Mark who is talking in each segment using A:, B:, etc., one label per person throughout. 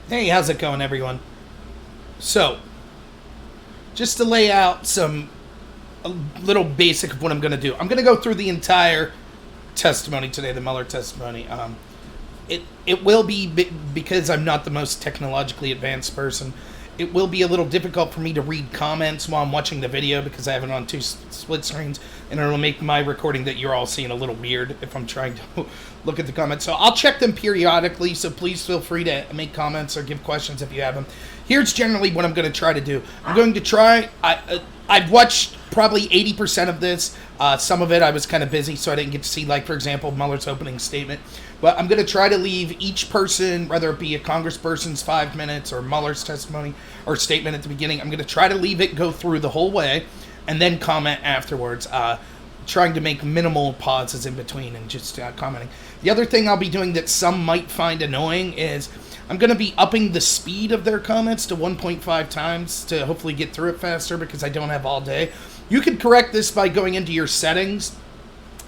A: Hey, how's it going, everyone? So, just to lay out a little basic of what I'm going to do, I'm going to go through the entire testimony today, the Mueller testimony. It will be because I'm not the most technologically advanced person. It will be a little difficult for me to read comments while I'm watching the video because I have it on two split screens, and it'll make my recording that you're all seeing a little weird if I'm trying to look at the comments. So I'll check them periodically, so please feel free to make comments or give questions if you have them. Here's generally what I'm going to try to do. I'm going to try... I've watched probably 80% of this. Some of it I was kind of busy, so I didn't get to see, like, for example, Mueller's opening statement. But I'm going to try to leave each person, whether it be a congressperson's 5 minutes or Mueller's testimony or statement at the beginning, I'm going to try to leave it go through the whole way and then comment afterwards, trying to make minimal pauses in between and just commenting. The other thing I'll be doing that some might find annoying is I'm going to be upping the speed of their comments to 1.5 times to hopefully get through it faster because I don't have all day. You can correct this by going into your settings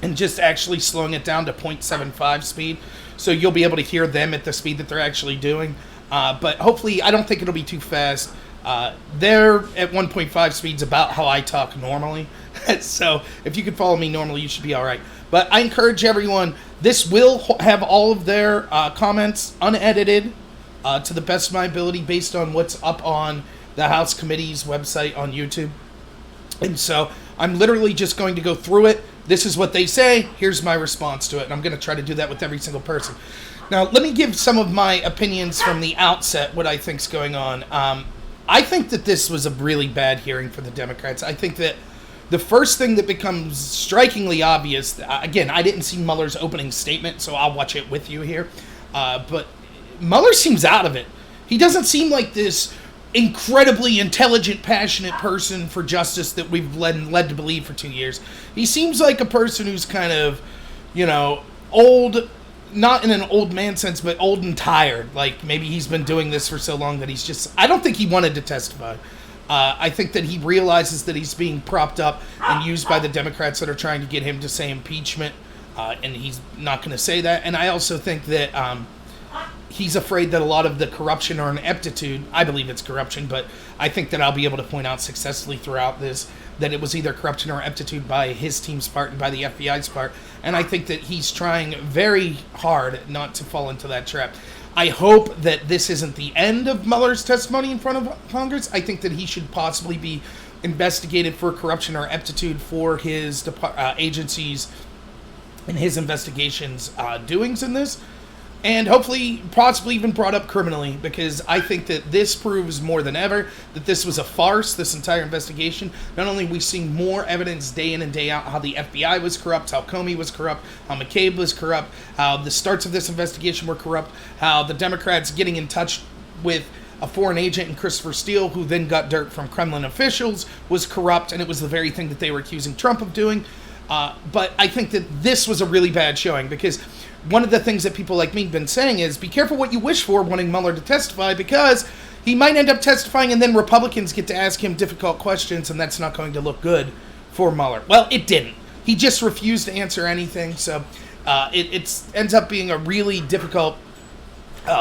A: and just actually slowing it down to 0.75 speed, so you'll be able to hear them at the speed that they're actually doing. But hopefully, I don't think it'll be too fast. They're at 1.5 speeds about how I talk normally. So if you could follow me normally, you should be all right. But I encourage everyone, this will have all of their comments unedited to the best of my ability based on what's up on the House Committee's website on YouTube. And so I'm literally just going to go through it. This is what they say. Here's my response to it. And I'm going to try to do that with every single person. Now, let me give some of my opinions from the outset, what I think's going on. I think that this was a really bad hearing for the Democrats. I think that the first thing that becomes strikingly obvious, again, I didn't see Mueller's opening statement, so I'll watch it with you here. But Mueller seems out of it. He doesn't seem like this incredibly intelligent, passionate person for justice that we've led to believe for 2 years. He seems like a person who's kind of, old, not in an old man sense, but old and tired. Like, maybe he's been doing this for so long that he's just... I don't think he wanted to testify. I think that he realizes that he's being propped up and used by the Democrats that are trying to get him to say impeachment, and he's not going to say that. And I also think that he's afraid that a lot of the corruption or ineptitude, I believe it's corruption, but I think that I'll be able to point out successfully throughout this that it was either corruption or ineptitude by his team's part and by the FBI's part. And I think that he's trying very hard not to fall into that trap. I hope that this isn't the end of Mueller's testimony in front of Congress. I think that he should possibly be investigated for corruption or ineptitude for his agencies and his investigations doings in this. And hopefully, possibly even brought up criminally, because I think that this proves more than ever that this was a farce, this entire investigation. Not only are we seeing more evidence day in and day out how the FBI was corrupt, how Comey was corrupt, how McCabe was corrupt, how the starts of this investigation were corrupt, how the Democrats getting in touch with a foreign agent in Christopher Steele, who then got dirt from Kremlin officials, was corrupt, and it was the very thing that they were accusing Trump of doing. But I think that this was a really bad showing, because one of the things that people like me have been saying is be careful what you wish for wanting Mueller to testify, because he might end up testifying and then Republicans get to ask him difficult questions, and that's not going to look good for Mueller. Well, it didn't. He just refused to answer anything, so it ends up being a really difficult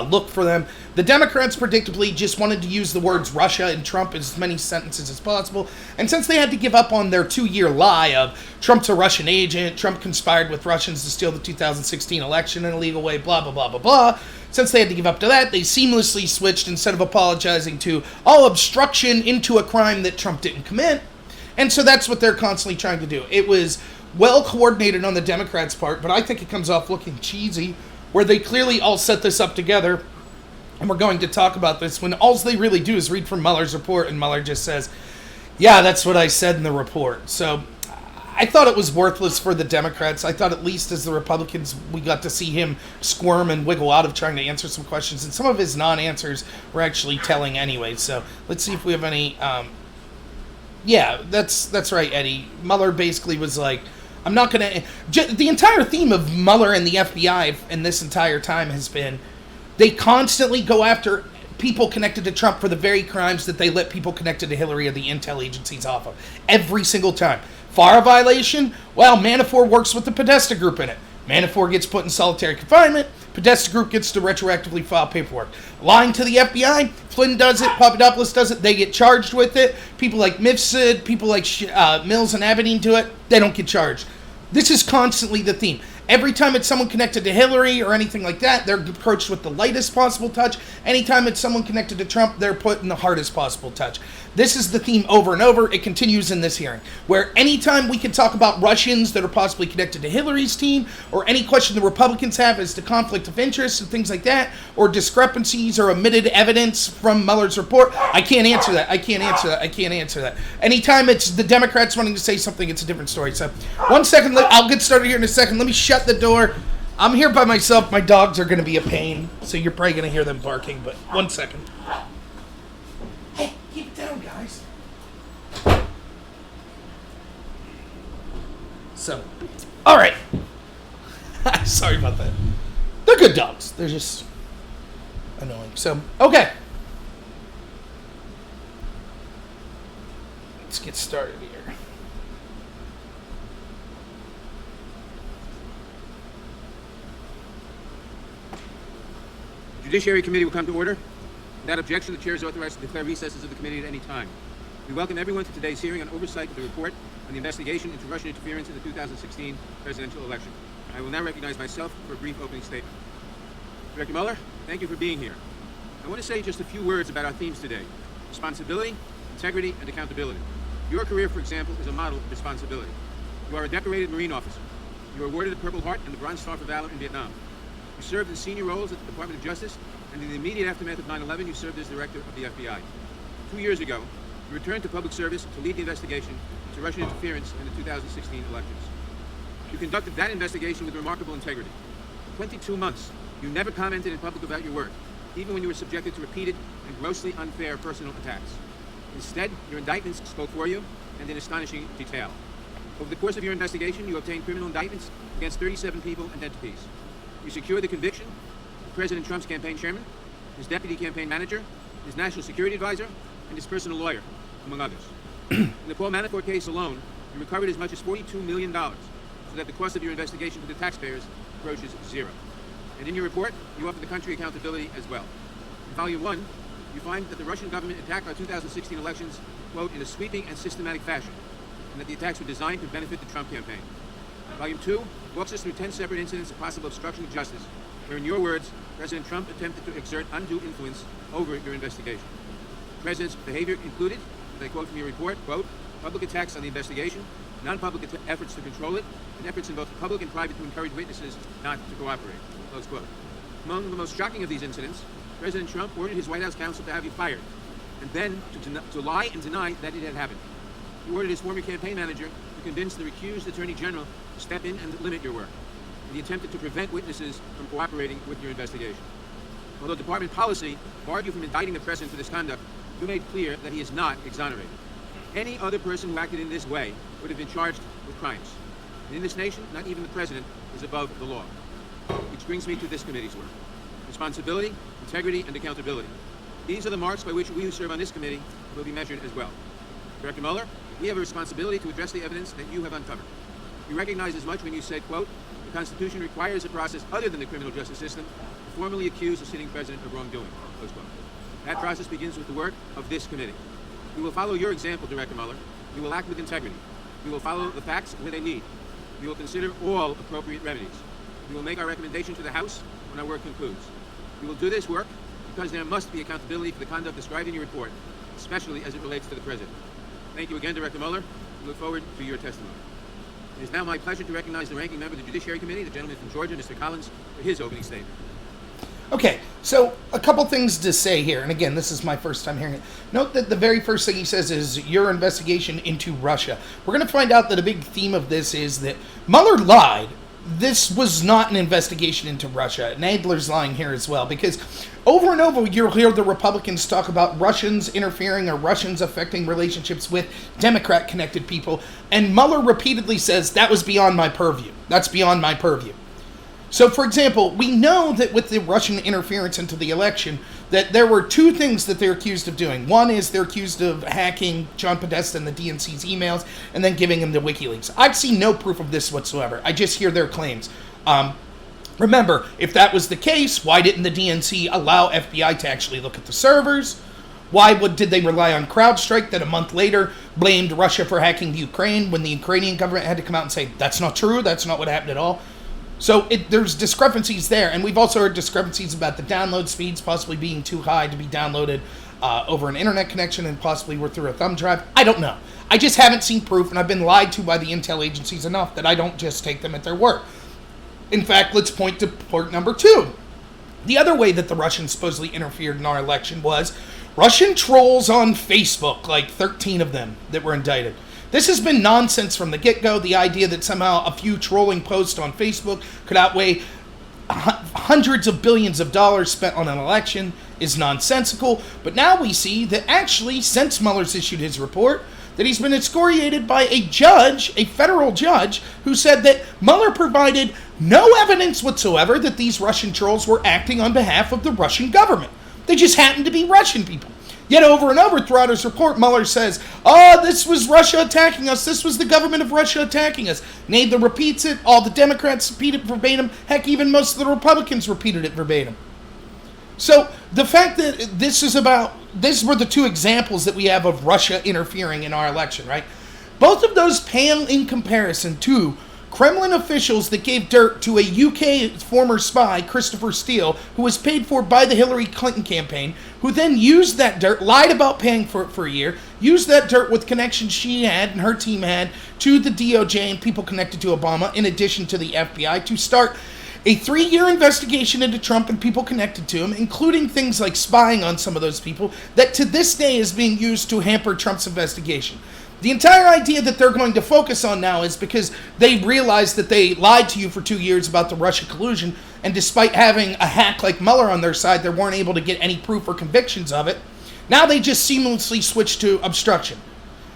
A: look for them. The Democrats predictably just wanted to use the words Russia and Trump as many sentences as possible. And since they had to give up on their 2-year lie of Trump's a Russian agent, Trump conspired with Russians to steal the 2016 election in a legal way, blah, blah, blah, blah, blah. Since they had to give up to that, they seamlessly switched, instead of apologizing, to all obstruction into a crime that Trump didn't commit. And so that's what they're constantly trying to do. It was well coordinated on the Democrats' part, but I think it comes off looking cheesy, where they clearly all set this up together, and we're going to talk about this, when all they really do is read from Mueller's report, and Mueller just says, yeah, that's what I said in the report. So I thought it was worthless for the Democrats. I thought at least as the Republicans, we got to see him squirm and wiggle out of trying to answer some questions, and some of his non-answers were actually telling anyway. So let's see if we have any... yeah, that's right, Eddie. Mueller basically was like, I'm not going to... The entire theme of Mueller and the FBI in this entire time has been they constantly go after people connected to Trump for the very crimes that they let people connected to Hillary or the intel agencies off of. Every single time. FARA violation? Well, Manafort works with the Podesta group in it. Manafort gets put in solitary confinement. Podesta Group gets to retroactively file paperwork. Lying to the FBI, Flynn does it, Papadopoulos does it, they get charged with it. People like Mifsud, people like Mills and Aberdeen do it, they don't get charged. This is constantly the theme. Every time it's someone connected to Hillary or anything like that, they're approached with the lightest possible touch. Anytime it's someone connected to Trump, they're put in the hardest possible touch. This is the theme over and over. It continues in this hearing, where anytime we can talk about Russians that are possibly connected to Hillary's team, or any question the Republicans have as to conflict of interest and things like that, or discrepancies or omitted evidence from Mueller's report, I can't answer that. I can't answer that. Anytime it's the Democrats wanting to say something, it's a different story. So, 1 second. I'll get started here in a second. Let me shut the door. I'm here by myself. My dogs are going to be a pain, so you're probably going to hear them barking, but 1 second. Hey, keep it down, guys. So, all right. Sorry about that. They're good dogs. They're just annoying. So, okay. Let's get started here.
B: Judiciary Committee will come to order. Without objection, the Chair is authorized to declare recesses of the committee at any time. We welcome everyone to today's hearing on oversight of the report on the investigation into Russian interference in the 2016 presidential election. I will now recognize myself for a brief opening statement. Director Mueller, thank you for being here. I want to say just a few words about our themes today: responsibility, integrity, and accountability. Your career, for example, is a model of responsibility. You are a decorated Marine officer. You were awarded the Purple Heart and the Bronze Star for Valor in Vietnam. You served in senior roles at the Department of Justice, and in the immediate aftermath of 9/11, you served as director of the FBI. 2 years ago, you returned to public service to lead the investigation into Russian interference in the 2016 elections. You conducted that investigation with remarkable integrity. For 22 months, you never commented in public about your work, even when you were subjected to repeated and grossly unfair personal attacks. Instead, your indictments spoke for you, and in astonishing detail. Over the course of your investigation, you obtained criminal indictments against 37 people and entities. You secured the conviction of President Trump's campaign chairman, his deputy campaign manager, his national security advisor, and his personal lawyer, among others. In the Paul Manafort case alone, you recovered as much as $42 million, so that the cost of your investigation to the taxpayers approaches zero. And in your report, you offer the country accountability as well. In Volume 1, you find that the Russian government attacked our 2016 elections, quote, in a sweeping and systematic fashion, and that the attacks were designed to benefit the Trump campaign. Volume 2 walks us through 10 separate incidents of possible obstruction of justice, where, in your words, President Trump attempted to exert undue influence over your investigation. The President's behavior included, as I quote from your report, quote, public attacks on the investigation, non-public efforts to control it, and efforts in both public and private to encourage witnesses not to cooperate, close quote. Among the most shocking of these incidents, President Trump ordered his White House counsel to have you fired, and then to lie and deny that it had happened. He ordered his former campaign manager to convince the recused Attorney General to step in and limit your work. And he attempted to prevent witnesses from cooperating with your investigation. Although department policy barred you from indicting the President for this conduct, you made clear that he is not exonerated. Any other person who acted in this way would have been charged with crimes. And in this nation, not even the President is above the law. Which brings me to this committee's work. Responsibility, integrity, and accountability. These are the marks by which we who serve on this committee will be measured as well. Director Mueller, we have a responsibility to address the evidence that you have uncovered. You recognize as much when you said, quote, the Constitution requires a process other than the criminal justice system to formally accuse a sitting president of wrongdoing, close quote. That process begins with the work of this committee. We will follow your example, Director Mueller. We will act with integrity. We will follow the facts where they lead. We will consider all appropriate remedies. We will make our recommendation to the House when our work concludes. We will do this work because there must be accountability for the conduct described in your report, especially as it relates to the President. Thank you again, Director Mueller. We look forward to your testimony. It is now my pleasure to recognize the ranking member of the Judiciary Committee, the gentleman from Georgia, Mr. Collins, for his opening statement.
A: Okay, so a couple things to say here, and again, this is my first time hearing it. Note that the very first thing he says is your investigation into Russia. We're going to find out that a big theme of this is that Mueller lied. This was not an investigation into Russia. Nadler's lying here as well, because over and over you'll hear the Republicans talk about Russians interfering or Russians affecting relationships with Democrat-connected people, and Mueller repeatedly says that was beyond my purview. That's beyond my purview. So, for example, we know that with the Russian interference into the election, that there were two things that they're accused of doing. One is they're accused of hacking John Podesta and the DNC's emails and then giving him the WikiLeaks. I've seen no proof of this whatsoever. I just hear their claims. Remember, if that was the case, why didn't the DNC allow FBI to actually look at the servers? Why did they rely on CrowdStrike that a month later blamed Russia for hacking the Ukraine when the Ukrainian government had to come out and say, that's not true, that's not what happened at all? So there's discrepancies there, and we've also heard discrepancies about the download speeds possibly being too high to be downloaded over an internet connection and possibly were through a thumb drive. I don't know. I just haven't seen proof, and I've been lied to by the intel agencies enough that I don't just take them at their word. In fact, let's point to point number 2. The other way that the Russians supposedly interfered in our election was Russian trolls on Facebook, like 13 of them that were indicted. This has been nonsense from the get-go. The idea that somehow a few trolling posts on Facebook could outweigh hundreds of billions of dollars spent on an election is nonsensical. But now we see that actually, since Mueller's issued his report, that he's been excoriated by a judge, a federal judge, who said that Mueller provided no evidence whatsoever that these Russian trolls were acting on behalf of the Russian government. They just happened to be Russian people. Yet over and over throughout his report, Mueller says, oh, this was Russia attacking us. This was the government of Russia attacking us. Nadler repeats it. All the Democrats repeat it verbatim. Heck, even most of the Republicans repeated it verbatim. So the fact that these were the 2 examples that we have of Russia interfering in our election, right? Both of those pale in comparison to Kremlin officials that gave dirt to a UK former spy, Christopher Steele, who was paid for by the Hillary Clinton campaign, who then used that dirt, lied about paying for it for a year, used that dirt with connections she had and her team had to the DOJ and people connected to Obama, in addition to the FBI, to start a 3-year investigation into Trump and people connected to him, including things like spying on some of those people, that to this day is being used to hamper Trump's investigation. The entire idea that they're going to focus on now is because they realized that they lied to you for 2 years about the Russia collusion, and despite having a hack like Mueller on their side, they weren't able to get any proof or convictions of it. Now they just seamlessly switched to obstruction.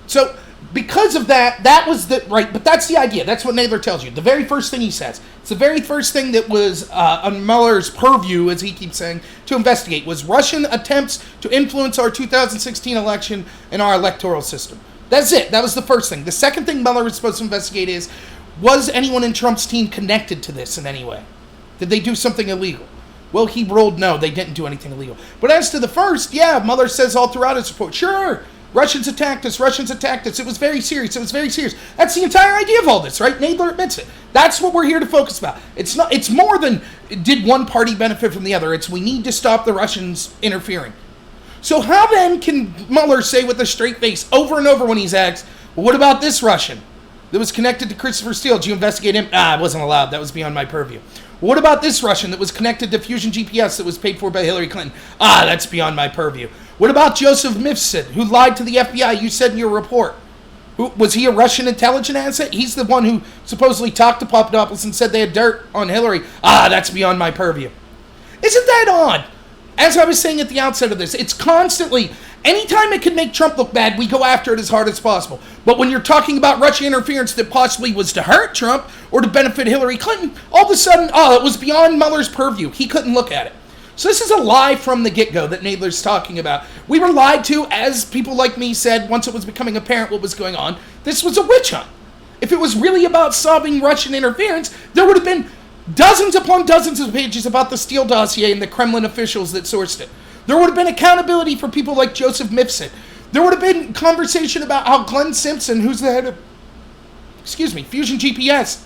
A: So because of that, that was the right, but that's the idea. That's what Nadler tells you. The very first thing he says. It's the very first thing that was on Mueller's purview, as he keeps saying, to investigate, was Russian attempts to influence our 2016 election and our electoral system. That's it. That was the first thing. The second thing Mueller was supposed to investigate is, was anyone in Trump's team connected to this in any way? Did they do something illegal? Well, he ruled no, they didn't do anything illegal. But as to the first, yeah, Mueller says all throughout his report, sure, Russians attacked us, it was very serious, That's the entire idea of all this, right? Nadler admits it. That's what we're here to focus about. It's more than did one party benefit from the other. It's we need to stop the Russians interfering. So how then can Mueller say with a straight face over and over when he's asked, well, what about this Russian that was connected to Christopher Steele? Did you investigate him? I wasn't allowed. That was beyond my purview. Well, what about this Russian that was connected to Fusion GPS that was paid for by Hillary Clinton? That's beyond my purview. What about Joseph Mifsud, who lied to the FBI? You said in your report. Was he a Russian intelligence asset? He's the one who supposedly talked to Papadopoulos and said they had dirt on Hillary. That's beyond my purview. Isn't that odd? As I was saying at the outset of this, it's constantly, anytime it can make Trump look bad, we go after it as hard as possible. But when you're talking about Russia interference that possibly was to hurt Trump or to benefit Hillary Clinton, all of a sudden, it was beyond Mueller's purview. He couldn't look at it. So this is a lie from the get-go that Nadler's talking about. We were lied to, as people like me said, once it was becoming apparent what was going on. This was a witch hunt. If it was really about solving Russian interference, there would have been dozens upon dozens of pages about the Steele dossier and the Kremlin officials that sourced it. There would have been accountability for people like Joseph Mifsud. There would have been conversation about how Glenn Simpson, who's the head of, Fusion GPS,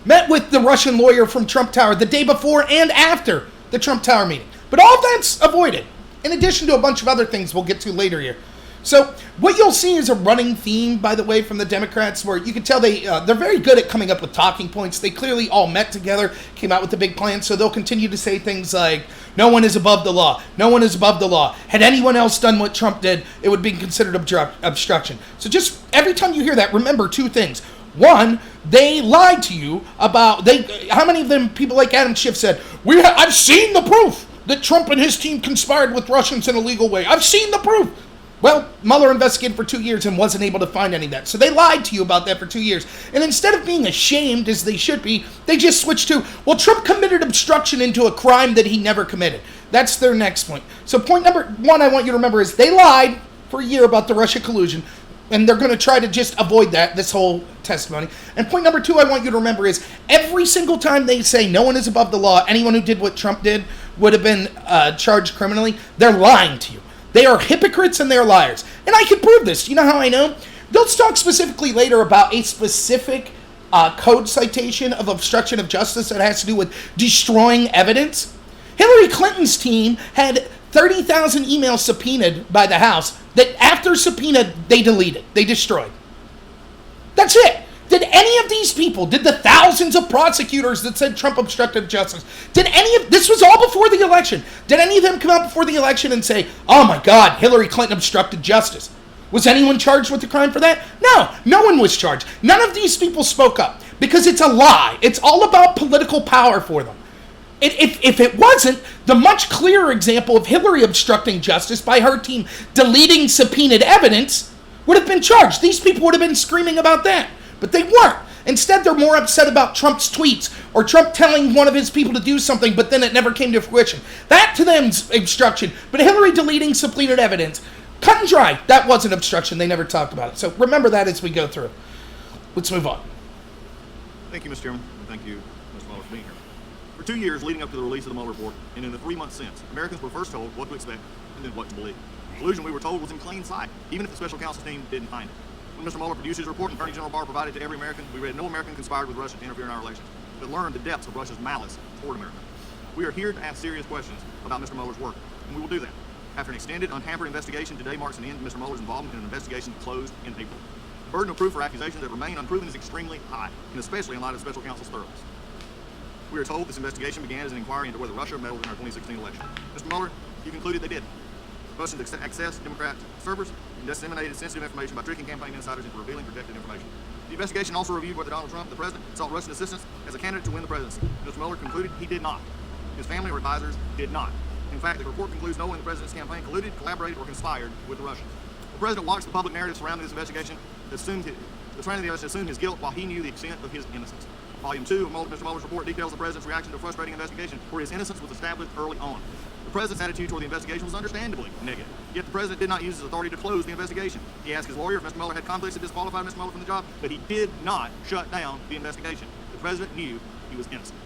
A: met with the Russian lawyer from Trump Tower the day before and after the Trump Tower meeting. But all that's avoided, in addition to a bunch of other things we'll get to later here. So what you'll see is a running theme, by the way, from the Democrats, where you can tell they're very good at coming up with talking points. They clearly all met together, came out with a big plan, so they'll continue to say things like, no one is above the law. No one is above the law. Had anyone else done what Trump did, it would be considered obstruction. So just every time you hear that, remember 2 things. One, they lied to you about, how many of them, people like Adam Schiff said, I've seen the proof that Trump and his team conspired with Russians in a legal way. I've seen the proof. Well, Mueller investigated for 2 years and wasn't able to find any of that. So they lied to you about that for 2 years. And instead of being ashamed, as they should be, they just switched to, well, Trump committed obstruction into a crime that he never committed. That's their next point. So point number 1 I want you to remember is they lied for a year about the Russia collusion. And they're going to try to just avoid that, this whole testimony. And point number 2 I want you to remember is every single time they say no one is above the law, anyone who did what Trump did would have been charged criminally, they're lying to you. They are hypocrites and they're liars. And I can prove this. You know how I know? They'll talk specifically later about a specific code citation of obstruction of justice that has to do with destroying evidence. Hillary Clinton's team had 30,000 emails subpoenaed by the House that after subpoena, they deleted. They destroyed. That's it. Did any of these people, did the thousands of prosecutors that said Trump obstructed justice, this was all before the election, did any of them come out before the election and say, oh my God, Hillary Clinton obstructed justice? Was anyone charged with a crime for that? No, no one was charged. None of these people spoke up because it's a lie. It's all about political power for them. If it wasn't, the much clearer example of Hillary obstructing justice by her team deleting subpoenaed evidence would have been charged. These people would have been screaming about that, but they weren't. Instead, they're more upset about Trump's tweets or Trump telling one of his people to do something, but then it never came to fruition. That to them is obstruction, but Hillary deleting subpoenaed evidence, cut and dry, that wasn't obstruction. They never talked about it. So remember that as we go through. Let's move on.
C: Thank you, Mr. Chairman, and thank you, Mr. Mueller, for being here. For 2 years leading up to the release of the Mueller report, and in the 3 months since, Americans were first told what to expect and then what to believe. The collusion we were told was in plain sight, even if the special counsel team didn't find it. When Mr. Mueller produced his report and Attorney General Barr provided to every American, we read no American conspired with Russia to interfere in our elections, but learned the depths of Russia's malice toward America. We are here to ask serious questions about Mr. Mueller's work, and we will do that. After an extended, unhampered investigation, today marks an end to Mr. Mueller's involvement in an investigation closed in April. The burden of proof for accusations that remain unproven is extremely high, and especially in light of the special counsel's thoroughness. We are told this investigation began as an inquiry into whether Russia meddled in our 2016 election. Mr. Mueller, you concluded they did. Russians accessed Democrat servers and disseminated sensitive information by tricking campaign insiders into revealing protected information. The investigation also reviewed whether Donald Trump, the president, sought Russian assistance as a candidate to win the presidency. Mr. Mueller concluded he did not. His family or advisors did not. In fact, the report concludes no one in the president's campaign colluded, collaborated, or conspired with the Russians. The president watched the public narrative surrounding this investigation, assumed his guilt while he knew the extent of his innocence. Volume 2 of Mr. Mueller's report details the president's reaction to a frustrating investigation where his innocence was established early on. The president's attitude toward the investigation was understandably negative, yet the president did not use his authority to close the investigation. He asked his lawyer if Mr. Mueller had conflicts that disqualified Mr. Mueller from the job, but he did not shut down the investigation. The president knew he was innocent.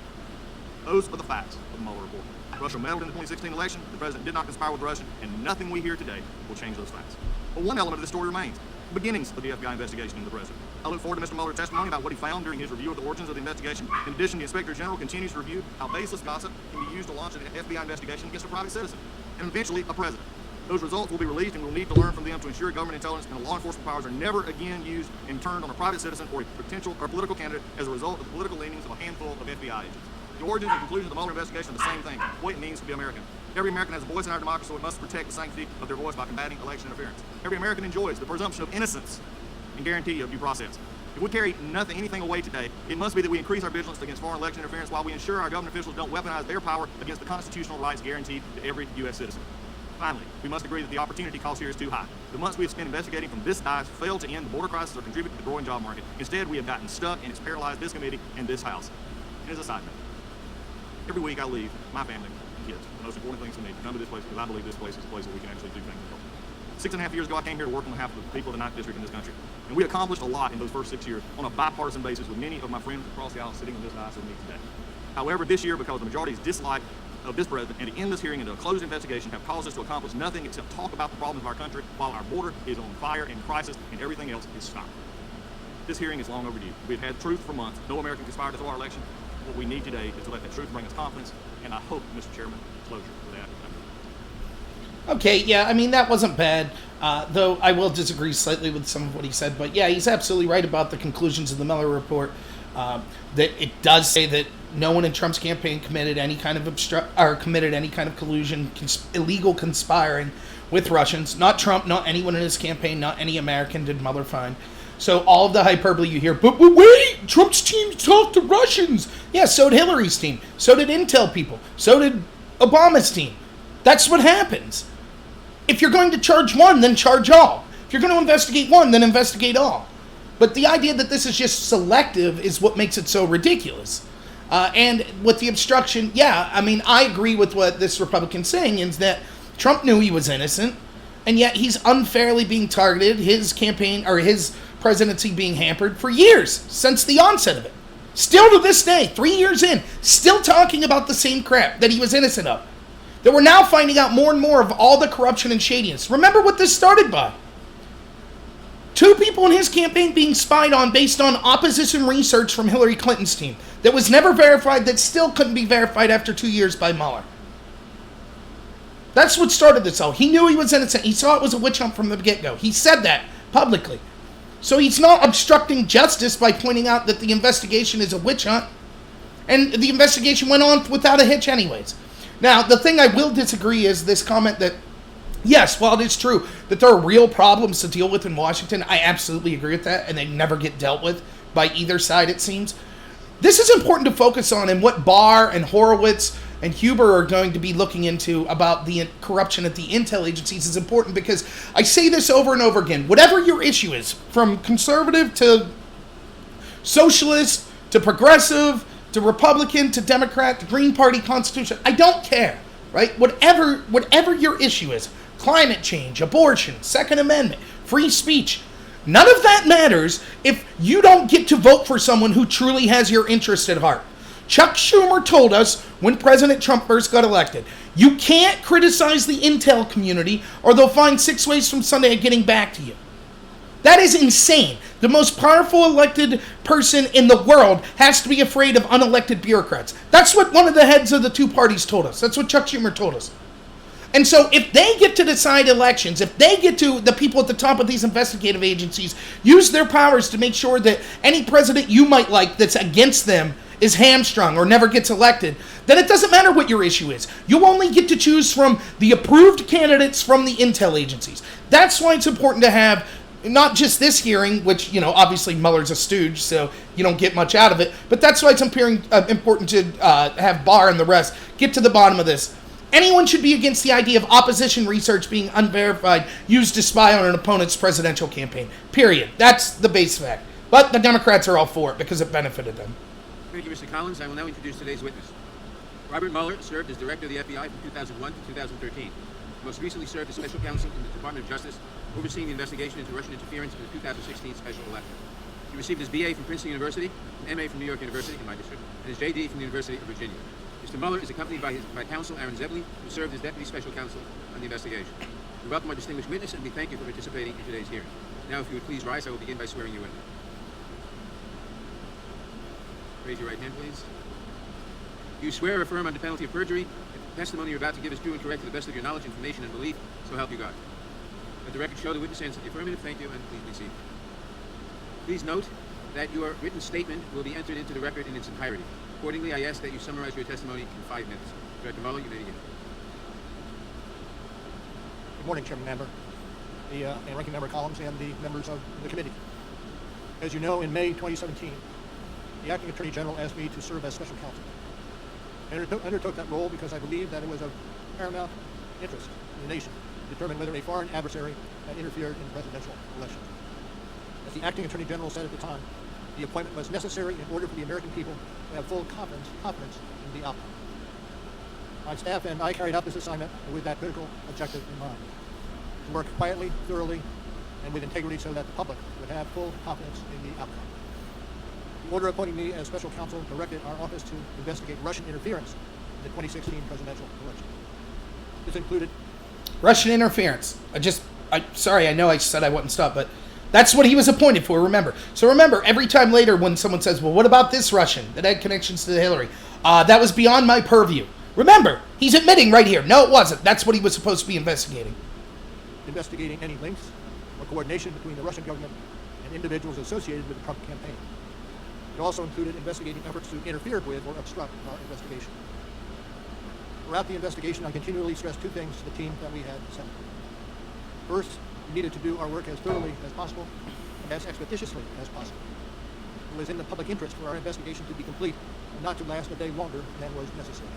C: Those are the facts of the Mueller report. Russia meddled in the 2016 election, the president did not conspire with Russia, and nothing we hear today will change those facts. But one element of this story remains: the beginnings of the FBI investigation into the president. I look forward to Mr. Mueller's testimony about what he found during his review of the origins of the investigation. In addition, the Inspector General continues to review how baseless gossip can be used to launch an FBI investigation against a private citizen, and eventually a president. Those results will be released, and we'll need to learn from them to ensure government intelligence and law enforcement powers are never again used and turned on a private citizen or a potential or political candidate as a result of the political leanings of a handful of FBI agents. The origins and conclusions of the Mueller investigation are the same thing: what it means to be American. Every American has a voice in our democracy, so it must protect the sanctity of their voice by combating election interference. Every American enjoys the presumption of innocence and guarantee of due process. If we carry anything away today, it must be that we increase our vigilance against foreign election interference while we ensure our government officials don't weaponize their power against the constitutional rights guaranteed to every U.S. citizen. Finally, we must agree that the opportunity cost here is too high. The months we have spent investigating from this dais failed to end the border crisis or contribute to the growing job market. Instead, we have gotten stuck, and it's paralyzed this committee and this House. And as a side note, every week I leave my family and kids, the most important things to me, to come to this place because I believe this place is a place where we can actually do things. 6.5 years ago, I came here to work on behalf of the people of the 9th District in this country. And we accomplished a lot in those first 6 years on a bipartisan basis with many of my friends across the aisle sitting on this dais with me today. However, this year, because the majority's dislike of this president and to end this hearing into a closed investigation have caused us to accomplish nothing except talk about the problems of our country while our border is on fire and crisis and everything else is stopped. This hearing is long overdue. We've had truth for months. No American conspired to throw our election. What we need today is to let that truth bring us confidence, and I hope, Mr. Chairman, closure for that.
A: Okay, yeah, I mean, that wasn't bad, though I will disagree slightly with some of what he said. But yeah, he's absolutely right about the conclusions of the Mueller report, that it does say that no one in Trump's campaign committed any kind of collusion, illegal conspiring with Russians. Not Trump, not anyone in his campaign, not any American did Mueller find. So all of the hyperbole you hear, but wait, Trump's team talked to Russians. Yeah, so did Hillary's team. So did Intel people. So did Obama's team. That's what happens. If you're going to charge one, then charge all. If you're going to investigate one, then investigate all. But the idea that this is just selective is what makes it so ridiculous. And with the obstruction, yeah, I mean, I agree with what this Republican's saying, is that Trump knew he was innocent. And yet he's unfairly being targeted, his campaign or his presidency being hampered for years, since the onset of it. Still to this day, 3 years in, still talking about the same crap that he was innocent of. That we're now finding out more and more of all the corruption and shadiness. Remember what this started by. 2 people in his campaign being spied on based on opposition research from Hillary Clinton's team that was never verified, that still couldn't be verified after 2 years by Mueller. That's what started this all. He knew he was innocent. He saw it was a witch hunt from the get-go. He said that publicly. So he's not obstructing justice by pointing out that the investigation is a witch hunt. And the investigation went on without a hitch anyways. Now, the thing I will disagree is this comment that, yes, while it is true that there are real problems to deal with in Washington, I absolutely agree with that, and they never get dealt with by either side, it seems. This is important to focus on, and what Barr and Horowitz and Huber are going to be looking into about the corruption at the intel agencies is important, because I say this over and over again. Whatever your issue is, from conservative to socialist to progressive to Republican to Democrat to Green Party Constitution, I don't care, right? Whatever your issue is, climate change, abortion, Second Amendment, free speech, none of that matters if you don't get to vote for someone who truly has your interest at heart. Chuck Schumer told us when President Trump first got elected, you can't criticize the intel community or they'll find 6 ways from Sunday of getting back to you. That is insane. The most powerful elected person in the world has to be afraid of unelected bureaucrats. That's what one of the heads of the 2 parties told us. That's what Chuck Schumer told us. And so if they get to decide elections, if they get to, the people at the top of these investigative agencies, use their powers to make sure that any president you might like that's against them is hamstrung or never gets elected, then it doesn't matter what your issue is. You only get to choose from the approved candidates from the intel agencies. That's why it's important to have not just this hearing, which, obviously Mueller's a stooge, so you don't get much out of it, but that's why it's important to have Barr and the rest get to the bottom of this. Anyone should be against the idea of opposition research being unverified, used to spy on an opponent's presidential campaign. Period. That's the base fact. But the Democrats are all for it because it benefited them.
B: Thank you, Mr. Collins. I will now introduce today's witness. Robert Mueller served as director of the FBI from 2001 to 2013. He most recently served as special counsel in the Department of Justice, overseeing the investigation into Russian interference in the 2016 special election. He received his BA from Princeton University, an MA from New York University, in my district, and his JD from the University of Virginia. Mr. Mueller is accompanied by counsel Aaron Zebley, who served as deputy special counsel on the investigation. We welcome our distinguished witness, and we thank you for participating in today's hearing. Now, if you would please rise, I will begin by swearing you in. Raise your right hand, please. Do you swear or affirm under penalty of perjury that the testimony you're about to give is true and correct to the best of your knowledge, information, and belief, so help you God? Let the record show the witness answered the affirmative. Thank you, and please be seated. Please note that your written statement will be entered into the record in its entirety. Accordingly, I ask that you summarize your testimony in 5 minutes. Director Mueller, you may begin.
D: Good morning, Chairman Mandler, and Ranking Member Collins, and the members of the committee. As you know, in May 2017, the Acting Attorney General asked me to serve as special counsel. I undertook that role because I believed that it was of paramount interest in the nation to determine whether a foreign adversary had interfered in the presidential election. As the Acting Attorney General said at the time, the appointment was necessary in order for the American people to have full confidence in the outcome. My staff and I carried out this assignment with that critical objective in mind: to work quietly, thoroughly, and with integrity so that the public would have full confidence in the outcome. The order appointing me as special counsel directed our office to investigate Russian interference in the 2016 presidential election. This included
A: Russian interference. Sorry, I know I said I wouldn't stop, but that's what he was appointed for, remember. So remember, every time later when someone says, well, what about this Russian that had connections to Hillary? That was beyond my purview. Remember, he's admitting right here, no, it wasn't. That's what he was supposed to be investigating.
D: Investigating any links or coordination between the Russian government and individuals associated with the Trump campaign. It also included investigating efforts to interfere with or obstruct our investigation. Throughout the investigation, I continually stressed 2 things to the team that we had sent. First, we needed to do our work as thoroughly as possible and as expeditiously as possible. It was in the public interest for our investigation to be complete and not to last a day longer than was necessary.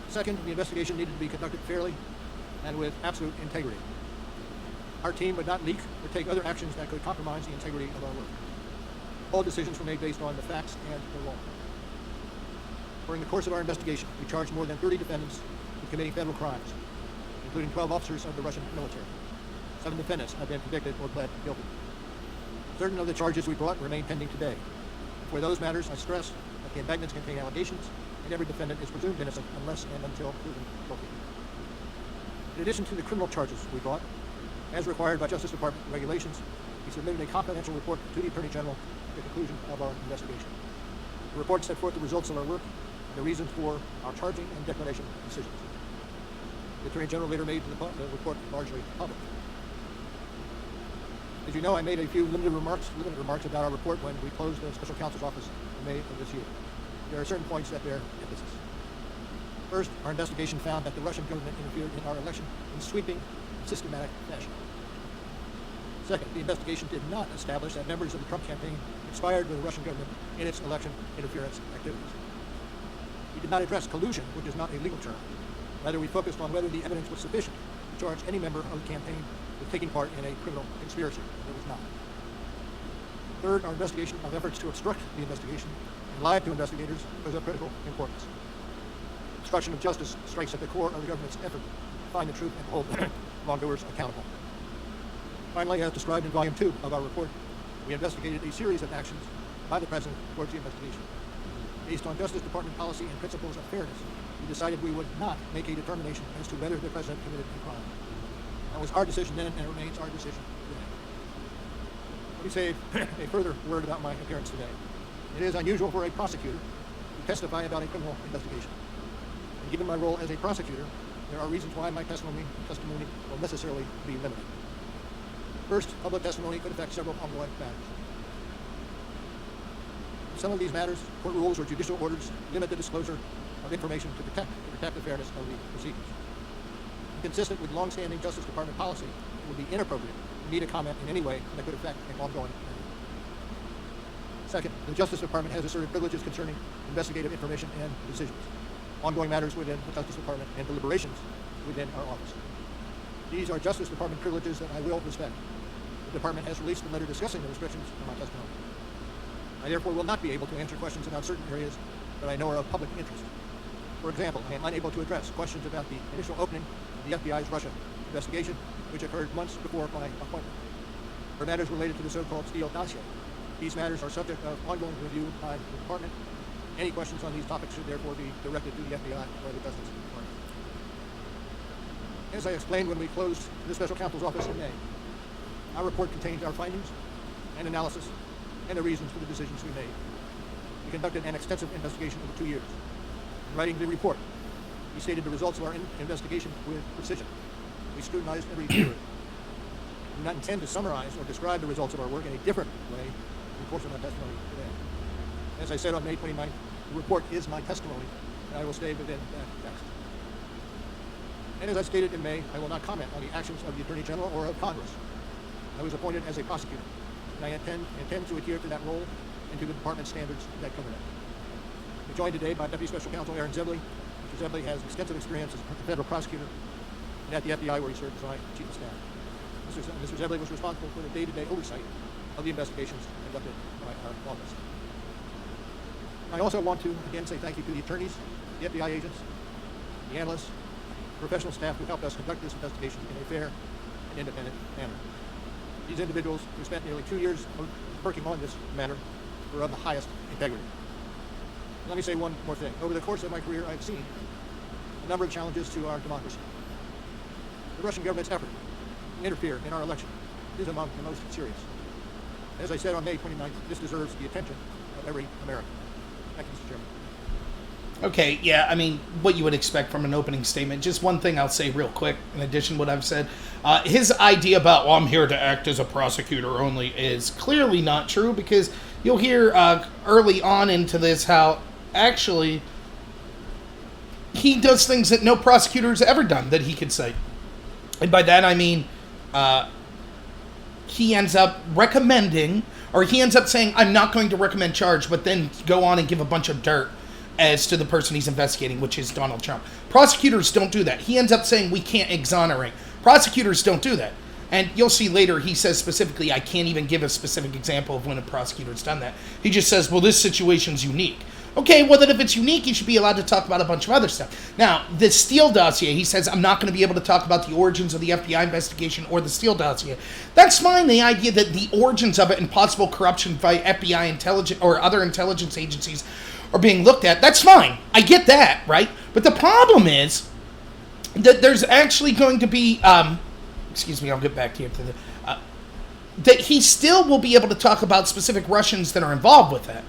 D: Second, the investigation needed to be conducted fairly and with absolute integrity. Our team would not leak or take other actions that could compromise the integrity of our work. All decisions were made based on the facts and the law. During the course of our investigation, we charged more than 30 defendants with committing federal crimes, including 12 officers of the Russian military. 7 defendants have been convicted or pled guilty. Certain of the charges we brought remain pending today. For those matters, I stress that the indictments contain allegations, and every defendant is presumed innocent unless and until proven guilty. In addition to the criminal charges we brought, as required by Justice Department regulations, we submitted a confidential report to the Attorney General at the conclusion of our investigation. The report set forth the results of our work and the reasons for our charging and declaration decisions. The Attorney General later made the report largely public. As you know, I made a few limited remarks about our report when we closed the Special Counsel's office in May of this year. There are certain points that bear emphasis. First, our investigation found that the Russian government interfered in our election in sweeping, systematic fashion. Second, the investigation did not establish that members of the Trump campaign conspired with the Russian government in its election interference activities. We did not address collusion, which is not a legal term. Rather, we focused on whether the evidence was sufficient to charge any member of the campaign with taking part in a criminal conspiracy. It was not. Third, our investigation of efforts to obstruct the investigation and lie to investigators was of critical importance. Obstruction of justice strikes at the core of the government's effort to find the truth and hold wrongdoers accountable. Finally, as described in Volume 2 of our report, we investigated a series of actions by the President towards the investigation. Based on Justice Department policy and principles of fairness, we decided we would not make a determination as to whether the President committed a crime. That was our decision then, and it remains our decision today. Let me say a further word about my appearance today. It is unusual for a prosecutor to testify about a criminal investigation. And given my role as a prosecutor, there are reasons why my testimony will necessarily be limited. First, public testimony could affect several ongoing matters. In some of these matters, court rules or judicial orders limit the disclosure of information to protect the fairness of the proceedings. Consistent with long-standing Justice Department policy, it would be inappropriate for me to comment in any way that could affect an ongoing matter. Second, the Justice Department has asserted privileges concerning investigative information and decisions, ongoing matters within the Justice Department, and deliberations within our office. These are Justice Department privileges that I will respect. The Department has released a letter discussing the restrictions on my testimony. I therefore will not be able to answer questions about certain areas that I know are of public interest. For example, I am unable to address questions about the initial opening of the FBI's Russia investigation, which occurred months before my appointment, or matters related to the so-called Steele dossier. These matters are subject of ongoing review by the Department. Any questions on these topics should therefore be directed to the FBI or the Justice Department. As I explained when we closed the Special Counsel's office in May, our report contains our findings and analysis and the reasons for the decisions we made. We conducted an extensive investigation over 2 years. In writing the report, we stated the results of our investigation with precision. We scrutinized every theory. We do not intend to summarize or describe the results of our work in a different way in the course of my testimony today. As I said on May 29th, the report is my testimony, and I will stay within that text. And as I stated in May, I will not comment on the actions of the Attorney General or of Congress. I was appointed as a prosecutor, and I intend to adhere to that role and to the Department standards that cover that. I'm joined today by Deputy Special Counsel Aaron Zebley. Mr. Zebley has extensive experience as a federal prosecutor and at the FBI, where he served as my Chief of Staff. Mr. Zebley was responsible for the day-to-day oversight of the investigations conducted by our office. I also want to again say thank you to the attorneys, the FBI agents, the analysts, professional staff who helped us conduct this investigation in a fair and independent manner. These individuals who spent nearly 2 years working on this matter were of the highest integrity. Let me say one more thing. Over the course of my career, I've seen a number of challenges to our democracy. The Russian government's effort to interfere in our election is among the most serious. As I said on May 29th, this deserves the attention of every American. Thank you, Mr. Chairman.
A: Okay, yeah, I mean, what you would expect from an opening statement. Just one thing I'll say real quick, in addition to what I've said. His idea about, well, I'm here to act as a prosecutor only is clearly not true, because you'll hear early on into this how actually he does things that no prosecutor's ever done that he could say. And by that I mean he ends up recommending, or he ends up saying, I'm not going to recommend charge, but then go on and give a bunch of dirt as to the person he's investigating, which is Donald Trump. Prosecutors don't do that. He ends up saying we can't exonerate. Prosecutors don't do that. And you'll see later he says specifically, I can't even give a specific example of when a prosecutor's done that. He just says, well, this situation's unique. Okay, well then if it's unique, you should be allowed to talk about a bunch of other stuff. Now, the Steele dossier, he says, I'm not going to be able to talk about the origins of the FBI investigation or the Steele dossier. That's fine, the idea that the origins of it and possible corruption by FBI intelligence or other intelligence agencies are being looked at, that's fine. I get that, right? But the problem is that there's actually going to be, excuse me, I'll get back to you. That he still will be able to talk about specific Russians that are involved with that.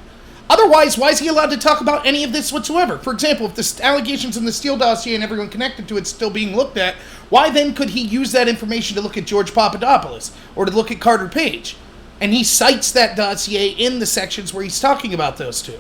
A: Otherwise, why is he allowed to talk about any of this whatsoever? For example, if the allegations in the Steele dossier and everyone connected to it still being looked at, why then could he use that information to look at George Papadopoulos or to look at Carter Page? And he cites that dossier in the sections where he's talking about those two.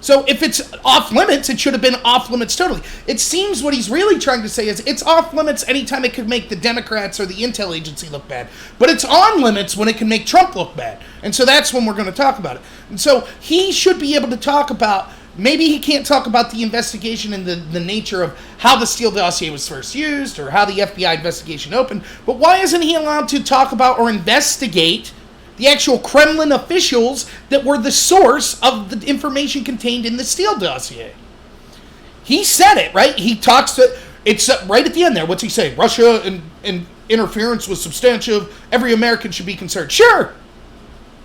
A: So if it's off limits, it should have been off limits totally. It seems what he's really trying to say is it's off limits anytime it could make the Democrats or the intel agency look bad. But it's on limits when it can make Trump look bad. And so that's when we're going to talk about it. And so he should be able to talk about, maybe he can't talk about the investigation and the nature of how the Steele dossier was first used or how the FBI investigation opened. But why isn't he allowed to talk about or investigate the actual Kremlin officials that were the source of the information contained in the Steele dossier? He said it, right? He talks to, it's right at the end there. What's he say? Russia and interference was substantive. Every American should be concerned. Sure.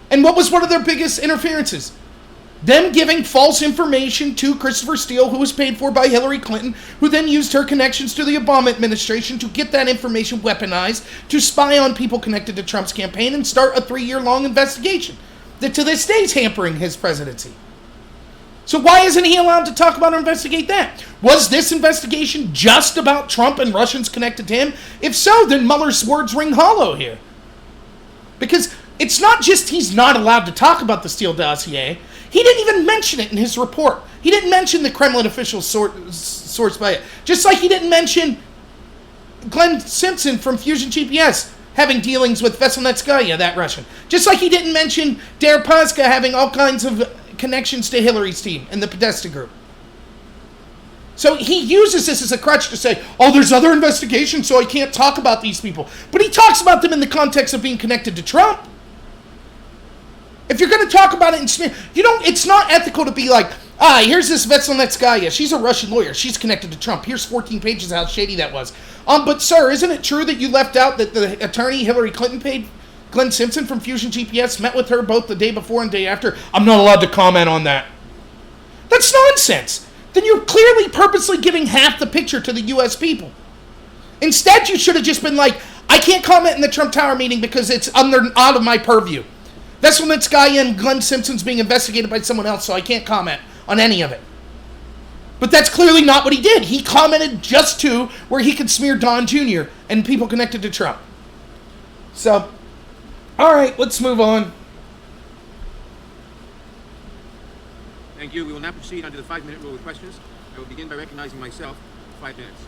A: And what was one of their biggest interferences? Them giving false information to Christopher Steele, who was paid for by Hillary Clinton, who then used her connections to the Obama administration to get that information weaponized to spy on people connected to Trump's campaign and start a 3-year-long investigation that to this day is hampering his presidency. So why isn't he allowed to talk about or investigate that? Was this investigation just about Trump and Russians connected to him? If so, then Mueller's words ring hollow here. Because it's not just he's not allowed to talk about the Steele dossier. He didn't even mention it in his report. He didn't mention the Kremlin official source by it. Just like he didn't mention Glenn Simpson from Fusion GPS having dealings with Veselnetskaya, that Russian. Just like he didn't mention Deripaska having all kinds of connections to Hillary's team and the Podesta group. So he uses this as a crutch to say, oh, there's other investigations, so I can't talk about these people. But he talks about them in the context of being connected to Trump. If you're going to talk about it in smear, it's not ethical to be like, here's this Veselnetskaya. She's a Russian lawyer. She's connected to Trump. Here's 14 pages of how shady that was. But sir, isn't it true that you left out that the attorney Hillary Clinton paid, Glenn Simpson from Fusion GPS, met with her both the day before and day after? I'm not allowed to comment on that. That's nonsense. Then you're clearly purposely giving half the picture to the U.S. people. Instead, you should have just been like, I can't comment in the Trump Tower meeting because it's out of my purview. Veselnetskaya and Glenn Simpson's being investigated by someone else, so I can't comment on any of it. But that's clearly not what he did. He commented just to where he could smear Don Jr. and people connected to Trump. So, all right, let's move on.
B: Thank you. We will now proceed under the 5-minute rule with questions. I will begin by recognizing myself for 5 minutes.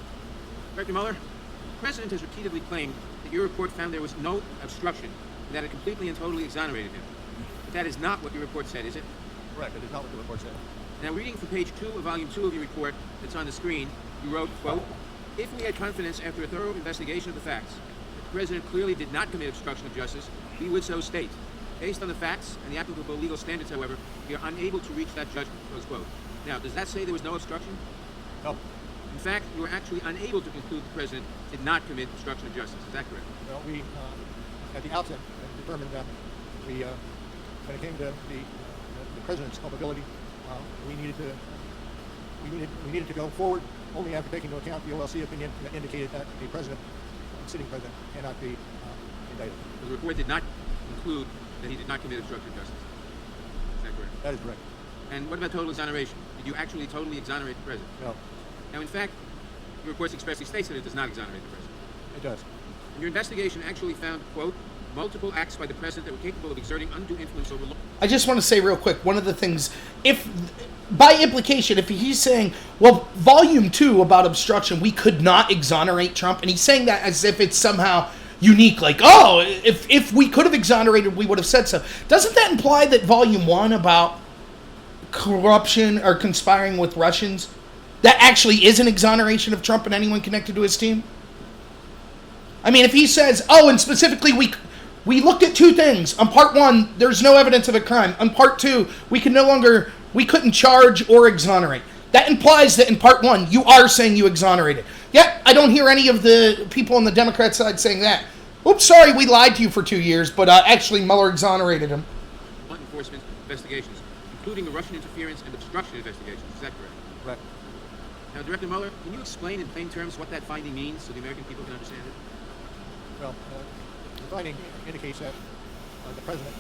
B: Director Mueller, the President has repeatedly claimed that your report found there was no obstruction and that it completely and totally exonerated him. But that is not what your report said, is it?
D: Correct. It is not what the report said.
B: Now, reading from page 2 of volume 2 of your report that's on the screen, you wrote, quote, if we had confidence after a thorough investigation of the facts that the President clearly did not commit obstruction of justice, we would so state. Based on the facts and the applicable legal standards, however, we are unable to reach that judgment, close quote. Now, does that say there was no obstruction?
D: No.
B: In fact, you were actually unable to conclude the President did not commit obstruction of justice. Is that correct?
D: Well, we, at the outset, determined that when it came to the President's culpability, we needed to go forward only after taking into account the OLC opinion that indicated that the President, the sitting President, cannot be indicted.
B: The report did not conclude that he did not commit obstruction of justice. Is that correct?
D: That is correct.
B: And what about total exoneration? Did you actually totally exonerate the President?
D: No.
B: Now, in fact, your report expressly states that it does not exonerate the President.
D: It does.
B: And your investigation actually found, quote, multiple acts by the President that were capable of exerting undue influence over law.
A: I just want to say real quick, one of the things, if by implication, if he's saying, well, volume 2 about obstruction, we could not exonerate Trump, and he's saying that as if it's somehow unique, like, oh, if we could have exonerated, we would have said so. Doesn't that imply that volume 1 about corruption or conspiring with Russians, that actually is an exoneration of Trump and anyone connected to his team? I mean, if he says, oh, and specifically we looked at 2 things. On part 1, there's no evidence of a crime. On part 2, we can no longer we couldn't charge or exonerate. That implies that in part one, you are saying you exonerated. Yet, I don't hear any of the people on the Democrat side saying that. Oops, sorry, we lied to you for 2 years, but actually Mueller exonerated him.
B: Enforcement investigations, including the Russian interference and obstruction investigations. Is that correct?
D: Correct.
B: Now, Director Mueller, can you explain in plain terms what that finding means so the American people can understand it?
D: Well, the finding indicates that the president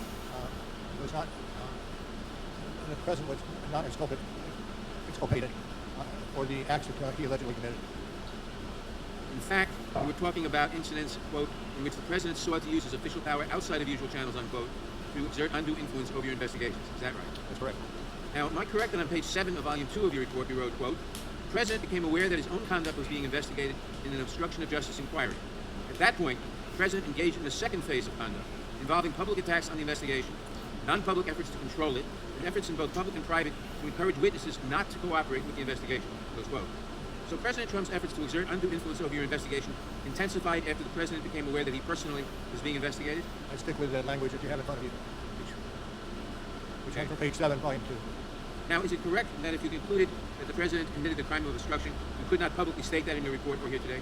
D: was not exculpated for the acts that he allegedly committed.
B: In fact, we were talking about incidents, quote, in which the president sought to use his official power outside of usual channels, unquote, to exert undue influence over your investigations. Is that right?
D: That's correct.
B: Now, am I correct that on page 7 of volume 2 of your report you wrote, quote, the president became aware that his own conduct was being investigated in an obstruction of justice inquiry. At that point, the president engaged in the second phase of conduct, involving public attacks on the investigation, non-public efforts to control it, and efforts in both public and private to encourage witnesses not to cooperate with the investigation, close quote. So President Trump's efforts to exert undue influence over your investigation intensified after the president became aware that he personally was being investigated?
D: I stick with the language that you have in front of you, which comes from page 7, volume 2.
B: Now, is it correct that if you concluded that the president committed the crime of obstruction, you could not publicly state that in your report or here today?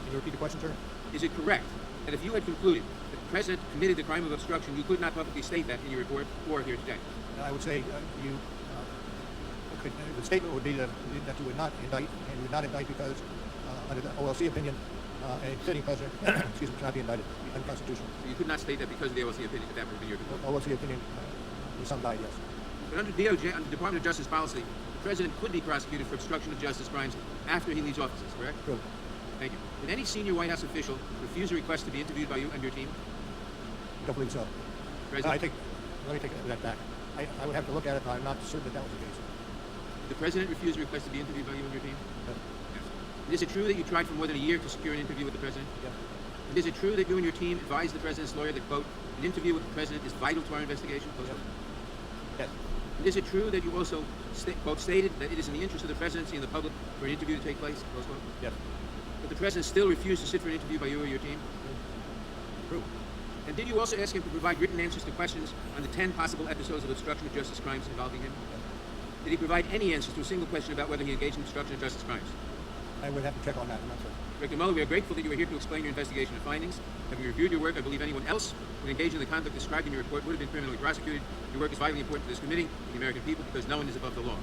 D: Can you repeat the question, sir?
B: Is it correct that if you had concluded that the president committed the crime of obstruction, you could not publicly state that in your report or here today?
D: I would say the statement would be that you would not indict, and you would not indict because under the OLC opinion, a sitting president cannot be indicted, unconstitutional.
B: So you could not state that because of the OLC opinion, that would be your conclusion?
D: OLC opinion, with some died, yes.
B: But under DOJ, under Department of Justice policy, the president could be prosecuted for obstruction of justice crimes after he leaves office, correct?
D: True.
B: Thank you. Did any senior White House official refuse a request to be interviewed by you and your team?
D: I don't believe so.
B: President?
D: Let me take that back. I would have to look at it, but I'm not certain that was the case.
B: Did the president refuse a request to be interviewed by you and your team?
D: Yes.
B: Yes. And is it true that you tried for more than a year to secure an interview with the president?
D: Yes.
B: And is it true that you and your team advised the president's lawyer that, quote, an interview with the president is vital to our investigation? Close quote?
D: Yes.
B: And is it true that you also, quote, stated that it is in the interest of the presidency and the public for an interview to take place? Close quote?
D: Yes.
B: But the president still refused to sit for an interview by you or your team?
D: True.
B: And did you also ask him to provide written answers to questions on the 10 possible episodes of obstruction of justice crimes involving him? Did he provide any answers to a single question about whether he engaged in obstruction of justice crimes?
D: I would have to check on that. I'm not certain.
B: Director Mueller, we are grateful that you are here to explain your investigation and findings. Having reviewed your work, I believe anyone else who engaged in the conduct described in your report would have been criminally prosecuted. Your work is vitally important to this committee and the American people because no one is above the law.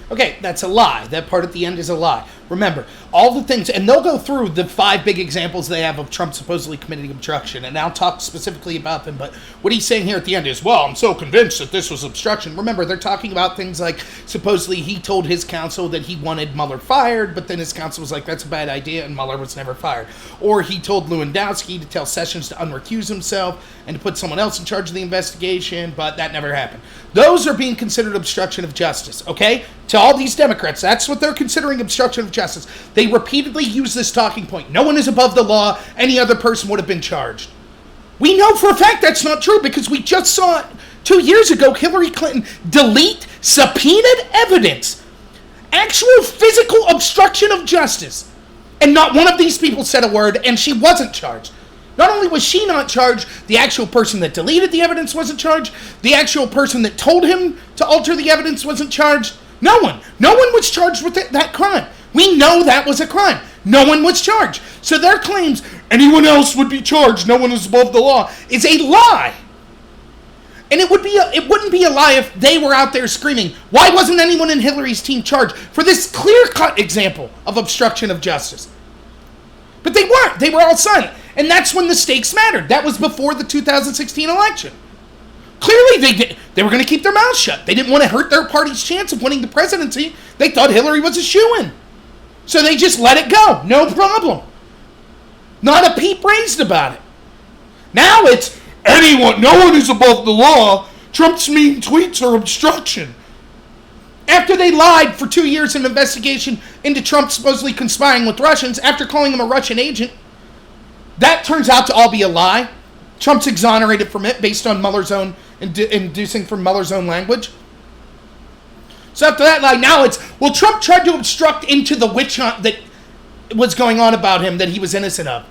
A: Okay, that's a lie. That part at the end is a lie. Remember, all the things, and they'll go through the 5 big examples they have of Trump supposedly committing obstruction, and I'll talk specifically about them, but what he's saying here at the end is, well, I'm so convinced that this was obstruction. Remember, they're talking about things like, supposedly he told his counsel that he wanted Mueller fired, but then his counsel was like, that's a bad idea, and Mueller was never fired. Or he told Lewandowski to tell Sessions to unrecuse himself and to put someone else in charge of the investigation, but that never happened. Those are being considered obstruction of justice, okay? To all these Democrats, that's what they're considering obstruction of justice. They repeatedly use this talking point. No one is above the law. Any other person would have been charged. We know for a fact that's not true because we just saw 2 years ago Hillary Clinton delete subpoenaed evidence. Actual physical obstruction of justice. And not one of these people said a word, and she wasn't charged. Not only was she not charged, the actual person that deleted the evidence wasn't charged. The actual person that told him to alter the evidence wasn't charged. No one was charged with that crime. We know that was a crime. No one was charged. So their claims, anyone else would be charged, no one is above the law, is a lie. And it wouldn't be a lie if they were out there screaming, why wasn't anyone in Hillary's team charged for this clear-cut example of obstruction of justice? But they weren't. They were all silent. And that's when the stakes mattered. That was before the 2016 election. Clearly, they were going to keep their mouths shut. They didn't want to hurt their party's chance of winning the presidency. They thought Hillary was a shoo-in. So they just let it go. No problem. Not a peep raised about it. Now it's no one is above the law. Trump's mean tweets are obstruction. After they lied for 2 years in an investigation into Trump supposedly conspiring with Russians, after calling him a Russian agent, that turns out to all be a lie. Trump's exonerated from it based on Mueller's own, inducing from Mueller's own language. So after that lie, now it's, well, Trump tried to obstruct into the witch hunt that was going on about him that he was innocent of.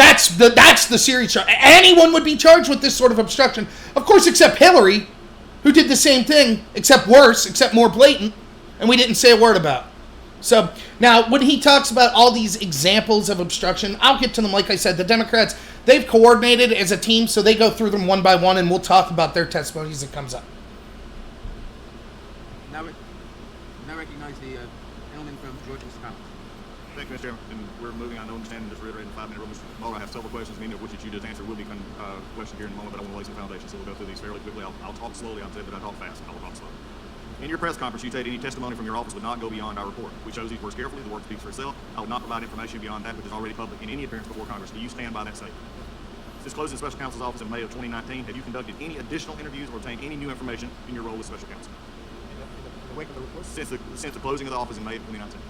A: That's the serious charge. Anyone would be charged with this sort of obstruction, of course, except Hillary, who did the same thing, except worse, except more blatant, and we didn't say a word about. So now, when he talks about all these examples of obstruction, I'll get to them. Like I said, the Democrats, they've coordinated as a team, so they go through them one by one, and we'll talk about their testimonies as it comes up.
B: Now recognize the gentleman from Georgia, Mr. Collins.
C: Thank you, Mr. Chairman. And we're moving, I know, understanding, just reiterating the 5-minute rule. Mr. Mueller, I have several questions, many of which that you just answered will be questions here in a moment, but I want to lay some foundation, so we'll go through these fairly quickly. I'll talk slowly. I've said that I talk fast. I will talk slowly. In your press conference, you stated any testimony from your office would not go beyond our report. We chose these words carefully. The word speaks for itself. I will not provide information beyond that which is already public in any appearance before Congress. Do you stand by that statement? Since closing the special counsel's office in May of 2019, have you conducted any additional interviews or obtained any new information in your role as special counsel?
D: In the wake of the report?
C: Since the closing of the office in May of 2019.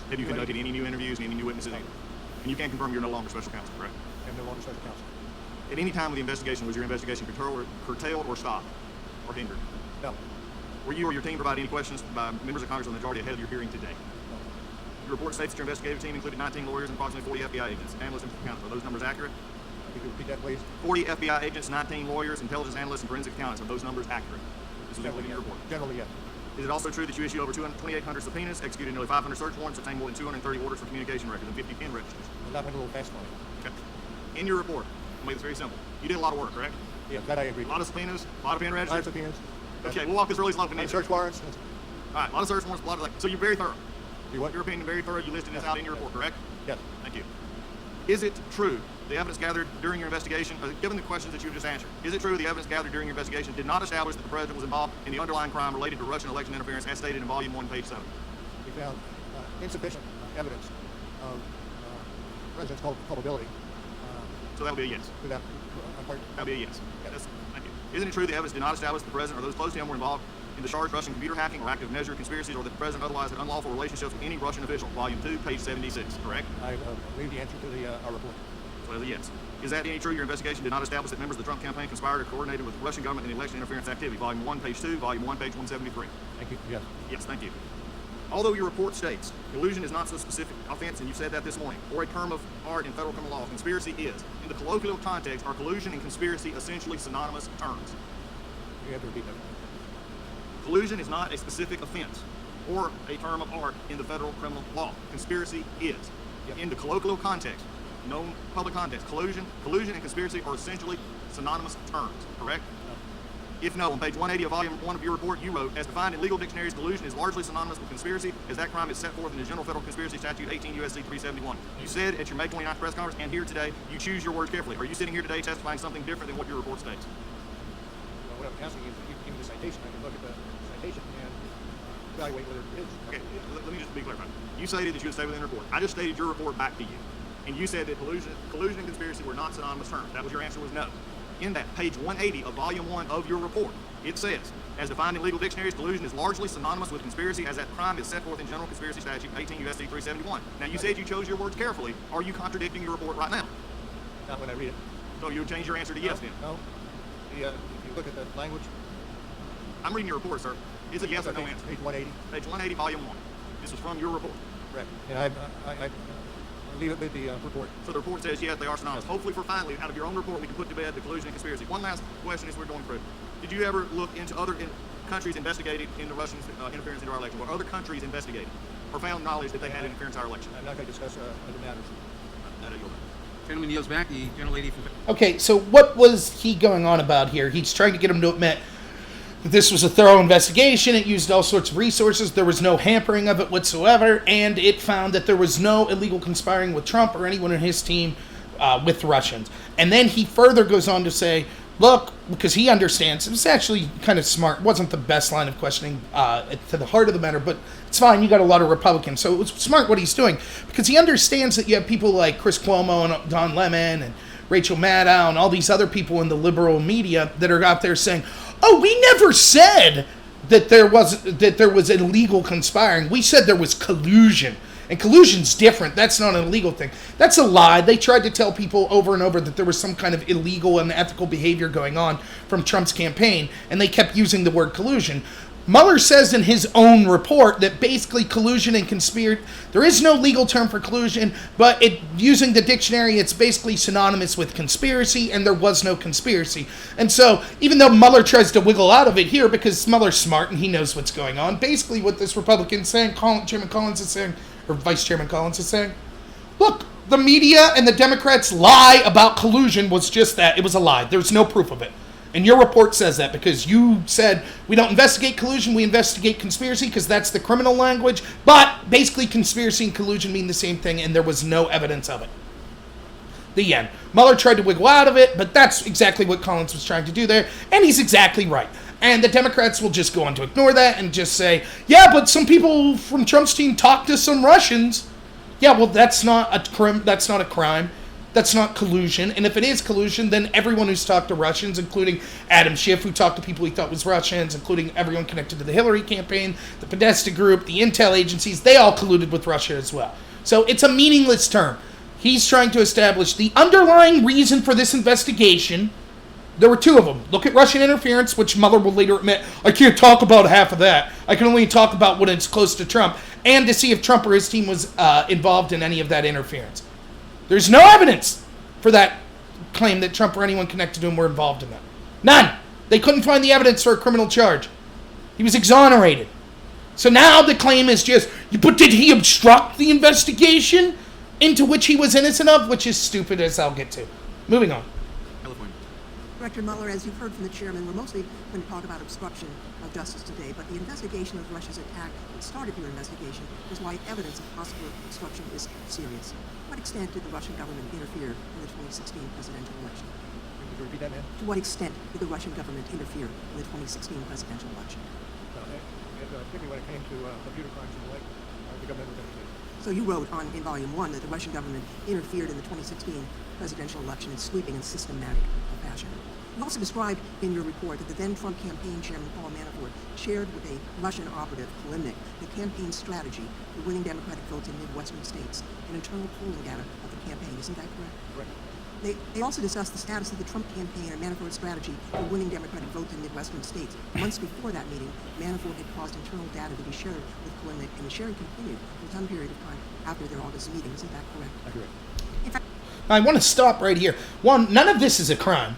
C: Have you conducted any new interviews, any new witnesses? And you can confirm you're no longer special counsel, correct?
D: I am no longer special counsel.
C: At any time of the investigation, was your investigation curtailed or stopped or hindered?
D: No.
C: Were you or your team provided any questions by members of Congress or the majority ahead of your hearing today?
D: No.
C: Your report states that your investigative team included 19 lawyers and approximately 40 FBI agents, analysts, and accountants. Are those numbers accurate?
D: Could you repeat that, please?
C: 40 FBI agents, 19 lawyers, intelligence analysts, and forensic accountants. Are those numbers accurate? This is included in your report.
D: Generally, yes.
C: Is it also true that you issued over 2,800 subpoenas, executed nearly 500 search warrants, obtained more than 230 orders for communication records, and 50 pen registers?
D: That went a little fast for me.
C: Okay. In your report, I'll make this very simple. You did a lot of work, correct?
D: Yeah, that I agree.
C: A lot of subpoenas, a lot of pen
D: Lots
C: registers.
D: of opinions.
C: Okay, we'll walk this really slow.
D: Search warrants.
C: All right, a lot of search warrants, a lot of so you're very thorough.
D: You what?
C: Your opinion very thorough. You listed this out in your report, correct?
D: Yes.
C: Thank you. Is it true the evidence gathered during your investigation, given the questions that you just answered, is it true the evidence gathered during your investigation did not establish that the president was involved in the underlying crime related to Russian election interference as stated in Volume 1, page 7?
D: We found insufficient evidence of president's culpability.
C: So that would be a yes.
D: To that,
C: That would be a yes.
D: Yes.
C: Thank you. Isn't it true the evidence did not establish the president or those close to him were involved in the charged Russian computer hacking or active measure conspiracies, or that the president otherwise had unlawful relationships with any Russian official? Volume 2, page 76, correct?
D: I believe the answer to our report.
C: So that's a yes. Is that any true your investigation did not establish that members of the Trump campaign conspired or coordinated with the Russian government in the election interference activity? Volume 1, page 2, Volume 1, page 173.
D: Thank you. Yes.
C: Yes, thank you. Although your report states collusion is not so specific offense, and you said that this morning, or a term of art in federal criminal law, conspiracy is. In the colloquial context, are collusion and conspiracy essentially synonymous terms?
D: You have to repeat that.
C: Collusion is not a specific offense or a term of art in the federal criminal law. Conspiracy is.
D: Yep.
C: In the colloquial context, known public context, collusion and conspiracy are essentially synonymous terms, correct?
D: No.
C: If no, on page 180 of volume 1 of your report, you wrote, as defined in legal dictionaries, collusion is largely synonymous with conspiracy, as that crime is set forth in the General Federal Conspiracy Statute 18 U.S.C. 371. You said at your May 29th press conference and here today, you choose your words carefully. Are you sitting here today testifying something different than what your report states?
D: Well, what I'm asking is, if you give me the citation, I can look at the citation and evaluate whether it is.
C: Okay, let me just be clear about it. You stated that you would stay within the report. I just stated your report back to you. And you said that collusion and conspiracy were not synonymous terms. That was your answer was no. In that, page 180 of volume 1 of your report, it says, as defined in legal dictionaries, collusion is largely synonymous with conspiracy, as that crime is set forth in General Conspiracy Statute 18 U.S.C. 371. Now, you said you chose your words carefully. Are you contradicting your report right now?
D: Not when I read it.
C: So you would change your answer to yes then?
D: No. If you look at the language.
C: I'm reading your report, sir. It's a yes or no answer.
D: Page 180.
C: Page 180, volume 1. This was from your report.
D: Correct. And I leave it with the report.
C: So the report says, yes, they are synonymous. Hopefully, for finally, out of your own report, we can put to bed the collusion and conspiracy. One last question as we're going through. Did you ever look into other countries investigating into Russian interference into our election? Were other countries investigating or found knowledge that they had interference in our election?
D: I'm not going to discuss other matters.
B: Gentleman yields back. The gentlelady from...
A: Okay, so what was he going on about here? He's trying to get him to admit that this was a thorough investigation. It used all sorts of resources. There was no hampering of it whatsoever, and it found that there was no illegal conspiring with Trump or anyone in his team with Russians. And then he further goes on to say, look, because he understands, it's actually kind of smart. It wasn't the best line of questioning to the heart of the matter, but it's fine. You got a lot of Republicans. So it was smart what he's doing, because he understands that you have people like Chris Cuomo and Don Lemon and Rachel Maddow and all these other people in the liberal media that are out there saying, oh, we never said that there was illegal conspiring. We said there was collusion. And collusion's different. That's not an illegal thing. That's a lie. They tried to tell people over and over that there was some kind of illegal and unethical behavior going on from Trump's campaign, and they kept using the word collusion. Mueller says in his own report that basically collusion and conspiracy, there is no legal term for collusion, but using the dictionary, it's basically synonymous with conspiracy, and there was no conspiracy. And so, even though Mueller tries to wiggle out of it here, because Mueller's smart and he knows what's going on, basically what this Republican's saying, Chairman Collins is saying, or Vice Chairman Collins is saying, look, the media and the Democrats' lie about collusion was just that. It was a lie. There's no proof of it. And your report says that because you said we don't investigate collusion, we investigate conspiracy because that's the criminal language. But basically conspiracy and collusion mean the same thing, and there was no evidence of it. The end. Mueller tried to wiggle out of it, but that's exactly what Collins was trying to do there, and he's exactly right. And the Democrats will just go on to ignore that and just say, yeah, but some people from Trump's team talked to some Russians. Yeah, well, that's not a crime. That's not a crime. That's not collusion. And if it is collusion, then everyone who's talked to Russians, including Adam Schiff, who talked to people he thought was Russians, including everyone connected to the Hillary campaign, the Podesta group, the intel agencies, they all colluded with Russia as well. So it's a meaningless term. He's trying to establish the underlying reason for this investigation. There were two of them. Look at Russian interference, which Mueller will later admit, I can't talk about half of that. I can only talk about when it's close to Trump, and to see if Trump or his team was involved in any of that interference. There's no evidence for that claim that Trump or anyone connected to him were involved in that. None. They couldn't find the evidence for a criminal charge. He was exonerated. So now the claim is just, but did he obstruct the investigation into which he was innocent of? Which is stupid, as I'll get to. Moving on.
B: California.
E: Director Mueller, as you've heard from the chairman, we're mostly going to talk about obstruction of justice today, but the investigation of Russia's attack that started your investigation is why evidence of possible obstruction is serious. To what extent did the Russian government interfere in the 2016 presidential election?
D: Could you repeat that, ma'am?
E: To what extent did the Russian government interfere in the 2016 presidential election?
D: Particularly when it came to computer crimes and the like, the government was interfered.
E: So you wrote in Volume 1 that the Russian government interfered in the 2016 presidential election in sweeping and systematic fashion. You also described in your report that the then-Trump campaign chairman, Paul Manafort, shared with a Russian operative, Kalimnik, the campaign strategy for winning Democratic votes in Midwestern states and internal polling data of the campaign. Isn't that correct?
D: Correct.
E: They also discussed the status of the Trump campaign and Manafort's strategy for winning Democratic votes in Midwestern states. Months before that meeting, Manafort had caused internal data to be shared with Kalimnik, and the sharing continued for some period of time after their August meeting. Isn't that correct?
D: Accurate.
E: In fact,
A: I want to stop right here. One, none of this is a crime.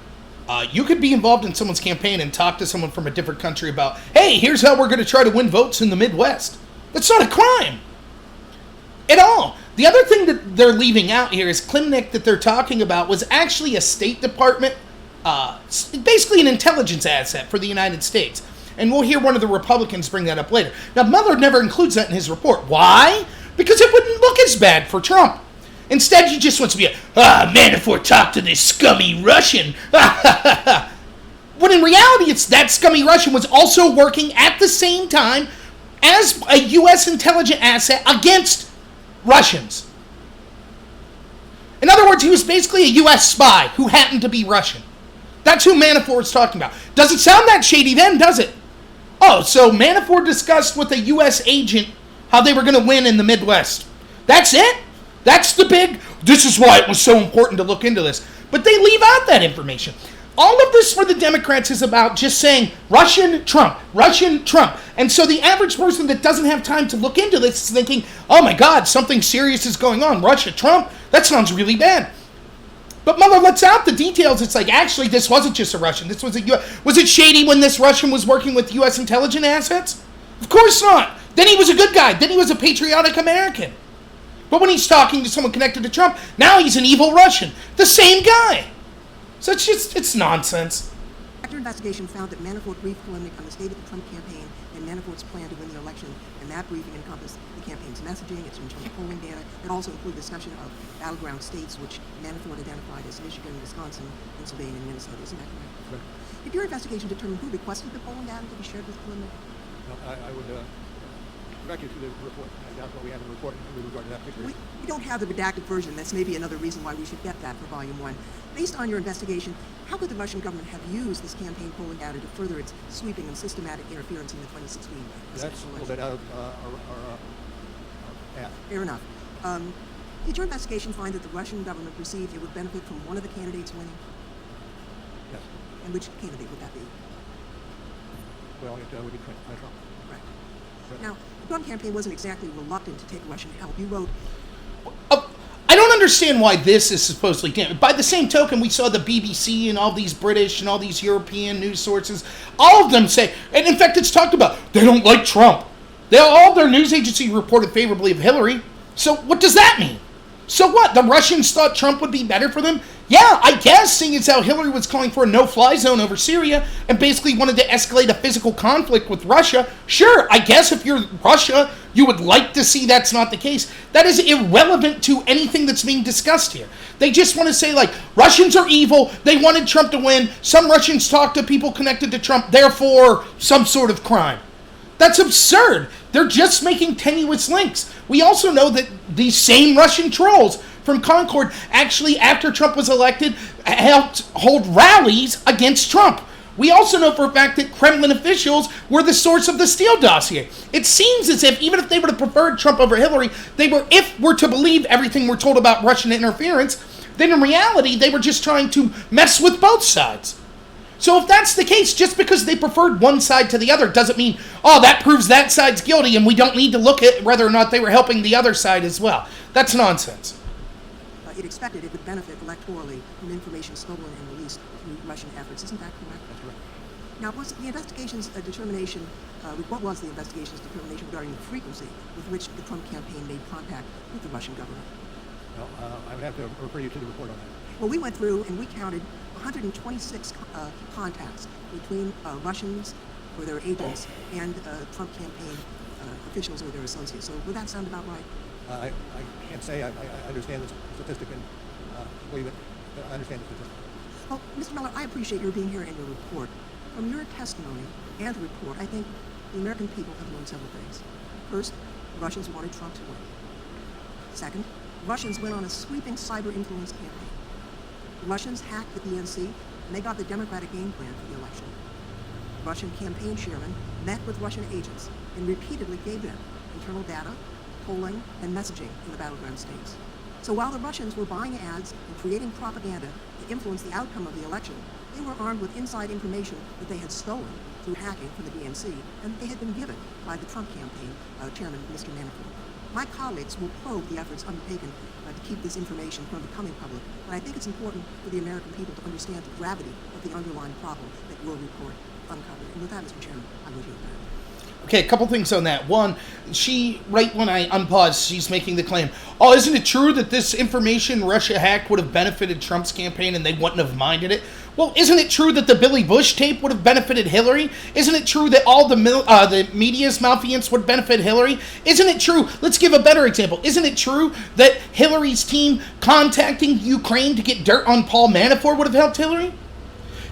A: You could be involved in someone's campaign and talk to someone from a different country about, hey, here's how we're going to try to win votes in the Midwest. That's not a crime at all. The other thing that they're leaving out here is Kalimnik that they're talking about was actually a State Department, basically an intelligence asset for the United States. And we'll hear one of the Republicans bring that up later. Now, Mueller never includes that in his report. Why? Because it wouldn't look as bad for Trump. Instead, he just wants to be Manafort talked to this scummy Russian. When in reality, it's that scummy Russian was also working at the same time as a U.S. intelligence asset against Russians. In other words, he was basically a U.S. spy who happened to be Russian. That's who Manafort's talking about. Doesn't sound that shady then, does it? Oh, so Manafort discussed with a U.S. agent how they were going to win in the Midwest. That's it? That's the big, this is why it was so important to look into this. But they leave out that information. All of this for the Democrats is about just saying Russian Trump, Russian Trump. And so the average person that doesn't have time to look into this is thinking, oh my God, something serious is going on. Russia, Trump, that sounds really bad. But Mueller lets out the details. It's like, actually, this wasn't just a Russian. This was a U.S. Was it shady when this Russian was working with U.S. intelligence assets? Of course not. Then he was a good guy. Then he was a patriotic American. But when he's talking to someone connected to Trump, now he's an evil Russian. The same guy. So it's nonsense.
E: After investigation found that Manafort briefed Kalimnik on the state of the Trump campaign and Manafort's plan to win the election, and that briefing encompassed the campaign's messaging, its internal polling data. It also included discussion of battleground states, which Manafort identified as Michigan, Wisconsin, Pennsylvania, and Minnesota. Isn't that correct?
D: Correct.
E: Did your investigation determine who requested the polling data to be shared with Kalimnik?
D: No, I would direct you to the report. That's what we have in the report with regard to that particular.
E: We don't have the redacted version. That's maybe another reason why we should get that for Volume 1. Based on your investigation, how could the Russian government have used this campaign polling data to further its sweeping and systematic interference in the 2016
D: That's a
E: presidential
D: little
E: election?
D: bit out of our path.
E: Fair enough. Did your investigation find that the Russian government perceived it would benefit from one of the candidates winning?
D: Yes.
E: And which candidate would that be?
D: well, it would be Trump.
E: Correct. Now, the Trump campaign wasn't exactly reluctant to take Russian help. You wrote,
A: I don't understand why this is supposedly damaged. By the same token, we saw the BBC and all these British and all these European news sources, all of them say, and in fact it's talked about, they don't like Trump. All their news agency reported favorably of Hillary. So what does that mean? So what? The Russians thought Trump would be better for them? Yeah, I guess, seeing as how Hillary was calling for a no-fly zone over Syria and basically wanted to escalate a physical conflict with Russia. Sure, I guess if you're Russia, you would like to see that's not the case. That is irrelevant to anything that's being discussed here. They just want to say, like, Russians are evil, they wanted Trump to win, some Russians talked to people connected to Trump, therefore some sort of crime. That's absurd. They're just making tenuous links. We also know that these same Russian trolls from Concord actually, after Trump was elected, helped hold rallies against Trump. We also know for a fact that Kremlin officials were the source of the Steele dossier. It seems as if, even if they would have preferred Trump over Hillary, if we're to believe everything we're told about Russian interference, then in reality, they were just trying to mess with both sides. So if that's the case, just because they preferred one side to the other doesn't mean, oh, that proves that side's guilty and we don't need to look at whether or not they were helping the other side as well. That's nonsense.
E: it expected it would benefit electorally from information stolen and released through Russian efforts. Isn't that correct?
D: That's correct.
E: Now, was the investigation's determination, what was the investigation's determination regarding the frequency with which the Trump campaign made contact with the Russian government?
D: Well, I would have to refer you to the report on that.
E: Well, we went through and we counted 126 contacts between Russians or their agents and Trump campaign officials or their associates. So would that sound about right?
D: I can't say I understand the statistic and believe it. I understand the statistic.
E: Well, Mr. Mueller, I appreciate your being here and your report. From your testimony and report, I think the American people have learned several things. First, the Russians wanted Trump to win. Second, Russians went on a sweeping cyber influence campaign. The Russians hacked the DNC, and they got the Democratic game plan for the election. Russian campaign chairmen met with Russian agents and repeatedly gave them internal data, polling, and messaging in the battleground states. So while the Russians were buying ads and creating propaganda to influence the outcome of the election, they were armed with inside information that they had stolen through hacking from the DNC and they had been given by the Trump campaign chairman, Mr. Manafort. My colleagues will probe the efforts undertaken to keep this information from becoming public, but I think it's important for the American people to understand the gravity of the underlying problem that your report uncovered. And with that, Mr. Chairman, I will yield back.
A: Okay, a couple things on that. One, right when I unpaused, she's making the claim, oh, isn't it true that this information Russia hacked would have benefited Trump's campaign and they wouldn't have minded it? Well, isn't it true that the Billy Bush tape would have benefited Hillary? Isn't it true that all the media's malfeasance would benefit Hillary? Isn't it true, let's give a better example, isn't it true that Hillary's team contacting Ukraine to get dirt on Paul Manafort would have helped Hillary?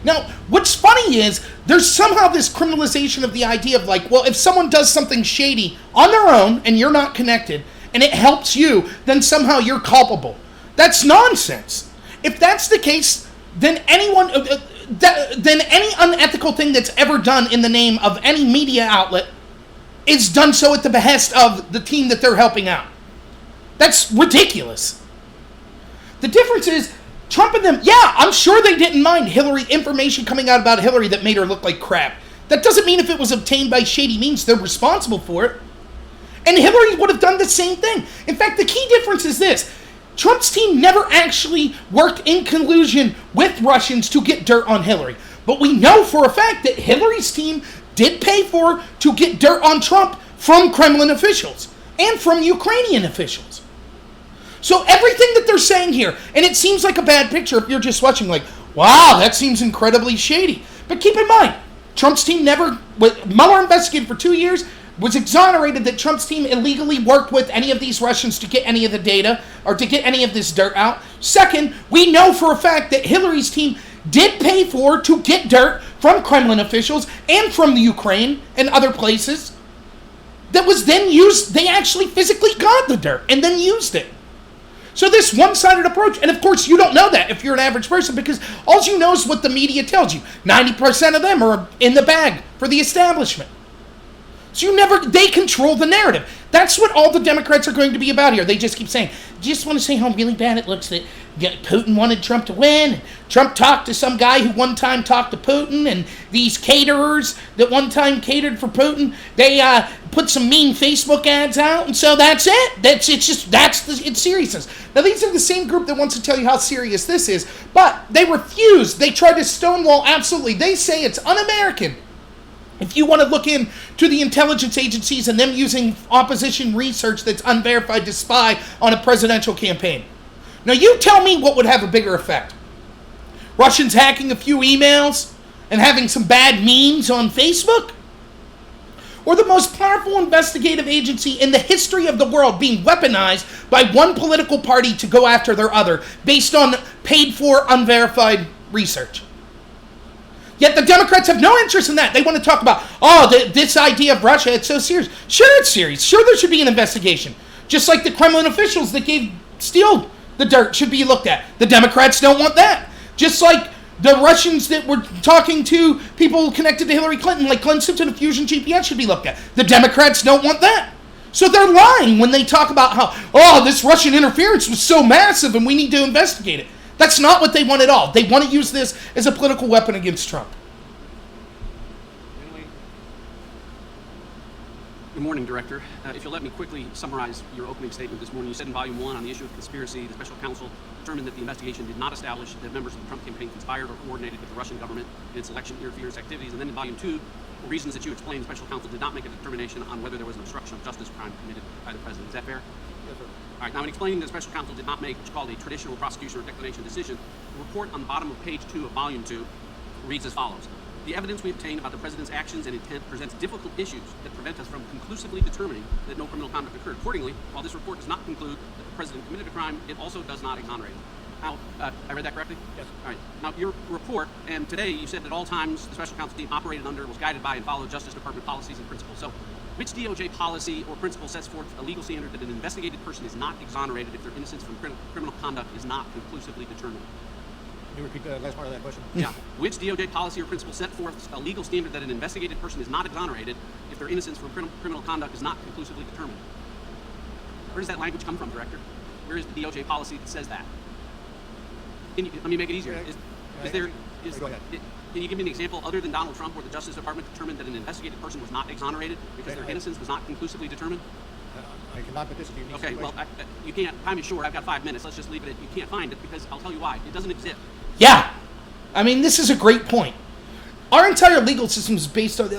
A: Now, what's funny is there's somehow this criminalization of the idea of like, well, if someone does something shady on their own and you're not connected and it helps you, then somehow you're culpable. That's nonsense. If that's the case, then any unethical thing that's ever done in the name of any media outlet is done so at the behest of the team that they're helping out. That's ridiculous. The difference is, Trump and them, yeah, I'm sure they didn't mind information coming out about Hillary that made her look like crap. That doesn't mean if it was obtained by shady means, they're responsible for it. And Hillary would have done the same thing. In fact, the key difference is this. Trump's team never actually worked in collusion with Russians to get dirt on Hillary. But we know for a fact that Hillary's team did pay for to get dirt on Trump from Kremlin officials and from Ukrainian officials. So everything that they're saying here, and it seems like a bad picture if you're just watching like, wow, that seems incredibly shady. But keep in mind, Trump's team Mueller investigated for 2 years, was exonerated that Trump's team illegally worked with any of these Russians to get any of the data or to get any of this dirt out. Second, we know for a fact that Hillary's team did pay for to get dirt from Kremlin officials and from the Ukraine and other places that was then used. They actually physically got the dirt and then used it. So this one-sided approach, and of course you don't know that if you're an average person because all you know is what the media tells you. 90% of them are in the bag for the establishment. So they control the narrative. That's what all the Democrats are going to be about here. They just keep saying, just want to say how really bad it looks that Putin wanted Trump to win. And Trump talked to some guy who one time talked to Putin, and these caterers that one time catered for Putin, they put some mean Facebook ads out, and so that's it. It's seriousness. Now, these are the same group that wants to tell you how serious this is, but they refuse. They try to stonewall absolutely. They say it's un-American. If you want to look into the intelligence agencies and them using opposition research that's unverified to spy on a presidential campaign. Now, you tell me what would have a bigger effect. Russians hacking a few emails and having some bad memes on Facebook? Or the most powerful investigative agency in the history of the world being weaponized by one political party to go after their other based on paid-for, unverified research? Yet the Democrats have no interest in that. They want to talk about, this idea of Russia, it's so serious. Sure, it's serious. Sure, there should be an investigation. Just like the Kremlin officials that gave Steele the dirt should be looked at. The Democrats don't want that. Just like the Russians that were talking to people connected to Hillary Clinton, like Glenn Simpson of Fusion GPS, should be looked at. The Democrats don't want that. So they're lying when they talk about how, this Russian interference was so massive and we need to investigate it. That's not what they want at all. They want to use this as a political weapon against Trump.
F: Good morning, Director. If you'll let me quickly summarize your opening statement this morning. You said in Volume 1 on the issue of conspiracy, the special counsel determined that the investigation did not establish that members of the Trump campaign conspired or coordinated with the Russian government in its election interference activities. And then in Volume 2, for reasons that you explained, the special counsel did not make a determination on whether there was an obstruction of justice crime committed by the president. Is that fair?
D: Yes, sir.
F: All right, now in explaining that the special counsel did not make what's called a traditional prosecution or declination decision, the report on the bottom of page 2 of Volume 2 reads as follows. The evidence we obtained about the president's actions and intent presents difficult issues that prevent us from conclusively determining that no criminal conduct occurred. Accordingly, while this report does not conclude that the president committed a crime, it also does not exonerate him. Now, I read that correctly?
D: Yes.
F: All right. Now, your report, and today you said that all times the special counsel team operated under, was guided by, and followed Justice Department policies and principles. So, which DOJ policy or principle sets forth a legal standard that an investigated person is not exonerated if their innocence from criminal conduct is not conclusively determined?
D: Can you repeat the last part of that question?
F: Yeah. Which DOJ policy or principle set forth a legal standard that an investigated person is not exonerated if their innocence from criminal conduct is not conclusively determined? Where does that language come from, Director? Where is the DOJ policy that says that? Let me make it easier.
D: Go ahead.
F: Can you give me an example other than Donald Trump where the Justice Department determined that an investigated person was not exonerated because their innocence was not conclusively determined?
D: I cannot, but this is a unique
F: Okay, well, you can't. Time is short. I've got 5 minutes. Let's just leave it at you can't find it because I'll tell you why. It doesn't exist.
A: Yeah. I mean, this is a great point. Our entire legal system is based on,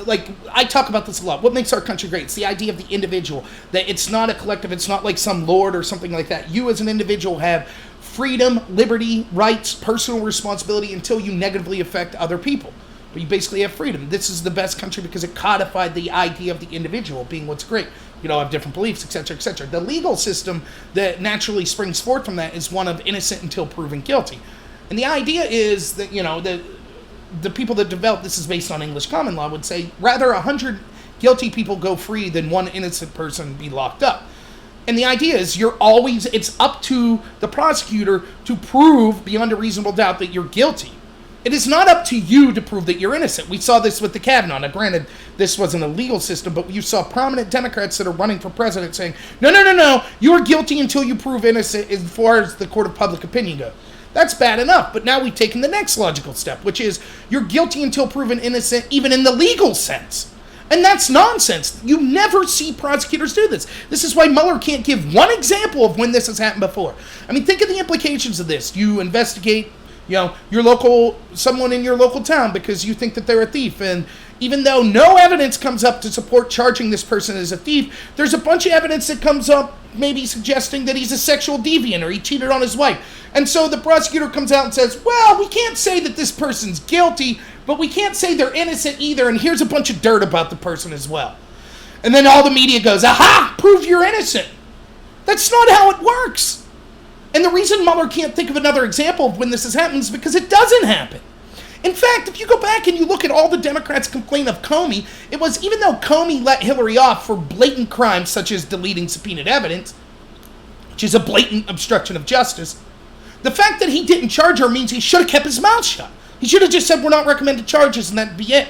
A: I talk about this a lot. What makes our country great? It's the idea of the individual, that it's not a collective, it's not like some lord or something like that. You as an individual have freedom, liberty, rights, personal responsibility until you negatively affect other people. But you basically have freedom. This is the best country because it codified the idea of the individual being what's great. You know, have different beliefs, etc., etc. The legal system that naturally springs forth from that is one of innocent until proven guilty. And the idea is that, the people that developed this is based on English common law would say rather 100 guilty people go free than one innocent person be locked up. And the idea is it's up to the prosecutor to prove beyond a reasonable doubt that you're guilty. It is not up to you to prove that you're innocent. We saw this with the Kavanaugh. Now, granted, this wasn't a legal system, but you saw prominent Democrats that are running for president saying, no, you are guilty until you prove innocent as far as the court of public opinion goes. That's bad enough, but now we've taken the next logical step, which is you're guilty until proven innocent even in the legal sense. And that's nonsense. You never see prosecutors do this. This is why Mueller can't give one example of when this has happened before. I mean, think of the implications of this. You investigate someone in your local town because you think that they're a thief. And even though no evidence comes up to support charging this person as a thief, there's a bunch of evidence that comes up maybe suggesting that he's a sexual deviant or he cheated on his wife. And so the prosecutor comes out and says, well, we can't say that this person's guilty, but we can't say they're innocent either. And here's a bunch of dirt about the person as well. And then all the media goes, aha, prove you're innocent. That's not how it works. And the reason Mueller can't think of another example of when this has happened is because it doesn't happen. In fact, if you go back and you look at all the Democrats' complaint of Comey, it was even though Comey let Hillary off for blatant crimes such as deleting subpoenaed evidence, which is a blatant obstruction of justice, the fact that he didn't charge her means he should have kept his mouth shut. He should have just said, we're not recommended charges, and that'd be it.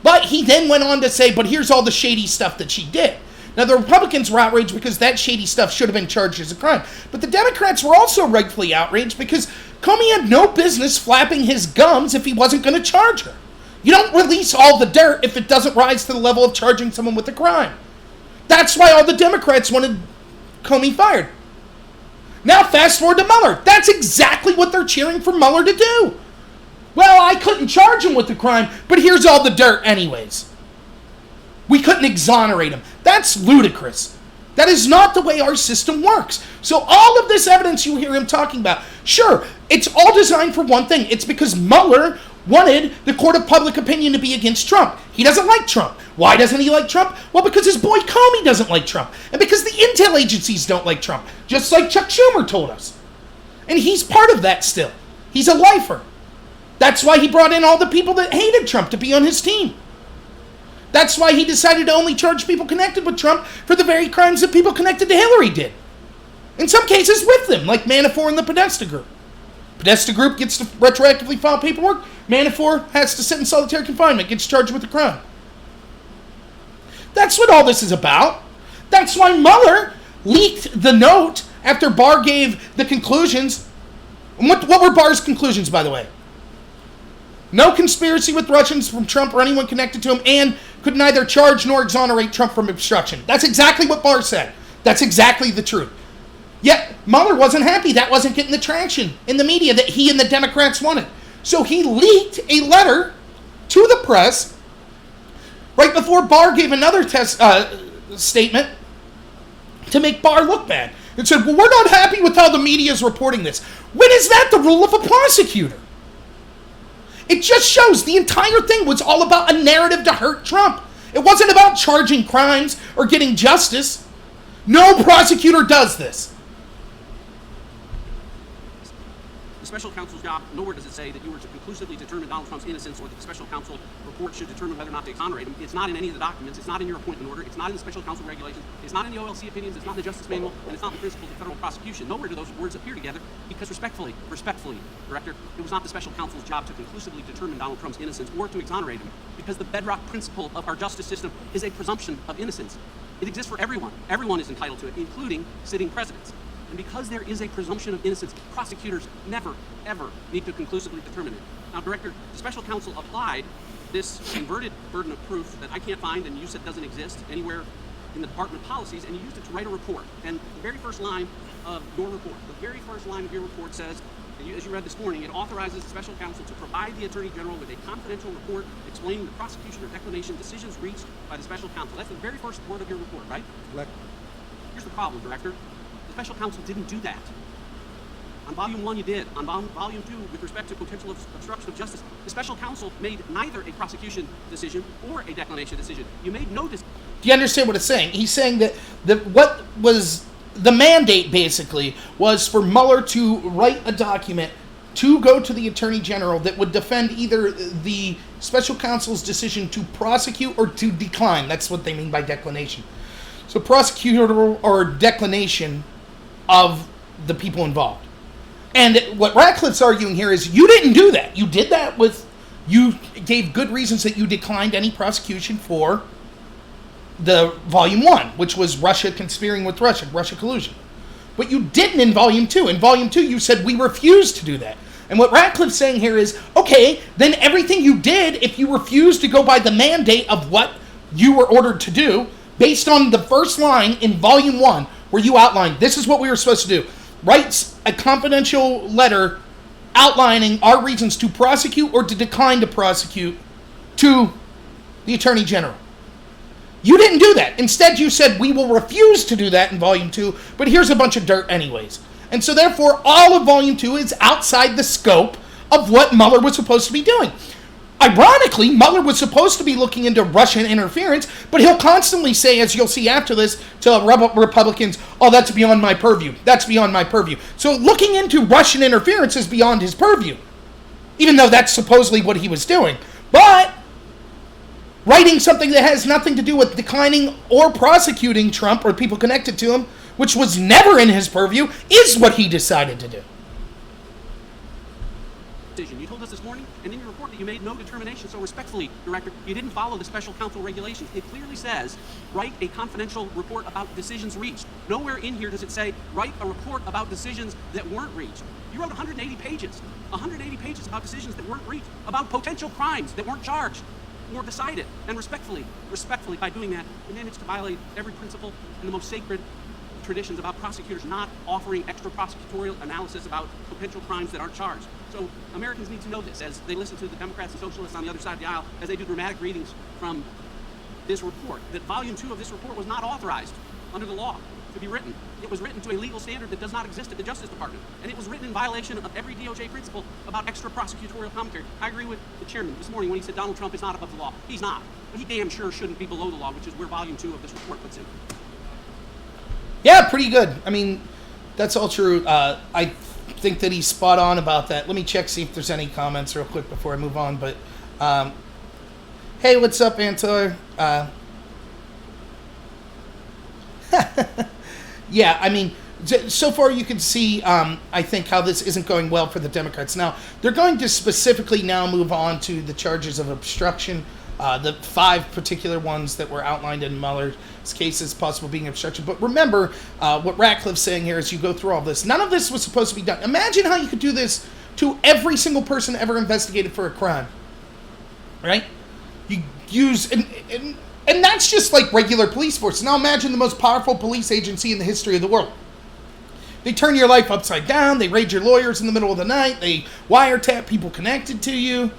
A: But he then went on to say, but here's all the shady stuff that she did. Now, the Republicans were outraged because that shady stuff should have been charged as a crime. But the Democrats were also rightfully outraged because Comey had no business flapping his gums if he wasn't going to charge her. You don't release all the dirt if it doesn't rise to the level of charging someone with a crime. That's why all the Democrats wanted Comey fired. Now, fast forward to Mueller. That's exactly what they're cheering for Mueller to do. Well, I couldn't charge him with the crime, but here's all the dirt anyways. We couldn't exonerate him. That's ludicrous. That is not the way our system works. So all of this evidence you hear him talking about, sure, it's all designed for one thing. It's because Mueller wanted the court of public opinion to be against Trump. He doesn't like Trump. Why doesn't he like Trump? Well, because his boy Comey doesn't like Trump. And because the intel agencies don't like Trump. Just like Chuck Schumer told us. And he's part of that still. He's a lifer. That's why he brought in all the people that hated Trump to be on his team. That's why he decided to only charge people connected with Trump for the very crimes that people connected to Hillary did. In some cases with them, like Manafort and the Podesta Group. Podesta Group gets to retroactively file paperwork. Manafort has to sit in solitary confinement, gets charged with a crime. That's what all this is about. That's why Mueller leaked the note after Barr gave the conclusions. And what were Barr's conclusions, by the way? No conspiracy with Russians from Trump or anyone connected to him, and could neither charge nor exonerate Trump from obstruction. That's exactly what Barr said. That's exactly the truth. Yet, Mueller wasn't happy. That wasn't getting the traction in the media that he and the Democrats wanted. So he leaked a letter to the press right before Barr gave another statement to make Barr look bad. It said, well, we're not happy with how the media is reporting this. When is that the rule of a prosecutor? It just shows the entire thing was all about a narrative to hurt Trump. It wasn't about charging crimes or getting justice. No prosecutor does this.
F: The special counsel's job, nowhere does it say that you were to conclusively determine Donald Trump's innocence or that the special counsel report should determine whether or not to exonerate him. It's not in any of the documents. It's not in your appointment order. It's not in the special counsel regulations. It's not in the OLC opinions. It's not in the Justice Manual. And it's not in the principles of federal prosecution. Nowhere do those words appear together because respectfully, Director, it was not the special counsel's job to conclusively determine Donald Trump's innocence or to exonerate him because the bedrock principle of our justice system is a presumption of innocence. It exists for everyone. Everyone is entitled to it, including sitting presidents. And because there is a presumption of innocence, prosecutors never, ever need to conclusively determine it. Now, Director, the special counsel applied this inverted burden of proof that I can't find and you said doesn't exist anywhere in the department policies, and you used it to write a report. And the very first line of your report, says, as you read this morning, it authorizes the special counsel to provide the Attorney General with a confidential report explaining the prosecution or declination decisions reached by the special counsel. That's the very first word of your report, right?
D: Correct.
F: Here's the problem, Director. The special counsel didn't do that. On Volume 1, you did. On Volume 2, with respect to potential obstruction of justice, the special counsel made neither a prosecution decision or a declination decision. You made no decision.
A: Do you understand what it's saying? He's saying that what was the mandate, basically, was for Mueller to write a document to go to the Attorney General that would defend either the special counsel's decision to prosecute or to decline. That's what they mean by declination. So prosecute or declination of the people involved. And what Ratcliffe's arguing here is you didn't do that. You did that you gave good reasons that you declined any prosecution for the Volume 1, which was Russia conspiring with Russia collusion. But you didn't in Volume 2. In Volume 2, you said we refuse to do that. And what Ratcliffe's saying here is, okay, then everything you did, if you refused to go by the mandate of what you were ordered to do, based on the first line in Volume 1, where you outlined, this is what we were supposed to do, writes a confidential letter outlining our reasons to prosecute or to decline to prosecute to the Attorney General. You didn't do that. Instead, you said, we will refuse to do that in Volume 2, but here's a bunch of dirt anyways. And so therefore, all of Volume 2 is outside the scope of what Mueller was supposed to be doing. Ironically, Mueller was supposed to be looking into Russian interference, but he'll constantly say, as you'll see after this, to Republicans, oh, that's beyond my purview. That's beyond my purview. So looking into Russian interference is beyond his purview, even though that's supposedly what he was doing. But writing something that has nothing to do with declining or prosecuting Trump or people connected to him, which was never in his purview, is what he decided to do.
F: decision. You told us this morning, and in your report, that you made no determination. So respectfully, Director, you didn't follow the special counsel regulations. It clearly says, write a confidential report about decisions reached. Nowhere in here does it say, write a report about decisions that weren't reached. You wrote 180 pages. 180 pages about decisions that weren't reached, about potential crimes that weren't charged or decided. And respectfully, by doing that, you managed to violate every principle and the most sacred traditions about prosecutors not offering extra prosecutorial analysis about potential crimes that aren't charged. So Americans need to know this as they listen to the Democrats and Socialists on the other side of the aisle, as they do dramatic readings from this report, that Volume 2 of this report was not authorized under the law to be written. It was written to a legal standard that does not exist at the Justice Department. And it was written in violation of every DOJ principle about extra prosecutorial commentary. I agree with the chairman this morning when he said Donald Trump is not above the law. He's not. But he damn sure shouldn't be below the law, which is where Volume 2 of this report puts him.
A: Yeah, pretty good. I mean, that's all true. I think that he's spot on about that. Let me check, see if there's any comments real quick before I move on. But, hey, what's up, Antar? Yeah, I mean, so far you can see, I think, how this isn't going well for the Democrats. Now, they're going to specifically now move on to the charges of obstruction, the 5 particular ones that were outlined in Mueller's cases, possible being obstruction. But remember, what Ratcliffe's saying here as you go through all this, none of this was supposed to be done. Imagine how you could do this to every single person ever investigated for a crime, right? You use... And that's just like regular police force. Now imagine the most powerful police agency in the history of the world. They turn your life upside down. They raid your lawyers in the middle of the night. They wiretap people connected to you.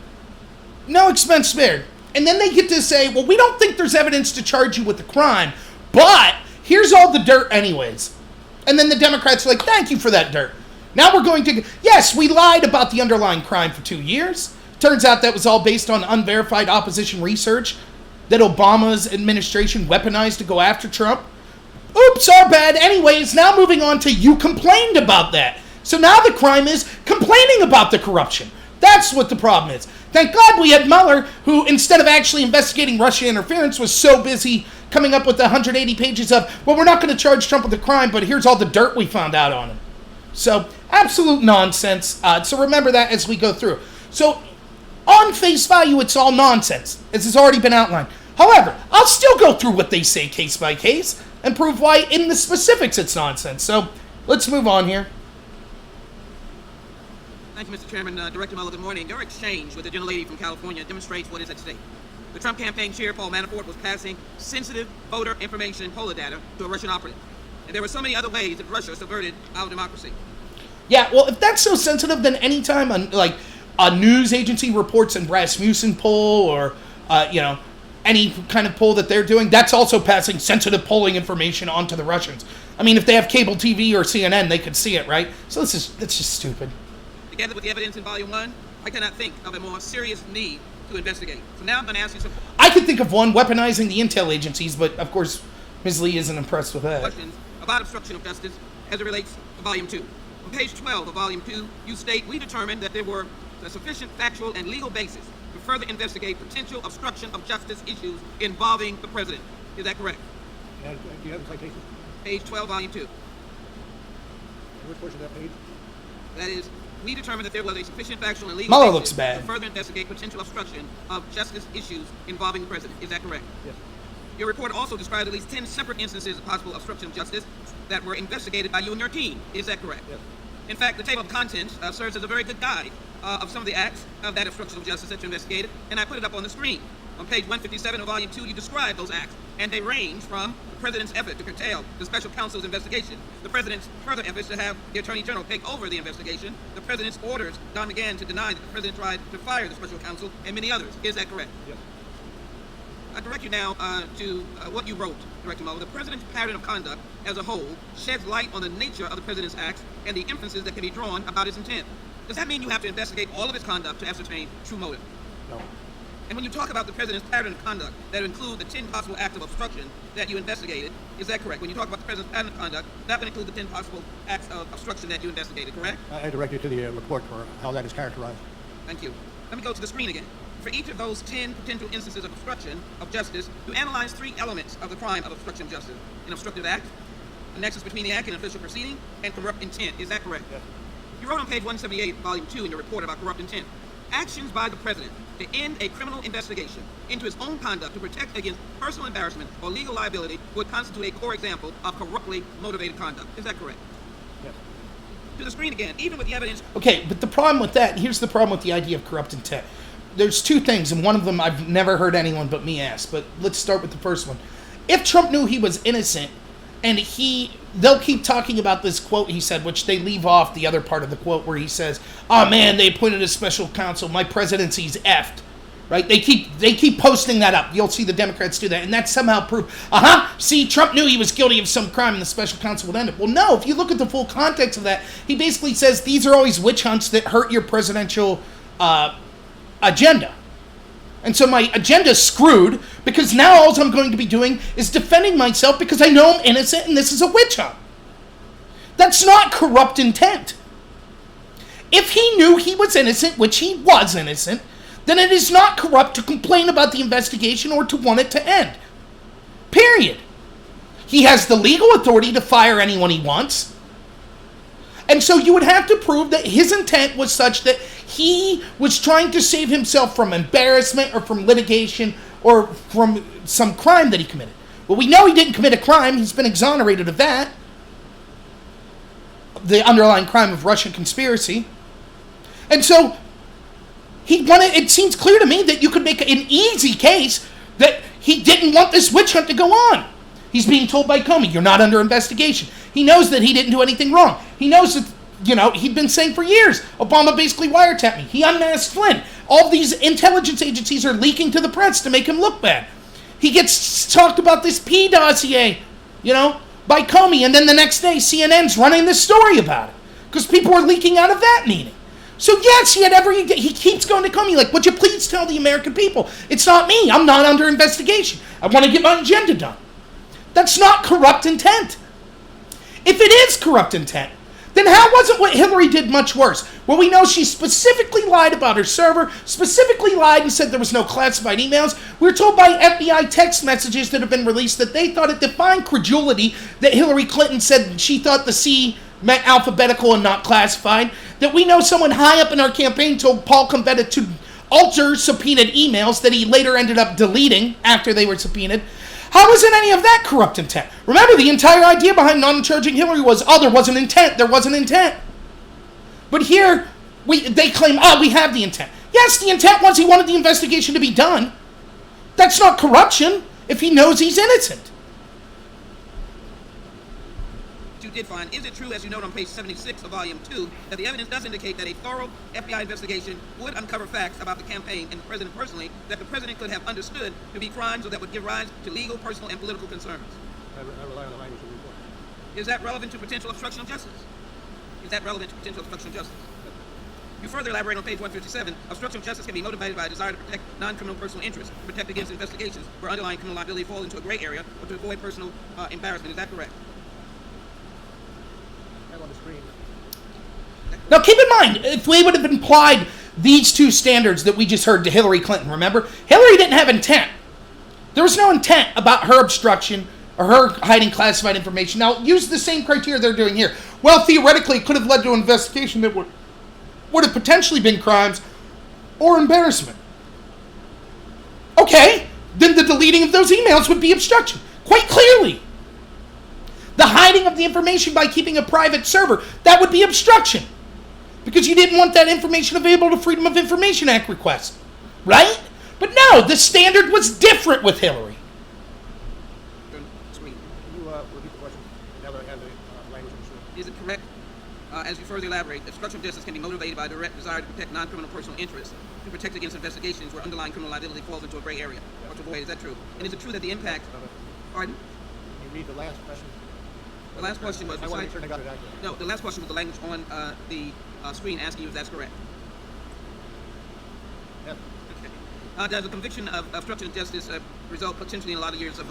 A: No expense spared. And then they get to say, well, we don't think there's evidence to charge you with the crime, but here's all the dirt anyways. And then the Democrats are like, thank you for that dirt. Now we're going to... Yes, we lied about the underlying crime for 2 years. Turns out that was all based on unverified opposition research that Obama's administration weaponized to go after Trump. Oops, our bad. Anyways, now moving on to you complained about that. So now the crime is complaining about the corruption. That's what the problem is. Thank God we had Mueller, who instead of actually investigating Russia interference was so busy coming up with the 180 pages of, well, we're not going to charge Trump with a crime, but here's all the dirt we found out on him. So, absolute nonsense. So remember that as we go through. So, on face value, it's all nonsense, as has already been outlined. However, I'll still go through what they say case by case and prove why in the specifics it's nonsense. So, let's move on here.
G: Thank you, Mr. Chairman. Director Mueller, good morning. Your exchange with the gentlelady from California demonstrates what is at stake. The Trump campaign chair, Paul Manafort, was passing sensitive voter information and poll data to a Russian operative. And there were so many other ways that Russia subverted our democracy.
A: Yeah, well, if that's so sensitive, then anytime a news agency reports an Rasmussen poll or, any kind of poll that they're doing, that's also passing sensitive polling information onto the Russians. I mean, if they have cable TV or CNN, they could see it, right? So that's just stupid.
G: Together with the evidence in Volume 1, I cannot think of a more serious need to investigate. So now I'm going to ask you some...
A: I could think of one, weaponizing the intel agencies, but of course, Ms. Lee isn't impressed with that.
G: Questions about obstruction of justice as it relates to Volume 2. On page 12 of Volume 2, you state, we determined that there were a sufficient factual and legal basis to further investigate potential obstruction of justice issues involving the president. Is that correct?
D: Do you have the citation?
G: Page 12, Volume 2.
D: Which portion of that page?
G: That is, we determined that there was a sufficient factual and legal
A: Mueller
G: basis
A: looks bad.
G: to further investigate potential obstruction of justice issues involving the president. Is that correct?
D: Yes.
G: Your report also describes at least 10 separate instances of possible obstruction of justice that were investigated by you and your team. Is that correct?
D: Yes.
G: In fact, the table of contents serves as a very good guide of some of the acts of that obstruction of justice that you investigated, and I put it up on the screen. On page 157 of Volume 2, you describe those acts, and they range from the President's effort to curtail the special counsel's investigation, the President's further efforts to have the Attorney General take over the investigation, the President's orders time again to deny that the President tried to fire the special counsel, and many others. Is that correct?
D: Yes.
G: I direct you now to what you wrote, Director Mueller. The President's pattern of conduct as a whole sheds light on the nature of the President's acts and the inferences that can be drawn about his intent. Does that mean you have to investigate all of his conduct to ascertain true motive?
D: No.
G: And when you talk about the President's pattern of conduct that include the 10 possible acts of obstruction that you investigated, is that correct? When you talk about the President's pattern of conduct, that would include the 10 possible acts of obstruction that you investigated, correct?
D: I direct you to the report for how that is characterized.
G: Thank you. Let me go to the screen again. For each of those 10 potential instances of obstruction of justice, you analyze 3 elements of the crime of obstruction of justice: an obstructive act, a nexus between the act and official proceeding, and corrupt intent. Is that correct?
D: Yes.
G: You wrote on page 178, volume 2, in your report about corrupt intent. Actions by the president to end a criminal investigation into his own conduct to protect against personal embarrassment or legal liability would constitute a core example of corruptly motivated conduct. Is that correct?
D: Yes.
G: To the screen again, even with the evidence.
A: Okay, but the problem with that, here's the problem with the idea of corrupt intent. There's two things, and one of them I've never heard anyone but me ask, but let's start with the first one. If Trump knew he was innocent, and they'll keep talking about this quote he said, which they leave off the other part of the quote where he says, "Oh man, they appointed a special counsel. My presidency's effed." Right? They keep posting that up. You'll see the Democrats do that, and that's somehow proof. See, Trump knew he was guilty of some crime, and the special counsel would end it. Well, no. If you look at the full context of that, he basically says these are always witch hunts that hurt your presidential agenda. And so my agenda's screwed because now all I'm going to be doing is defending myself because I know I'm innocent and this is a witch hunt. That's not corrupt intent. If he knew he was innocent, which he was innocent, then it is not corrupt to complain about the investigation or to want it to end. Period. He has the legal authority to fire anyone he wants. And so you would have to prove that his intent was such that he was trying to save himself from embarrassment or from litigation or from some crime that he committed. Well, we know he didn't commit a crime. He's been exonerated of that. The underlying crime of Russian conspiracy. And so it seems clear to me that you could make an easy case that he didn't want this witch hunt to go on. He's being told by Comey, you're not under investigation. He knows that he didn't do anything wrong. He knows that, he'd been saying for years, Obama basically wiretapped me. He unmasked Flynn. All these intelligence agencies are leaking to the press to make him look bad. He gets talked about this P dossier, by Comey, and then the next day CNN's running this story about it because people were leaking out of that meeting. So yes, he keeps going to Comey like, would you please tell the American people, it's not me, I'm not under investigation. I want to get my agenda done. That's not corrupt intent. If it is corrupt intent, then how wasn't what Hillary did much worse? Well, we know she specifically lied about her server, specifically lied and said there was no classified emails. We were told by FBI text messages that have been released that they thought it defined credulity that Hillary Clinton said she thought the C meant alphabetical and not classified. That we know someone high up in our campaign told Paul Convetta to alter subpoenaed emails that he later ended up deleting after they were subpoenaed. How isn't any of that corrupt intent? Remember, the entire idea behind non-charging Hillary was, there wasn't intent. There wasn't intent. But here, they claim, we have the intent. Yes, the intent was he wanted the investigation to be done. That's not corruption if he knows he's innocent.
G: You did find, is it true, as you note on page 76 of volume 2, that the evidence does indicate that a thorough FBI investigation would uncover facts about the campaign and the president personally that the president could have understood to be crimes or that would give rise to legal, personal, and political concerns?
D: I rely on the language of the report.
G: Is that relevant to potential obstruction of justice? Is that relevant to potential obstruction of justice? You further elaborate on page 157, obstruction of justice can be motivated by a desire to protect non-criminal personal interests, to protect against investigations where underlying criminal liability falls into a gray area, or to avoid personal embarrassment. Is that correct?
D: On the screen.
A: Now keep in mind, if we would have applied these two standards that we just heard to Hillary Clinton, remember? Hillary didn't have intent. There was no intent about her obstruction or her hiding classified information. Now, use the same criteria they're doing here. Well, theoretically, it could have led to an investigation that would have potentially been crimes or embarrassment. Okay, then the deleting of those emails would be obstruction, quite clearly. The hiding of the information by keeping a private server, that would be obstruction. Because you didn't want that information available to Freedom of Information Act requests. Right? But no, the standard was different with Hillary.
D: Can you repeat the question? Now that I have the language on the screen.
G: Is it correct, as you further elaborate, that obstruction of justice can be motivated by a direct desire to protect non-criminal personal interests, to protect against investigations where underlying criminal liability falls into a gray area, or to avoid? Is that true? And is it true that the impact... Pardon?
D: Can you read the last question?
G: The last question was...
D: I want to make sure I got it accurate.
G: No, the last question was the language on the screen asking you if that's correct.
D: Yes.
G: Okay. Does a conviction of obstruction of justice result potentially in a lot of years of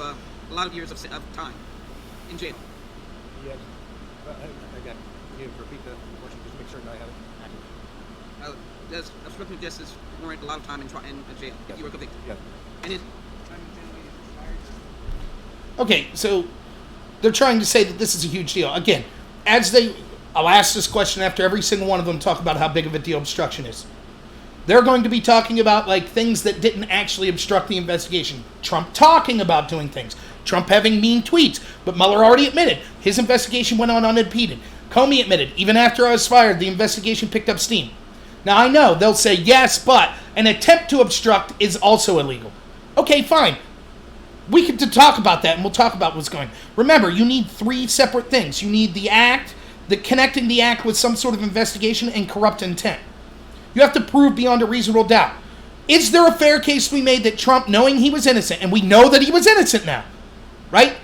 G: time in jail?
D: Yes. Again, can you repeat the question just to make sure that I have it accurate?
G: Does obstruction of justice warrant a lot of time in jail if you were convicted?
D: Yes.
G: And it...
A: Okay, so they're trying to say that this is a huge deal. Again, as they I'll ask this question after every single one of them talk about how big of a deal obstruction is. They're going to be talking about like things that didn't actually obstruct the investigation. Trump talking about doing things. Trump having mean tweets. But Mueller already admitted his investigation went on unimpeded. Comey admitted, even after I was fired, the investigation picked up steam. Now I know they'll say yes, but an attempt to obstruct is also illegal. Okay, fine. We can talk about that, and we'll talk about what's going on. Remember, you need three separate things. You need the act, connecting the act with some sort of investigation, and corrupt intent. You have to prove beyond a reasonable doubt. Is there a fair case to be made that Trump, knowing he was innocent, and we know that he was innocent now, right?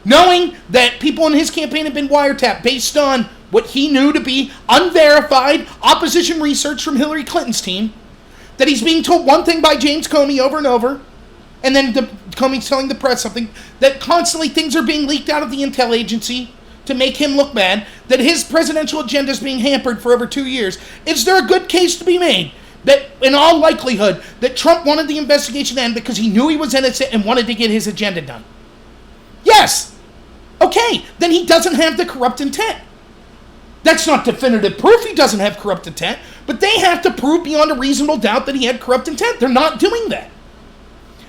A: Knowing that people in his campaign have been wiretapped based on what he knew to be unverified opposition research from Hillary Clinton's team, that he's being told one thing by James Comey over and over, and then Comey's telling the press something, that constantly things are being leaked out of the intel agency to make him look bad, that his presidential agenda is being hampered for over 2 years. Is there a good case to be made that, in all likelihood, that Trump wanted the investigation to end because he knew he was innocent and wanted to get his agenda done? Yes. Okay, then he doesn't have the corrupt intent. That's not definitive proof he doesn't have corrupt intent, but they have to prove beyond a reasonable doubt that he had corrupt intent. They're not doing that.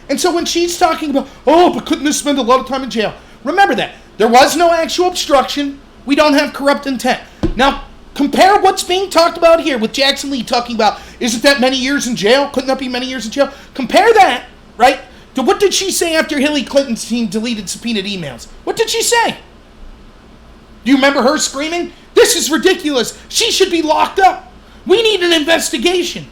A: And so when she's talking about, oh, but couldn't this spend a lot of time in jail? Remember that. There was no actual obstruction. We don't have corrupt intent. Now, compare what's being talked about here with Jackson Lee talking about, isn't that many years in jail? Couldn't that be many years in jail? Compare that, right, to what did she say after Hillary Clinton's team deleted subpoenaed emails? What did she say? Do you remember her screaming, this is ridiculous. She should be locked up. We need an investigation.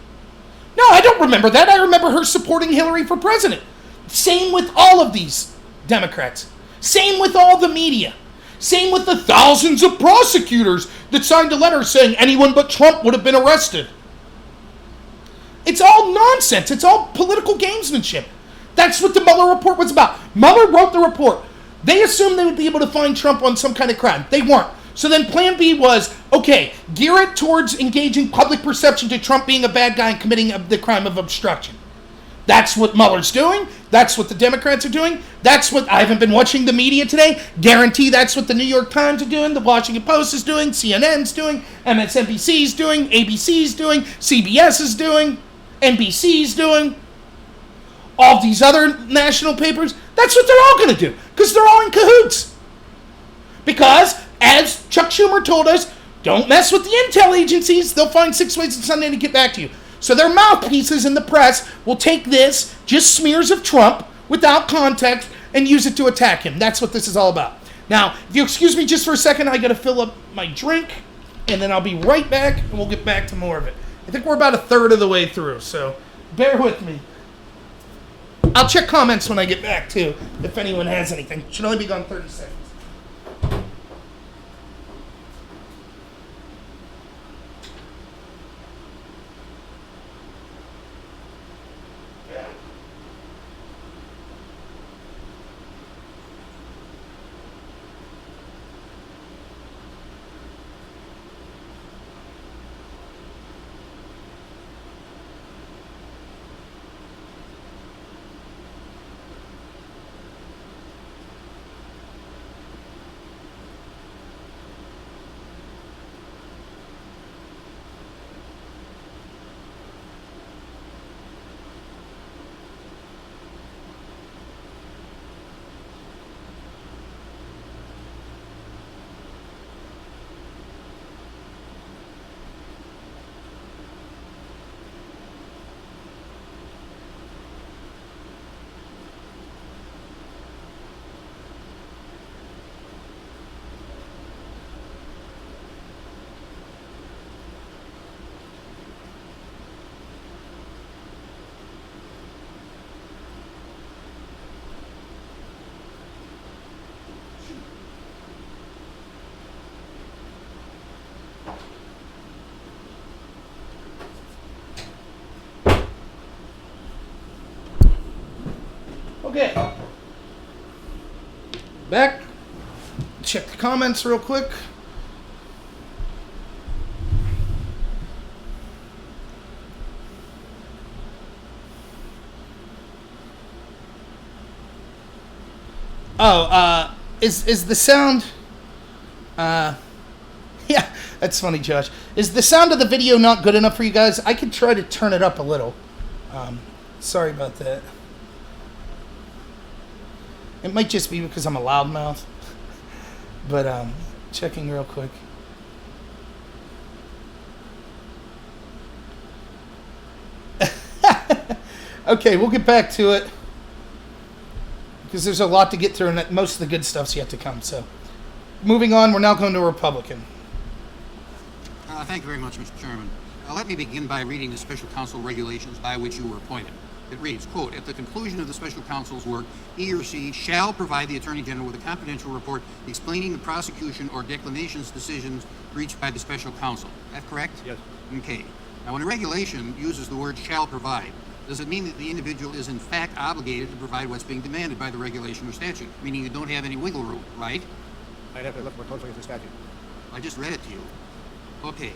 A: No, I don't remember that. I remember her supporting Hillary for president. Same with all of these Democrats. Same with all the media. Same with the thousands of prosecutors that signed a letter saying anyone but Trump would have been arrested. It's all nonsense. It's all political gamesmanship. That's what the Mueller report was about. Mueller wrote the report. They assumed they would be able to find Trump on some kind of crime. They weren't. So then plan B was, okay, gear it towards engaging public perception to Trump being a bad guy and committing the crime of obstruction. That's what Mueller's doing. That's what the Democrats are doing. That's what, I haven't been watching the media today. Guarantee that's what the New York Times are doing, the Washington Post is doing, CNN's doing, MSNBC's doing, ABC's doing, CBS is doing, NBC's doing. All these other national papers, that's what they're all going to do. Because they're all in cahoots. Because, as Chuck Schumer told us, don't mess with the intel agencies. They'll find 6 ways on Sunday to get back to you. So their mouthpieces in the press will take this, just smears of Trump, without context, and use it to attack him. That's what this is all about. Now, if you excuse me just for a second, I got to fill up my drink, and then I'll be right back, and we'll get back to more of it. I think we're about a third of the way through, so bear with me. I'll check comments when I get back, too, if anyone has anything. Should only be gone 30 seconds. Okay. Back. Check the comments real quick. Oh, is the sound, yeah, That's funny, Josh. Is the sound of the video not good enough for you guys? I could try to turn it up a little. Sorry about that. It might just be because I'm a loudmouth. But, checking real quick. Okay, we'll get back to it. Because there's a lot to get through, and most of the good stuff's yet to come. So, moving on, we're now going to a Republican.
H: Thank you very much, Mr. Chairman. Let me begin by reading the special counsel regulations by which you were appointed. It reads, quote, at the conclusion of the special counsel's work, he or she shall provide the Attorney General with a confidential report explaining the prosecution or declination's decisions reached by the special counsel. Is that correct?
D: Yes.
H: Okay. Now, when a regulation uses the word shall provide, does it mean that the individual is in fact obligated to provide what's being demanded by the regulation or statute? Meaning you don't have any wiggle room, right?
D: I'd have to look more closely at the statute.
H: I just read it to you. Okay.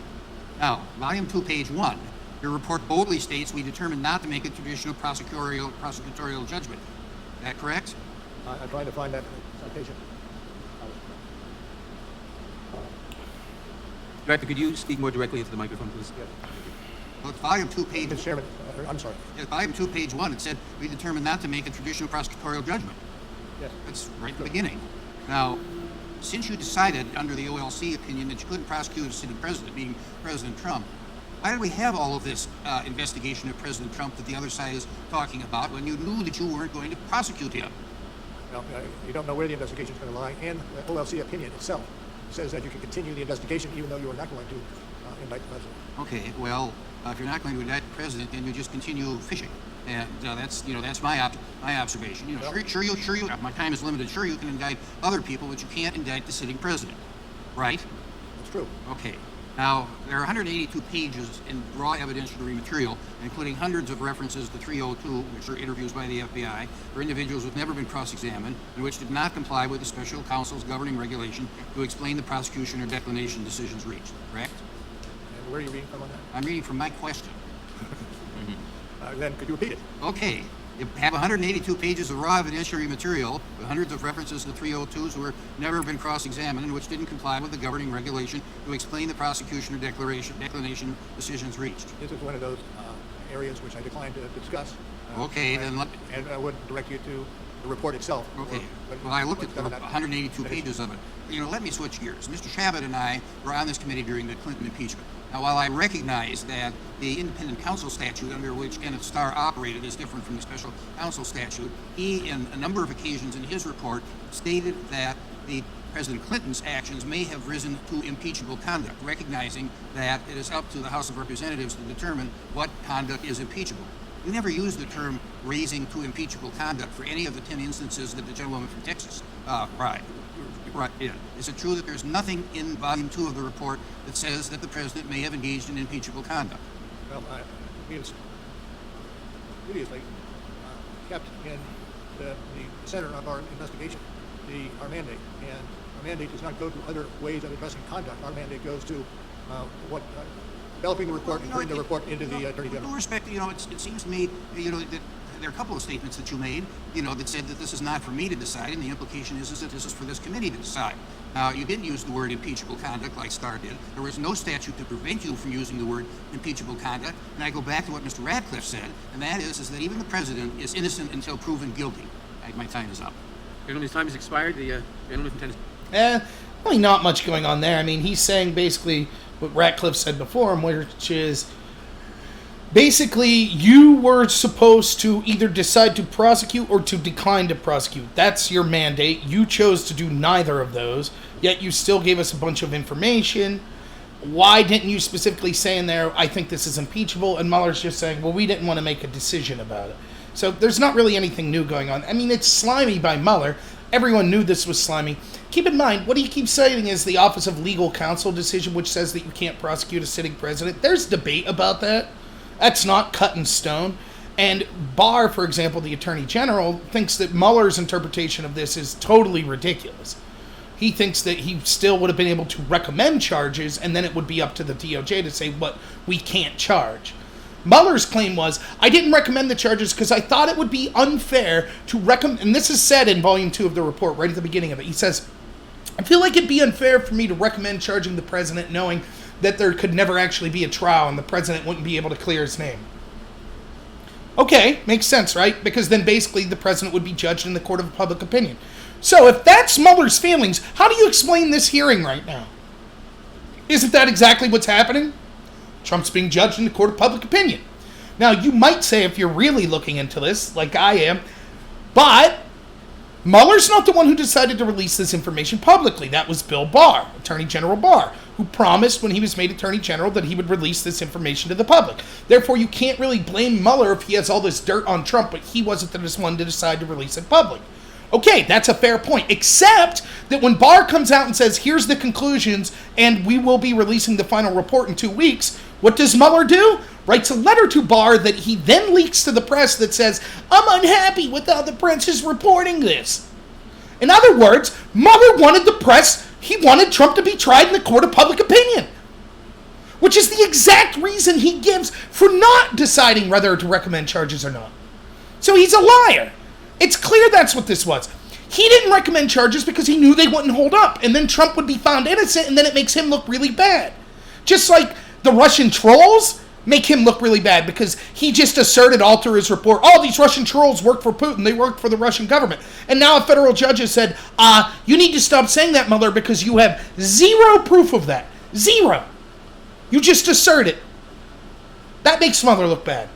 H: Now, volume 2, page 1, your report boldly states we determined not to make a traditional prosecutorial judgment. Is that correct?
D: I'm trying to find that citation.
B: Director, could you speak more directly into the microphone, please?
D: Yes.
H: Well, it's volume 2, page
D: Mr. Chairman, I'm sorry.
H: volume 2, page 1, it said we determined not to make a traditional prosecutorial judgment.
D: Yes.
H: That's right at the beginning. Now, since you decided under the OLC opinion that you couldn't prosecute a sitting president, being President Trump, why did we have all of this investigation of President Trump that the other side is talking about when you knew that you weren't going to prosecute him?
D: Well, you don't know where the investigation is going to lie, and the OLC opinion itself says that you can continue the investigation even though you are not going to indict the president.
H: Okay, well, if you're not going to indict the president, then you just continue fishing, and that's my observation.
D: Well,
H: Sure, my time is limited. Sure, you can indict other people, but you can't indict the sitting president, right?
D: That's true.
H: Okay. Now, there are 182 pages in raw evidentiary material, including hundreds of references to 302, which are interviews by the FBI, for individuals who have never been cross-examined and which did not comply with the special counsel's governing regulation to explain the prosecution or declination decisions reached. Correct?
D: And where are you reading from on that?
H: I'm reading from my question.
D: Then could you repeat it?
H: Okay. You have 182 pages of raw evidentiary material with hundreds of references to 302s who were never been cross-examined and which didn't comply with the governing regulation to explain the prosecution or declination decisions reached.
D: This is one of those areas which I declined to discuss.
H: Okay, then let...
D: And I would direct you to the report itself.
H: Okay. Well, I looked at the 182 pages of it. Let me switch gears. Mr. Chabot and I were on this committee during the Clinton impeachment. Now, while I recognize that the independent counsel statute under which Kenneth Starr operated is different from the special counsel statute, he, in a number of occasions in his report, stated that the President Clinton's actions may have risen to impeachable conduct, recognizing that it is up to the House of Representatives to determine what conduct is impeachable. You never used the term raising to impeachable conduct for any of the 10 instances that the gentleman from Texas Right. Yeah. Is it true that there's nothing in Volume 2 of the report that says that the president may have engaged in impeachable conduct?
D: Well, we previously kept in the center of our investigation our mandate, and our mandate does not go to other ways of addressing conduct. Our mandate goes to developing the report and putting the report into the Attorney General.
H: With all respect, it seems to me, that there are a couple of statements that you made, that said that this is not for me to decide, and the implication is that this is for this committee to decide. Now, you didn't use the word impeachable conduct like Starr did. There was no statute to prevent you from using the word impeachable conduct, and I go back to what Mr. Radcliffe said, and that is that even the president is innocent until proven guilty. My time is up.
B: Gentleman's time has expired. The gentleman from Tennessee.
A: Really not much going on there. I mean, he's saying basically what Radcliffe said before him, which is basically you were supposed to either decide to prosecute or to decline to prosecute. That's your mandate. You chose to do neither of those, yet you still gave us a bunch of information. Why didn't you specifically say in there, I think this is impeachable? And Mueller's just saying, well, we didn't want to make a decision about it. So there's not really anything new going on. I mean, it's slimy by Mueller. Everyone knew this was slimy. Keep in mind, what he keeps citing is the Office of Legal Counsel decision, which says that you can't prosecute a sitting president. There's debate about that. That's not cut in stone. And Barr, for example, the Attorney General, thinks that Mueller's interpretation of this is totally ridiculous. He thinks that he still would have been able to recommend charges, and then it would be up to the DOJ to say, what, we can't charge. Mueller's claim was, I didn't recommend the charges because I thought it would be unfair to recommend, and this is said in Volume 2 of the report, right at the beginning of it. He says, I feel like it'd be unfair for me to recommend charging the president knowing that there could never actually be a trial and the president wouldn't be able to clear his name. Okay, makes sense, right? Because then basically the president would be judged in the court of public opinion. So if that's Mueller's feelings, how do you explain this hearing right now? Isn't that exactly what's happening? Trump's being judged in the court of public opinion. Now, you might say, if you're really looking into this, like I am, but Mueller's not the one who decided to release this information publicly. That was Bill Barr, Attorney General Barr, who promised when he was made Attorney General that he would release this information to the public. Therefore, you can't really blame Mueller if he has all this dirt on Trump, but he wasn't the one to decide to release it public. Okay, that's a fair point, except that when Barr comes out and says, here's the conclusions, and we will be releasing the final report in 2 weeks, what does Mueller do? Writes a letter to Barr that he then leaks to the press that says, I'm unhappy with how the press is reporting this. In other words, Mueller wanted the press, he wanted Trump to be tried in the court of public opinion, which is the exact reason he gives for not deciding whether to recommend charges or not. So he's a liar. It's clear that's what this was. He didn't recommend charges because he knew they wouldn't hold up, and then Trump would be found innocent, and then it makes him look really bad. Just like the Russian trolls make him look really bad because he just asserted all through his report, oh, these Russian trolls work for Putin, they work for the Russian government. And now a federal judge has said, you need to stop saying that, Mueller, because you have zero proof of that. Zero. You just assert it. That makes Mueller look bad.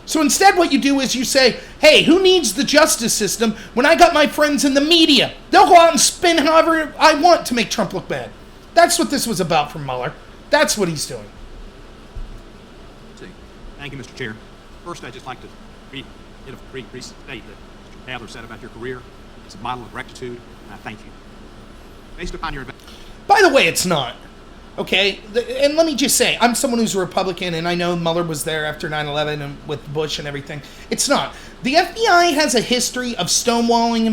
A: So instead what you do is you say, hey, who needs the justice system when I got my friends in the media? They'll go out and spin however I want to make Trump look bad. That's what this was about for Mueller. That's what he's doing.
C: Thank you, Mr. Chair. First, I'd just like to restate that Mr. Adler said about your career. It's a model of rectitude, and I thank you. Based upon your...
A: By the way, it's not. Okay? And let me just say, I'm someone who's a Republican, and I know Mueller was there after 9/11 and with Bush and everything. It's not. The FBI has a history of stonewalling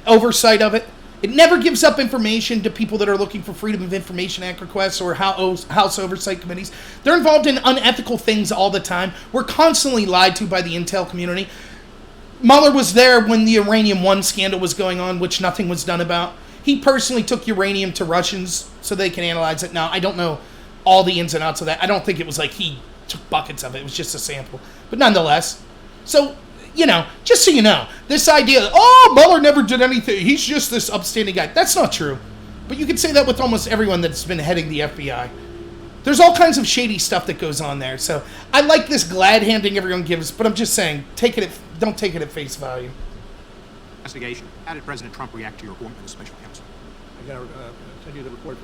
A: oversight of it. It never gives up information to people that are looking for Freedom of Information Act requests or House oversight committees. They're involved in unethical things all the time. We're constantly lied to by the intel community. Mueller was there when the Uranium One scandal was going on, which nothing was done about. He personally took uranium to Russians so they can analyze it. Now, I don't know all the ins and outs of that. I don't think it was like he took buckets of it. It was just a sample. But nonetheless, so... just so you know, this idea that, Mueller never did anything, he's just this upstanding guy. That's not true. But you can say that with almost everyone that's been heading the FBI. There's all kinds of shady stuff that goes on there. So I like this glad handing everyone gives, but I'm just saying, don't take it at face value.
C: Investigation. How did President Trump react to your appointment as special counsel?
D: I'm going to send you the report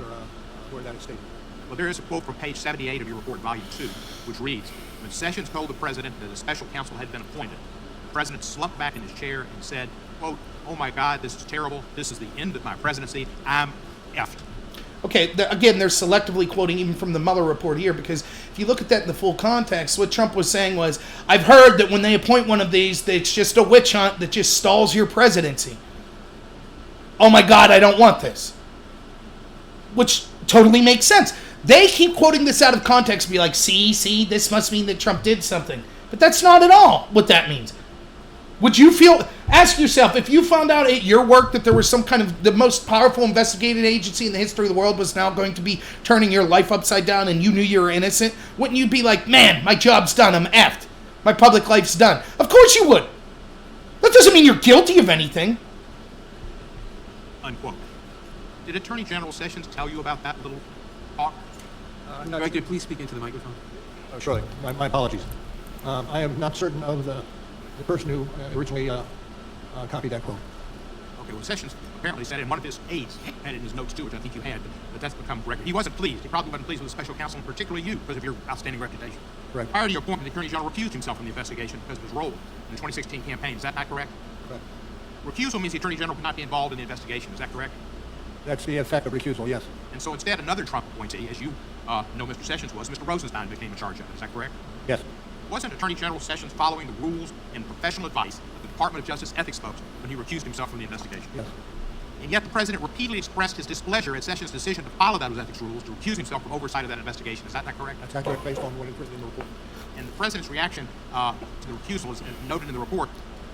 D: for that statement.
C: Well, there is a quote from page 78 of your report, volume 2, which reads, when Sessions told the president that a special counsel had been appointed, the president slumped back in his chair and said, quote, oh my God, this is terrible. This is the end of my presidency. I'm effed.
A: Okay, again, they're selectively quoting even from the Mueller report here, because if you look at that in the full context, what Trump was saying was, I've heard that when they appoint one of these, it's just a witch hunt that just stalls your presidency. Oh my God, I don't want this. Which totally makes sense. They keep quoting this out of context and be like, see, this must mean that Trump did something. But that's not at all what that means. Would you ask yourself, if you found out at your work that there was some kind of the most powerful investigative agency in the history of the world was now going to be turning your life upside down and you knew you were innocent, wouldn't you be like, man, my job's done, I'm effed. My public life's done. Of course you would. That doesn't mean you're guilty of anything.
C: Unquote. Did Attorney General Sessions tell you about that little talk?
B: Director, please speak into the microphone.
D: Surely. My apologies. I am not certain of the person who originally copied that quote.
C: Okay, well, Sessions apparently said, and one of his aides had it in his notes too, which I think you had, but that's become record. He wasn't pleased. He probably wasn't pleased with the special counsel, and particularly you, because of your outstanding reputation.
D: Correct.
C: Prior to your appointment, the Attorney General recused himself from the investigation because of his role in the 2016 campaign. Is that not correct?
D: Correct.
C: Recusal means the Attorney General cannot be involved in the investigation. Is that correct?
D: That's the effect of recusal, yes.
C: And so instead, another Trump appointee, as you know Mr. Sessions was, Mr. Rosenstein became in charge of it. Is that correct?
D: Yes.
C: Wasn't Attorney General Sessions following the rules and professional advice of the Department of Justice ethics folks when he recused himself from the investigation?
D: Yes.
C: And yet the president repeatedly expressed his displeasure at Sessions' decision to follow those ethics rules to recuse himself from oversight of that investigation. Is that not correct?
D: That's accurate based on what is written in the report.
C: And the president's reaction to the recusal is noted in the report.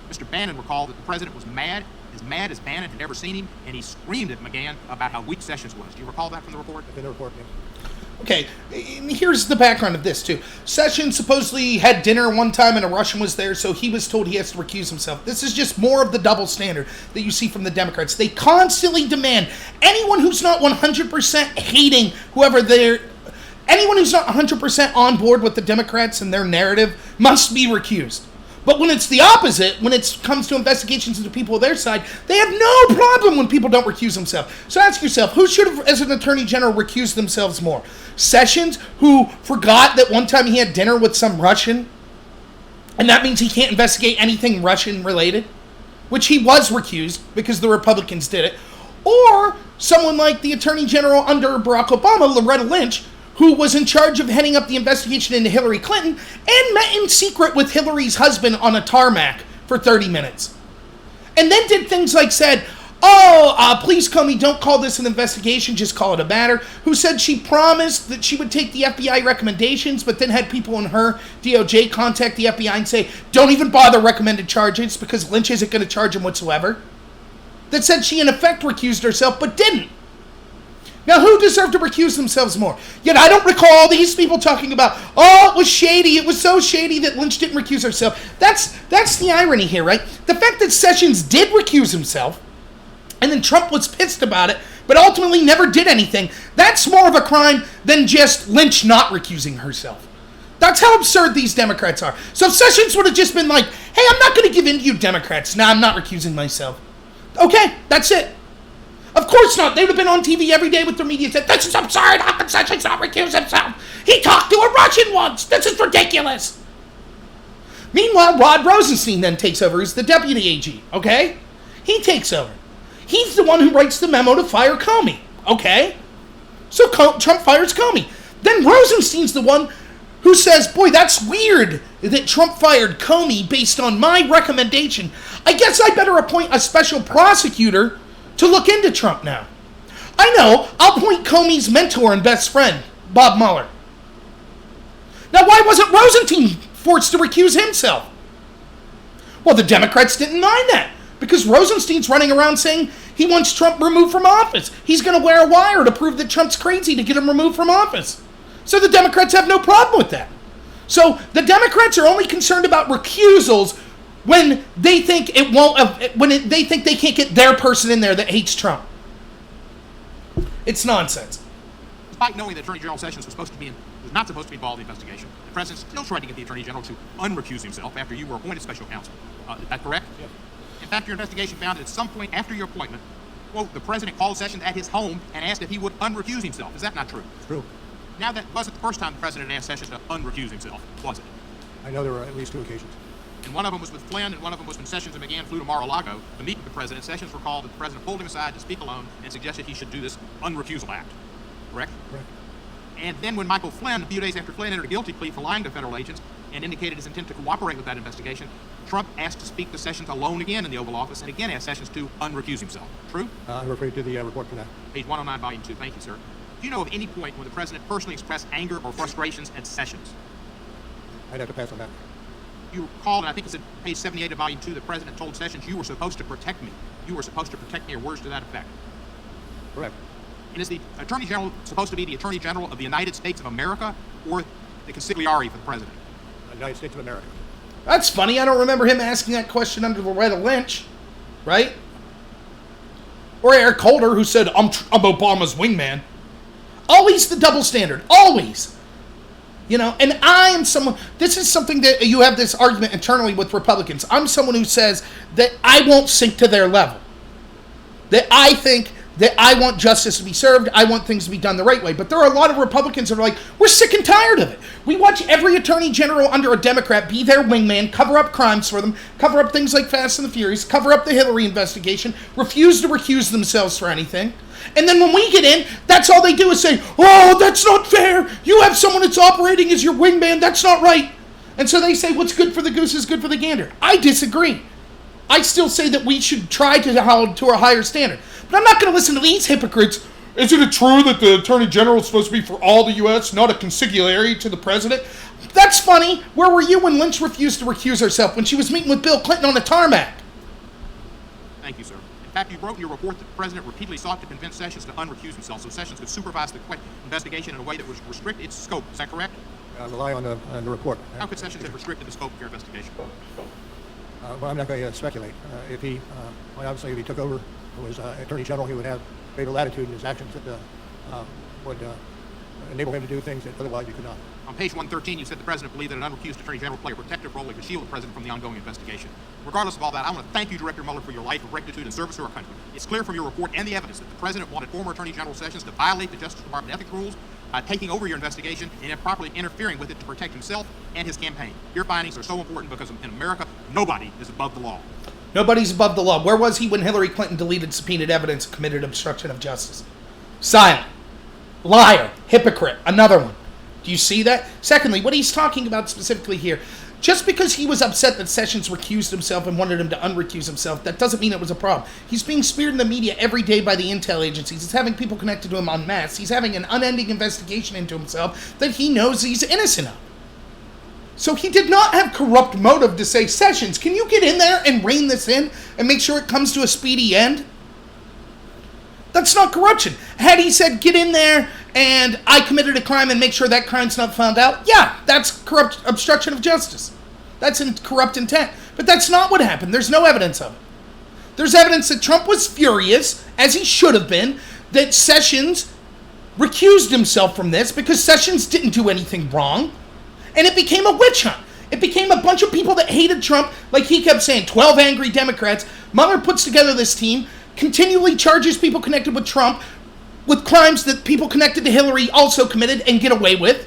I: Mr. Bannon recalled that the president was mad as Bannon had ever seen him, and he screamed at McGahn about how weak Sessions was. Do you recall that from the report?
D: In the report, yes.
A: Okay, and here's the background of this, too. Sessions supposedly had dinner one time and a Russian was there, so he was told he has to recuse himself. This is just more of the double standard that you see from the Democrats. They constantly demand anyone who's not 100% hating whoever they're... Anyone who's not 100% on board with the Democrats and their narrative must be recused. But when it's the opposite, when it comes to investigations into people on their side, they have no problem when people don't recuse themselves. So ask yourself, who should have, as an attorney general, recused themselves more? Sessions, who forgot that one time he had dinner with some Russian, and that means he can't investigate anything Russian related, which he was recused because the Republicans did it, or someone like the attorney general under Barack Obama, Loretta Lynch, who was in charge of heading up the investigation into Hillary Clinton and met in secret with Hillary's husband on a tarmac for 30 minutes. And then did things like said, please Comey, don't call this an investigation, just call it a matter. Who said she promised that she would take the FBI recommendations, but then had people in her DOJ contact the FBI and say, don't even bother recommended charges because Lynch isn't going to charge him whatsoever. That said she in effect recused herself, but didn't. Now, who deserved to recuse themselves more? Yet I don't recall these people talking about, it was shady. It was so shady that Lynch didn't recuse herself. That's the irony here, right? The fact that Sessions did recuse himself, and then Trump was pissed about it, but ultimately never did anything, that's more of a crime than just Lynch not recusing herself. That's how absurd these Democrats are. So if Sessions would have just been like, hey, I'm not going to give in to you Democrats. Nah, I'm not recusing myself. Okay, that's it. Of course not. They would have been on TV every day with their media and said, this is absurd. How can Sessions not recuse himself? He talked to a Russian once. This is ridiculous. Meanwhile, Rod Rosenstein then takes over as the deputy AG, okay? He takes over. He's the one who writes the memo to fire Comey, okay? So Trump fires Comey. Then Rosenstein's the one who says, boy, that's weird that Trump fired Comey based on my recommendation. I guess I better appoint a special prosecutor to look into Trump now. I know, I'll appoint Comey's mentor and best friend, Bob Mueller. Now, why wasn't Rosenstein forced to recuse himself? Well, the Democrats didn't mind that, because Rosenstein's running around saying he wants Trump removed from office. He's going to wear a wire to prove that Trump's crazy to get him removed from office. So the Democrats have no problem with that. So the Democrats are only concerned about recusals when they think they think they can't get their person in there that hates Trump. It's nonsense.
I: Despite knowing that Attorney General Sessions was not supposed to be involved in the investigation, the president still tried to get the Attorney General to unrecuse himself after you were appointed special counsel. Is that correct?
D: Yes.
I: In fact, your investigation found that at some point after your appointment, quote, the president called Sessions at his home and asked if he would unrecuse himself. Is that not true?
D: True.
I: Now, that wasn't the first time the president asked Sessions to unrecuse himself, was it?
D: I know there were at least 2 occasions.
I: And one of them was with Flynn, and one of them was when Sessions and McGahn flew to Mar-a-Lago to meet with the president. Sessions recalled that the president pulled him aside to speak alone and suggested he should do this unrecusal act. Correct?
D: Correct.
I: And then when Michael Flynn, a few days after Flynn entered a guilty plea for lying to federal agents and indicated his intent to cooperate with that investigation, Trump asked to speak to Sessions alone again in the Oval Office and again asked Sessions to unrecuse himself. True?
D: I refer you to the report for that.
I: Page 109, Volume 2. Thank you, sir. Do you know of any point when the president personally expressed anger or frustrations at Sessions?
D: I'd have to pass on that.
I: You recall, and I think it's at page 78 of Volume 2, the president told Sessions, you were supposed to protect me. You were supposed to protect me, or words to that effect.
D: Correct.
I: And is the Attorney General supposed to be the Attorney General of the United States of America or the consigliere for the president?
D: The United States of America.
A: That's funny. I don't remember him asking that question under Loretta Lynch, right? Or Eric Holder, who said, I'm Obama's wingman. Always the double standard. Always. You know, and I am someone, this is something that you have this argument internally with Republicans. I'm someone who says that I won't sink to their level. That I think that I want justice to be served. I want things to be done the right way. But there are a lot of Republicans that are like, we're sick and tired of it. We watch every attorney general under a Democrat be their wingman, cover up crimes for them, cover up things like Fast and the Furious, cover up the Hillary investigation, refuse to recuse themselves for anything. And then when we get in, that's all they do is say, oh, that's not fair. You have someone that's operating as your wingman. That's not right. And so they say what's good for the goose is good for the gander. I disagree. I still say that we should try to hold to a higher standard. But I'm not going to listen to these hypocrites. Isn't it true that the Attorney General is supposed to be for all the U.S., not a consigliere to the president? That's funny. Where were you when Lynch refused to recuse herself when she was meeting with Bill Clinton on the tarmac?
I: Thank you, sir. In fact, you wrote in your report that the president repeatedly sought to convince Sessions to unrecuse himself so Sessions could supervise the investigation in a way that would restrict its scope. Is that correct?
D: I rely on the report.
I: How could Sessions have restricted the scope of your investigation?
D: Well, I'm not going to speculate. Obviously, if he took over as Attorney General, he would have greater latitude in his actions that would enable him to do things that otherwise he could not.
I: On page 113, you said the president believed that an unrecused Attorney General would play a protective role that could shield the president from the ongoing investigation. Regardless of all that, I want to thank you, Director Mueller, for your life of rectitude and service to our country. It's clear from your report and the evidence that the president wanted former Attorney General Sessions to violate the Justice Department ethics rules by taking over your investigation and improperly interfering with it to protect himself and his campaign. Your findings are so important because in America, nobody is above the law.
A: Nobody's above the law. Where was he when Hillary Clinton deleted subpoenaed evidence and committed obstruction of justice? Silent. Liar. Hypocrite. Another one. Do you see that? Secondly, what he's talking about specifically here, just because he was upset that Sessions recused himself and wanted him to unrecuse himself, that doesn't mean it was a problem. He's being speared in the media every day by the intel agencies. He's having people connected to him en masse. He's having an unending investigation into himself that he knows he's innocent of. So he did not have corrupt motive to say, Sessions, can you get in there and rein this in and make sure it comes to a speedy end? That's not corruption. Had he said, get in there and I committed a crime and make sure that crime's not found out, yeah, that's corrupt obstruction of justice. That's corrupt intent. But that's not what happened. There's no evidence of it. There's evidence that Trump was furious, as he should have been, that Sessions recused himself from this because Sessions didn't do anything wrong. And it became a witch hunt. It became a bunch of people that hated Trump, like he kept saying, 12 angry Democrats. Mueller puts together this team, continually charges people connected with Trump with crimes that people connected to Hillary also committed and get away with.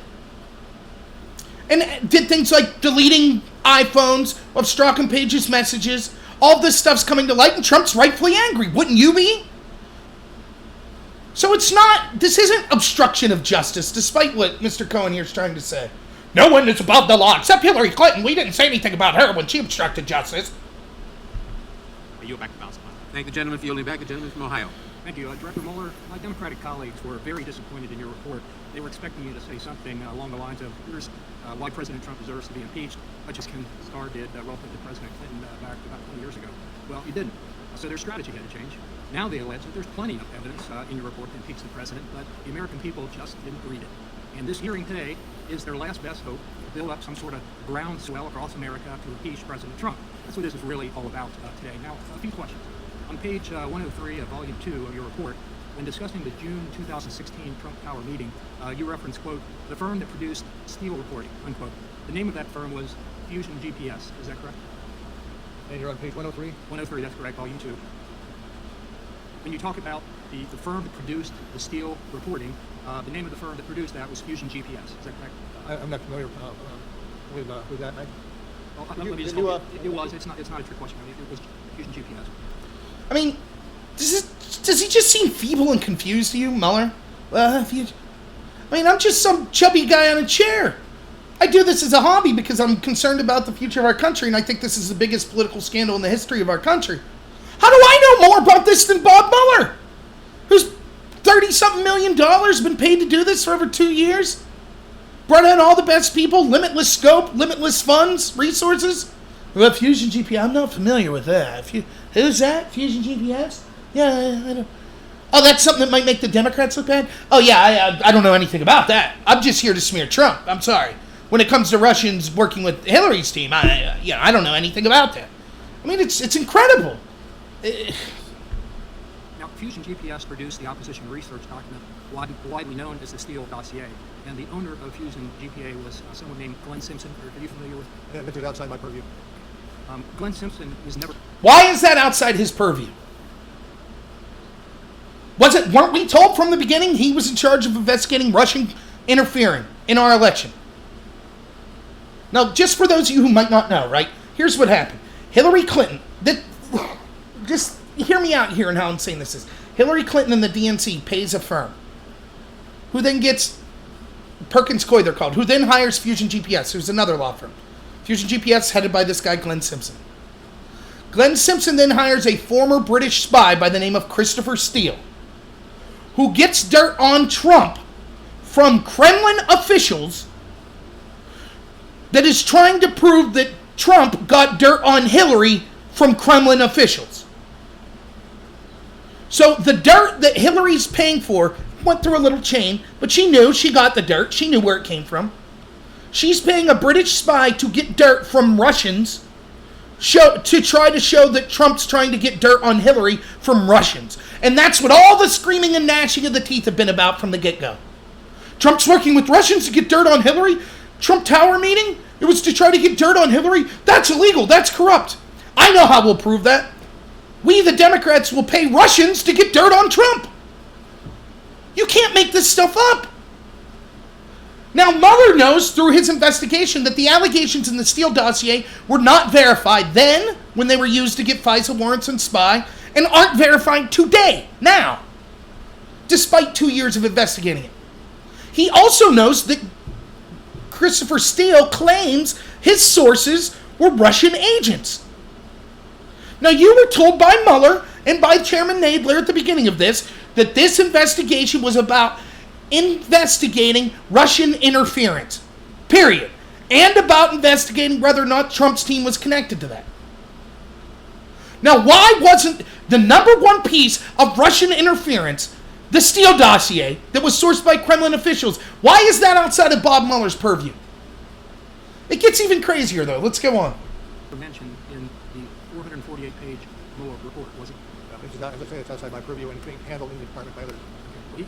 A: And did things like deleting iPhones, obstructing Page's messages. All this stuff's coming to light and Trump's rightfully angry. Wouldn't you be? So this isn't obstruction of justice, despite what Mr. Cohen here is trying to say. No one is above the law except Hillary Clinton. We didn't say anything about her when she obstructed justice.
I: I yield back to Councilman.
B: Thank the gentleman for yielding back. The gentleman from Ohio.
J: Thank you. Director Mueller, my Democratic colleagues were very disappointed in your report. They were expecting you to say something along the lines of, here's why President Trump deserves to be impeached, much as Ken Starr did relative to President Clinton back about 20 years ago. Well, you didn't. So their strategy had to change. Now they allege that there's plenty of evidence in your report to impeach the president, but the American people just didn't read it. And this hearing today is their last best hope to build up some sort of groundswell across America to impeach President Trump. That's what this is really all about today. Now, a few questions. On page 103 of Volume 2 of your report, when discussing the June 2016 Trump Tower meeting, you reference, quote, the firm that produced Steele reporting, unquote. The name of that firm was Fusion GPS. Is that correct?
D: And you're on page 103?
J: 103, that's correct, Volume 2. When you talk about the firm that produced the Steele reporting, the name of the firm that produced that was Fusion GPS. Is that correct?
D: I'm not familiar with that.
J: Well, let me just tell you, it was. It's not a trick question. I mean, it was Fusion GPS.
A: I mean, does he just seem feeble and confused to you, Mueller? I'm just some chubby guy on a chair. I do this as a hobby because I'm concerned about the future of our country, and I think this is the biggest political scandal in the history of our country. How do I know more about this than Bob Mueller, who's $30-something million, been paid to do this for over 2 years? Brought in all the best people, limitless scope, limitless funds, resources. Well, Fusion GPS, I'm not familiar with that. Who's that? Fusion GPS? Yeah, I don't. Oh, that's something that might make the Democrats look bad? Oh, yeah, I don't know anything about that. I'm just here to smear Trump. I'm sorry. When it comes to Russians working with Hillary's team, I don't know anything about that. I mean, it's incredible.
J: Now, Fusion GPS produced the opposition research document widely known as the Steele dossier, and the owner of Fusion GPA was someone named Glenn Simpson. Are you familiar with?
D: Yeah, it's outside my purview.
J: Glenn Simpson was never.
A: Why is that outside his purview? Weren't we told from the beginning he was in charge of investigating Russian interfering in our election? Now, just for those of you who might not know, right? Here's what happened. Hillary Clinton, just hear me out here and how insane this is. Hillary Clinton and the DNC pays a firm who then gets Perkins Coie, they're called, who then hires Fusion GPS, who's another law firm. Fusion GPS headed by this guy, Glenn Simpson. Glenn Simpson then hires a former British spy by the name of Christopher Steele, who gets dirt on Trump from Kremlin officials that is trying to prove that Trump got dirt on Hillary from Kremlin officials. So the dirt that Hillary's paying for went through a little chain, but she knew she got the dirt. She knew where it came from. She's paying a British spy to get dirt from Russians to try to show that Trump's trying to get dirt on Hillary from Russians. And that's what all the screaming and gnashing of the teeth have been about from the get-go. Trump's working with Russians to get dirt on Hillary. Trump Tower meeting, it was to try to get dirt on Hillary. That's illegal. That's corrupt. I know how we'll prove that. We, the Democrats, will pay Russians to get dirt on Trump. You can't make this stuff up. Now, Mueller knows through his investigation that the allegations in the Steele dossier were not verified then, when they were used to get FISA warrants and spy, and aren't verified today, now, despite 2 years of investigating it. He also knows that Christopher Steele claims his sources were Russian agents. Now, you were told by Mueller and by Chairman Nadler at the beginning of this that this investigation was about investigating Russian interference, period, and about investigating whether or not Trump's team was connected to that. Now, why wasn't the number one piece of Russian interference the Steele dossier that was sourced by Kremlin officials? Why is that outside of Bob Mueller's purview? It gets even crazier, though. Let's go on.
J: Mentioned in the 448-page Mueller report, was it?
D: This is not, as I say, it's outside my purview and being handled in the department by others.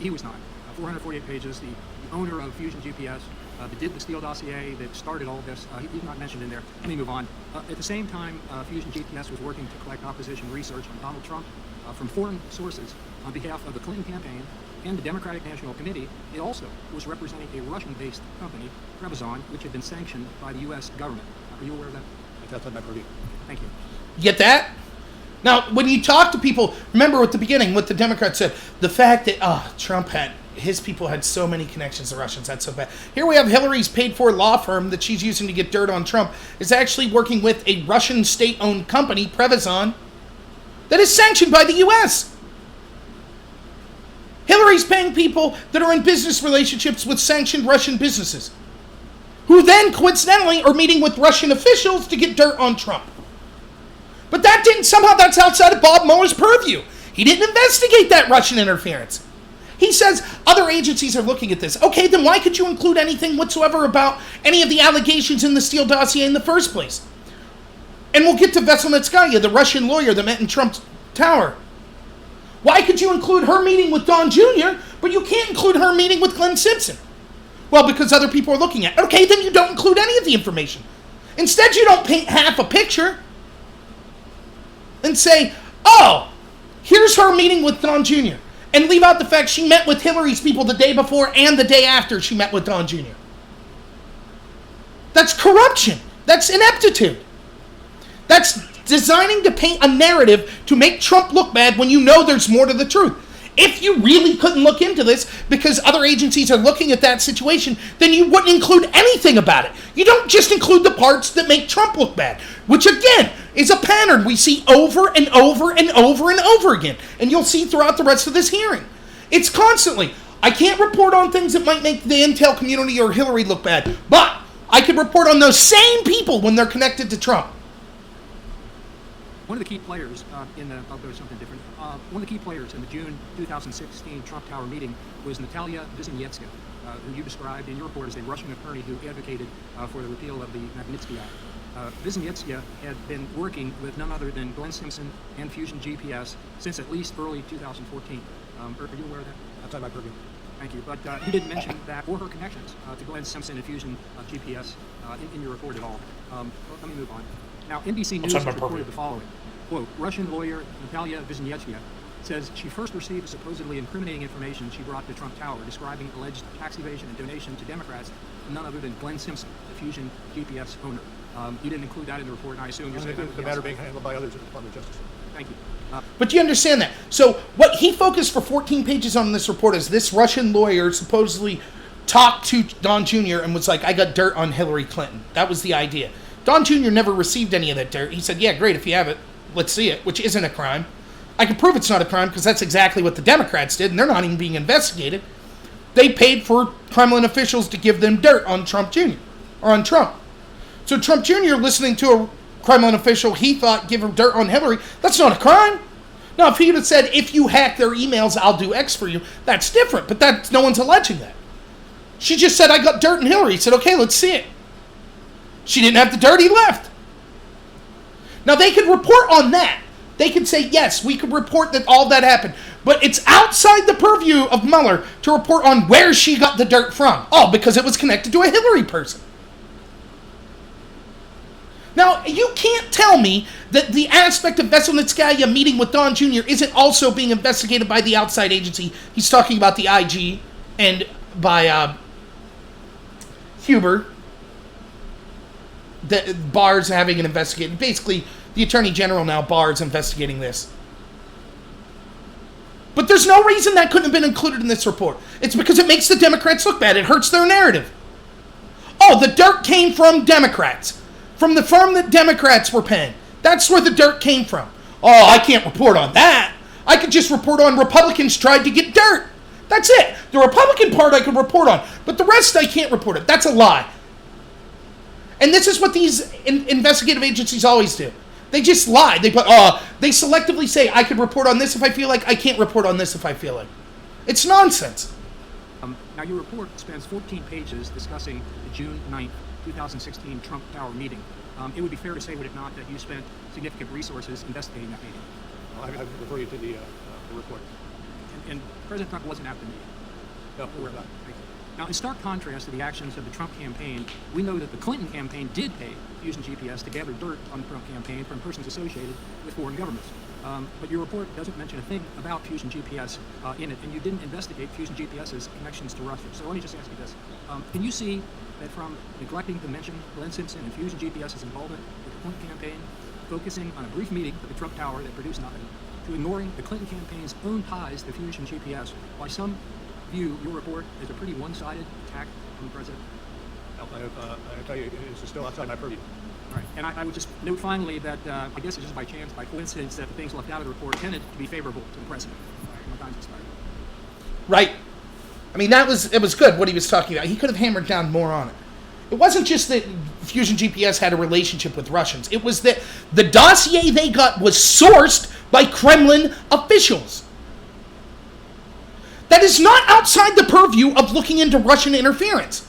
J: He was not. 448 pages. The owner of Fusion GPS that did the Steele dossier that started all of this, he's not mentioned in there. Let me move on. At the same time, Fusion GPS was working to collect opposition research on Donald Trump from foreign sources on behalf of the Clinton campaign and the Democratic National Committee. It also was representing a Russian-based company, Trebizond, which had been sanctioned by the U.S. government. Are you aware of that?
D: It's outside my purview.
J: Thank you.
A: Get that? Now, when you talk to people, remember at the beginning what the Democrats said, the fact that, Trump had, his people had so many connections to Russians, that's so bad. Here we have Hillary's paid-for law firm that she's using to get dirt on Trump is actually working with a Russian state-owned company, Trebizond, that is sanctioned by the U.S. Hillary's paying people that are in business relationships with sanctioned Russian businesses, who then, coincidentally, are meeting with Russian officials to get dirt on Trump. But that's outside of Bob Mueller's purview. He didn't investigate that Russian interference. He says other agencies are looking at this. Okay, then why could you include anything whatsoever about any of the allegations in the Steele dossier in the first place? And we'll get to Veselnitskaya, the Russian lawyer that met in Trump's tower. Why could you include her meeting with Don Jr., but you can't include her meeting with Glenn Simpson? Well, because other people are looking at it. Okay, then you don't include any of the information. Instead, you don't paint half a picture and say, oh, here's her meeting with Don Jr., and leave out the fact she met with Hillary's people the day before and the day after she met with Don Jr. That's corruption. That's ineptitude. That's designing to paint a narrative to make Trump look bad when you know there's more to the truth. If you really couldn't look into this because other agencies are looking at that situation, then you wouldn't include anything about it. You don't just include the parts that make Trump look bad, which again is a pattern we see over and over and over and over again. And you'll see throughout the rest of this hearing. It's constantly, I can't report on things that might make the intel community or Hillary look bad, but I could report on those same people when they're connected to Trump.
J: One of the key players I'll go to something different. One of the key players in the June 2016 Trump Tower meeting was Natalia Wisniewska, who you described in your report as a Russian attorney who advocated for the repeal of the Magnitsky Act. Wisniewska had been working with none other than Glenn Simpson and Fusion GPS since at least early 2014. Are you aware of that?
D: Outside my purview.
J: Thank you. But he didn't mention that or her connections to Glenn Simpson and Fusion GPS in your report at all. Let me move on. Now, NBC News has reported the following. Quote, Russian lawyer Natalia Wisniewska says she first received supposedly incriminating information she brought to Trump Tower describing alleged tax evasion and donation to Democrats, none other than Glenn Simpson, the Fusion GPS owner. You didn't include that in the report, and I assume you're saying
D: The matter being handled by others at the Department of Justice.
J: Thank you.
A: But do you understand that? So what he focused for 14 pages on in this report is this Russian lawyer supposedly talked to Don Jr. and was like, I got dirt on Hillary Clinton. That was the idea. Don Jr. never received any of that dirt. He said, yeah, great, if you have it, let's see it, which isn't a crime. I can prove it's not a crime because that's exactly what the Democrats did, and they're not even being investigated. They paid for Kremlin officials to give them dirt on Trump Jr. or on Trump. So Trump Jr. listening to a Kremlin official he thought give him dirt on Hillary, that's not a crime. Now, if he would have said, if you hack their emails, I'll do X for you, that's different, but that's, no one's alleging that. She just said, I got dirt on Hillary. He said, okay, let's see it. She didn't have the dirt, he left. Now, they could report on that. They could say, yes, we could report that all that happened. But it's outside the purview of Mueller to report on where she got the dirt from. Oh, because it was connected to a Hillary person. Now, you can't tell me that the aspect of Veselnitskaya meeting with Don Jr. isn't also being investigated by the outside agency. He's talking about the IG and by Huber. The Barr's having an investigation. Basically, the Attorney General now, Barr's investigating this. But there's no reason that couldn't have been included in this report. It's because it makes the Democrats look bad. It hurts their narrative. Oh, the dirt came from Democrats. From the firm that Democrats were paying. That's where the dirt came from. Oh, I can't report on that. I could just report on Republicans tried to get dirt. That's it. The Republican part I could report on. But the rest I can't report it. That's a lie. And this is what these investigative agencies always do. They just lie. They selectively say, I could report on this if I feel like, I can't report on this if I feel like. It's nonsense.
J: Now, your report spans 14 pages discussing the June 9th, 2016 Trump Tower meeting. It would be fair to say, would it not, that you spent significant resources investigating that meeting?
D: Well, I refer you to the report.
J: And President Trump wasn't at the meeting?
D: No, we're not.
J: Thank you. Now, in stark contrast to the actions of the Trump campaign, we know that the Clinton campaign did pay Fusion GPS to gather dirt on the Trump campaign from persons associated with foreign governments. But your report doesn't mention a thing about Fusion GPS in it, and you didn't investigate Fusion GPS's connections to Russia. So let me just ask you this. Can you see that from neglecting to mention Glenn Simpson and Fusion GPS's involvement with the Clinton campaign, focusing on a brief meeting at the Trump Tower that produced nothing, to ignoring the Clinton campaign's own ties to Fusion GPS, why some view your report as a pretty one-sided attack on the president?
D: I tell you, it's still outside my purview.
J: All right. And I would just note finally that I guess it's just by chance, by coincidence, that the things left out of the report tended to be favorable to the president. All right, my time's expired.
A: Right. I mean, it was good what he was talking about. He could have hammered down more on it. It wasn't just that Fusion GPS had a relationship with Russians. It was that the dossier they got was sourced by Kremlin officials. That is not outside the purview of looking into Russian interference.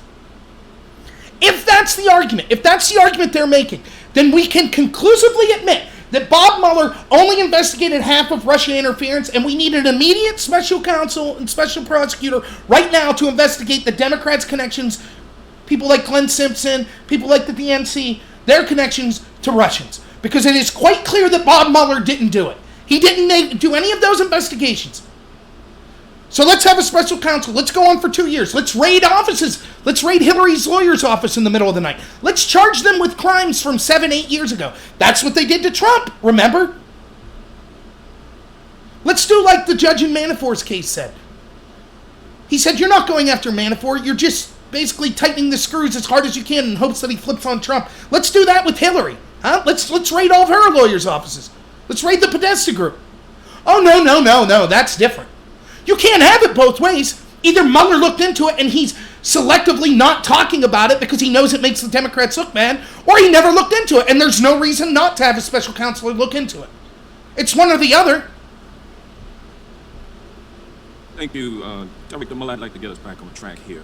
A: If that's the argument they're making, then we can conclusively admit that Bob Mueller only investigated half of Russian interference, and we need an immediate special counsel and special prosecutor right now to investigate the Democrats' connections, people like Glenn Simpson, people like the DNC, their connections to Russians. Because it is quite clear that Bob Mueller didn't do it. He didn't do any of those investigations. So let's have a special counsel. Let's go on for 2 years. Let's raid offices. Let's raid Hillary's lawyer's office in the middle of the night. Let's charge them with crimes from 7-8 years ago. That's what they did to Trump, remember? Let's do like the judge in Manafort's case said. He said, you're not going after Manafort. You're just basically tightening the screws as hard as you can in hopes that he flips on Trump. Let's do that with Hillary. Huh? Let's raid all of her lawyers' offices. Let's raid the Podesta group. Oh, no. That's different. You can't have it both ways. Either Mueller looked into it and he's selectively not talking about it because he knows it makes the Democrats look bad, or he never looked into it and there's no reason not to have a special counselor look into it. It's one or the other.
K: Thank you, Director Mueller. I'd like to get us back on track here.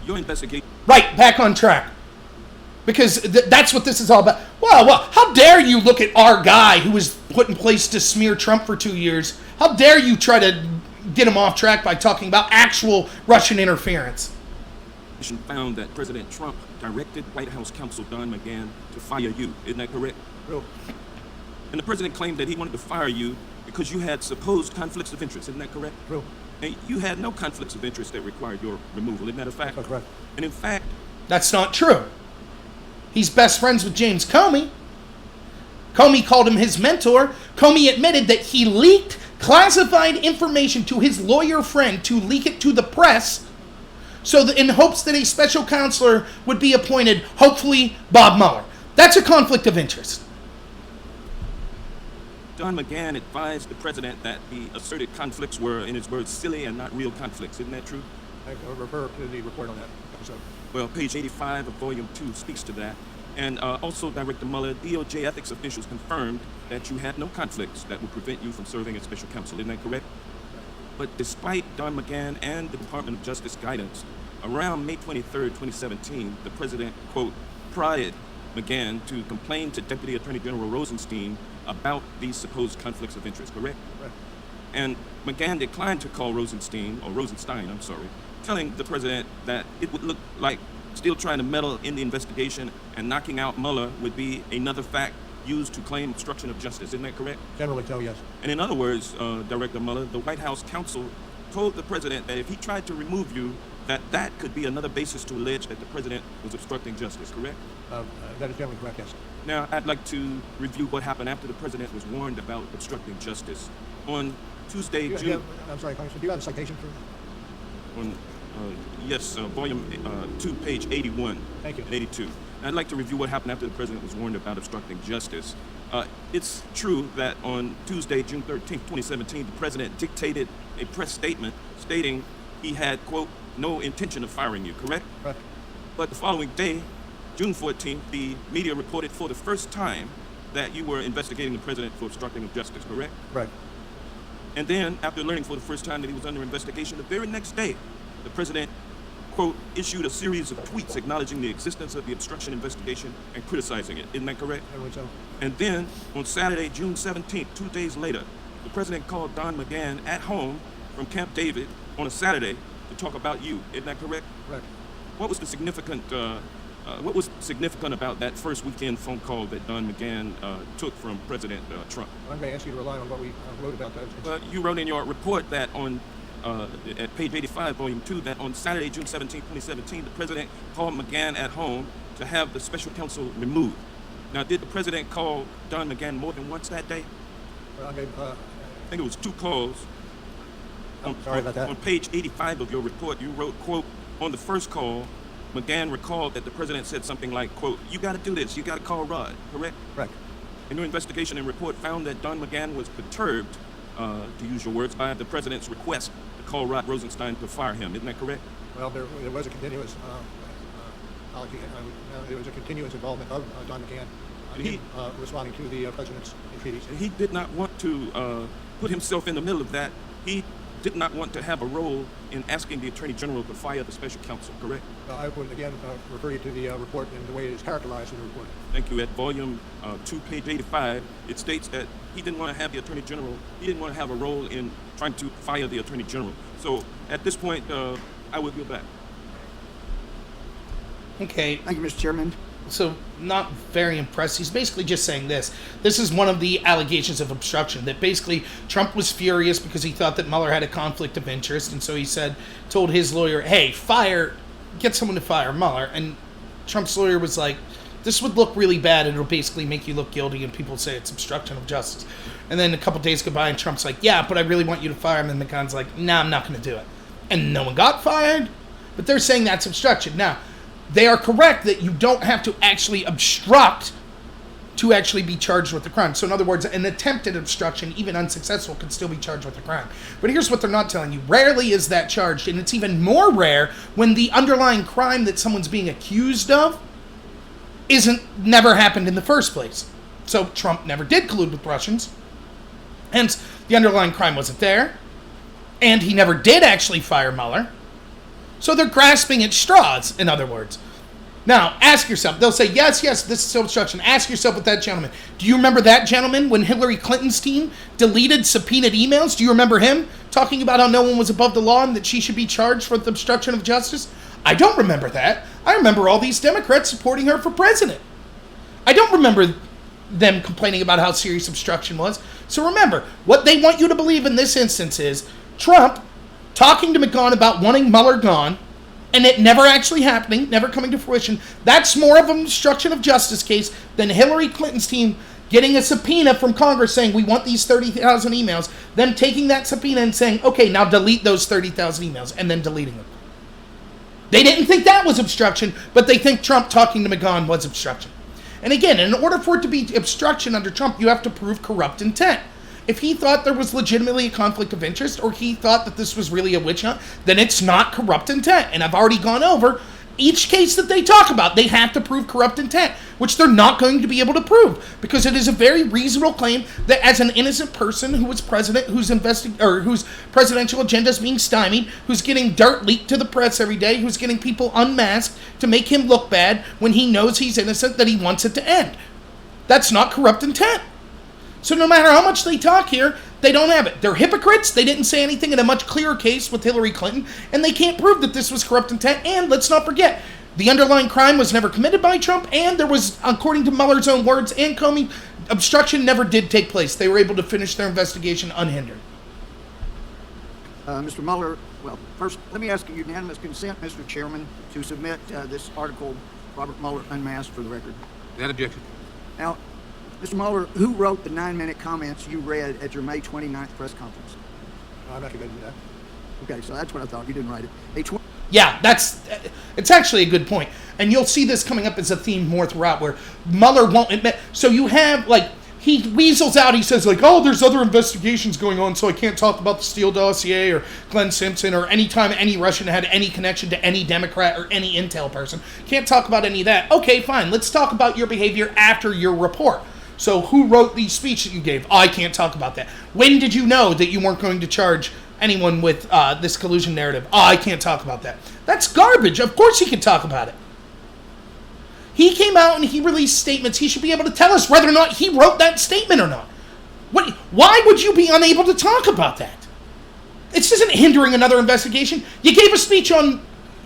K: Your investigation...
A: Right, back on track. Because that's what this is all about. Well, how dare you look at our guy who was put in place to smear Trump for 2 years? How dare you try to get him off track by talking about actual Russian interference?
K: Found that President Trump directed White House counsel Don McGahn to fire you. Isn't that correct?
D: True.
K: And the president claimed that he wanted to fire you because you had supposed conflicts of interest. Isn't that correct?
D: True.
K: And you had no conflicts of interest that required your removal. Isn't that a fact?
D: That's correct.
K: And in fact...
A: That's not true. He's best friends with James Comey. Comey called him his mentor. Comey admitted that he leaked classified information to his lawyer friend to leak it to the press, so that in hopes that a special counselor would be appointed, hopefully Bob Mueller. That's a conflict of interest.
K: Don McGahn advised the president that the asserted conflicts were, in his words, silly and not real conflicts. Isn't that true?
D: I refer to the report on that episode.
K: Well, page 85 of Volume 2 speaks to that. And also, Director Mueller, DOJ ethics officials confirmed that you had no conflicts that would prevent you from serving as special counsel. Isn't that correct? But despite Don McGahn and the Department of Justice guidance, around May 23rd, 2017, the president, quote, pried McGahn to complain to Deputy Attorney General Rosenstein about these supposed conflicts of interest, correct?
D: Right.
K: And McGahn declined to call Rosenstein, telling the president that it would look like still trying to meddle in the investigation and knocking out Mueller would be another fact used to claim obstruction of justice. Isn't that correct?
D: Generally so, yes.
K: And in other words, Director Mueller, the White House counsel told the president that if he tried to remove you, that could be another basis to allege that the president was obstructing justice, correct?
D: That is generally correct, yes.
K: Now, I'd like to review what happened after the president was warned about obstructing justice. On Tuesday, June...
D: I'm sorry, Congressman, do you have a citation for
K: on, yes, volume 2, page 81
D: Thank you.
K: and 82. I'd like to review what happened after the president was warned about obstructing justice. It's true that on Tuesday, June 13th, 2017, the president dictated a press statement stating he had, quote, no intention of firing you, correct?
D: Right.
K: But the following day, June 14th, the media reported for the first time that you were investigating the president for obstructing of justice, correct?
D: Right.
K: And then, after learning for the first time that he was under investigation, the very next day, the president, quote, issued a series of tweets acknowledging the existence of the obstruction investigation and criticizing it. Isn't that correct?
D: I believe so.
K: And then, on Saturday, June 17th, 2 days later, the president called Don McGahn at home from Camp David on a Saturday to talk about you. Isn't that correct?
D: Right.
K: What was the significant about that first weekend phone call that Don McGahn took from President Trump?
D: I'm going to ask you to rely on what we wrote about that.
K: Well, you wrote in your report that on at page 85, volume 2, that on Saturday, June 17, 2017, the president called McGahn at home to have the special counsel removed. Now, did the president call Don McGahn more than once that day?
D: I
K: think it was 2 calls.
D: Sorry about that.
K: On page 85 of your report, you wrote, quote, on the first call, McGahn recalled that the president said something like, quote, you got to do this, you got to call Rod, correct?
D: Correct.
K: And your investigation and report found that Don McGahn was perturbed, to use your words, by the president's request to call Rod Rosenstein to fire him. Isn't that correct?
D: Well, there was a continuous involvement of Don McGahn responding to the president's entreaties.
K: And he did not want to put himself in the middle of that. He did not want to have a role in asking the Attorney General to fire the special counsel, correct?
D: I would, again, refer you to the report and the way it is characterized in the report.
K: Thank you. At volume 2, page 85, it states that he didn't want to have the Attorney General, he didn't want to have a role in trying to fire the Attorney General. So at this point, I will go back.
A: Okay.
L: Thank you, Mr. Chairman.
A: So, not very impressed. He's basically just saying this. This is one of the allegations of obstruction, that basically Trump was furious because he thought that Mueller had a conflict of interest, and so he told his lawyer, hey, get someone to fire Mueller. And Trump's lawyer was like, this would look really bad, and it'll basically make you look guilty, and people say it's obstruction of justice. And then a couple days go by, and Trump's like, yeah, but I really want you to fire him. And McGahn's like, nah, I'm not going to do it. And no one got fired, but they're saying that's obstruction. Now, they are correct that you don't have to actually obstruct to actually be charged with the crime. So in other words, an attempted obstruction, even unsuccessful, can still be charged with the crime. But here's what they're not telling you. Rarely is that charged, and it's even more rare when the underlying crime that someone's being accused of never happened in the first place. So Trump never did collude with Russians. Hence, the underlying crime wasn't there. And he never did actually fire Mueller. So they're grasping at straws, in other words. Now, ask yourself. They'll say, yes, this is obstruction. Ask yourself with that gentleman. Do you remember that gentleman when Hillary Clinton's team deleted subpoenaed emails? Do you remember him talking about how no one was above the law and that she should be charged with obstruction of justice? I don't remember that. I remember all these Democrats supporting her for president. I don't remember them complaining about how serious obstruction was. So remember, what they want you to believe in this instance is Trump talking to McGahn about wanting Mueller gone, and it never actually happening, never coming to fruition. That's more of an obstruction of justice case than Hillary Clinton's team getting a subpoena from Congress saying, we want these 30,000 emails, them taking that subpoena and saying, okay, now delete those 30,000 emails, and then deleting them. They didn't think that was obstruction, but they think Trump talking to McGahn was obstruction. And again, in order for it to be obstruction under Trump, you have to prove corrupt intent. If he thought there was legitimately a conflict of interest, or he thought that this was really a witch hunt, then it's not corrupt intent. And I've already gone over each case that they talk about. They have to prove corrupt intent, which they're not going to be able to prove, because it is a very reasonable claim that as an innocent person who was president, whose presidential agenda is being stymied, who's getting dirt leaked to the press every day, who's getting people unmasked to make him look bad when he knows he's innocent, that he wants it to end. That's not corrupt intent. So no matter how much they talk here, they don't have it. They're hypocrites. They didn't say anything in a much clearer case with Hillary Clinton, and they can't prove that this was corrupt intent. And let's not forget, the underlying crime was never committed by Trump, and there was, according to Mueller's own words and Comey, obstruction never did take place. They were able to finish their investigation unhindered.
L: Mr. Mueller, well, first, let me ask you unanimous consent, Mr. Chairman, to submit this article, Robert Mueller Unmasked, for the record.
B: Without objection.
L: Now, Mr. Mueller, who wrote the 9-minute comments you read at your May 29th press conference?
D: I'm not going to do that.
L: Okay, so that's what I thought. You didn't write it.
A: Yeah, it's actually a good point. And you'll see this coming up as a theme more throughout, where Mueller won't admit. So you have, like, he weasels out, he says, like, oh, there's other investigations going on, so I can't talk about the Steele dossier or Glenn Simpson or any time any Russian had any connection to any Democrat or any intel person. Can't talk about any of that. Okay, fine. Let's talk about your behavior after your report. So who wrote the speech that you gave? I can't talk about that. When did you know that you weren't going to charge anyone with this collusion narrative? I can't talk about that. That's garbage. Of course he can talk about it. He came out and he released statements. He should be able to tell us whether or not he wrote that statement or not. Why would you be unable to talk about that? This isn't hindering another investigation. You gave a speech on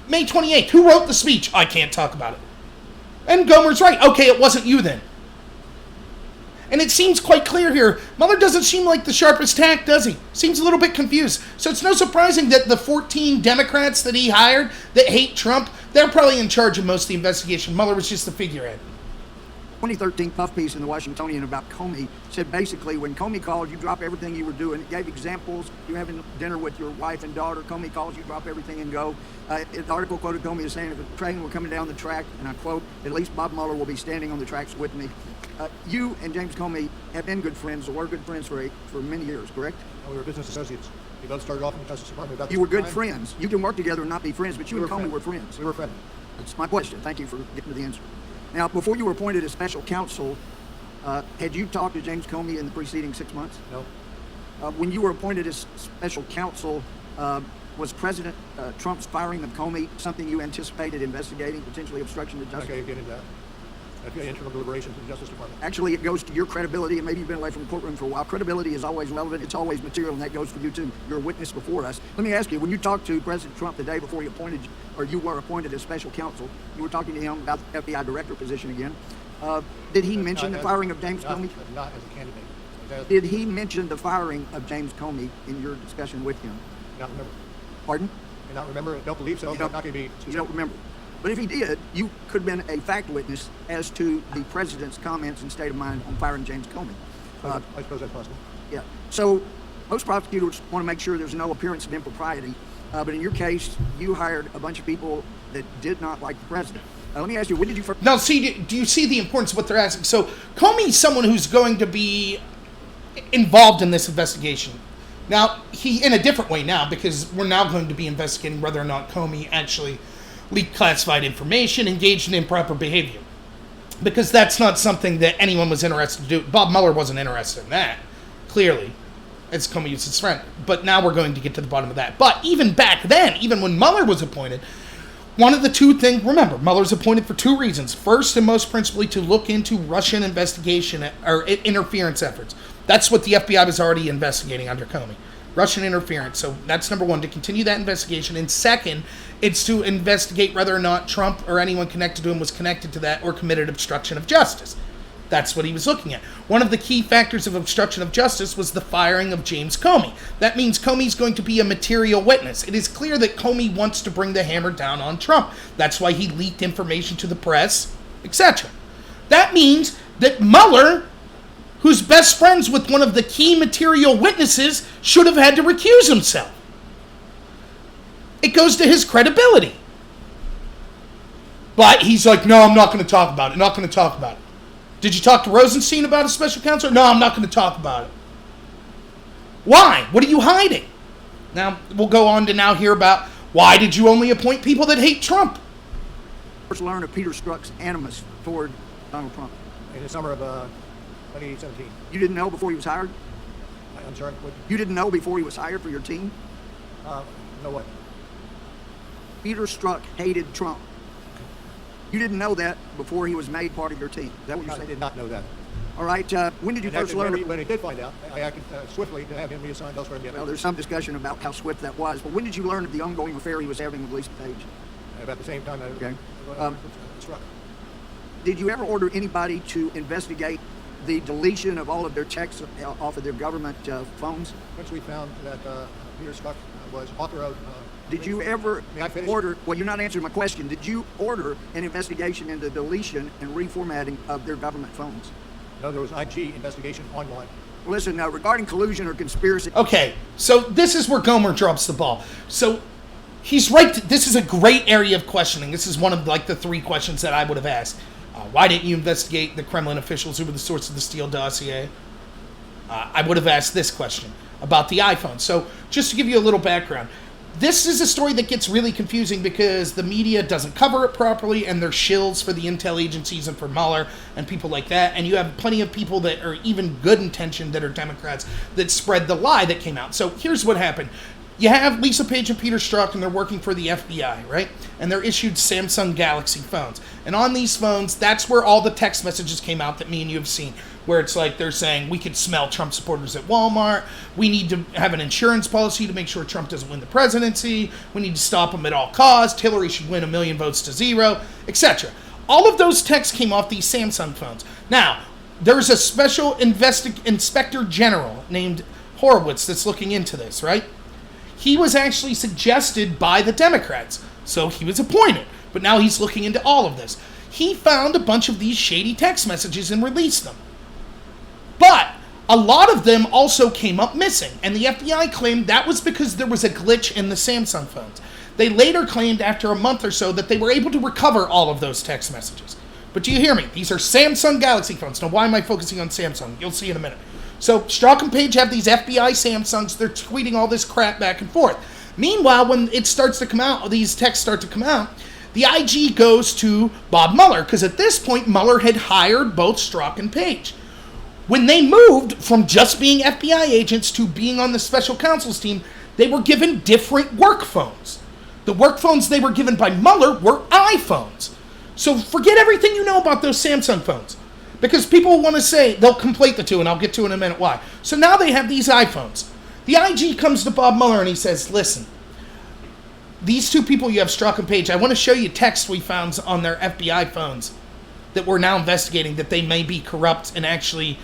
A: May 28th. Who wrote the speech? I can't talk about it. And Gomer's right. Okay, it wasn't you then. And it seems quite clear here. Mueller doesn't seem like the sharpest tack, does he? Seems a little bit confused. So it's no surprising that the 14 Democrats that he hired that hate Trump, they're probably in charge of most of the investigation. Mueller was just the figurehead.
L: 2013 puff piece in the Washingtonian about Comey said basically when Comey called, you drop everything you were doing. It gave examples. You're having dinner with your wife and daughter. Comey calls, you drop everything and go. The article quoted Comey as saying if a train were coming down the track, and I quote, at least Bob Mueller will be standing on the tracks with me. You and James Comey have been good friends, or were good friends for many years, correct?
D: We were business associates. We both started off in the Justice Department about
L: You were good friends. You can work together and not be friends, but you and Comey were friends.
D: We were friends.
L: That's my question. Thank you for getting to the answer. Now, before you were appointed as special counsel, had you talked to James Comey in the preceding 6 months?
D: No.
L: When you were appointed as special counsel, was President Trump's firing of Comey something you anticipated investigating, potentially obstruction of justice?
D: I'm not going to get into that. I've got internal deliberations in the Justice Department.
L: Actually, it goes to your credibility, and maybe you've been away from the courtroom for a while. Credibility is always relevant. It's always material, and that goes for you, too. You're a witness before us. Let me ask you, when you talked to President Trump the day before he appointed, or you were appointed as special counsel, you were talking to him about the FBI director position again. Did he mention the firing of James Comey?
D: Not as a candidate.
L: Did he mention the firing of James Comey in your discussion with him?
D: Not remember.
L: Pardon?
D: I not remember. I don't believe so. I'm not going to be.
L: You don't remember. But if he did, you could have been a fact witness as to the president's comments and state of mind on firing James Comey.
D: I suppose that's possible.
L: Yeah. So most prosecutors want to make sure there's no appearance of impropriety. But in your case, you hired a bunch of people that did not like the president. Let me ask you, when did you first...
A: Now, see, do you see the importance of what they're asking? So Comey's someone who's going to be involved in this investigation. Now, he in a different way now, because we're now going to be investigating whether or not Comey actually leaked classified information, engaged in improper behavior. Because that's not something that anyone was interested to do. Bob Mueller wasn't interested in that, clearly, as Comey was his friend. But now we're going to get to the bottom of that. But even back then, even when Mueller was appointed, one of the two things, remember, Mueller's appointed for two reasons. First and most principally to look into Russian investigation or interference efforts. That's what the FBI was already investigating under Comey. Russian interference. So that's number one, to continue that investigation. And second, it's to investigate whether or not Trump or anyone connected to him was connected to that or committed obstruction of justice. That's what he was looking at. One of the key factors of obstruction of justice was the firing of James Comey. That means Comey's going to be a material witness. It is clear that Comey wants to bring the hammer down on Trump. That's why he leaked information to the press, etc. That means that Mueller, who's best friends with one of the key material witnesses, should have had to recuse himself. It goes to his credibility. But he's like, no, I'm not going to talk about it. Not going to talk about it. Did you talk to Rosenstein about a special counsel? No, I'm not going to talk about it. Why? What are you hiding? Now, we'll go on to now hear about why did you only appoint people that hate Trump?
L: First learned of Peter Strzok's animus toward Donald Trump.
D: In the summer of 2017.
L: You didn't know before he was hired?
D: I'm sorry, what?
L: You didn't know before he was hired for your team?
D: No what?
L: Peter Strzok hated Trump. You didn't know that before he was made part of your team. Is that what you're
D: I
L: saying?
D: did not know that.
L: All right. When did you first learn?
D: When he did find out, I acted swiftly to have him reassigned elsewhere in the
L: Well, there's some discussion about how swift that was, but when did you learn of the ongoing affair he was having with Lisa Page?
D: About the same time I
L: Okay.
D: struck.
L: Did you ever order anybody to investigate the deletion of all of their texts off of their government phones?
D: Once we found that Peter Strzok was author of...
L: Did you ever
D: May I finish?
L: order, well, you're not answering my question, did you order an investigation into deletion and reformatting of their government phones?
D: No, there was an IG investigation ongoing.
L: Listen, regarding collusion or conspiracy...
A: Okay, so this is where Gomer drops the ball. So he's right. This is a great area of questioning. This is one of like the 3 questions that I would have asked. Why didn't you investigate the Kremlin officials who were the source of the Steele dossier? I would have asked this question about the iPhone. So just to give you a little background, this is a story that gets really confusing because the media doesn't cover it properly and they're shills for the intel agencies and for Mueller and people like that. And you have plenty of people that are even good intentioned that are Democrats that spread the lie that came out. So here's what happened. You have Lisa Page and Peter Strzok, and they're working for the FBI, right? And they're issued Samsung Galaxy phones. And on these phones, that's where all the text messages came out that me and you have seen, where it's like they're saying, we could smell Trump supporters at Walmart, we need to have an insurance policy to make sure Trump doesn't win the presidency, we need to stop him at all costs, Hillary should win 1 million votes to 0, etc. All of those texts came off these Samsung phones. Now, there's a special inspector general named Horowitz that's looking into this, right? He was actually suggested by the Democrats, so he was appointed. But now he's looking into all of this. He found a bunch of these shady text messages and released them. But a lot of them also came up missing, and the FBI claimed that was because there was a glitch in the Samsung phones. They later claimed after a month or so that they were able to recover all of those text messages. But do you hear me? These are Samsung Galaxy phones. Now, why am I focusing on Samsung? You'll see in a minute. So Strzok and Page have these FBI Samsungs. They're tweeting all this crap back and forth. Meanwhile, when it starts to come out, these texts start to come out, the IG goes to Bob Mueller, because at this point, Mueller had hired both Strzok and Page. When they moved from just being FBI agents to being on the special counsel's team, they were given different work phones. The work phones they were given by Mueller were iPhones. So forget everything you know about those Samsung phones. Because people want to say, they'll conflate the two, and I'll get to in a minute why. So now they have these iPhones. The IG comes to Bob Mueller and he says, listen, these 2 people you have, Strzok and Page, I want to show you texts we found on their FBI phones that we're now investigating that they may be corrupt and actually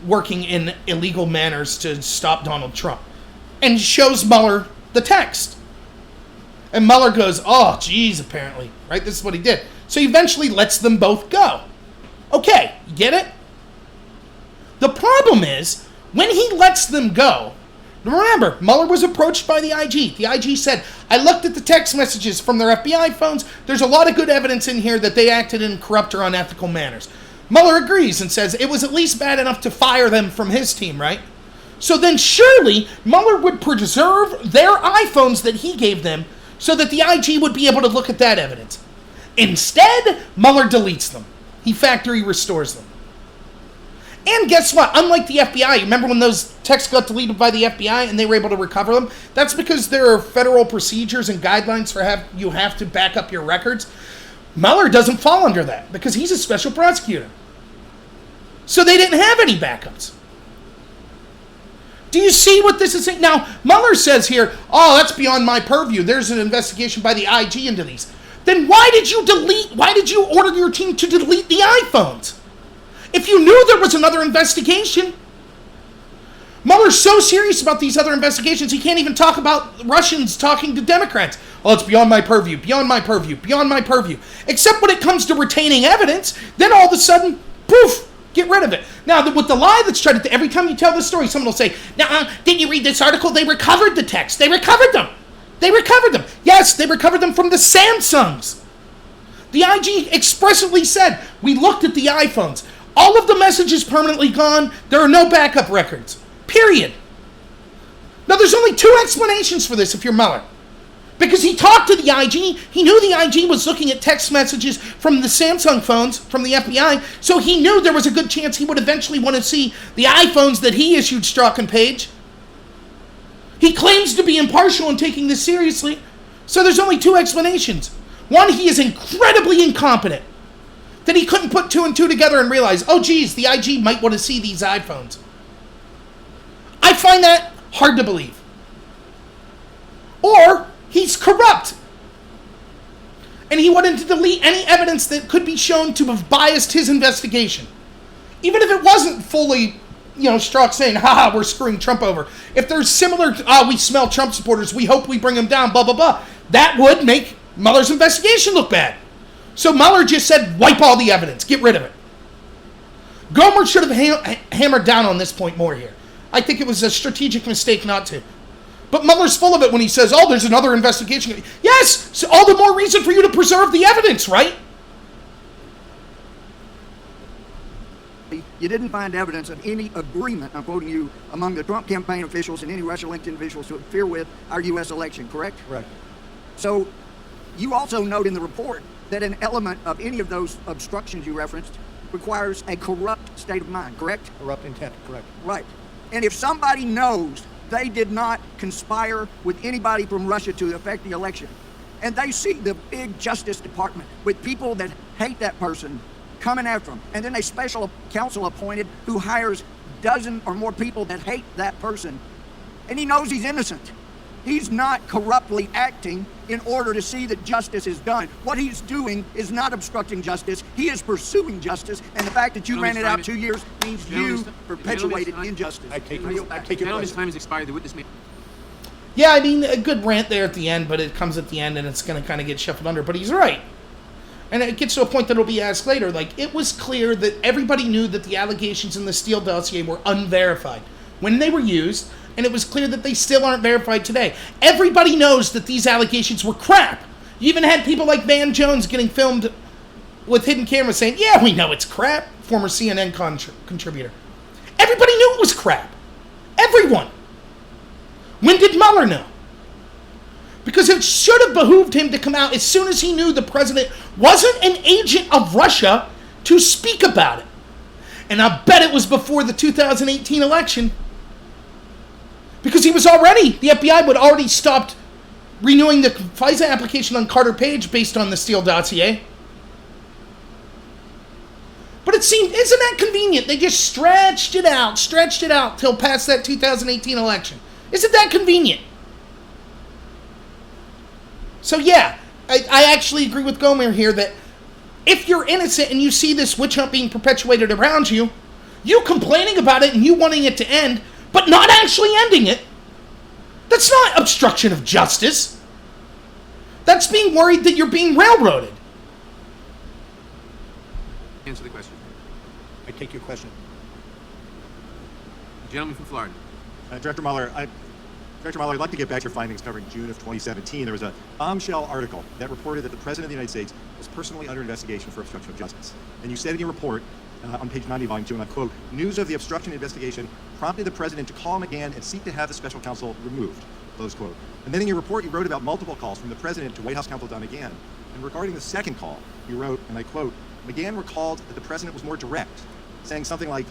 A: working in illegal manners to stop Donald Trump. And shows Mueller the text. And Mueller goes, oh, geez, apparently. Right? This is what he did. So he eventually lets them both go. Okay, you get it? The problem is, when he lets them go, remember, Mueller was approached by the IG. The IG said, I looked at the text messages from their FBI phones. There's a lot of good evidence in here that they acted in corrupt or unethical manners. Mueller agrees and says it was at least bad enough to fire them from his team, right? So then surely Mueller would preserve their iPhones that he gave them so that the IG would be able to look at that evidence. Instead, Mueller deletes them. He factory restores them. And guess what? Unlike the FBI, remember when those texts got deleted by the FBI and they were able to recover them? That's because there are federal procedures and guidelines for you have to back up your records. Mueller doesn't fall under that because he's a special prosecutor. So they didn't have any backups. Do you see what this is saying? Now, Mueller says here, oh, that's beyond my purview. There's an investigation by the IG into these. Then why did you order your team to delete the iPhones? If you knew there was another investigation. Mueller's so serious about these other investigations, he can't even talk about Russians talking to Democrats. Oh, it's beyond my purview, beyond my purview, beyond my purview. Except when it comes to retaining evidence, then all of a sudden, poof, get rid of it. Now, with the lie that's tried to, every time you tell this story, someone will say, didn't you read this article? They recovered the text. They recovered them. They recovered them. Yes, they recovered them from the Samsungs. The IG expressly said, we looked at the iPhones. All of the messages permanently gone. There are no backup records. Period. Now, there's only two explanations for this if you're Mueller. Because he talked to the IG. He knew the IG was looking at text messages from the Samsung phones from the FBI, so he knew there was a good chance he would eventually want to see the iPhones that he issued Strzok and Page. He claims to be impartial in taking this seriously, so there's only two explanations. One, he is incredibly incompetent, that he couldn't put two and two together and realize, oh geez, the IG might want to see these iPhones. I find that hard to believe. Or he's corrupt, and he wanted to delete any evidence that could be shown to have biased his investigation. Even if it wasn't fully, Strzok saying, haha, we're screwing Trump over. If there's similar, we smell Trump supporters, we hope we bring them down, blah, blah, blah. That would make Mueller's investigation look bad. So Mueller just said, wipe all the evidence, get rid of it. Gomer should have hammered down on this point more here. I think it was a strategic mistake not to. But Mueller's full of it when he says, oh, there's another investigation. Yes, so all the more reason for you to preserve the evidence, right?
L: You didn't find evidence of any agreement, I'm quoting you, among the Trump campaign officials and any Russia-linked individuals to interfere with our U.S. election, correct?
D: Correct.
L: So you also note in the report that an element of any of those obstructions you referenced requires a corrupt state of mind, correct?
D: Corrupt intent, correct.
L: Right. And if somebody knows they did not conspire with anybody from Russia to affect the election, and they see the big Justice Department with people that hate that person coming after them, and then a special counsel appointed who hires dozen or more people that hate that person, and he knows he's innocent. He's not corruptly acting in order to see that justice is done. What he's doing is not obstructing justice. He is pursuing justice, and the fact that you ran it out 2 years means you perpetuated injustice.
D: I take your
B: Gentleman's
D: question.
B: time has expired. The witness may...
A: Yeah, I mean, a good rant there at the end, but it comes at the end and it's going to kind of get shuffled under. But he's right. And it gets to a point that will be asked later. Like, it was clear that everybody knew that the allegations in the Steele dossier were unverified when they were used, and it was clear that they still aren't verified today. Everybody knows that these allegations were crap. You even had people like Van Jones getting filmed with hidden cameras saying, yeah, we know it's crap, former CNN contributor. Everybody knew it was crap. Everyone. When did Mueller know? Because it should have behooved him to come out as soon as he knew the president wasn't an agent of Russia to speak about it. And I bet it was before the 2018 election. Because the FBI would already stopped renewing the FISA application on Carter Page based on the Steele dossier. But it seemed, isn't that convenient? They just stretched it out till past that 2018 election. Isn't that convenient? So yeah, I actually agree with Gomer here that if you're innocent and you see this witch hunt being perpetuated around you, you complaining about it and you wanting it to end, but not actually ending it, that's not obstruction of justice. That's being worried that you're being railroaded.
B: Answer the question.
D: I take your question.
B: The gentleman from Florida.
C: Director Mueller, I'd like to get back to your findings covering June of 2017. There was a bombshell article that reported that the President of the United States was personally under investigation for obstruction of justice. And you said in your report, on page 90, volume 2, and I quote, news of the obstruction investigation prompted the President to call McGahn and seek to have the special counsel removed, close quote. And then in your report, you wrote about multiple calls from the President to White House counsel Don McGahn. And regarding the second call, you wrote, and I quote, McGahn recalled that the President was more direct, saying something like,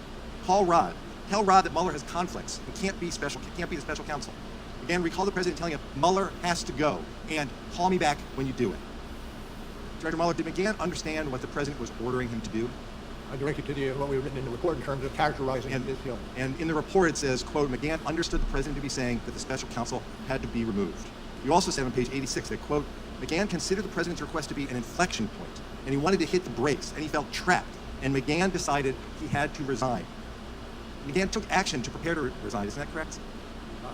C: call Rod, tell Rod that Mueller has conflicts and can't be the special counsel. McGahn recalled the President telling him, Mueller has to go, and call me back when you do it. Director Mueller, did McGahn understand what the President was ordering him to do?
D: I direct you to what we have written in the report in terms of characterizing this deal.
C: And in the report it says, quote, McGahn understood the President to be saying that the special counsel had to be removed. You also said on page 86 that, quote, McGahn considered the President's request to be an inflection point, and he wanted to hit the brakes, and he felt trapped, and McGahn decided he had to resign. McGahn took action to prepare to resign, isn't that correct?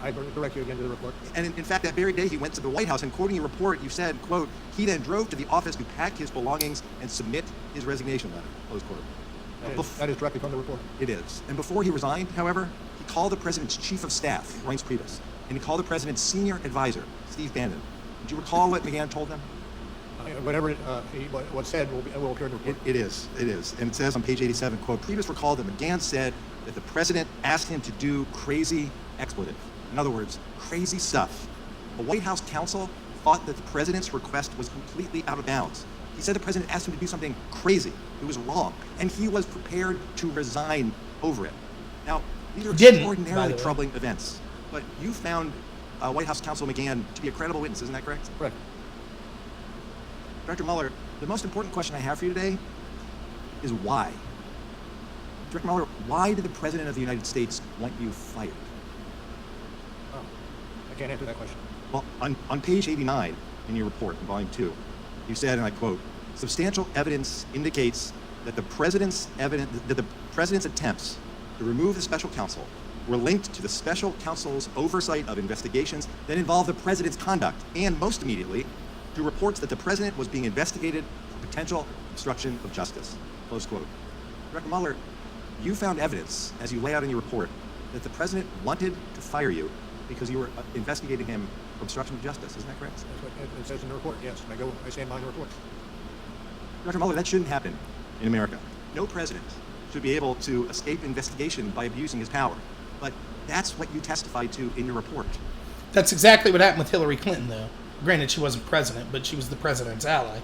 D: I direct you again to the report.
C: And in fact, that very day he went to the White House, and quoting your report, you said, quote, he then drove to the office to pack his belongings and submit his resignation letter, close quote.
D: That is directly from the report.
C: It is. And before he resigned, however, he called the President's Chief of Staff, Reince Priebus, and he called the President's senior advisor, Steve Bannon. Do you recall what McGahn told them?
D: whatever what's said will appear in the report.
C: It is. And it says on page 87, quote, "Previous recall that McGahn said that the president asked him to do crazy expletive." In other words, crazy stuff. The White House counsel thought that the president's request was completely out of bounds. He said the president asked him to do something crazy. It was wrong. And he was prepared to resign over it. Now, these are extraordinarily troubling events. But you found White House counsel McGahn to be a credible witness, isn't that correct?
D: Correct.
C: Director Mueller, the most important question I have for you today is why? Director Mueller, why did the President of the United States want you fired?
D: Oh, I can't answer that question.
C: Well, on page 89 in your report, in volume 2, you said, and I quote, "Substantial evidence indicates that the President's attempts to remove the special counsel were linked to the special counsel's oversight of investigations that involve the President's conduct, and most immediately, to reports that the President was being investigated for potential obstruction of justice." Close quote. Director Mueller, you found evidence, as you lay out in your report, that the President wanted to fire you because you were investigating him for obstruction of justice. Isn't that correct?
D: That's what it says in the report, yes. I stand behind the report.
C: Director Mueller, that shouldn't happen in America. No president should be able to escape investigation by abusing his power. But that's what you testified to in your report.
A: That's exactly what happened with Hillary Clinton, though. Granted, she wasn't president, but she was the president's ally.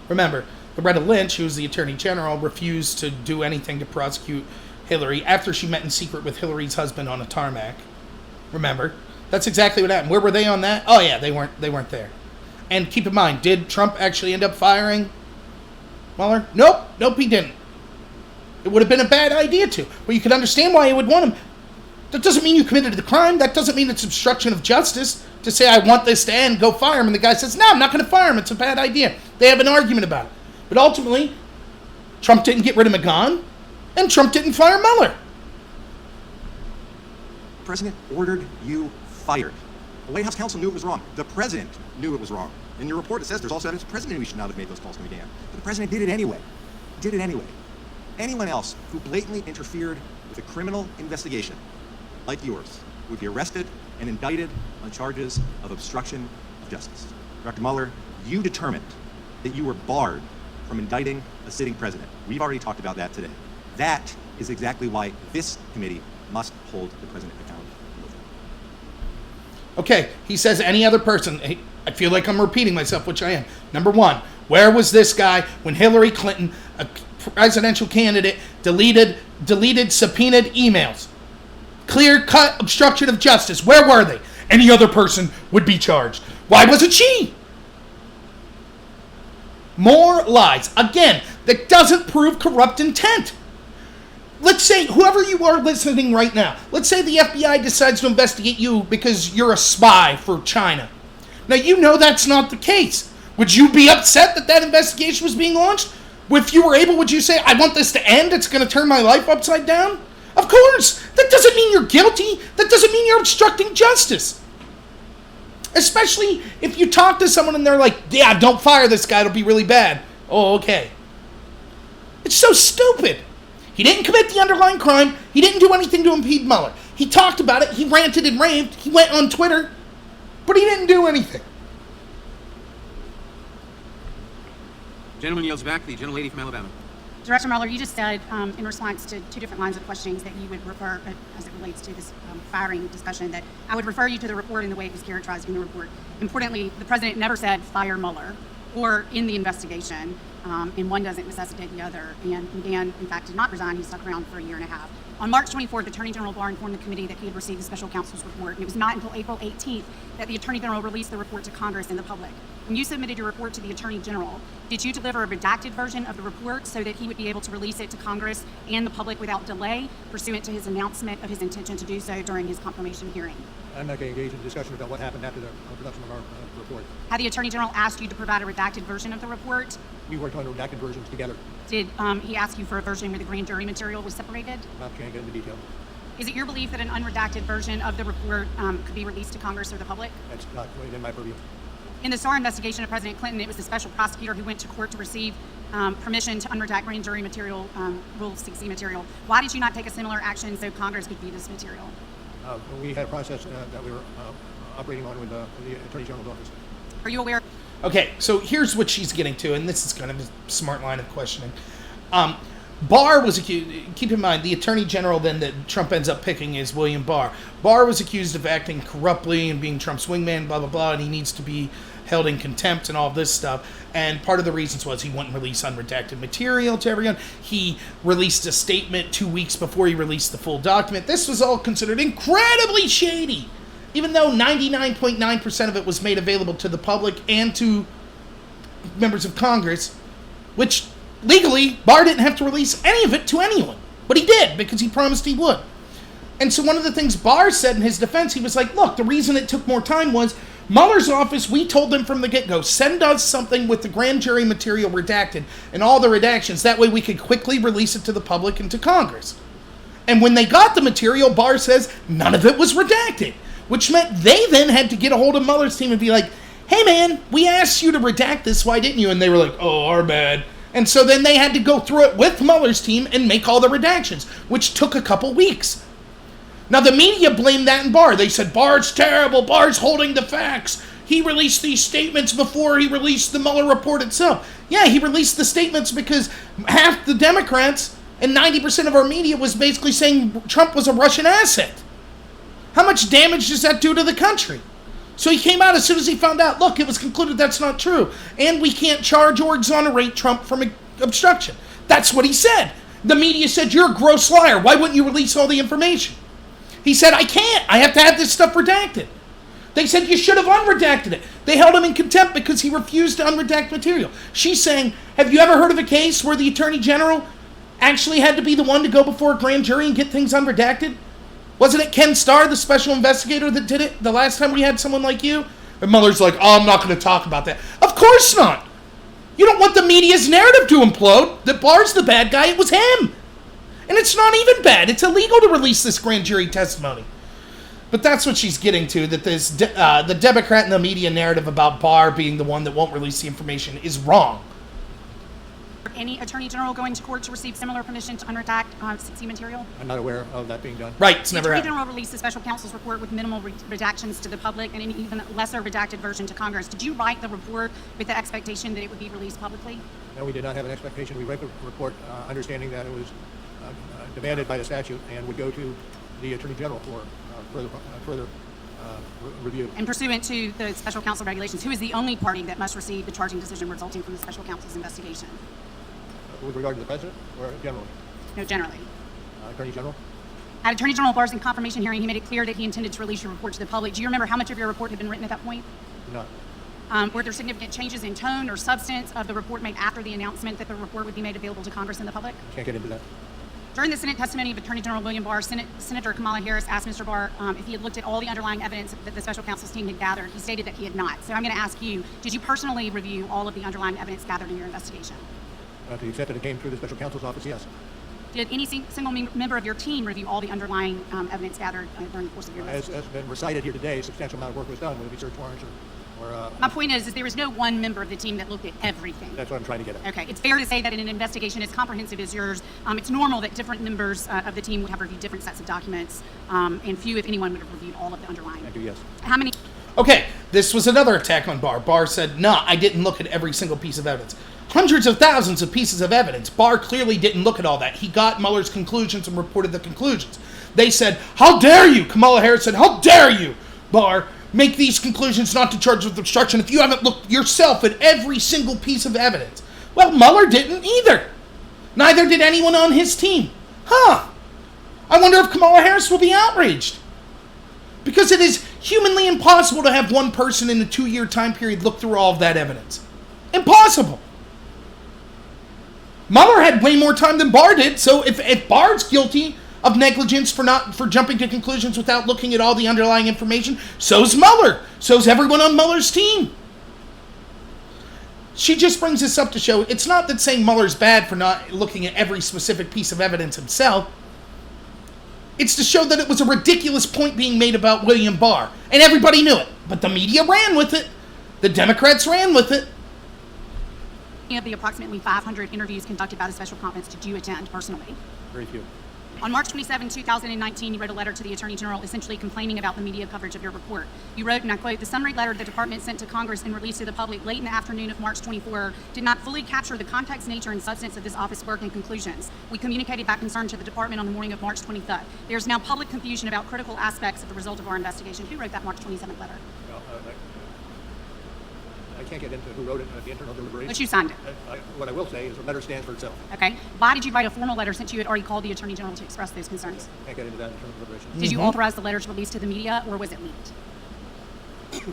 A: Remember, Loretta Lynch, who was the Attorney General, refused to do anything to prosecute Hillary after she met in secret with Hillary's husband on a tarmac. Remember? That's exactly what happened. Where were they on that? Oh yeah, they weren't there. And keep in mind, did Trump actually end up firing Mueller? Nope, he didn't. It would have been a bad idea to. But you could understand why he would want him. That doesn't mean you committed the crime. That doesn't mean it's obstruction of justice to say, I want this to end, go fire him. And the guy says, no, I'm not going to fire him. It's a bad idea. They have an argument about it. But ultimately, Trump didn't get rid of McGahn, and Trump didn't fire Mueller.
C: The President ordered you fired. The White House counsel knew it was wrong. The President knew it was wrong. In your report, it says there's also evidence the President knew he should not have made those calls to McGahn. But the President did it anyway. Anyone else who blatantly interfered with a criminal investigation like yours would be arrested and indicted on charges of obstruction of justice. Dr. Mueller, you determined that you were barred from indicting a sitting president. We've already talked about that today. That is exactly why this committee must hold the president accountable.
A: Okay, he says any other person. I feel like I'm repeating myself, which I am. Number one, where was this guy when Hillary Clinton, a presidential candidate, deleted subpoenaed emails? Clear-cut obstruction of justice. Where were they? Any other person would be charged. Why wasn't she? More lies. Again, that doesn't prove corrupt intent. Let's say, whoever you are listening right now, let's say the FBI decides to investigate you because you're a spy for China. Now, you know that's not the case. Would you be upset that that investigation was being launched? If you were able, would you say, I want this to end, it's going to turn my life upside down? Of course! That doesn't mean you're guilty. That doesn't mean you're obstructing justice. Especially if you talk to someone and they're like, yeah, don't fire this guy, it'll be really bad. Oh, okay. It's so stupid. He didn't commit the underlying crime. He didn't do anything to impede Mueller. He talked about it. He ranted and raved. He went on Twitter. But he didn't do anything.
B: Gentleman yields back. The gentlelady from Alabama.
M: Director Mueller, you just said in response to two different lines of questionings that you would refer, as it relates to this firing discussion, that I would refer you to the report in the way it was characterized in the report. Importantly, the president never said fire Mueller or in the investigation, and one doesn't necessitate the other. And McGahn, in fact, did not resign. He stuck around for a year and a half. On March 24th, Attorney General Barr informed the committee that he had received the special counsel's report, and it was not until April 18th that the Attorney General released the report to Congress and the public. When you submitted your report to the Attorney General, did you deliver a redacted version of the report so that he would be able to release it to Congress and the public without delay, pursuant to his announcement of his intention to do so during his confirmation hearing?
D: I'm not going to engage in discussion about what happened after the production of our report.
M: Had the Attorney General asked you to provide a redacted version of the report?
D: We worked on redacted versions together.
M: Did he ask you for a version where the grand jury material was separated?
D: I'm not going to get into detail.
M: Is it your belief that an unredacted version of the report could be released to Congress or the public?
D: That's not within my purview.
M: In the SAR investigation of President Clinton, it was the special prosecutor who went to court to receive permission to unredact grand jury material, Rule 60 material. Why did you not take a similar action so Congress could view this material?
D: We had a process that we were operating on with the Attorney General's office.
M: Are you aware?
A: Okay, so here's what she's getting to, and this is kind of a smart line of questioning. Barr was accused, keep in mind, the attorney general then that Trump ends up picking is William Barr. Barr was accused of acting corruptly and being Trump's wingman, blah, blah, blah, and he needs to be held in contempt and all this stuff. And part of the reasons was he wouldn't release unredacted material to everyone. He released a statement 2 weeks before he released the full document. This was all considered incredibly shady, even though 99.9% of it was made available to the public and to members of Congress, which legally, Barr didn't have to release any of it to anyone. But he did, because he promised he would. And so one of the things Barr said in his defense, he was like, look, the reason it took more time was Mueller's office, we told them from the get-go, send us something with the grand jury material redacted and all the redactions. That way we could quickly release it to the public and to Congress. And when they got the material, Barr says none of it was redacted, which meant they then had to get a hold of Mueller's team and be like, hey man, we asked you to redact this, why didn't you? And they were like, oh, our bad. And so then they had to go through it with Mueller's team and make all the redactions, which took a couple weeks. Now, the media blamed that on Barr. They said, Barr's terrible. Barr's holding the facts. He released these statements before he released the Mueller report itself. Yeah, he released the statements because half the Democrats and 90% of our media was basically saying Trump was a Russian asset. How much damage does that do to the country? So he came out as soon as he found out, look, it was concluded that's not true. And we can't charge or exonerate Trump from obstruction. That's what he said. The media said, you're a gross liar. Why wouldn't you release all the information? He said, I can't. I have to have this stuff redacted. They said, you should have unredacted it. They held him in contempt because he refused to unredact material. She's saying, have you ever heard of a case where the attorney general actually had to be the one to go before a grand jury and get things unredacted? Wasn't it Ken Starr, the special investigator, that did it the last time we had someone like you? And Mueller's like, oh, I'm not going to talk about that. Of course not. You don't want the media's narrative to implode, that Barr's the bad guy. It was him. And it's not even bad. It's illegal to release this grand jury testimony. But that's what she's getting to, that this the Democrat and the media narrative about Barr being the one that won't release the information is wrong.
M: Any attorney general going to court to receive similar permission to unredact 6C material?
D: I'm not aware of that being done.
A: Right, it's
M: The
A: never
M: attorney
A: happened.
M: general released the special counsel's report with minimal redactions to the public and an even lesser redacted version to Congress. Did you write the report with the expectation that it would be released publicly?
D: No, we did not have an expectation. We read the report understanding that it was demanded by the statute and would go to the attorney general for further review.
M: And pursuant to the special counsel regulations, who is the only party that must receive the charging decision resulting from the special counsel's investigation?
D: With regard to the president or generally?
M: No, generally.
D: Attorney general?
M: At Attorney General Barr's confirmation hearing, he made it clear that he intended to release your report to the public. Do you remember how much of your report had been written at that point?
D: No.
M: Were there significant changes in tone or substance of the report made after the announcement that the report would be made available to Congress and the public?
D: Can't get into that.
M: During the Senate testimony of Attorney General William Barr, Senator Kamala Harris asked Mr. Barr if he had looked at all the underlying evidence that the special counsel's team had gathered. He stated that he had not. So I'm going to ask you, did you personally review all of the underlying evidence gathered in your investigation?
D: To the extent that it came through the special counsel's office, yes.
M: Did any single member of your team review all the underlying evidence gathered during the course of your investigation?
D: As has been recited here today, a substantial amount of work was done, whether it be search warrants or
M: My point is there was no one member of the team that looked at everything.
D: That's what I'm trying to get at.
M: Okay, it's fair to say that in an investigation as comprehensive as yours, it's normal that different members of the team would have reviewed different sets of documents, and few, if anyone, would have reviewed all of the underlying.
D: I do, yes.
M: How many?
A: Okay, this was another attack on Barr. Barr said, no, I didn't look at every single piece of evidence. Hundreds of thousands of pieces of evidence. Barr clearly didn't look at all that. He got Mueller's conclusions and reported the conclusions. They said, how dare you? Kamala Harris said, how dare you, Barr, make these conclusions not to charge with obstruction if you haven't looked yourself at every single piece of evidence. Well, Mueller didn't either. Neither did anyone on his team. I wonder if Kamala Harris will be outraged. Because it is humanly impossible to have one person in a 2-year time period look through all of that evidence. Impossible. Mueller had way more time than Barr did, so if Barr's guilty of negligence for jumping to conclusions without looking at all the underlying information, so's Mueller. So's everyone on Mueller's team. She just brings this up to show it's not that saying Mueller's bad for not looking at every specific piece of evidence himself. It's to show that it was a ridiculous point being made about William Barr, and everybody knew it. But the media ran with it. The Democrats ran with it.
M: Of the approximately 500 interviews conducted by the special conference did you attend personally?
D: Very few.
M: On March 27, 2019, you wrote a letter to the Attorney General essentially complaining about the media coverage of your report. You wrote, and I quote, "The summary letter the department sent to Congress and released to the public late in the afternoon of March 24 did not fully capture the context, nature, and substance of this office work and conclusions. We communicated that concern to the department on the morning of March 23rd. There is now public confusion about critical aspects of the result of our investigation." Who wrote that March 27th letter?
D: Well, I can't get into who wrote it at the internal deliberation.
M: But you signed it.
D: What I will say is the letter stands for itself.
M: Okay. Why did you write a formal letter since you had already called the Attorney General to express those concerns?
D: Can't get into that internal deliberation.
M: Did you authorize the letter to release to the media, or was it leaked?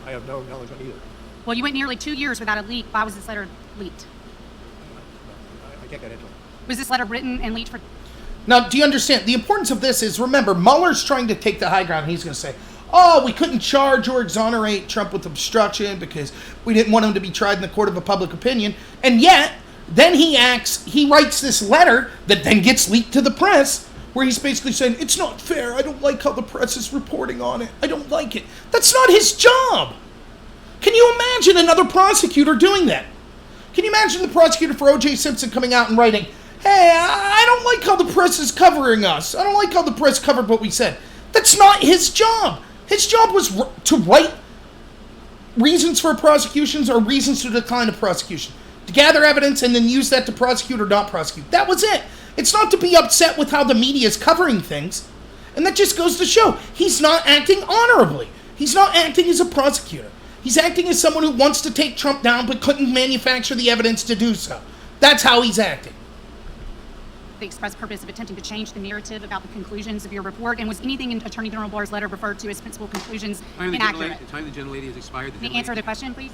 D: I have no knowledge on either.
M: Well, you went nearly 2 years without a leak. Why was this letter leaked?
D: I can't get into it.
M: Was this letter written and leaked for...
A: Now, do you understand? The importance of this is, remember, Mueller's trying to take the high ground. He's going to say, oh, we couldn't charge or exonerate Trump with obstruction because we didn't want him to be tried in the court of a public opinion. And yet, then he writes this letter that then gets leaked to the press where he's basically saying, it's not fair. I don't like how the press is reporting on it. I don't like it. That's not his job. Can you imagine another prosecutor doing that? Can you imagine the prosecutor for O.J. Simpson coming out and writing, hey, I don't like how the press is covering us. I don't like how the press covered what we said. That's not his job. His job was to write reasons for prosecutions or reasons to decline a prosecution, to gather evidence and then use that to prosecute or not prosecute. That was it. It's not to be upset with how the media is covering things. And that just goes to show he's not acting honorably. He's not acting as a prosecutor. He's acting as someone who wants to take Trump down but couldn't manufacture the evidence to do so. That's how he's acting.
M: The express purpose of attempting to change the narrative about the conclusions of your report, and was anything in Attorney General Barr's letter referred to as principal conclusions inaccurate?
B: The time of the gentlelady has expired.
M: Can you answer the question, please?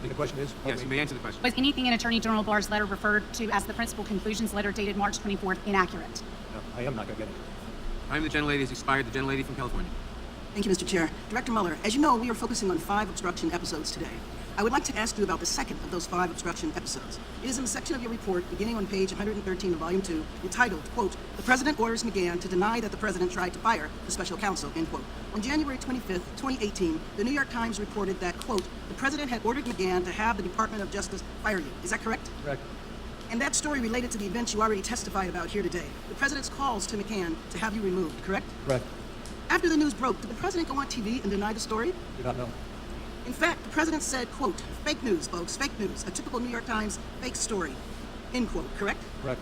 D: The question is?
B: Yes, you may answer the question.
M: Was anything in Attorney General Barr's letter referred to as the principal conclusions letter dated March 24th inaccurate?
D: No, I am not going to get it.
B: Time of the gentlelady has expired. The gentlelady from California.
E: Thank you, Mr. Chair. Director Mueller, as you know, we are focusing on 5 obstruction episodes today. I would like to ask you about the second of those 5 obstruction episodes. It is in the section of your report, beginning on page 113 of Volume 2, entitled, quote, "The President orders McGahn to deny that the President tried to fire the special counsel," end quote. On January 25th, 2018, the New York Times reported that, quote, "The President had ordered McGahn to have the Department of Justice fire you." Is that correct?
D: Correct.
E: And that story related to the events you already testified about here today. The President's calls to McGahn to have you removed, correct?
D: Correct.
E: After the news broke, did the President go on TV and deny the story?
D: Do not know.
E: In fact, the President said, quote, "Fake news, folks, fake news, a typical New York Times fake story," end quote, correct?
D: Correct.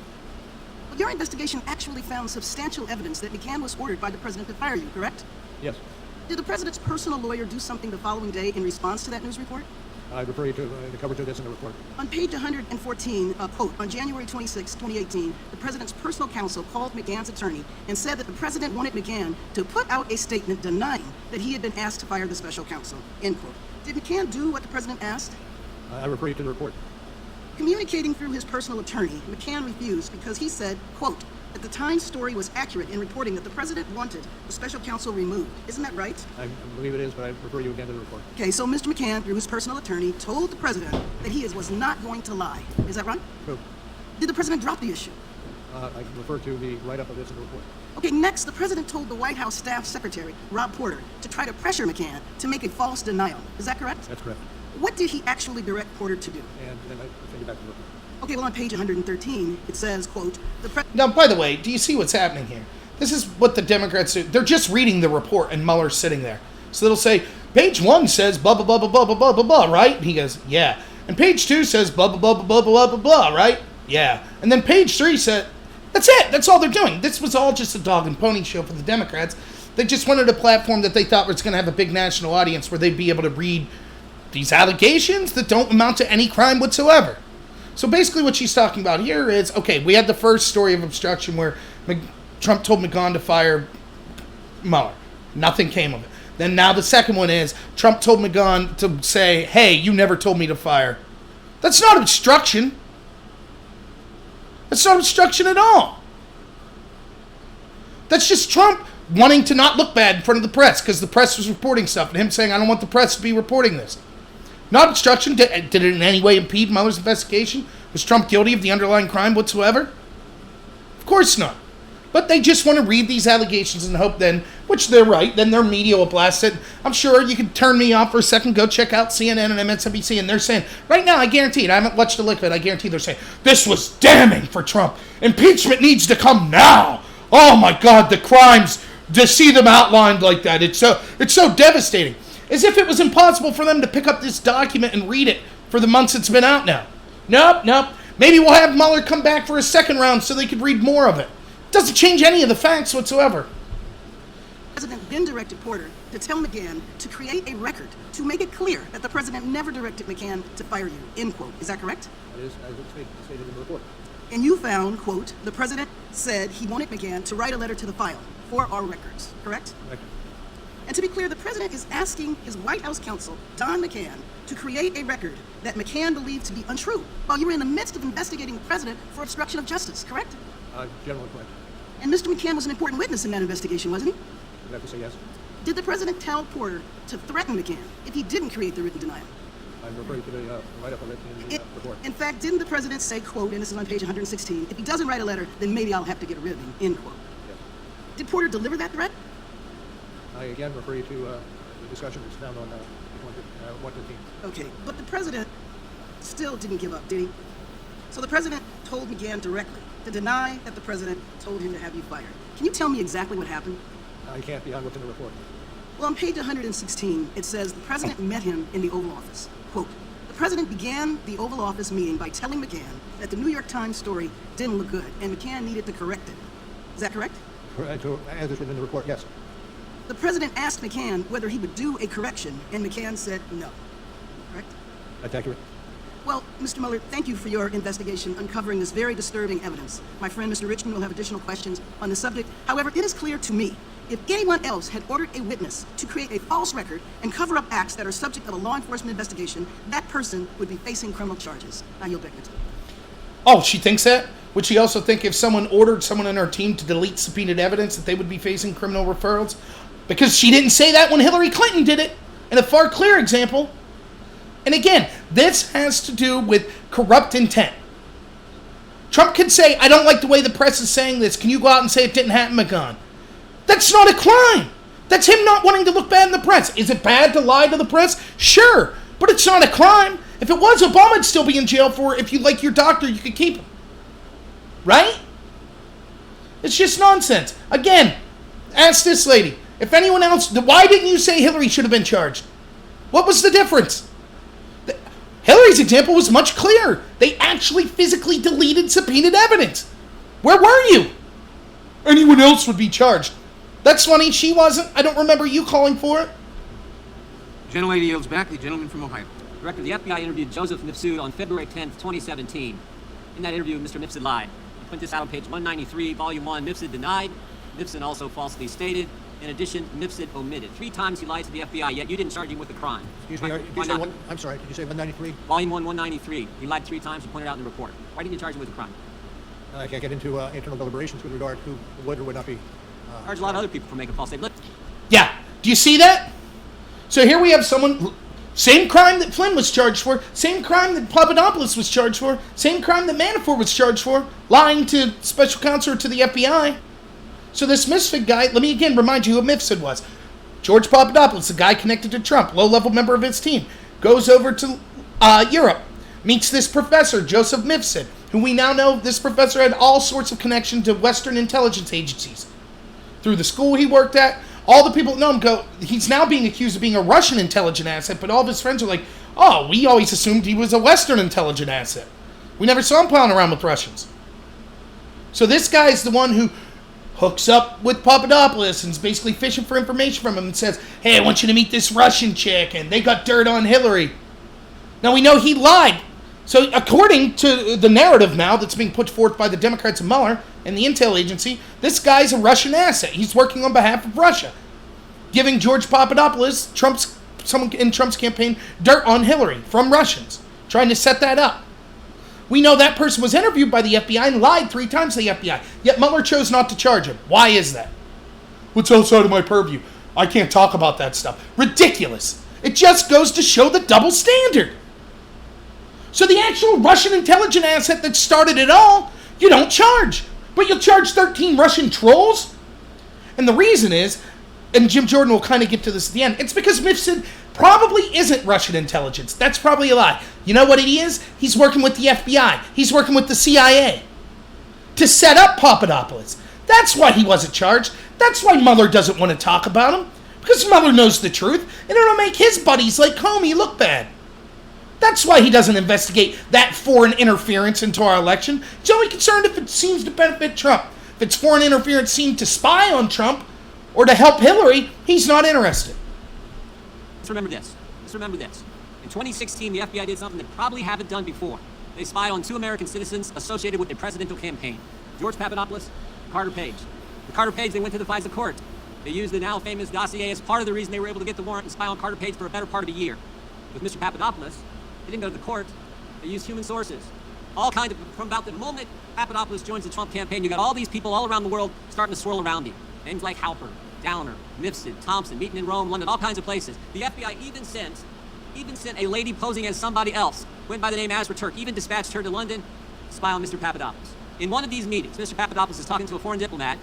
E: Well, your investigation actually found substantial evidence that McGahn was ordered by the President to fire you, correct?
D: Yes.
E: Did the President's personal lawyer do something the following day in response to that news report?
D: I refer you to the coverage of this in the report.
E: On page 114, quote, "On January 26, 2018, the President's personal counsel called McGahn's attorney and said that the President wanted McGahn to put out a statement denying that he had been asked to fire the special counsel," end quote. Did McGahn do what the President asked?
D: I refer you to the report.
E: Communicating through his personal attorney, McGahn refused because he said, quote, "that the Times story was accurate in reporting that the President wanted the special counsel removed." Isn't that right?
D: I believe it is, but I refer you again to the report.
E: Okay, so Mr. McGahn, through his personal attorney, told the President that he was not going to lie. Is that right?
D: True.
E: Did the President drop the issue?
D: I refer to the write-up of this in the report.
E: Okay, next, the President told the White House staff secretary, Rob Porter, to try to pressure McGahn to make a false denial. Is that correct?
D: That's correct.
E: What did he actually direct Porter to do?
D: And then I send you back to the report.
E: Okay, well, on page 113, it says, quote,
A: Now, by the way, do you see what's happening here? This is what the Democrats do. They're just reading the report, and Mueller's sitting there. So they'll say, page 1 says blah, blah, blah, blah, blah, blah, blah, blah, right? And he goes, yeah. And page 2 says blah, blah, blah, blah, blah, blah, blah, blah, right? Yeah. And then page 3 said, that's it. That's all they're doing. This was all just a dog and pony show for the Democrats. They just wanted a platform that they thought was going to have a big national audience where they'd be able to read these allegations that don't amount to any crime whatsoever. So basically what she's talking about here is, okay, we had the first story of obstruction where Trump told McGahn to fire Mueller. Nothing came of it. Then now the second one is Trump told McGahn to say, hey, you never told me to fire. That's not obstruction. That's not obstruction at all. That's just Trump wanting to not look bad in front of the press because the press was reporting stuff and him saying, I don't want the press to be reporting this. Not obstruction. Did it in any way impede Mueller's investigation? Was Trump guilty of the underlying crime whatsoever? Of course not. But they just want to read these allegations and hope then, which they're right, then their media will blast it. I'm sure you can turn me off for a second, go check out CNN and MSNBC, and they're saying, right now, I guarantee it, I haven't watched the liquid, I guarantee they're saying, this was damning for Trump. Impeachment needs to come now. oh my God, the crimes, to see them outlined like that, it's so devastating. As if it was impossible for them to pick up this document and read it for the months it's been out now. Nope. Maybe we'll have Mueller come back for a second round so they could read more of it. Doesn't change any of the facts whatsoever.
E: The president then directed Porter to tell McGahn to create a record to make it clear that the president never directed McGahn to fire you, end quote. Is that correct?
D: That is as it's stated in the report.
E: And you found, quote, the president said he wanted McGahn to write a letter to the file for our records, correct?
D: Correct.
E: And to be clear, the president is asking his White House counsel, Don McCann, to create a record that McCann believed to be untrue while you were in the midst of investigating the president for obstruction of justice, correct?
D: Generally correct.
E: And Mr. McCann was an important witness in that investigation, wasn't he?
D: I'd have to say yes.
E: Did the president tell Porter to threaten McCann if he didn't create the written denial?
D: I'm referring to the write-up of it in the report.
E: In fact, didn't the president say, quote, and this is on page 116, if he doesn't write a letter, then maybe I'll have to get rid of him, end quote.
D: Yes.
E: Did Porter deliver that threat?
D: I again refer you to the discussion that's found on 115.
E: Okay, but the president still didn't give up, did he? So the president told McGahn directly to deny that the president told him to have you fired. Can you tell me exactly what happened?
D: I can't beyond what's in the report.
E: Well, on page 116, it says the president met him in the Oval Office. Quote, the president began the Oval Office meeting by telling McGahn that the New York Times story didn't look good and McGahn needed to correct it. Is that correct?
D: As it's in the report, yes.
E: The president asked McCann whether he would do a correction, and McCann said no. Correct?
D: That's accurate.
E: Well, Mr. Mueller, thank you for your investigation uncovering this very disturbing evidence. My friend, Mr. Richmond, will have additional questions on the subject. However, it is clear to me, if anyone else had ordered a witness to create a false record and cover up acts that are subject of a law enforcement investigation, that person would be facing criminal charges. I yield back to you.
A: Oh, she thinks that? Would she also think if someone ordered someone on her team to delete subpoenaed evidence that they would be facing criminal referrals? Because she didn't say that when Hillary Clinton did it, in a far clearer example. And again, this has to do with corrupt intent. Trump could say, I don't like the way the press is saying this. Can you go out and say it didn't happen, McGahn? That's not a crime. That's him not wanting to look bad in the press. Is it bad to lie to the press? Sure, but it's not a crime. If it was, Obama'd still be in jail for if you like your doctor, you could keep him. Right? It's just nonsense. Again, ask this lady. If anyone else, why didn't you say Hillary should have been charged? What was the difference? Hillary's example was much clearer. They actually physically deleted subpoenaed evidence. Where were you? Anyone else would be charged. That's funny, she wasn't. I don't remember you calling for it.
B: Gentlelady yields back. The gentleman from Ohio.
N: Director, the FBI interviewed Joseph Mifsud on February 10th, 2017. In that interview, Mr. Mifsud lied. I print this out on page 193, volume 1. Mifsud denied. Mifsud also falsely stated. In addition, Mifsud omitted. 3 times he lied to the FBI, yet you didn't charge him with the crime.
D: Excuse me, I'm sorry, did you say 193?
N: Volume 1, 193. He lied 3 times, you pointed out in the report. Why didn't you charge him with the crime?
D: I can't get into internal deliberations with regard to who would or would not be.
N: Charge a lot of other people for making false statements.
A: Yeah, do you see that? So here we have someone, same crime that Flynn was charged for, same crime that Papadopoulos was charged for, same crime that Manafort was charged for, lying to special counsel to the FBI. So this Misfit guy, let me again remind you who Mifsud was. George Papadopoulos, the guy connected to Trump, low-level member of his team, goes over to Europe, meets this professor, Joseph Mifsud, who we now know this professor had all sorts of connection to Western intelligence agencies. Through the school he worked at, all the people that know him go, he's now being accused of being a Russian intelligence asset, but all of his friends are like, oh, we always assumed he was a Western intelligence asset. We never saw him plowing around with Russians. So this guy's the one who hooks up with Papadopoulos and is basically fishing for information from him and says, hey, I want you to meet this Russian chick, and they got dirt on Hillary. Now we know he lied. So according to the narrative now that's being put forth by the Democrats and Mueller and the intel agency, this guy's a Russian asset. He's working on behalf of Russia, giving George Papadopoulos, someone in Trump's campaign, dirt on Hillary from Russians, trying to set that up. We know that person was interviewed by the FBI and lied 3 times to the FBI, yet Mueller chose not to charge him. Why is that? What's outside of my purview? I can't talk about that stuff. Ridiculous. It just goes to show the double standard. So the actual Russian intelligence asset that started it all, you don't charge. But you'll charge 13 Russian trolls? And the reason is, and Jim Jordan will kind of get to this at the end, it's because Mifsud probably isn't Russian intelligence. That's probably a lie. You know what he is? He's working with the FBI. He's working with the CIA to set up Papadopoulos. That's why he wasn't charged. That's why Mueller doesn't want to talk about him. Because Mueller knows the truth, and it'll make his buddies like Comey look bad. That's why he doesn't investigate that foreign interference into our election. He's only concerned if it seems to benefit Trump. If it's foreign interference seen to spy on Trump or to help Hillary, he's not interested.
N: Let's remember this. In 2016, the FBI did something they probably haven't done before. They spied on 2 American citizens associated with the presidential campaign, George Papadopoulos and Carter Page. The Carter Page, they went to the FISA court. They used the now famous dossier as part of the reason they were able to get the warrant and spy on Carter Page for a better part of a year. With Mr. Papadopoulos, they didn't go to the court. They used human sources. All kinds of, from about the moment Papadopoulos joins the Trump campaign, you got all these people all around the world starting to swirl around him. Names like Halper, Downer, Mifsud, Thompson, meeting in Rome, London, all kinds of places. The FBI even sent a lady posing as somebody else, went by the name Azra Turk, even dispatched her to London to spy on Mr. Papadopoulos. In one of these meetings, Mr. Papadopoulos is talking to a foreign diplomat,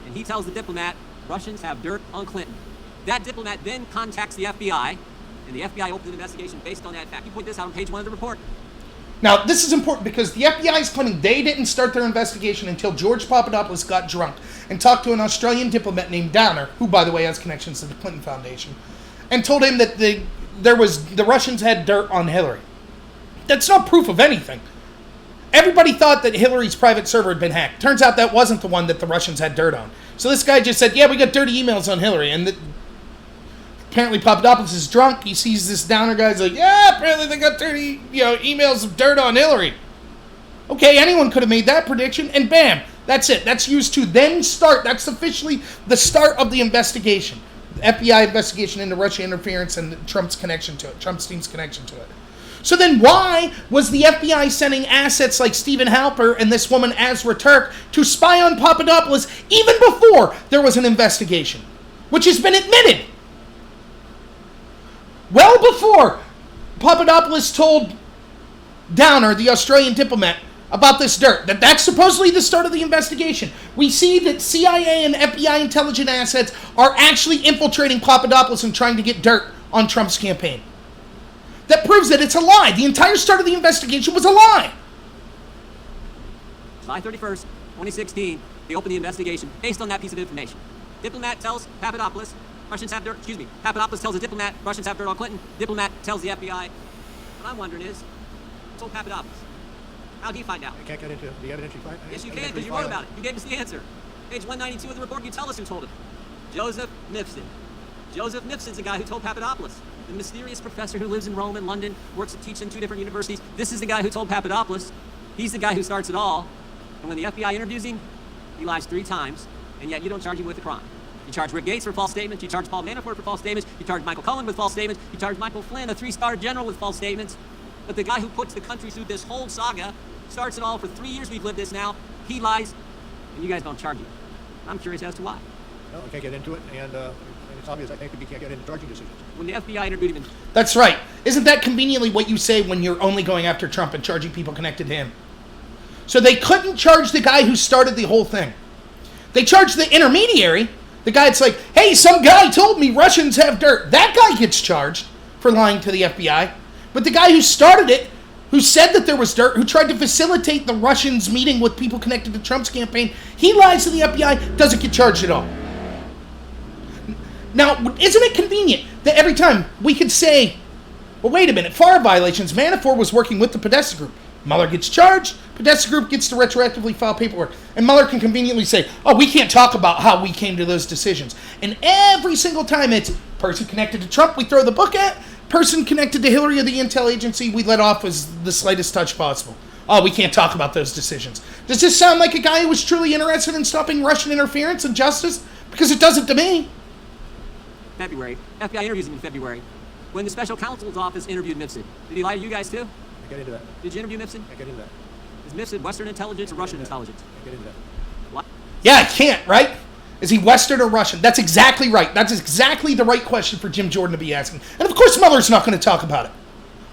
N: and he tells the diplomat, Russians have dirt on Clinton. That diplomat then contacts the FBI, and the FBI opens an investigation based on that fact. You point this out on page 1 of the report.
A: Now, this is important because the FBI is claiming they didn't start their investigation until George Papadopoulos got drunk and talked to an Australian diplomat named Downer, who, by the way, has connections to the Clinton Foundation, and told him that the Russians had dirt on Hillary. That's not proof of anything. Everybody thought that Hillary's private server had been hacked. Turns out that wasn't the one that the Russians had dirt on. So this guy just said, yeah, we got dirty emails on Hillary. And apparently Papadopoulos is drunk. He sees this Downer guy. He's like, yeah, apparently they got dirty emails of dirt on Hillary. Okay, anyone could have made that prediction. And bam, that's it. That's used to then start. That's officially the start of the investigation. The FBI investigation into Russia interference and Trump's connection to it. Trump's team's connection to it. So then why was the FBI sending assets like Stephen Halper and this woman Azra Turk to spy on Papadopoulos even before there was an investigation? Which has been admitted. Well before Papadopoulos told Downer, the Australian diplomat, about this dirt. That's supposedly the start of the investigation. We see that CIA and FBI intelligence assets are actually infiltrating Papadopoulos and trying to get dirt on Trump's campaign. That proves that it's a lie. The entire start of the investigation was a lie.
N: July 31st, 2016, they opened the investigation based on that piece of information. Diplomat tells Papadopoulos, Papadopoulos tells a diplomat, Russians have dirt on Clinton. Diplomat tells the FBI. What I'm wondering is, who told Papadopoulos? How'd he find out?
D: I can't get into the evidence you find.
N: Yes, you can, because you wrote about it. You gave us the answer. Page 192 of the report, you tell us who told him. Joseph Mifsud. Joseph Mifsud's the guy who told Papadopoulos. The mysterious professor who lives in Rome and London, works to teach in 2 different universities. This is the guy who told Papadopoulos. He's the guy who starts it all. And when the FBI interviews him, he lies 3 times, and yet you don't charge him with a crime. You charge Rick Gates for false statements. You charge Paul Manafort for false statements. You charge Michael Cohen with false statements. You charge Michael Flynn, a 3-star general, with false statements. But the guy who puts the country through this whole saga, starts it all for 3 years we've lived this now, he lies, and you guys don't charge him. I'm curious as to why.
D: No, I can't get into it, and it's obvious, I think, that we can't get into charging decisions.
N: When the FBI interviewed him...
A: That's right. Isn't that conveniently what you say when you're only going after Trump and charging people connected to him? So they couldn't charge the guy who started the whole thing. They charged the intermediary, the guy that's like, hey, some guy told me Russians have dirt. That guy gets charged for lying to the FBI. But the guy who started it, who said that there was dirt, who tried to facilitate the Russians meeting with people connected to Trump's campaign, he lies to the FBI, doesn't get charged at all. Now, isn't it convenient that every time we could say, well, wait a minute, FAR violations, Manafort was working with the Podesta Group. Mueller gets charged, Podesta Group gets to retroactively file paperwork, and Mueller can conveniently say, oh, we can't talk about how we came to those decisions. And every single time it's person connected to Trump, we throw the book at, person connected to Hillary or the intel agency, we let off as the slightest touch possible. Oh, we can't talk about those decisions. Does this sound like a guy who was truly interested in stopping Russian interference and justice? Because it doesn't to me.
N: February. FBI interviews him in February. When the special counsel's office interviewed Mifsud, did he lie to you guys too?
D: I get into that.
N: Did you interview Mifsud?
D: I get into that.
N: Is Mifsud Western intelligence or Russian intelligence?
D: I get into that.
N: What?
A: Yeah, I can't, right? Is he Western or Russian? That's exactly right. That's exactly the right question for Jim Jordan to be asking. And of course Mueller's not going to talk about it.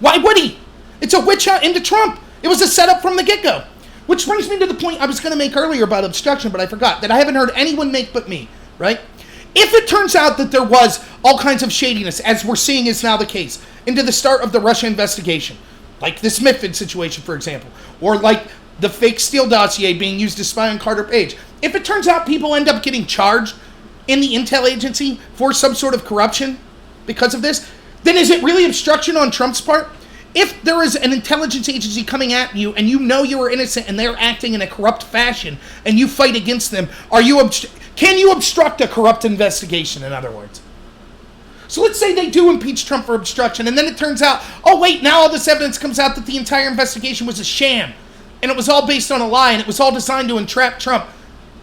A: Why would he? It's a witch hunt into Trump. It was a setup from the get-go. Which brings me to the point I was going to make earlier about obstruction, but I forgot, that I haven't heard anyone make but me, right? If it turns out that there was all kinds of shadiness, as we're seeing is now the case, into the start of the Russia investigation, like this Mifsud situation, for example, or like the fake Steele dossier being used to spy on Carter Page. If it turns out people end up getting charged in the intel agency for some sort of corruption because of this, then is it really obstruction on Trump's part? If there is an intelligence agency coming at you and you know you are innocent and they're acting in a corrupt fashion and you fight against them, can you obstruct a corrupt investigation, in other words? So let's say they do impeach Trump for obstruction, and then it turns out, oh wait, now all this evidence comes out that the entire investigation was a sham, and it was all based on a lie, and it was all designed to entrap Trump,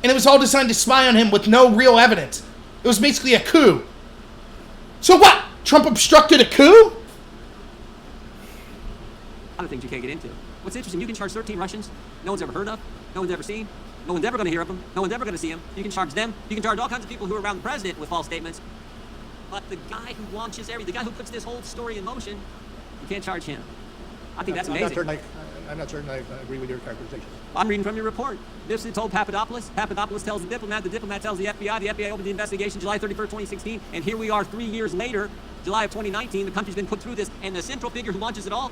A: and it was all designed to spy on him with no real evidence. It was basically a coup. So what? Trump obstructed a coup?
N: Other things you can't get into. What's interesting, you can charge 13 Russians no one's ever heard of, no one's ever seen, no one's ever going to hear of them, no one's ever going to see them. You can charge them. You can charge all kinds of people who are around the president with false statements. But the guy who launches the guy who puts this whole story in motion, you can't charge him. I think that's amazing.
D: I'm not certain I agree with your characterization.
N: I'm reading from your report. Nipson told Papadopoulos. Papadopoulos tells the diplomat tells the FBI. The FBI opened the investigation July 31st, 2016. And here we are 3 years later, July of 2019. The country's been put through this. And the central figure who launches it all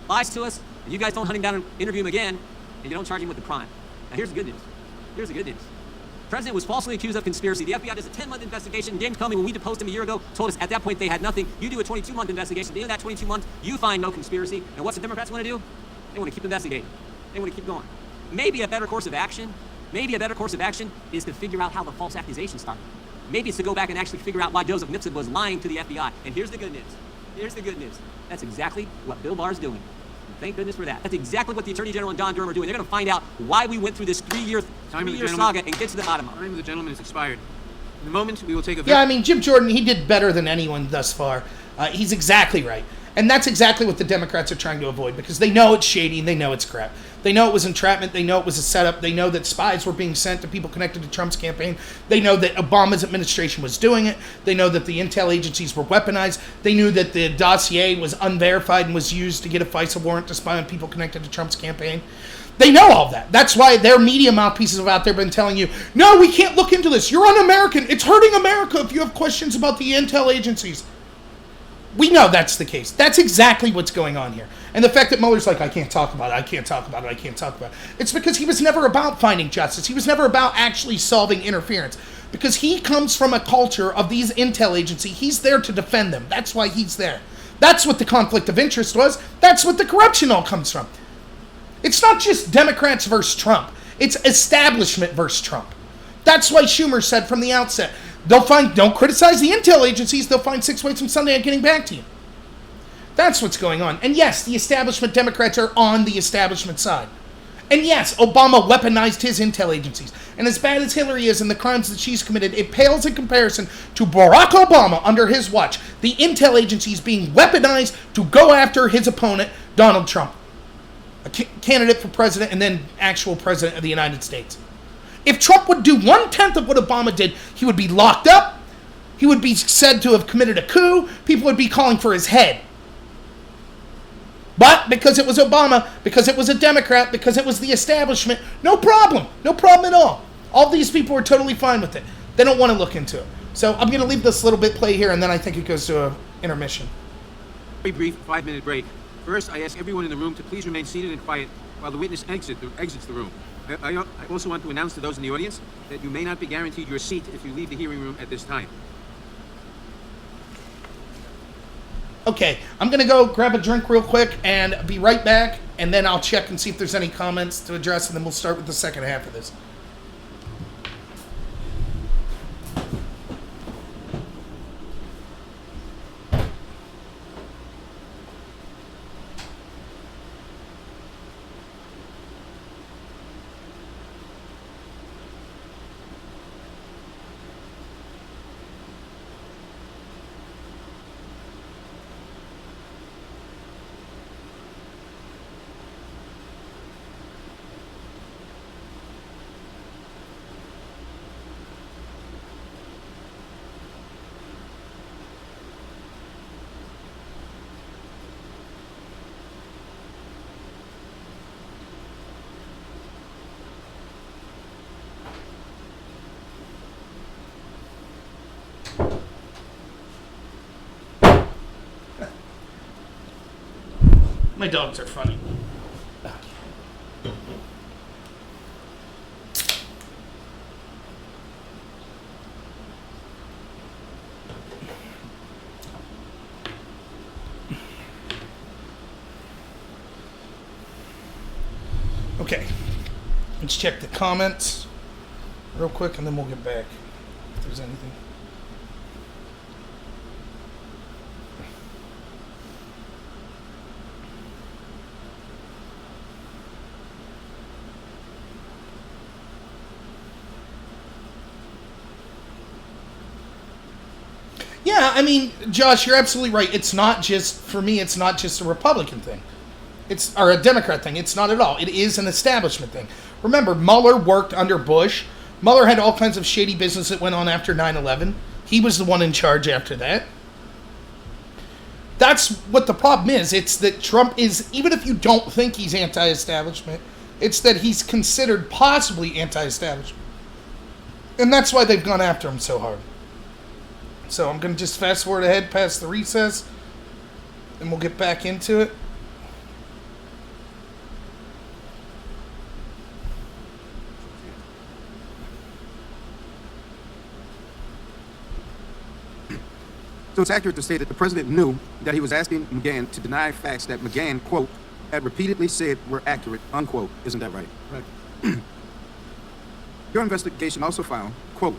N: lies to us. And you guys don't hunt him down and interview him again. And you don't charge him with the crime. Now here's the good news. Here's the good news. The president was falsely accused of conspiracy. The FBI does a 10-month investigation. James Comey, when we deposed him a year ago, told us at that point they had nothing. You do a 22-month investigation. At the end of that 22 months, you find no conspiracy. And what's the Democrats want to do? They want to keep investigating. They want to keep going. Maybe a better course of action is to figure out how the false accusation started. Maybe it's to go back and actually figure out why Joseph Nipson was lying to the FBI. And here's the good news. Here's the good news. That's exactly what Bill Barr's doing. Thank goodness for that. That's exactly what the Attorney General and Don Durham are doing. They're going to find out why we went through this three-year saga and get to the bottom of it.
B: Time of the gentleman has expired. In a moment, we will take a...
A: Yeah, I mean, Jim Jordan, he did better than anyone thus far. He's exactly right. And that's exactly what the Democrats are trying to avoid, because they know it's shady and they know it's crap. They know it was entrapment. They know it was a setup. They know that spies were being sent to people connected to Trump's campaign. They know that Obama's administration was doing it. They know that the intel agencies were weaponized. They knew that the dossier was unverified and was used to get a FISA warrant to spy on people connected to Trump's campaign. They know all that. That's why their media mouthpieces have out there been telling you, no, we can't look into this. You're un-American. It's hurting America if you have questions about the intel agencies. We know that's the case. That's exactly what's going on here. And the fact that Mueller's like, I can't talk about it. It's because he was never about finding justice. He was never about actually solving interference. Because he comes from a culture of these intel agencies. He's there to defend them. That's why he's there. That's what the conflict of interest was. That's what the corruption all comes from. It's not just Democrats versus Trump. It's establishment versus Trump. That's why Schumer said from the outset, don't criticize the intel agencies, they'll find 6 ways from Sunday at getting back to you. That's what's going on. And yes, the establishment Democrats are on the establishment side. And yes, Obama weaponized his intel agencies. And as bad as Hillary is and the crimes that she's committed, it pales in comparison to Barack Obama under his watch. The intel agencies being weaponized to go after his opponent, Donald Trump. A candidate for president and then actual president of the United States. If Trump would do 1/10 of what Obama did, he would be locked up. He would be said to have committed a coup. People would be calling for his head. But because it was Obama, because it was a Democrat, because it was the establishment, no problem. No problem at all. All these people are totally fine with it. They don't want to look into it. So I'm going to leave this little bit play here, and then I think it goes to an intermission.
B: Very brief 5-minute break. First, I ask everyone in the room to please remain seated and quiet while the witness exits the room. I also want to announce to those in the audience that you may not be guaranteed your seat if you leave the hearing room at this time.
A: Okay, I'm going to go grab a drink real quick and be right back, and then I'll check and see if there's any comments to address, and then we'll start with the second half of this. My dogs are funny. Okay. Let's check the comments real quick, and then we'll get back if there's anything. Yeah, I mean, Josh, you're absolutely right. It's not just, for me, it's not just a Republican thing. Or a Democrat thing. It's not at all. It is an establishment thing. Remember, Mueller worked under Bush. Mueller had all kinds of shady business that went on after 9/11. He was the one in charge after that. That's what the problem is. It's that Trump is, even if you don't think he's anti-establishment, it's that he's considered possibly anti-establishment. And that's why they've gone after him so hard. So I'm going to just fast forward ahead past the recess, and we'll get back into it.
B: So it's accurate to say that the president knew that he was asking McGahn to deny facts that McGahn, quote, had repeatedly said were accurate, unquote. Isn't that right?
D: Right.
B: Your investigation also found, quote,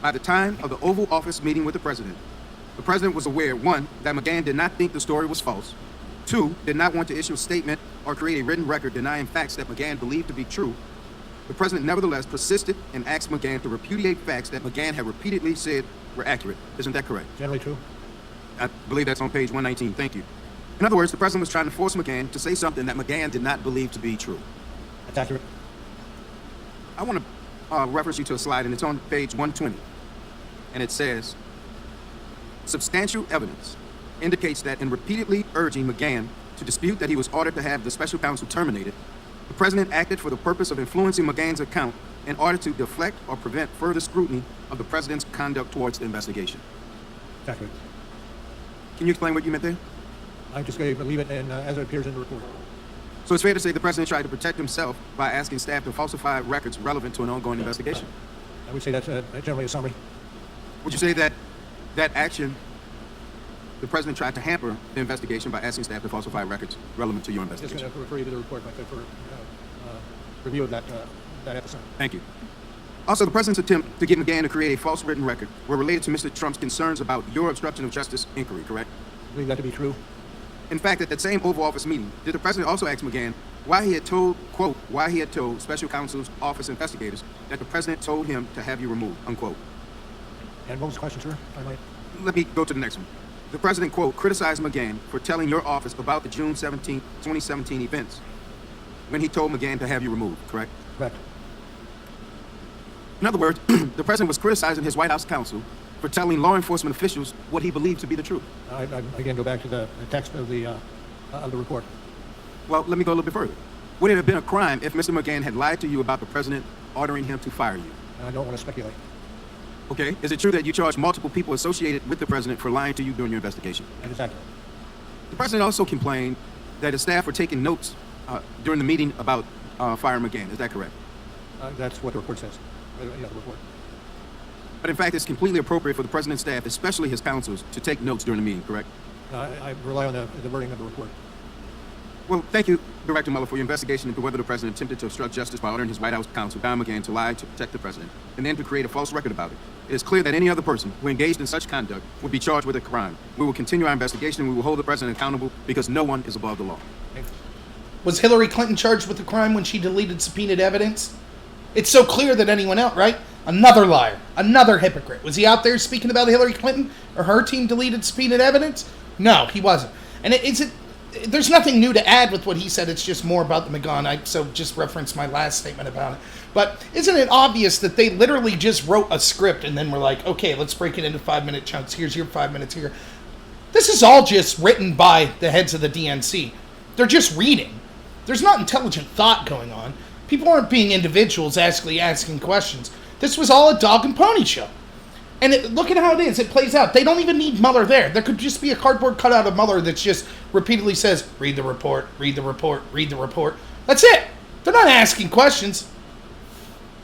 B: by the time of the Oval Office meeting with the president was aware, 1, that McGahn did not think the story was false, 2, did not want to issue a statement or create a written record denying facts that McGahn believed to be true. The president nevertheless persisted and asked McGahn to repudiate facts that McGahn had repeatedly said were accurate. Isn't that correct?
D: Generally true.
B: I believe that's on page 119. Thank you. In other words, the president was trying to force McGahn to say something that McGahn did not believe to be true.
D: That's accurate.
B: I want to reference you to a slide, and it's on page 120. And it says, substantial evidence indicates that in repeatedly urging McGahn to dispute that he was ordered to have the special counsel terminated, the president acted for the purpose of influencing McGahn's account in order to deflect or prevent further scrutiny of the president's conduct towards the investigation.
D: That's accurate.
B: Can you explain what you meant there?
D: I'm just going to leave it in, as it appears in the report.
B: So it's fair to say the president tried to protect himself by asking staff to falsify records relevant to an ongoing investigation?
D: I would say that's generally a summary.
B: Would you say that that action, the president tried to hamper the investigation by asking staff to falsify records relevant to your
D: I'm just
B: investigation?
D: going to refer you to the report for review of that episode.
B: Thank you. Also, the president's attempt to get McGahn to create a false written record were related to Mr. Trump's concerns about your obstruction of justice inquiry, correct?
D: I believe that to be true.
B: In fact, at that same Oval Office meeting, did the president also ask McGahn why he had told, quote, why he had told special counsel's office investigators that the president told him to have you removed, unquote?
D: And what was the question, sir? If I might.
B: Let me go to the next one. The president, quote, criticized McGahn for telling your office about the June 17, 2017 events when he told McGahn to have you removed, correct?
D: Correct.
B: In other words, the president was criticizing his White House counsel for telling law enforcement officials what he believed to be the truth.
D: I again go back to the text of the report.
B: Well, let me go a little bit further. Would it have been a crime if Mr. McGahn had lied to you about the president ordering him to fire you?
D: I don't want to speculate.
B: Okay. Is it true that you charged multiple people associated with the president for lying to you during your investigation?
D: That is accurate.
B: The president also complained that his staff were taking notes during the meeting about firing McGahn. Is that correct?
D: That's what the report says. The report.
B: But in fact, it's completely appropriate for the president's staff, especially his counselors, to take notes during the meeting, correct?
D: I rely on the wording of the report.
B: Well, thank you, Director Mueller, for your investigation into whether the president attempted to obstruct justice by ordering his White House counsel, Don McGahn, to lie to protect the president, and then to create a false record about it. It is clear that any other person who engaged in such conduct would be charged with a crime. We will continue our investigation, and we will hold the president accountable because no one is above the law.
A: Was Hillary Clinton charged with a crime when she deleted subpoenaed evidence? It's so clear that anyone else, right? Another liar, another hypocrite. Was he out there speaking about Hillary Clinton or her team deleted subpoenaed evidence? No, he wasn't. And there's nothing new to add with what he said. It's just more about the McGahn. So just reference my last statement about it. But isn't it obvious that they literally just wrote a script and then were like, okay, let's break it into 5-minute chunks. Here's your 5 minutes here. This is all just written by the heads of the DNC. They're just reading. There's not intelligent thought going on. People aren't being individuals actually asking questions. This was all a dog and pony show. And look at how it is. It plays out. They don't even need Mueller there. There could just be a cardboard cutout of Mueller that just repeatedly says, read the report, read the report, read the report. That's it. They're not asking questions.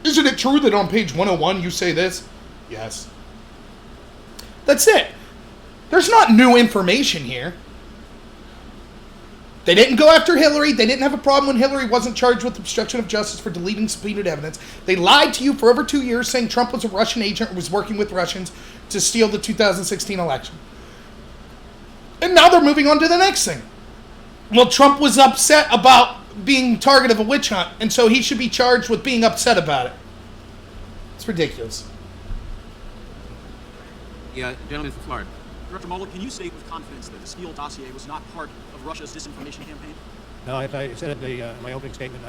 A: Isn't it true that on page 101 you say this? Yes. That's it. There's not new information here. They didn't go after Hillary. They didn't have a problem when Hillary wasn't charged with obstruction of justice for deleting subpoenaed evidence. They lied to you for over 2 years saying Trump was a Russian agent or was working with Russians to steal the 2016 election. And now they're moving on to the next thing. Well, Trump was upset about being target of a witch hunt, and so he should be charged with being upset about it. It's ridiculous.
B: Yeah, gentleman from Florida.
O: Director Mueller, can you state with confidence that the Steele dossier was not part of Russia's disinformation campaign?
D: No, as I said in my opening statement,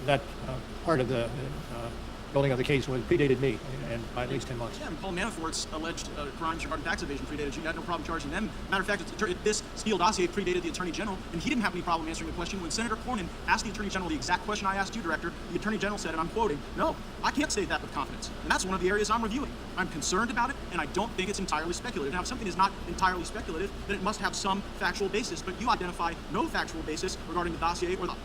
D: that part of the building of the case predated me, and by at least 10 months.
O: Yeah, and Paul Manafort's alleged crimes regarding tax evasion predated you. You had no problem charging them. Matter of fact, this Steele dossier predated the Attorney General, and he didn't have any problem answering the question. When Senator Cornyn asked the Attorney General the exact question I asked you, Director, the Attorney General said, and I'm quoting, "No, I can't say that with confidence." And that's one of the areas I'm reviewing. I'm concerned about it, and I don't think it's entirely speculative. Now, if something is not entirely speculative, then it must have some factual basis, but you identify no factual basis regarding the dossier or the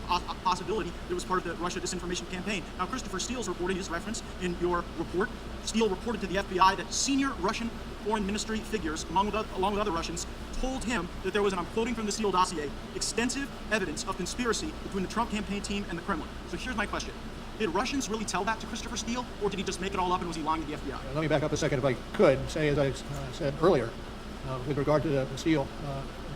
O: possibility that it was part of the Russia disinformation campaign. Now, Christopher Steele's reporting is referenced in your report. Steele reported to the FBI that senior Russian foreign ministry figures, along with other Russians, told him that there was, and I'm quoting from the Steele dossier, extensive evidence of conspiracy between the Trump campaign team and the Kremlin. So here's my question. Did Russians really tell that to Christopher Steele, or did he just make it all up and was he lying to the FBI?
D: Let me back up a second if I could, say, as I said earlier, with regard to the Steele,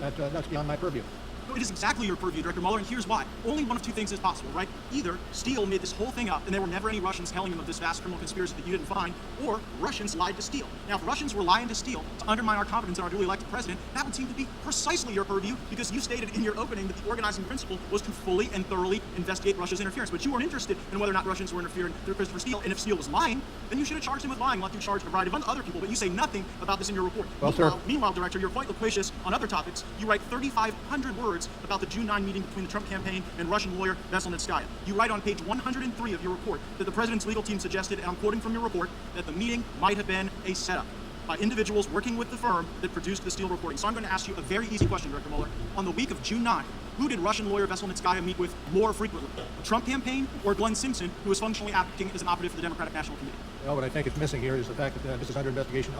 D: that's beyond my purview.
O: No, it is exactly your purview, Director Mueller, and here's why. Only one of two things is possible, right? Either Steele made this whole thing up, and there were never any Russians telling him of this vast criminal conspiracy that you didn't find, or Russians lied to Steele. Now, if Russians were lying to Steele to undermine our confidence in our duly elected president, that would seem to be precisely your purview, because you stated in your opening that the organizing principle was to fully and thoroughly investigate Russia's interference. But you weren't interested in whether or not Russians were interfering through Christopher Steele, and if Steele was lying, then you should have charged him with lying, left him charged a variety of other people, but you say nothing about this in your report.
D: Well,
O: meanwhile, Director, you're quite loquacious on other topics. You write 3,500 words about the June 9 meeting between the Trump campaign and Russian lawyer Veselnitskaya. You write on page 103 of your report that the president's legal team suggested, and I'm quoting from your report, that the meeting might have been a setup by individuals working with the firm that produced the Steele reporting. So I'm going to ask you a very easy question, Director Mueller. On the week of June 9, who did Russian lawyer Veselnitskaya meet with more frequently? The Trump campaign or Glenn Simpson, who was functionally acting as an operative for the Democratic National Committee?
D: Well, what I think is missing here is the fact that this is under investigation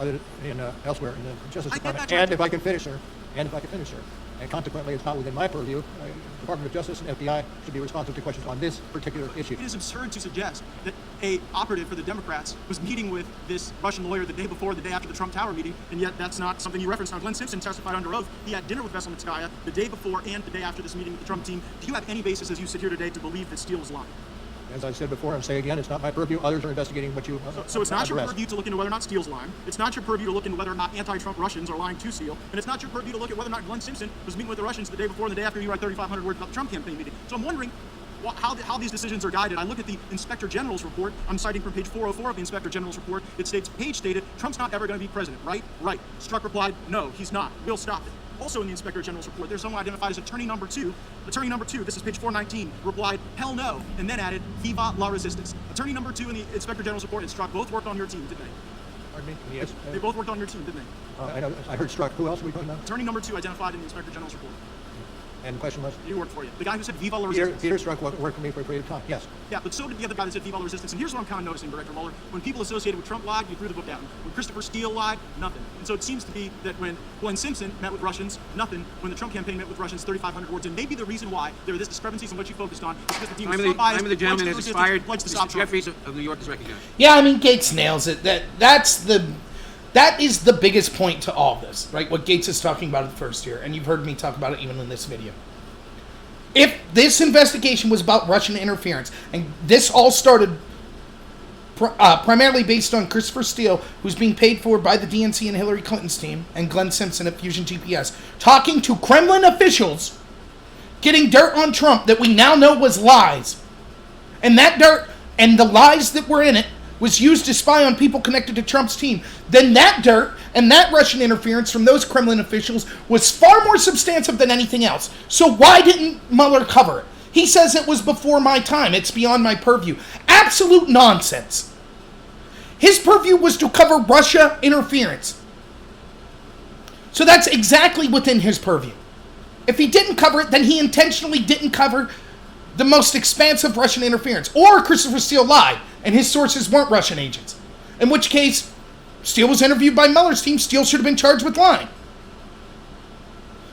D: elsewhere in the Justice Department. And if I can finish, sir, and consequently it's not within my purview, Department of Justice and FBI should be responsive to questions on this particular issue.
O: It is absurd to suggest that a operative for the Democrats was meeting with this Russian lawyer the day before, the day after the Trump Tower meeting, and yet that's not something you referenced. Now, Glenn Simpson testified under oath. He had dinner with Veselnitskaya the day before and the day after this meeting with the Trump team. Do you have any basis, as you sit here today, to believe that Steele was lying?
D: As I said before, and say again, it's not my purview. Others are investigating what you
O: So it's not your purview to look into whether or not Steele's lying. It's not your purview to look into whether or not anti-Trump Russians are lying to Steele. And it's not your purview to look at whether or not Glenn Simpson was meeting with the Russians the day before and the day after you write 3,500 words about the Trump campaign meeting. So I'm wondering how these decisions are guided. I look at the Inspector General's report. I'm citing from page 404 of the Inspector General's report. It states, Page stated, Trump's not ever going to be president, right? Right. Strzok replied, no, he's not. We'll stop it. Also in the Inspector General's report, there's someone identified as Attorney Number 2. Attorney Number 2, this is page 419, replied, hell no, and then added, Viva la resistance. Attorney Number 2 in the Inspector General's report and Strzok both worked on your team, didn't they?
D: Pardon me? Yes.
O: They both worked on your team, didn't they?
D: I heard Strzok. Who else are we talking about?
O: Attorney Number 2 identified in the Inspector General's report.
D: And the question was?
O: He worked for you. The guy who said Viva la resistance.
D: Peter Strzok worked for me for a period of time, yes.
O: Yeah, but so did the other guy that said Viva la resistance. And here's what I'm kind of noticing, Director Mueller. When people associated with Trump lied, you threw the book down. When Christopher Steele lied, nothing. And so it seems to be that when Glenn Simpson met with Russians, nothing. When the Trump campaign met with Russians, 3,500 words. And maybe the reason why there are this discrepancies in what you focused on is because the team was so biased.
B: I'm the gentleman has expired.
O: Mr.
B: Jeffries of New York is recognized.
A: Yeah, I mean, Gates nails it. That is the biggest point to all this, right? What Gates is talking about in the first year, and you've heard me talk about it even in this video. If this investigation was about Russian interference, and this all started primarily based on Christopher Steele, who's being paid for by the DNC and Hillary Clinton's team, and Glenn Simpson at Fusion GPS, talking to Kremlin officials, getting dirt on Trump that we now know was lies, and that dirt and the lies that were in it was used to spy on people connected to Trump's team, then that dirt and that Russian interference from those Kremlin officials was far more substantive than anything else. So why didn't Mueller cover it? He says it was before my time. It's beyond my purview. Absolute nonsense. His purview was to cover Russia interference. So that's exactly within his purview. If he didn't cover it, then he intentionally didn't cover the most expansive Russian interference. Or Christopher Steele lied, and his sources weren't Russian agents. In which case, Steele was interviewed by Mueller's team. Steele should have been charged with lying.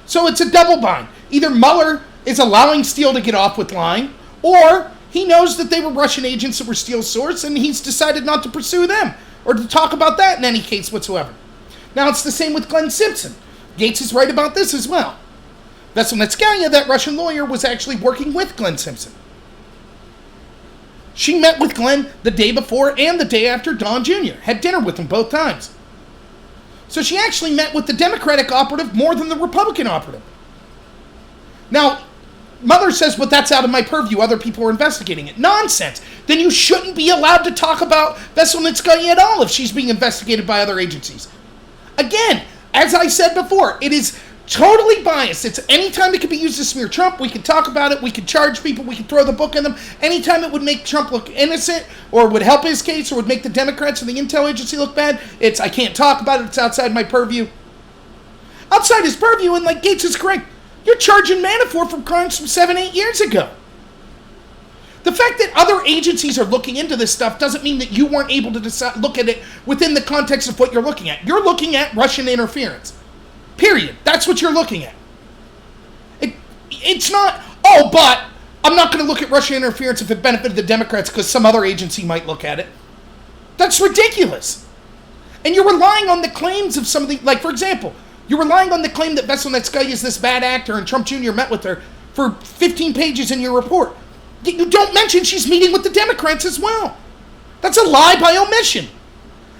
A: So it's a double bind. Either Mueller is allowing Steele to get off with lying, or he knows that they were Russian agents that were Steele's source, and he's decided not to pursue them or to talk about that in any case whatsoever. Now, it's the same with Glenn Simpson. Gates is right about this as well. Veselnitskaya, that Russian lawyer, was actually working with Glenn Simpson. She met with Glenn the day before and the day after Don Jr., had dinner with him both times. So she actually met with the Democratic operative more than the Republican operative. Now, Mueller says, well, that's out of my purview. Other people are investigating it. Nonsense. Then you shouldn't be allowed to talk about Veselnitskaya at all if she's being investigated by other agencies. Again, as I said before, it is totally biased. It's anytime it can be used to smear Trump, we can talk about it, we can charge people, we can throw the book in them. Anytime it would make Trump look innocent or would help his case or would make the Democrats and the intel agency look bad, it's I can't talk about it, it's outside my purview. Outside his purview, and like Gates is correct, you're charging Manafort for crimes from 7-8 years ago. The fact that other agencies are looking into this stuff doesn't mean that you weren't able to look at it within the context of what you're looking at. You're looking at Russian interference. Period. That's what you're looking at. It's not, oh, but I'm not going to look at Russian interference if it benefited the Democrats because some other agency might look at it. That's ridiculous. And you're relying on the claims of some of the, like, for example, you're relying on the claim that Veselnitskaya is this bad actor and Trump Jr. met with her for 15 pages in your report. You don't mention she's meeting with the Democrats as well. That's a lie by omission.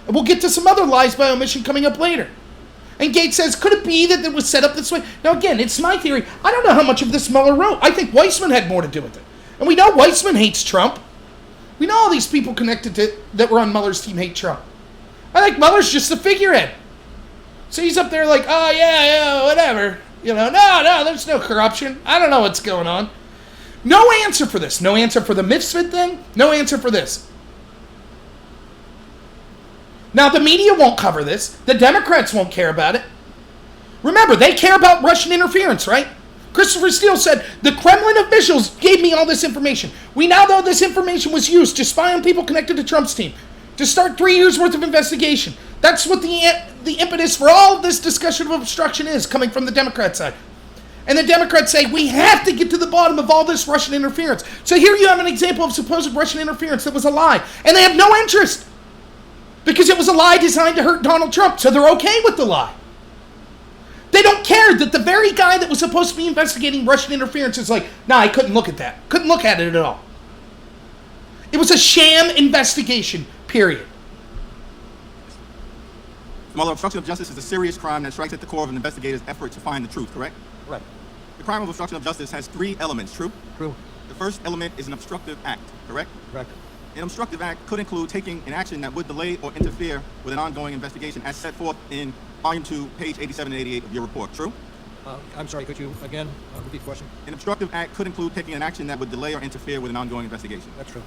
A: And we'll get to some other lies by omission coming up later. And Gates says, could it be that it was set up this way? Now, again, it's my theory. I don't know how much of this Mueller wrote. I think Weissman had more to do with it. And we know Weissman hates Trump. We know all these people connected to that were on Mueller's team hate Trump. I think Mueller's just a figurehead. So he's up there like, oh, yeah, whatever. You know, no, there's no corruption. I don't know what's going on. No answer for this. No answer for the Misfit thing. No answer for this. Now, the media won't cover this. The Democrats won't care about it. Remember, they care about Russian interference, right? Christopher Steele said, the Kremlin officials gave me all this information. We now know this information was used to spy on people connected to Trump's team, to start 3 years' worth of investigation. That's what the impetus for all of this discussion of obstruction is, coming from the Democrat side. And the Democrats say, we have to get to the bottom of all this Russian interference. So here you have an example of supposed Russian interference that was a lie. And they have no interest. Because it was a lie designed to hurt Donald Trump. So they're okay with the lie. They don't care that the very guy that was supposed to be investigating Russian interference is like, nah, I couldn't look at that. Couldn't look at it at all. It was a sham investigation, period.
C: Mueller, obstruction of justice is a serious crime that strikes at the core of an investigator's effort to find the truth, correct?
D: Correct.
C: The crime of obstruction of justice has 3 elements, true?
D: True.
C: The first element is an obstructive act, correct?
D: Correct.
C: An obstructive act could include taking an action that would delay or interfere with an ongoing investigation as set forth in Volume 2, page 87 and 88 of your report, true?
D: I'm sorry, could you again repeat the question?
C: An obstructive act could include taking an action that would delay or interfere with an ongoing investigation.
D: That's true.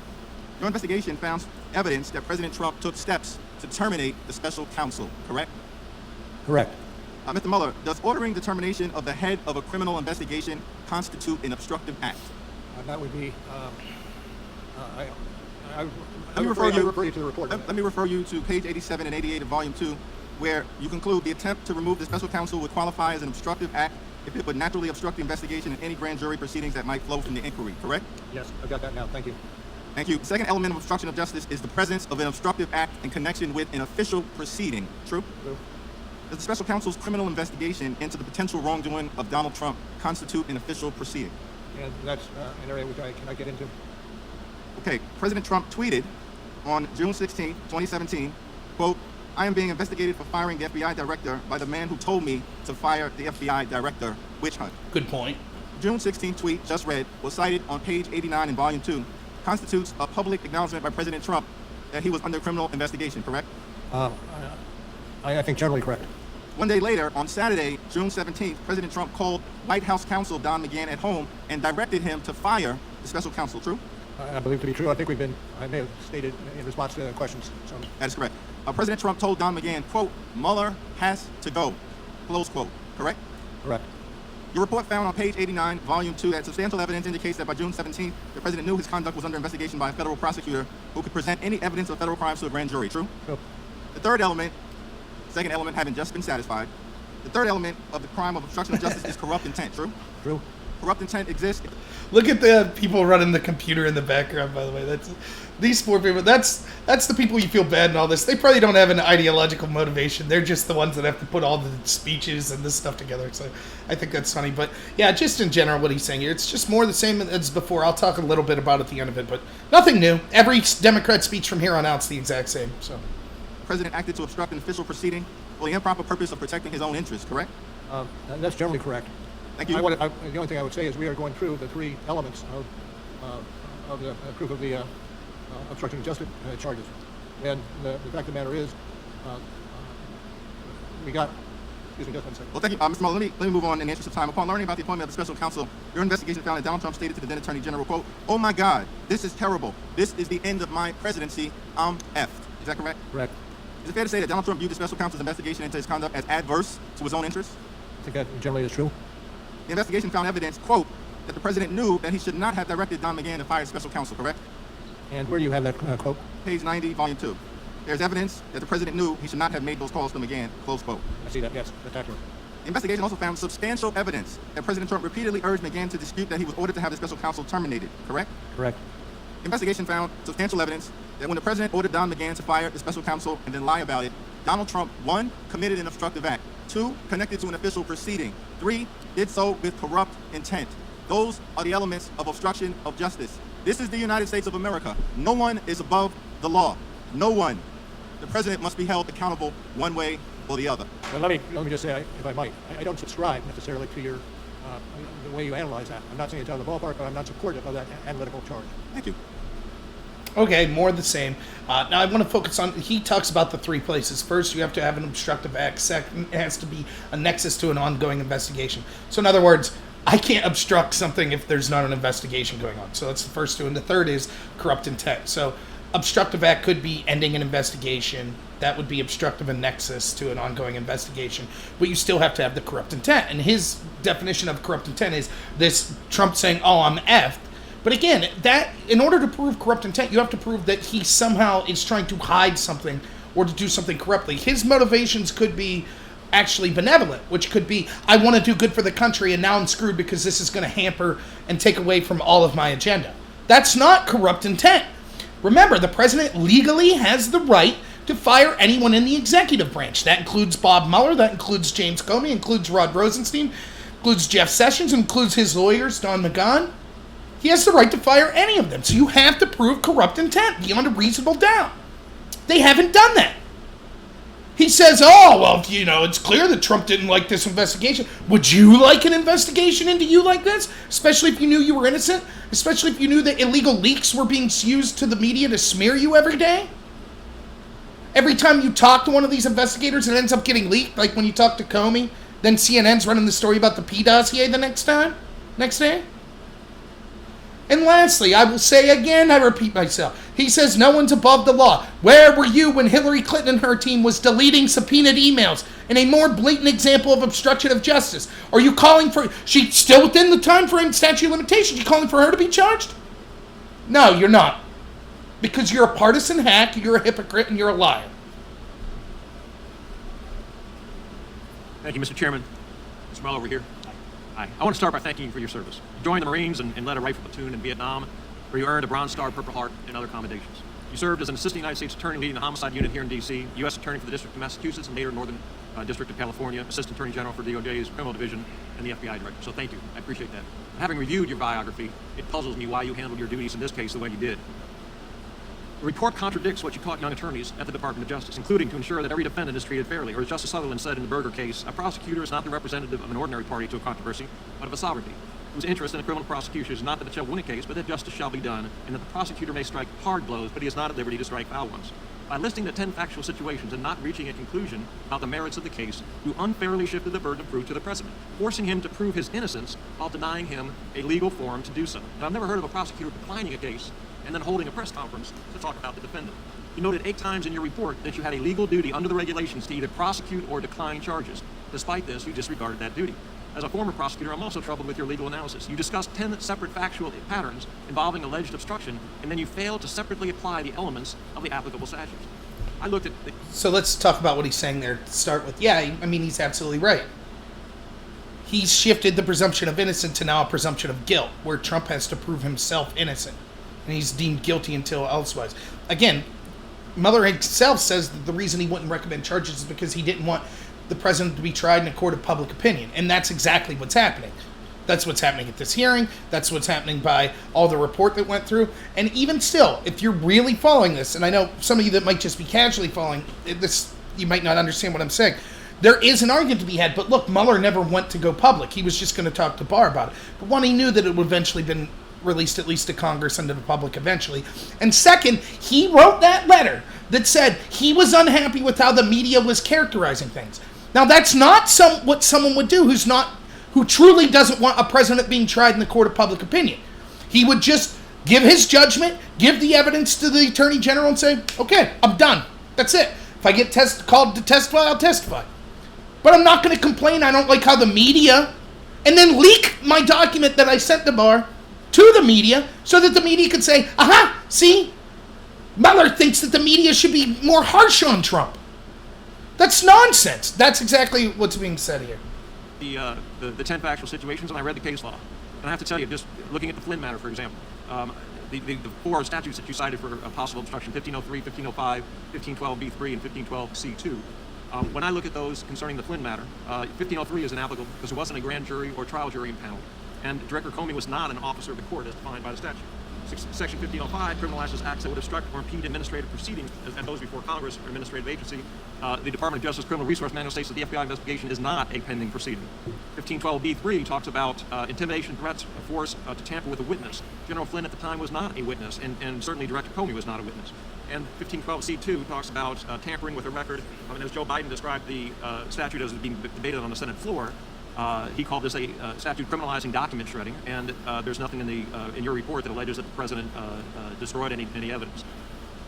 C: Your investigation found evidence that President Trump took steps to terminate the special counsel, correct?
D: Correct.
C: Mr. Mueller, does ordering the termination of the head of a criminal investigation constitute an obstructive act?
D: That would be,
C: Let me refer
D: you to the report.
C: Let me refer you to page 87 and 88 of Volume 2, where you conclude the attempt to remove the special counsel would qualify as an obstructive act if it would naturally obstruct the investigation and any grand jury proceedings that might flow from the inquiry, correct?
D: Yes, I've got that now. Thank you.
C: Thank you. The second element of obstruction of justice is the presence of an obstructive act in connection with an official proceeding, true?
D: True.
C: Does the special counsel's criminal investigation into the potential wrongdoing of Donald Trump constitute an official proceeding?
D: And that's an area which I cannot get into.
C: Okay, President Trump tweeted on June 16, 2017, quote, I am being investigated for firing the FBI director by the man who told me to fire the FBI director, witch hunt.
A: Good point.
C: June 16 tweet just read was cited on page 89 in Volume 2, constitutes a public acknowledgement by President Trump that he was under criminal investigation, correct?
D: I think generally correct.
C: One day later, on Saturday, June 17th, President Trump called White House counsel Don McGahn at home and directed him to fire the special counsel, true?
D: I believe to be true. I think I may have stated in response to questions. So.
C: That is correct. President Trump told Don McGahn, quote, Mueller has to go, close quote, correct?
D: Correct.
C: Your report found on page 89, Volume 2, that substantial evidence indicates that by June 17th, the president knew his conduct was under investigation by a federal prosecutor who could present any evidence of federal crimes to a grand jury, true?
D: True.
C: The third element, second element having just been satisfied, the third element of the crime of obstruction of justice is corrupt intent, true?
D: True.
C: corrupt intent exists.
A: Look at the people running the computer in the background, by the way. That's these four people. That's the people you feel bad in all this. They probably don't have an ideological motivation. They're just the ones that have to put all the speeches and this stuff together. So I think that's funny. But yeah, just in general, what he's saying here, it's just more the same as before. I'll talk a little bit about it at the end of it, but nothing new. Every Democrat speech from here on out is the exact same. So,
C: The president acted to obstruct an official proceeding for the improper purpose of protecting his own interests, correct?
D: That's generally correct.
C: Thank you.
D: The only thing I would say is we are going through the three elements of the proof of the obstruction of justice charges. And the fact of the matter is, we got. Excuse me, just 1 second.
C: Well, thank you, Mr. Mueller. Let me move on in the interest of time. Upon learning about the appointment of the special counsel, your investigation found that Donald Trump stated to the then Attorney General, quote, "Oh my God, this is terrible. This is the end of my presidency. I'm effed." Is that correct?
D: Correct.
C: Is it fair to say that Donald Trump viewed the special counsel's investigation into his conduct as adverse to his own interests?
D: I think that generally is true.
C: The investigation found evidence, quote, that the president knew that he should not have directed Don McGahn to fire special counsel, correct?
D: And where do you have that quote?
C: Page 90, volume 2. There's evidence that the president knew he should not have made those calls to McGahn, close quote.
D: I see that, yes, that's accurate.
C: The investigation also found substantial evidence that President Trump repeatedly urged McGahn to dispute that he was ordered to have the special counsel terminated, correct?
D: Correct.
C: The investigation found substantial evidence that when the president ordered Don McGahn to fire the special counsel and then lie about it, Donald Trump, 1, committed an obstructive act, 2, connected to an official proceeding, 3, did so with corrupt intent. Those are the elements of obstruction of justice. This is the United States of America. No one is above the law. No one. The president must be held accountable one way or the other.
D: Well, let me just say, if I might, I don't subscribe necessarily to your the way you analyze that. I'm not saying it's out of the ballpark, but I'm not supportive of that analytical charge.
C: Thank you.
A: okay, more the same. Now I want to focus on, he talks about the three places. First, you have to have an obstructive act. Second, it has to be a nexus to an ongoing investigation. So in other words, I can't obstruct something if there's not an investigation going on. So that's the first two. And the third is corrupt intent. So obstructive act could be ending an investigation. That would be obstructive and nexus to an ongoing investigation. But you still have to have the corrupt intent. And his definition of corrupt intent is this Trump saying, oh, I'm effed. But again, that in order to prove corrupt intent, you have to prove that he somehow is trying to hide something or to do something corruptly. His motivations could be actually benevolent, which could be, I want to do good for the country and now I'm screwed because this is going to hamper and take away from all of my agenda. That's not corrupt intent. Remember, the president legally has the right to fire anyone in the executive branch. That includes Bob Mueller, that includes James Comey, includes Rod Rosenstein, includes Jeff Sessions, includes his lawyers, Don McGahn. He has the right to fire any of them. So you have to prove corrupt intent beyond a reasonable doubt. They haven't done that. He says, oh, well, you know, it's clear that Trump didn't like this investigation. Would you like an investigation into you like this? Especially if you knew you were innocent? Especially if you knew that illegal leaks were being used to the media to smear you every day? Every time you talk to one of these investigators, it ends up getting leaked, like when you talk to Comey, then CNN's running the story about the P dossier the next day? And lastly, I will say again, I repeat myself, he says no one's above the law. Where were you when Hillary Clinton and her team was deleting subpoenaed emails in a more blatant example of obstruction of justice? Are you calling for, she's still within the time frame statute of limitations, you calling for her to be charged? No, you're not. Because you're a partisan hack, you're a hypocrite, and you're a liar.
G: Thank you, Mr. Chairman. Mr. Mueller over here. Hi. I want to start by thanking you for your service. You joined the Marines and led a rifle platoon in Vietnam, where you earned a Bronze Star, Purple Heart, and other commendations. You served as an assistant United States attorney leading the homicide unit here in D.C., U.S. attorney for the District of Massachusetts and later Northern District of California, assistant attorney general for DOJ's criminal division, and the FBI director. So thank you. I appreciate that. Having reviewed your biography, it puzzles me why you handled your duties in this case the way you did. The report contradicts what you taught young attorneys at the Department of Justice, including to ensure that every defendant is treated fairly, or as Justice Sutherland said in the Berger case, a prosecutor is not the representative of an ordinary party to a controversy, but of a sovereignty, whose interest in a criminal prosecution is not that it shall win a case, but that justice shall be done, and that the prosecutor may strike hard blows, but he is not at liberty to strike foul ones. By listing the 10 factual situations and not reaching a conclusion about the merits of the case, you unfairly shifted the burden of proof to the president, forcing him to prove his innocence while denying him a legal forum to do so. Now, I've never heard of a prosecutor declining a case and then holding a press conference to talk about the defendant. You noted 8 times in your report that you had a legal duty under the regulations to either prosecute or decline charges. Despite this, you disregarded that duty. As a former prosecutor, I'm also troubled with your legal analysis. You discussed 10 separate factual patterns involving alleged obstruction, and then you failed to separately apply the elements of the applicable statutes. I looked at So
A: let's talk about what he's saying there to start with. Yeah, I mean, he's absolutely right. he's shifted the presumption of innocence to now a presumption of guilt, where Trump has to prove himself innocent, and he's deemed guilty until elsewise. Again, Mueller himself says that the reason he wouldn't recommend charges is because he didn't want the president to be tried in a court of public opinion, and that's exactly what's happening. That's what's happening at this hearing. That's what's happening by all the report that went through. And even still, if you're really following this, and I know some of you that might just be casually following this, you might not understand what I'm saying. There is an argument to be had, but look, Mueller never went to go public. He was just going to talk to Barr about it. But one, he knew that it would eventually been released at least to Congress and to the public eventually. And second, he wrote that letter that said he was unhappy with how the media was characterizing things. Now, that's not what someone would do who truly doesn't want a president being tried in the court of public opinion. He would just give his judgment, give the evidence to the attorney general and say, okay, I'm done. That's it. If I get called to testify, I'll testify. But I'm not going to complain. I don't like how the media, and then leak my document that I sent to Barr to the media so that the media could say, aha, see, Mueller thinks that the media should be more harsh on Trump. That's nonsense. That's exactly what's being said here.
O: The 10 factual situations, and I read the case law. And I have to tell you, just looking at the Flynn matter, for example, the four statutes that you cited for possible obstruction, 1503, 1505, 1512b3, and 1512c2, when I look at those concerning the Flynn matter, 1503 is inapplicable because it wasn't a grand jury or trial jury impaneled. And Director Comey was not an officer of the court as defined by the statute. Section 1505 criminalizes acts that would obstruct or impede administrative proceedings and those before Congress or administrative agency. The Department of Justice Criminal Resource Manual states that the FBI investigation is not a pending proceeding. 1512b3 talks about intimidation, threats, force to tamper with a witness. General Flynn at the time was not a witness, and certainly Director Comey was not a witness. And 1512c2 talks about tampering with a record. I mean, as Joe Biden described the statute as being debated on the Senate floor, he called this a statute criminalizing document shredding, and there's nothing in your report that alleges that the president destroyed any evidence.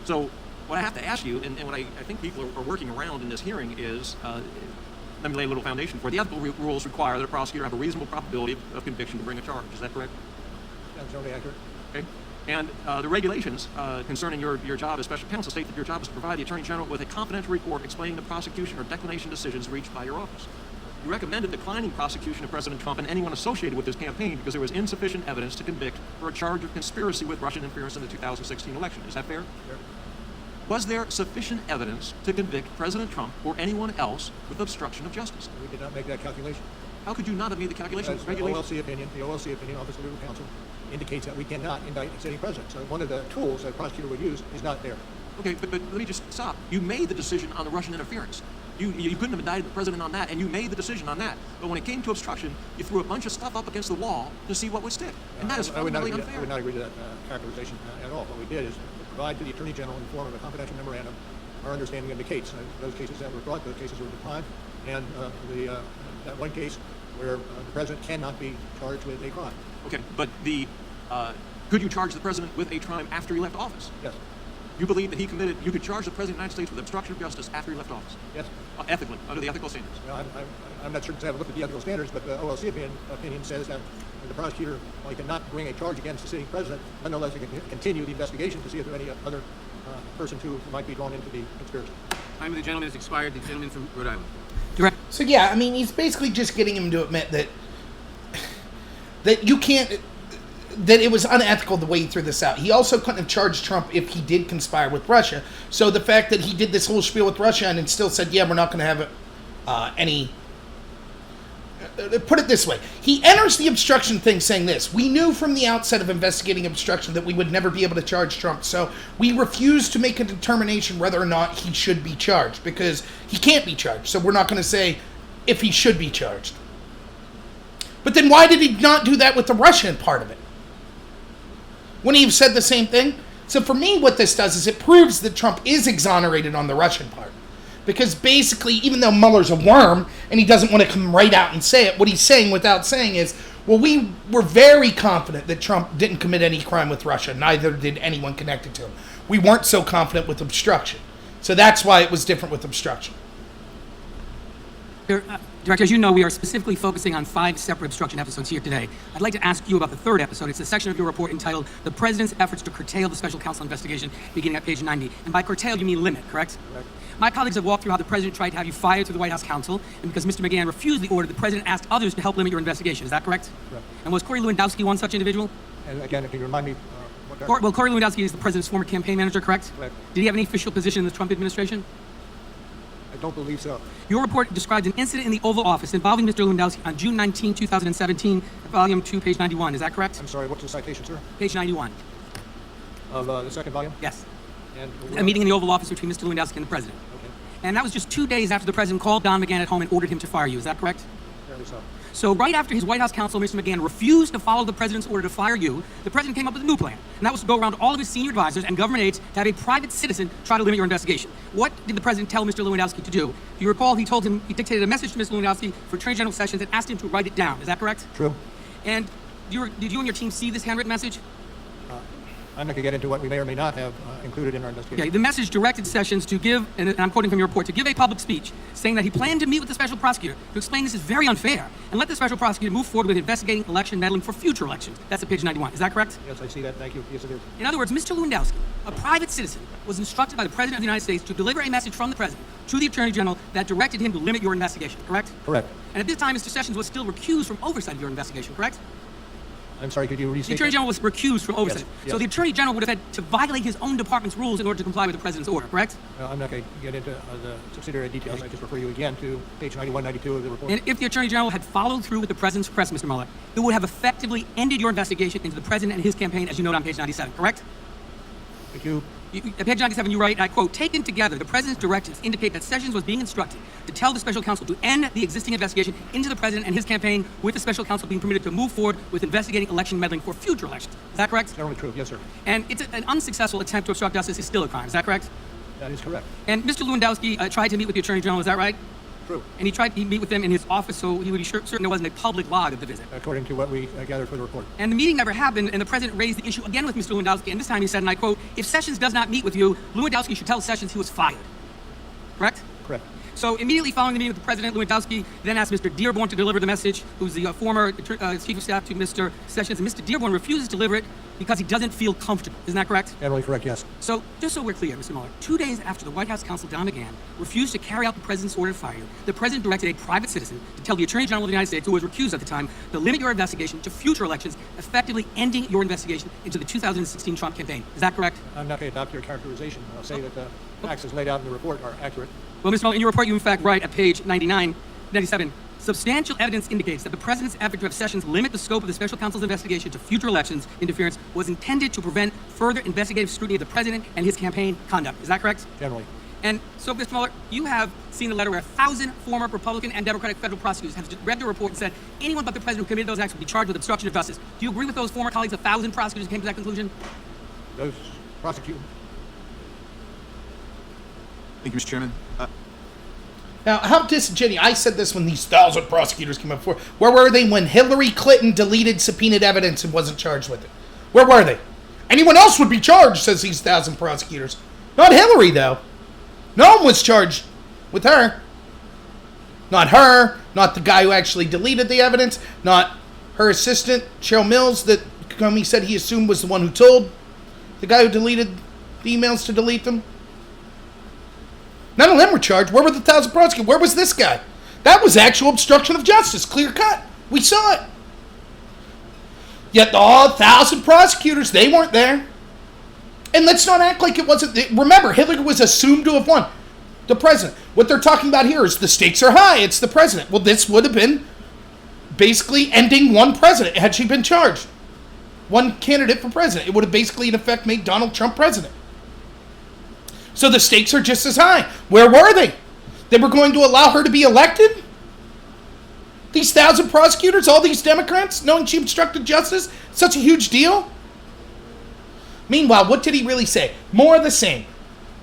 O: So what I have to ask you, and what I think people are working around in this hearing is, let me lay a little foundation for it. The ethical rules require that a prosecutor have a reasonable probability of conviction to bring a charge. Is that correct?
D: That's totally accurate.
O: Okay. And the regulations concerning your job as special counsel state that your job is to provide the Attorney General with a confidential report explaining the prosecution or declination decisions reached by your office. You recommended declining prosecution of President Trump and anyone associated with his campaign because there was insufficient evidence to convict for a charge of conspiracy with Russian interference in the 2016 election. Is that fair?
D: Sure.
O: Was there sufficient evidence to convict President Trump or anyone else with obstruction of justice?
D: We did not make that calculation.
O: How could you not have made the calculation?
D: The OLC opinion, Office of Legal Counsel, indicates that we cannot indict a sitting president. So one of the tools that a prosecutor would use is not there.
O: Okay, but let me just stop. You made the decision on the Russian interference. You couldn't have indicted the president on that, and you made the decision on that. But when it came to obstruction, you threw a bunch of stuff up against the wall to see what would stick. And that is fundamentally unfair.
D: I would not agree to that characterization at all. What we did is provide to the Attorney General in the form of a confidential memorandum our understanding of the case. Those cases that were brought, those cases were declined, and that one case where the president cannot be charged with a crime.
O: Okay, but could you charge the president with a crime after he left office?
D: Yes.
O: You believe that you could charge the President of the United States with obstruction of justice after he left office?
D: Yes.
O: Ethically, under the ethical standards?
D: Well, I'm not sure to have a look at the ethical standards, but the OLC opinion says that the prosecutor, while he cannot bring a charge against the sitting president, nonetheless he can continue the investigation to see if there are any other persons who might be drawn into the conspiracy.
B: Time of the gentleman has expired. The gentleman from Rhode Island.
A: So yeah, I mean, he's basically just getting him to admit that you can't, that it was unethical the way he threw this out. He also couldn't have charged Trump if he did conspire with Russia. So the fact that he did this whole spiel with Russia and then still said, yeah, we're not going to have any... Put it this way. He enters the obstruction thing saying this: we knew from the outset of investigating obstruction that we would never be able to charge Trump, so we refused to make a determination whether or not he should be charged, because he can't be charged, so we're not going to say if he should be charged. But then why did he not do that with the Russian part of it? Wouldn't he have said the same thing? So for me, what this does is it proves that Trump is exonerated on the Russian part. Because basically, even though Mueller's a worm, and he doesn't want to come right out and say it, what he's saying without saying is, well, we were very confident that Trump didn't commit any crime with Russia. Neither did anyone connected to him. We weren't so confident with obstruction. So that's why it was different with obstruction.
J: Director, as you know, we are specifically focusing on 5 separate obstruction episodes here today. I'd like to ask you about the 3rd episode. It's a section of your report entitled The President's Efforts to Curtail the Special Counsel Investigation, beginning at page 90. And by curtail, you mean limit, correct?
D: Correct.
J: My colleagues have walked through how the President tried to have you fired through the White House counsel, and because Mr. McGahn refused the order, the President asked others to help limit your investigation. Is that correct?
D: Correct.
J: And was Corey Lewandowski one such individual?
D: And again, if you remind me,
J: Well, Corey Lewandowski is the President's former campaign manager, correct?
D: Correct.
J: Did he have any official position in the Trump administration?
D: I don't believe so.
J: Your report describes an incident in the Oval Office involving Mr. Lewandowski on June 19, 2017, volume 2, page 91. Is that correct?
D: I'm sorry, what's the citation, sir?
J: Page 91.
D: Of the second volume?
J: Yes.
D: And
J: A meeting in the Oval Office between Mr. Lewandowski and the President.
D: Okay,
J: And that was just 2 days after the President called Don McGahn at home and ordered him to fire you. Is that correct?
D: fairly so.
J: So right after his White House counsel, Mr. McGahn, refused to follow the President's order to fire you, the President came up with a new plan. And that was to go around all of his senior advisors and government aides to have a private citizen try to limit your investigation. What did the President tell Mr. Lewandowski to do? If you recall, he dictated a message to Mr. Lewandowski for Attorney General Sessions and asked him to write it down. Is that correct?
D: True.
J: And did you and your team see this handwritten message?
D: I'm not going to get into what we may or may not have included in our investigation.
J: Okay, the message directed Sessions to give, and I'm quoting from your report, to give a public speech saying that he planned to meet with the special prosecutor to explain this is very unfair and let the special prosecutor move forward with investigating election meddling for future elections. That's at page 91. Is that correct?
D: Yes, I see that. Thank you. Yes, it is.
J: In other words, Mr. Lewandowski, a private citizen, was instructed by the President of the United States to deliver a message from the President to the Attorney General that directed him to limit your investigation, correct?
D: Correct.
J: And at this time, Mr. Sessions was still recused from oversight of your investigation, correct?
D: I'm sorry, could you restate
J: The Attorney
D: that?
J: General was recused from oversight.
D: Yes.
J: So the Attorney General would have had to violate his own department's rules in order to comply with the President's order, correct?
D: I'm not going to get into the subsidiary details. I just refer you again to page 91, 92 of the report.
J: And if the Attorney General had followed through with the President's request, Mr. Mueller, it would have effectively ended your investigation into the President and his campaign, as you note on page 97, correct?
D: Could you
J: At page 97, you write, I quote, taken together, the President's directives indicate that Sessions was being instructed to tell the special counsel to end the existing investigation into the President and his campaign, with the special counsel being permitted to move forward with investigating election meddling for future elections. Is that correct?
D: Generally true. Yes, sir.
J: And it's an unsuccessful attempt to obstruct justice is still a crime. Is that correct?
D: That is correct.
J: And Mr. Lewandowski tried to meet with the Attorney General. Is that right?
D: True.
J: And he tried to meet with them in his office so he would be certain there wasn't a public log of the visit.
D: According to what we gathered for the report.
J: And the meeting never happened, and the President raised the issue again with Mr. Lewandowski, and this time he said, and I quote, if Sessions does not meet with you, Lewandowski should tell Sessions he was fired. Correct?
D: Correct.
J: So immediately following the meeting with the President, Lewandowski then asked Mr. Dearborn to deliver the message, who's the former Chief of Staff to Mr. Sessions, and Mr. Dearborn refuses to deliver it because he doesn't feel comfortable. Isn't that correct?
D: Generally correct, yes.
J: So, just so we're clear, Mr. Mueller, 2 days after the White House counsel, Don McGahn, refused to carry out the President's order to fire you, the President directed a private citizen to tell the Attorney General of the United States, who was recused at the time, to limit your investigation to future elections, effectively ending your investigation into the 2016 Trump campaign. Is that correct?
D: I'm not going to adopt your characterization. I'll say that the facts as laid out in the report are accurate.
J: Well, Mr. Mueller, in your report, you in fact write at page 97, substantial evidence indicates that the President's effort to have Sessions limit the scope of the special counsel's investigation to future elections interference was intended to prevent further investigative scrutiny of the President and his campaign conduct. Is that correct?
D: Generally.
J: And so, Mr. Mueller, you have seen the letter where 1,000 former Republican and Democratic federal prosecutors have read the report and said anyone but the President who committed those acts would be charged with obstruction of justice. Do you agree with those former colleagues, 1,000 prosecutors who came to that conclusion?
D: Those prosecutors.
C: Thank you, Mr. Chairman.
A: Now, how disingenuous. I said this when these 1,000 prosecutors came up before. Where were they when Hillary Clinton deleted subpoenaed evidence and wasn't charged with it? Where were they? Anyone else would be charged, says these 1,000 prosecutors. Not Hillary, though. No one was charged with her. Not her. Not the guy who actually deleted the evidence. Not her assistant, Cheryl Mills, that Comey said he assumed was the one who told the guy who deleted the emails to delete them. None of them were charged. Where were the 1,000 prosecutors? Where was this guy? That was actual obstruction of justice, clear cut. We saw it. Yet the 1,000 prosecutors, they weren't there. And let's not act like it wasn't. Remember, Hillary was assumed to have won. The President. What they're talking about here is the stakes are high. It's the President. Well, this would have been basically ending one president had she been charged. One candidate for president. It would have basically, in effect, made Donald Trump president. So the stakes are just as high. Where were they? They were going to allow her to be elected? These 1,000 prosecutors, all these Democrats, knowing she obstructed justice? Such a huge deal? Meanwhile, what did he really say? More of the same.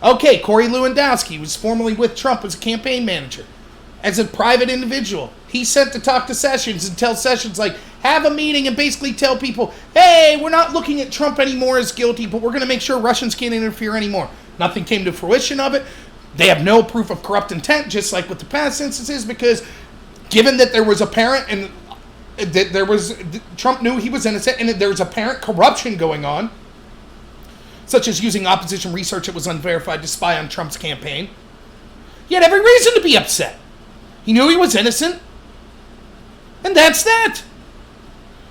A: Okay, Corey Lewandowski was formerly with Trump as a campaign manager. As a private individual, he's sent to talk to Sessions and tell Sessions, like, have a meeting and basically tell people, hey, we're not looking at Trump anymore as guilty, but we're going to make sure Russians can't interfere anymore. Nothing came to fruition of it. They have no proof of corrupt intent, just like with the past instances, because given that there was apparent and that Trump knew he was innocent and that there was apparent corruption going on, such as using opposition research that was unverified to spy on Trump's campaign, he had every reason to be upset. He knew he was innocent, and that's that.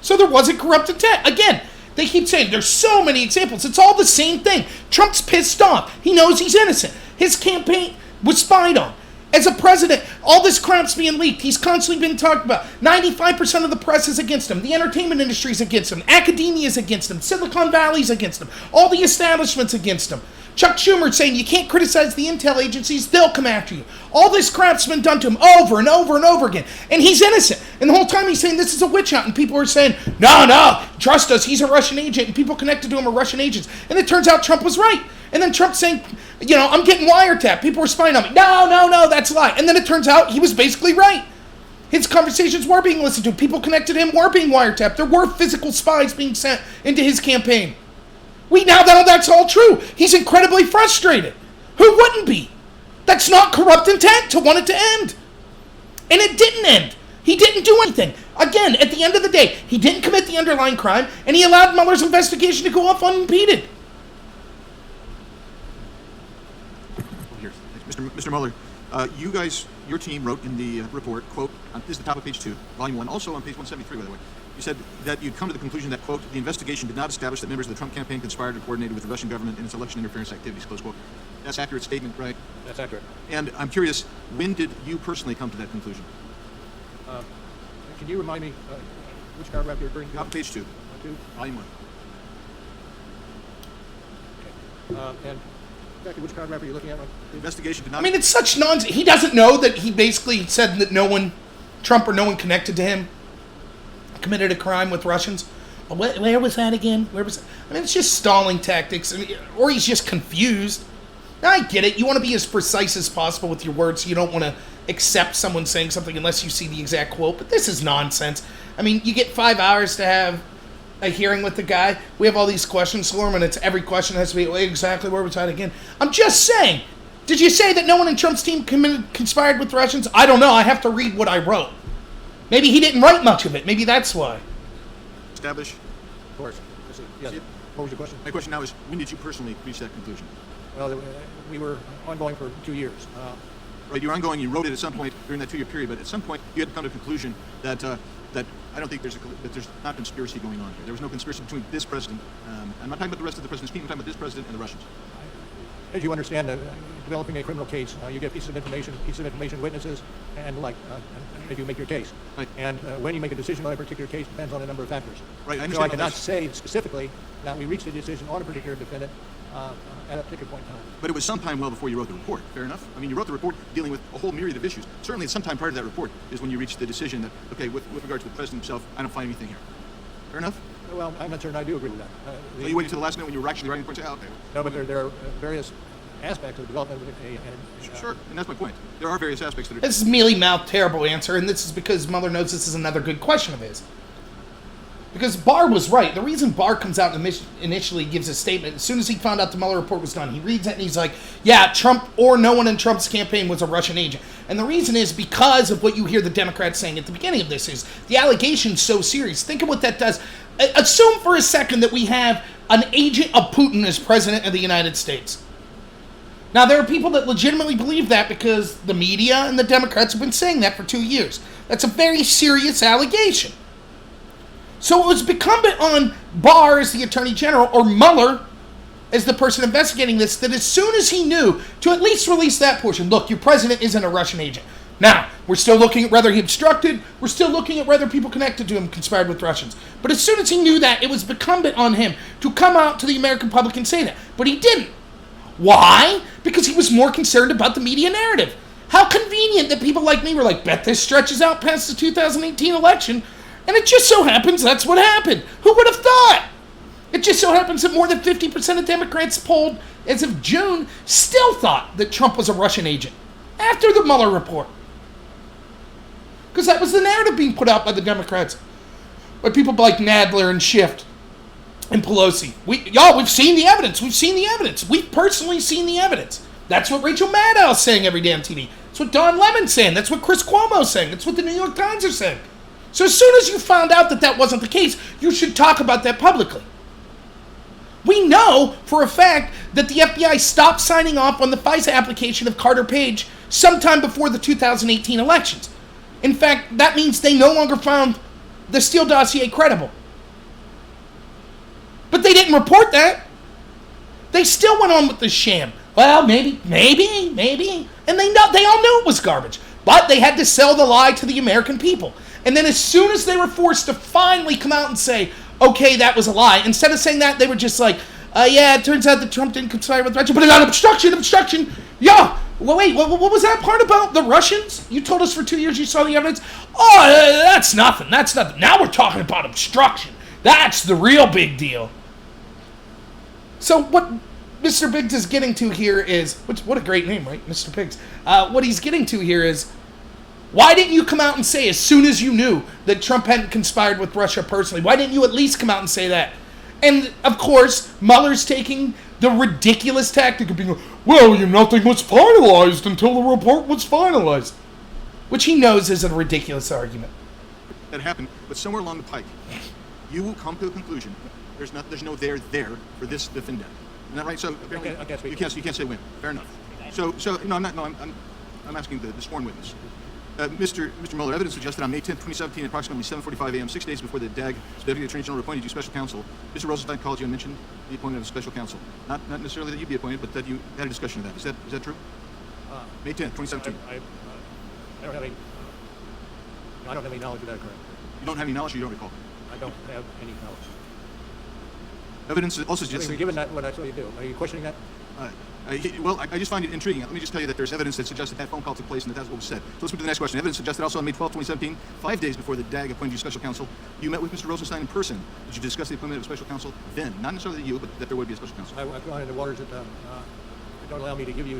A: So there wasn't corrupt intent. Again, they keep saying there's so many examples. It's all the same thing. Trump's pissed off. He knows he's innocent. His campaign was spied on. As a president, all this crap's being leaked. He's constantly been talked about. 95% of the press is against him. The entertainment industry is against him. Academia is against him. Silicon Valley's against him. All the establishment's against him. Chuck Schumer's saying you can't criticize the intel agencies. They'll come after you. All this crap's been done to him over and over and over again. And he's innocent. And the whole time he's saying this is a witch hunt. And people are saying, no, trust us. He's a Russian agent. And people connected to him are Russian agents. And it turns out Trump was right. And then Trump saying, I'm getting wiretapped. People were spying on me. No, that's a lie. And then it turns out he was basically right. His conversations were being listened to. People connected to him were being wiretapped. There were physical spies being sent into his campaign. We now know that's all true. He's incredibly frustrated. Who wouldn't be? That's not corrupt intent to want it to end. And it didn't end. He didn't do anything. Again, at the end of the day, he didn't commit the underlying crime, and he allowed Mueller's investigation to go off unimpeded.
C: Mr. Mueller, you guys, your team wrote in the report, quote, this is the top of page 2, volume 1, also on page 173, by the way. You said that you'd come to the conclusion that, quote, the investigation did not establish that members of the Trump campaign conspired or coordinated with the Russian government in its election interference activities, close quote. That's an accurate statement, right?
D: That's accurate.
C: And I'm curious, when did you personally come to that conclusion?
D: Can you remind me which paragraph you're referring to?
C: Top of page 2. Volume 1.
D: Okay. And exactly which paragraph are you looking at?
C: The investigation did not...
A: it's such nonsense. He doesn't know that he basically said that Trump or no one connected to him committed a crime with Russians. Where was that again? It's just stalling tactics. Or he's just confused. Now, I get it. You want to be as precise as possible with your words. So you don't want to accept someone saying something unless you see the exact quote. But this is nonsense. You get 5 hours to have a hearing with the guy. We have all these questions for him, and every question has to be exactly where was that again. I'm just saying. Did you say that no one in Trump's team conspired with Russians? I don't know. I have to read what I wrote. Maybe he didn't write much of it. Maybe that's why.
C: Establish?
D: Of course. Yes. What was your question?
C: My question now is, when did you personally reach that conclusion?
D: Well, we were ongoing for 2 years.
C: Right, you were ongoing. You wrote it at some point during that 2-year period, but at some point you had to come to a conclusion that that I don't think there's not conspiracy going on here. There was no conspiracy between this president. I'm not talking about the rest of the president's team. I'm talking about this president and the Russians.
D: As you understand, developing a criminal case, you get pieces of information, witnesses, and if you make your case.
C: Right.
D: And when you make a decision on a particular case depends on a number of factors.
C: Right, I understand.
D: So I cannot say specifically that we reached a decision on a particular defendant at a particular point in time.
C: But it was sometime well before you wrote the report, fair enough? You wrote the report dealing with a whole myriad of issues. Certainly sometime prior to that report is when you reached the decision that, okay, with regard to the president himself, I don't find anything here. Fair enough?
D: Well, I'm not certain I do agree with that.
C: So you waited until the last minute when you were actually writing the report and say, okay.
D: No, but there are various aspects of the development of
C: Sure, and that's my point. There are various aspects that are...
A: This is mealy-mouthed, terrible answer, and this is because Mueller knows this is another good question of his. Because Barr was right. The reason Barr comes out and initially gives a statement, as soon as he found out the Mueller report was done, he reads it and he's like, yeah, Trump or no one in Trump's campaign was a Russian agent. And the reason is because of what you hear the Democrats saying at the beginning of this is the allegation's so serious. Think of what that does. Assume for a second that we have an agent of Putin as president of the United States. Now, there are people that legitimately believe that because the media and the Democrats have been saying that for 2 years. That's a very serious allegation. So it was incumbent on Barr as the Attorney General or Mueller as the person investigating this that as soon as he knew to at least release that portion, look, your president isn't a Russian agent. Now, we're still looking at whether he obstructed. We're still looking at whether people connected to him conspired with Russians. But as soon as he knew that, it was incumbent on him to come out to the American public and say that. But he didn't. Why? Because he was more concerned about the media narrative. How convenient that people like me were like, bet this stretches out past the 2018 election. And it just so happens that's what happened. Who would have thought? It just so happens that more than 50% of Democrats polled as of June still thought that Trump was a Russian agent after the Mueller report. Because that was the narrative being put out by the Democrats. By people like Nadler and Schiff and Pelosi. We've seen the evidence. We've personally seen the evidence. That's what Rachel Maddow's saying every day on TV. That's what Don Lemon's saying. That's what Chris Cuomo's saying. That's what the New York Times are saying. So as soon as you found out that that wasn't the case, you should talk about that publicly. We know for a fact that the FBI stopped signing off on the FISA application of Carter Page sometime before the 2018 elections. In fact, that means they no longer found the Steele dossier credible. But they didn't report that. They still went on with the sham. Well, maybe. And they all knew it was garbage. But they had to sell the lie to the American people. And then as soon as they were forced to finally come out and say, okay, that was a lie, instead of saying that, they were just like, yeah, it turns out that Trump didn't conspire with Russia, but it got obstruction. Yeah. Well, wait, what was that part about the Russians? You told us for 2 years you saw the evidence. Oh, that's nothing. Now we're talking about obstruction. That's the real big deal. So what Mr. Biggs is getting to here is, what a great name, right? Mr. Biggs. What he's getting to here is, why didn't you come out and say as soon as you knew that Trump hadn't conspired with Russia personally? Why didn't you at least come out and say that? And, of course, Mueller's taking the ridiculous tactic of being, well, nothing was finalized until the report was finalized. Which he knows is a ridiculous argument.
C: That happened, but somewhere along the pike, you will come to a conclusion. There's no there for this defendant. Isn't that right? So apparently you can't say when. Fair enough. So no, I'm asking the sworn witness. Mr. Mueller, evidence suggests that on May 10th, 2017, at approximately 7:45 a.m., 6 days before the DAG, Deputy Attorney General appointed you special counsel, Mr. Rosenstein called you and mentioned the appointment of a special counsel. Not necessarily that you'd be appointed, but that you had a discussion of that. Is that true? May 10th, 2017.
D: I don't have any knowledge of that, correct?
C: You don't have any knowledge, or you don't recall?
D: I don't have any knowledge.
C: Evidence also suggests...
D: Given that, what I saw you do, are you questioning that?
C: Well, I just find it intriguing. Let me just tell you that there's evidence that suggests that phone call took place and that's what was said. So let's move to the next question. Evidence suggests that also on May 12, 2017, 5 days before the DAG appointed you special counsel, you met with Mr. Rosenstein in person. Did you discuss the appointment of special counsel then? Not necessarily you, but that there would be a special counsel.
D: I've gone into waters that don't allow me to give you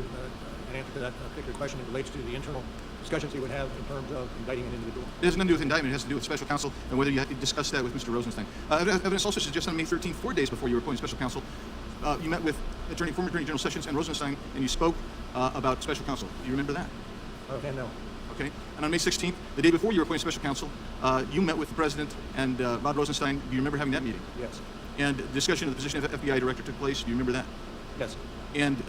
D: an answer to that particular question. It relates to the internal discussions you would have in terms of indicting an individual.
C: It has nothing to do with indictment. It has to do with special counsel and whether you had to discuss that with Mr. Rosenstein. Evidence also suggests on May 13, 4 days before you were appointed special counsel, you met with former Attorney General Sessions and Rosenstein, and you spoke about special counsel. Do you remember that?
D: Okay, no.
C: Okay. And on May 16th, the day before you were appointed special counsel, you met with the President and Rod Rosenstein. Do you remember having that meeting?
D: Yes.
C: And the discussion of the position of FBI Director took place. Do you remember that?
D: Yes.
C: And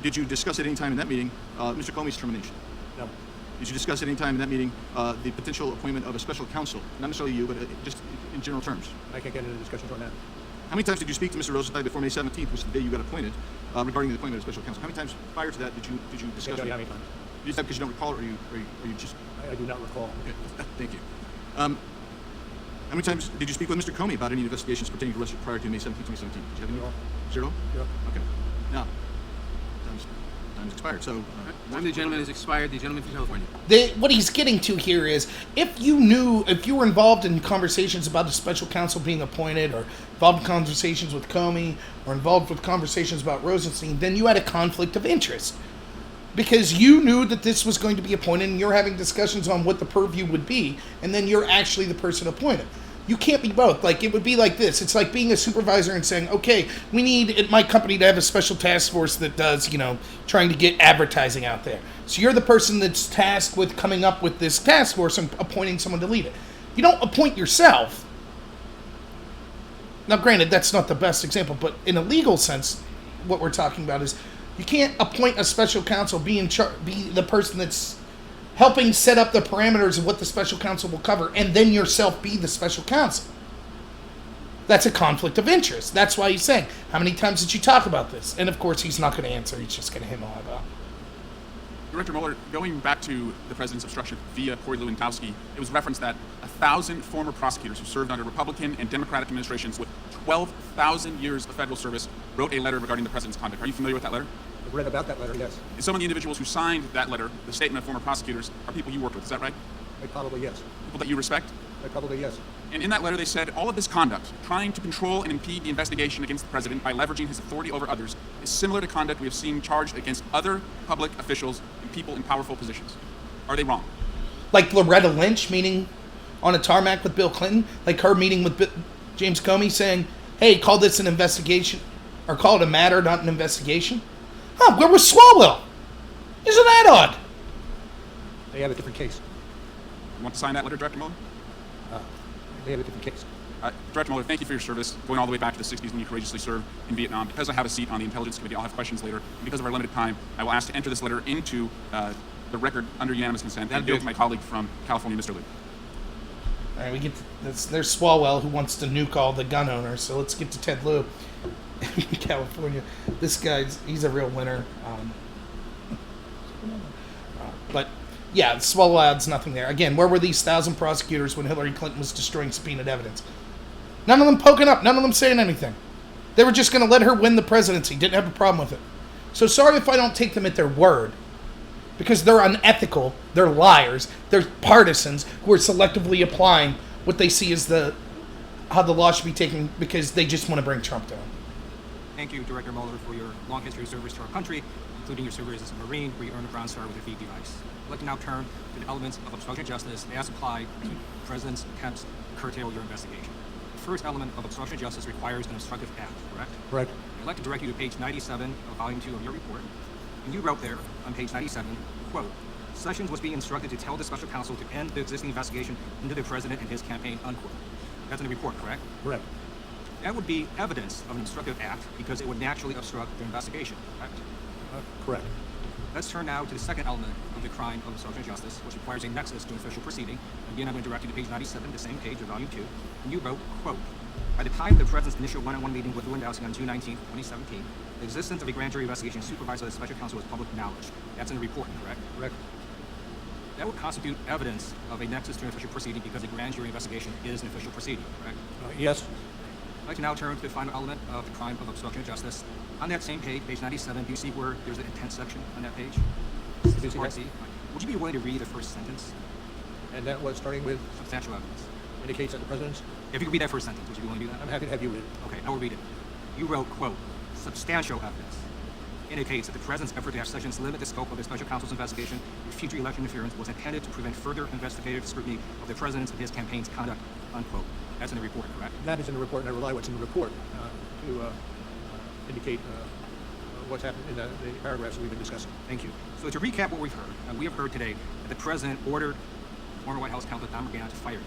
C: did you discuss at any time in that meeting Mr. Comey's termination?
D: No.
C: Did you discuss at any time in that meeting the potential appointment of a special counsel? Not necessarily you, but just in general terms.
D: I can't get into discussions on that.
C: How many times did you speak to Mr. Rosenstein before May 17th, which is the day you got appointed, regarding the appointment of special counsel? How many times prior to that did you discuss?
D: I can't tell you how many times.
C: You said because you don't recall it, or you just?
D: I do not recall.
C: Okay, thank you. How many times did you speak with Mr. Comey about any investigations pertaining to Russia prior to May 17, 2017? Did you have any? Zero?
D: Zero.
C: Okay. Now, time's expired. So,
B: time of the gentleman has expired. The gentleman from California.
A: What he's getting to here is, if you were involved in conversations about a special counsel being appointed, or involved in conversations with Comey, or involved with conversations about Rosenstein, then you had a conflict of interest. Because you knew that this was going to be appointed, and you're having discussions on what the purview would be, and then you're actually the person appointed. You can't be both. Like, it would be like this. It's like being a supervisor and saying, okay, we need at my company to have a special task force that does, trying to get advertising out there. So you're the person that's tasked with coming up with this task force and appointing someone to lead it. You don't appoint yourself. Now, granted, that's not the best example, but in a legal sense, what we're talking about is you can't appoint a special counsel, be the person that's helping set up the parameters of what the special counsel will cover, and then yourself be the special counsel. That's a conflict of interest. That's why he's saying, how many times did you talk about this? And of course, he's not going to answer. He's just going to hem all about.
P: Director Mueller, going back to the president's obstruction via Corey Lewandowski, it was referenced that 1,000 former prosecutors who served under Republican and Democratic administrations with 12,000 years of federal service wrote a letter regarding the president's conduct. Are you familiar with that letter?
D: I've read about that letter, yes.
P: And some of the individuals who signed that letter, the statement of former prosecutors, are people you worked with. Is that right?
D: Probably yes.
P: People that you respect?
D: Probably yes.
P: And in that letter, they said all of this conduct, trying to control and impede the investigation against the president by leveraging his authority over others, is similar to conduct we have seen charged against other public officials and people in powerful positions. Are they wrong?
A: Like Loretta Lynch meeting on a tarmac with Bill Clinton, like her meeting with James Comey saying, hey, call this an investigation, or call it a matter, not an investigation. Huh, where was Swalwell? Isn't that odd?
D: They have a different case.
P: You want to sign that letter, Director Mueller?
D: They have a different case.
P: Director Mueller, thank you for your service, going all the way back to the 60s when you courageously served in Vietnam. Because I have a seat on the Intelligence Committee, I'll have questions later. And because of our limited time, I will ask to enter this letter into the record under unanimous consent and yield to my colleague from California, Mr. Liu.
A: All right, we get to this. There's Swalwell, who wants to nuke all the gun owners. So let's get to Ted Lieu in California. This he's a real winner. But yeah, Swalwell adds nothing there. Again, where were these 1,000 prosecutors when Hillary Clinton was destroying subpoenaed evidence? None of them poking up. None of them saying anything. They were just going to let her win the presidency. Didn't have a problem with it. So sorry if I don't take them at their word. Because they're unethical. They're liars. They're partisans who are selectively applying what they see as how the law should be taken because they just want to bring Trump down.
J: Thank you, Director Mueller, for your long history of service to our country, including your service as a Marine, where you earned a Bronze Star with a feed device. I'd like to now turn to the elements of obstruction of justice as applied to the President's attempts to curtail your investigation. The first element of obstruction of justice requires an obstructive act, correct?
D: Correct.
J: I'd like to direct you to page 97 of Volume 2 of your report. And you wrote there, on page 97, quote, Sessions was being instructed to tell the special counsel to end the existing investigation into the President and his campaign, unquote. That's in the report, correct?
D: Correct.
J: That would be evidence of an obstructive act because it would naturally obstruct the investigation, correct?
D: Correct.
J: Let's turn now to the second element of the crime of obstruction of justice, which requires a nexus to an official proceeding. Again, I'm going to direct you to page 97, the same page of Volume 2. And you wrote, quote, By the time of the President's initial one-on-one meeting with Lewandowski on June 19, 2017, the existence of a grand jury investigation supervised by the special counsel was public knowledge. That's in the report, correct?
D: Correct.
J: That would constitute evidence of a nexus to an official proceeding because a grand jury investigation is an official proceeding, correct?
D: Yes.
J: I'd like to now turn to the final element of the crime of obstruction of justice. On that same page, page 97, do you see where there's an intent section on that page? Part C. Would you be willing to read the first sentence?
D: And that was starting with?
J: Substantial evidence.
D: Indicates that the President's?
J: If you could read that first sentence, would you be willing to do that?
D: I'm happy to have you read it.
J: Okay, I will read it. You wrote, quote, Substantial evidence indicates that the President's effort to have Sessions limit the scope of the special counsel's investigation with future election interference was intended to prevent further investigative scrutiny of the President's and his campaign's conduct, unquote. That's in the report, correct?
D: That is in the report, and I rely what's in the report to indicate what's happened in the paragraphs that we've been discussing.
J: Thank you. So to recap what we've heard, we have heard today that the President ordered former White House counsel Don McGahn to fire you.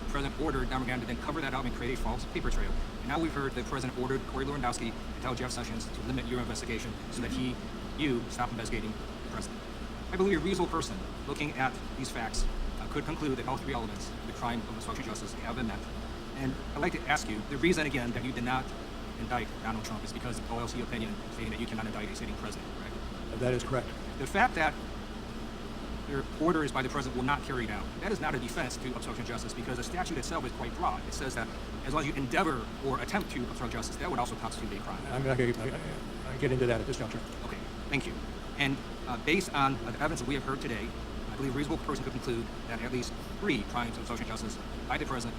J: The President ordered Don McGahn to then cover that up and create a false paper trail. And now we've heard that the President ordered Corey Lewandowski to tell Jeff Sessions to limit your investigation so that you stop investigating the President. I believe a reasonable person looking at these facts could conclude that all three elements of the crime of obstruction of justice have been met. And I'd like to ask you, the reason, again, that you did not indict Donald Trump is because of OLC opinion stating that you cannot indict a sitting president, correct?
D: That is correct.
J: The fact that your orders by the president will not carry out, that is not a defense to obstruction of justice because the statute itself is quite broad. It says that as long as you endeavor or attempt to obstruct justice, that would also constitute a crime.
D: I'm not going to get into that at this juncture.
J: Okay, thank you. And based on the evidence that we have heard today, I believe a reasonable person could conclude that at least 3 crimes of obstruction of justice by the president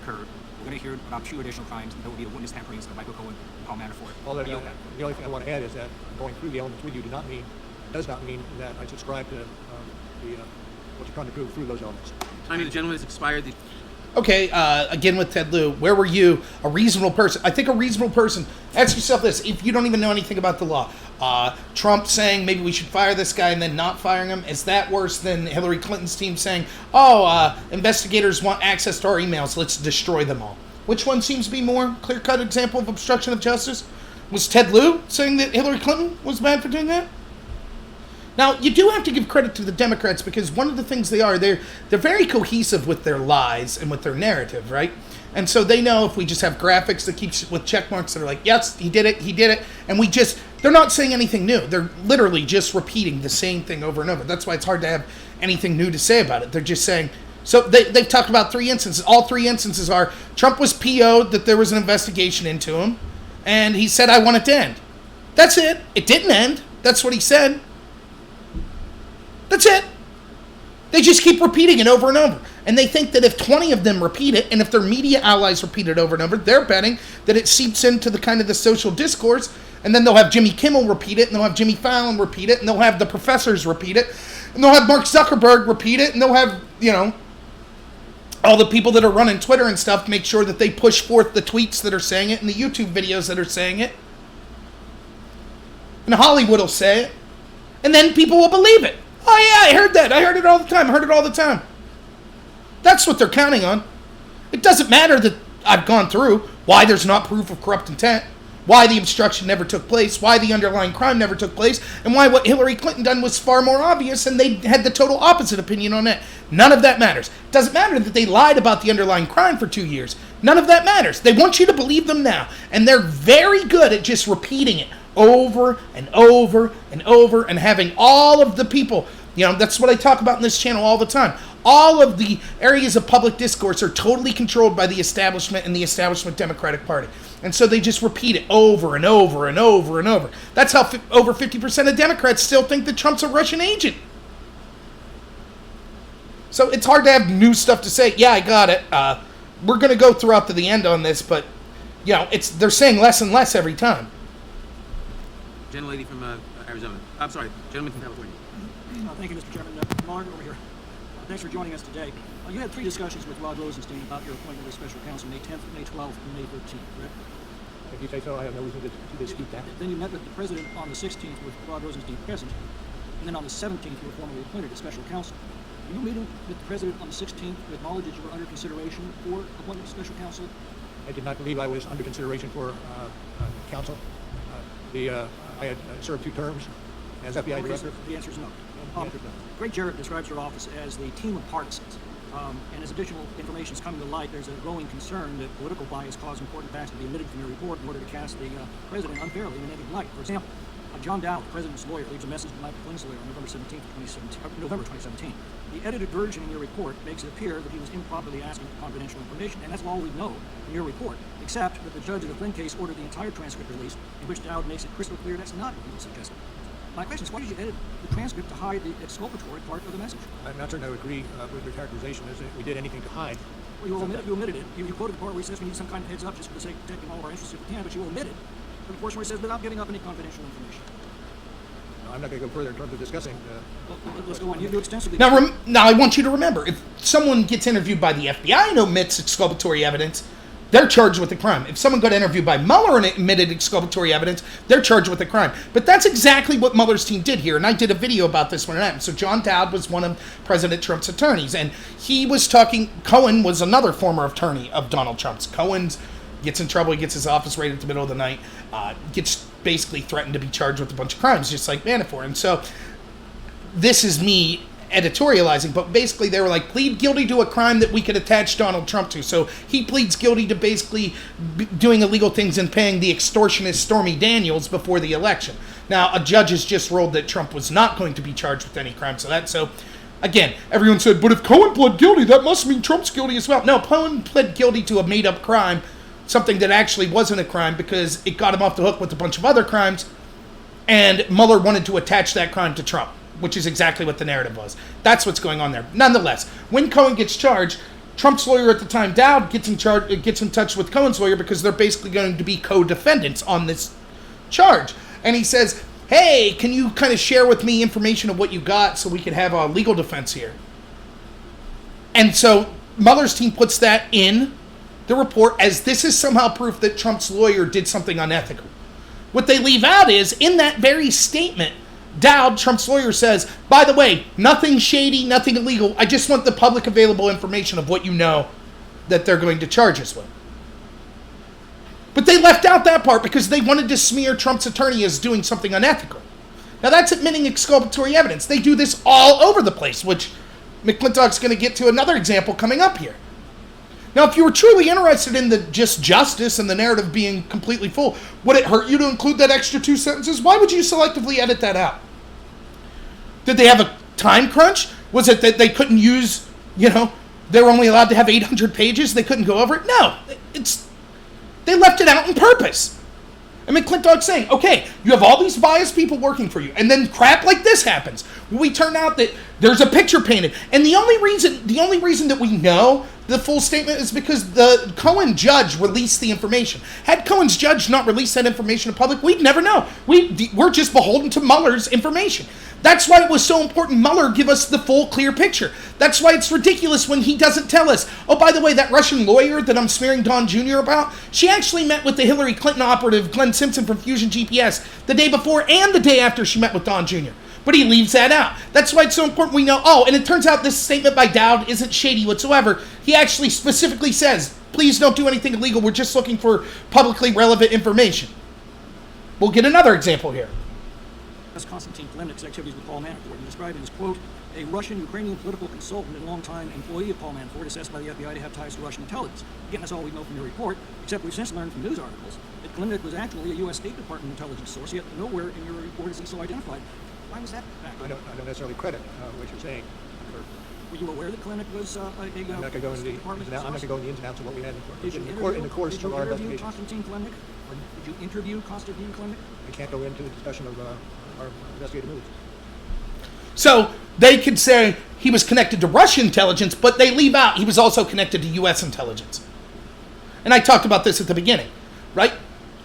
J: occurred. We're going to hear about 2 additional crimes, and that will be the witness tamperings of Michael Cohen and Paul Manafort.
D: Well, the only thing I want to add is that going through the elements with you does not mean that I subscribe to what you're trying to prove through those elements.
B: Time of the gentleman has expired.
A: Okay, again with Ted Lieu, where were you, a reasonable person? I think a reasonable person, ask yourself this, if you don't even know anything about the law, Trump saying maybe we should fire this guy and then not firing him, is that worse than Hillary Clinton's team saying, investigators want access to our emails, let's destroy them all? Which one seems to be more clear-cut example of obstruction of justice? Was Ted Lieu saying that Hillary Clinton was bad for doing that? Now, you do have to give credit to the Democrats because one of the things they're very cohesive with their lies and with their narrative, right? And so they know if we just have graphics that keep with check marks that are like, yes, he did it, and they're not saying anything new. They're literally just repeating the same thing over and over. That's why it's hard to have anything new to say about it. They're just saying, so they've talked about 3 instances. All 3 instances are Trump was PO'd that there was an investigation into him, and he said, I want it to end. That's it. It didn't end. That's what he said. That's it. They just keep repeating it over and over. And they think that if 20 of them repeat it, and if their media allies repeat it over and over, they're betting that it seeps into the kind of the social discourse, and then they'll have Jimmy Kimmel repeat it, and they'll have Jimmy Fallon repeat it, and they'll have the professors repeat it, and they'll have Mark Zuckerberg repeat it, and they'll have, all the people that are running Twitter and stuff make sure that they push forth the tweets that are saying it and the YouTube videos that are saying it. And Hollywood will say it. And then people will believe it. Oh yeah, I heard that. I heard it all the time. I heard it all the time. That's what they're counting on. It doesn't matter that I've gone through why there's not proof of corrupt intent, why the obstruction never took place, why the underlying crime never took place, and why what Hillary Clinton done was far more obvious and they had the total opposite opinion on it. None of that matters. It doesn't matter that they lied about the underlying crime for 2 years. None of that matters. They want you to believe them now, and they're very good at just repeating it over and over and over and having all of the people, that's what I talk about in this channel all the time. All of the areas of public discourse are totally controlled by the establishment and the establishment Democratic Party. And so they just repeat it over and over and over and over. That's how over 50% of Democrats still think that Trump's a Russian agent. So it's hard to have new stuff to say. Yeah, I got it. We're going to go throughout to the end on this, but they're saying less and less every time.
B: Gentlelady from Arizona. I'm sorry, gentleman from California.
J: Thank you, Mr. Chairman. Mark, over here. Thanks for joining us today. You had 3 discussions with Rod Rosenstein about your appointment as special counsel May 10th, May 12th, and May 13th, correct?
D: If you say so, I have no reason to dispute that.
J: Then you met with the president on the 16th with Rod Rosenstein present, and then on the 17th you were formally appointed as special counsel. Were you meeting with the president on the 16th with knowledge that you were under consideration for appointment as special counsel?
D: I did not believe I was under consideration for counsel. I had served 2 terms as FBI director.
J: The answer is no. Greg Jarrett describes your office as the team of partisans. And as additional information is coming to light, there's a growing concern that political bias caused important facts to be omitted from your report in order to cast the president unfairly in a negative light. For example, John Dowd, the president's lawyer, leaves a message to Michael Flynn's lawyer on November 2017. The edited version in your report makes it appear that he was improperly asking for confidential information, and that's all we know in your report, except that the judge of the Flynn case ordered the entire transcript released, in which Dowd makes it crystal clear that's not what he was suggesting. My question is, why did you edit the transcript to hide the exculpatory part of the message?
D: I'm not certain I would agree with your characterization as if we did anything to hide.
J: Well, you omitted it. You quoted the part where he says we need some kind of heads up just for the sake of protecting all of our interests if we can, but you omitted the portion where he says without giving up any confidential information.
D: No, I'm not going to go further in terms of discussing.
J: Let's go on. You do extensively.
A: Now I want you to remember, if someone gets interviewed by the FBI and omits exculpatory evidence, they're charged with a crime. If someone got interviewed by Mueller and admitted exculpatory evidence, they're charged with a crime. But that's exactly what Mueller's team did here, and I did a video about this when it happened. So John Dowd was one of President Trump's attorneys, and he was talking. Cohen was another former attorney of Donald Trump's. Cohen gets in trouble, he gets his office raided at the middle of the night, gets basically threatened to be charged with a bunch of crimes, just like Manafort. And so this is me editorializing, but basically they were like, plead guilty to a crime that we could attach Donald Trump to. So he pleads guilty to basically doing illegal things and paying the extortionist Stormy Daniels before the election. Now, a judge has just ruled that Trump was not going to be charged with any crime. So again, everyone said, but if Cohen pled guilty, that must mean Trump's guilty as well. No, Cohen pled guilty to a made-up crime, something that actually wasn't a crime because it got him off the hook with a bunch of other crimes, and Mueller wanted to attach that crime to Trump, which is exactly what the narrative was. That's what's going on there. Nonetheless, when Cohen gets charged, Trump's lawyer at the time, Dowd, gets in touch with Cohen's lawyer because they're basically going to be co-defendants on this charge. And he says, hey, can you kind of share with me information of what you got so we could have a legal defense here? And so Mueller's team puts that in the report as this is somehow proof that Trump's lawyer did something unethical. What they leave out is, in that very statement, Dowd, Trump's lawyer, says, by the way, nothing shady, nothing illegal. I just want the public available information of what you know that they're going to charge us with. But they left out that part because they wanted to smear Trump's attorney as doing something unethical. Now that's admitting exculpatory evidence. They do this all over the place, which McClintock's going to get to another example coming up here. Now, if you were truly interested in the just justice and the narrative being completely full, would it hurt you to include that extra 2 sentences? Why would you selectively edit that out? Did they have a time crunch? Was it that they couldn't use, they were only allowed to have 800 pages? They couldn't go over it? No. They left it out on purpose. And McClintock's saying, okay, you have all these biased people working for you, and then crap like this happens. We turn out that there's a picture painted. And the only reason that we know the full statement is because the Cohen judge released the information. Had Cohen's judge not released that information to public, we'd never know. We're just beholden to Mueller's information. That's why it was so important Mueller give us the full, clear picture. That's why it's ridiculous when he doesn't tell us, oh, by the way, that Russian lawyer that I'm smearing Don Jr. about, she actually met with the Hillary Clinton operative, Glenn Simpson from Fusion GPS, the day before and the day after she met with Don Jr. But he leaves that out. That's why it's so important we know. Oh, and it turns out this statement by Dowd isn't shady whatsoever. He actually specifically says, please don't do anything illegal. We're just looking for publicly relevant information. We'll get another example here.
J: Konstantin Klemnik's activities with Paul Manafort and described as, quote, a Russian-Ukrainian political consultant and longtime employee of Paul Manafort assessed by the FBI to have ties to Russian intelligence. Again, that's all we know from your report, except we've since learned from news articles that Klemnik was actually a U.S. State Department intelligence source, yet nowhere in your report is he so identified. Why was that fact?
D: I don't necessarily credit what you're saying.
J: Were you aware that Klemnik was
D: I'm not going to go into the ins and outs of what we had in the course of our investigation.
J: Konstantin Klemnik? Or did you interview Konstantin Klemnik?
D: I can't go into the discussion of our investigative moves.
A: So they could say he was connected to Russian intelligence, but they leave out he was also connected to U.S. intelligence. And I talked about this at the beginning, right?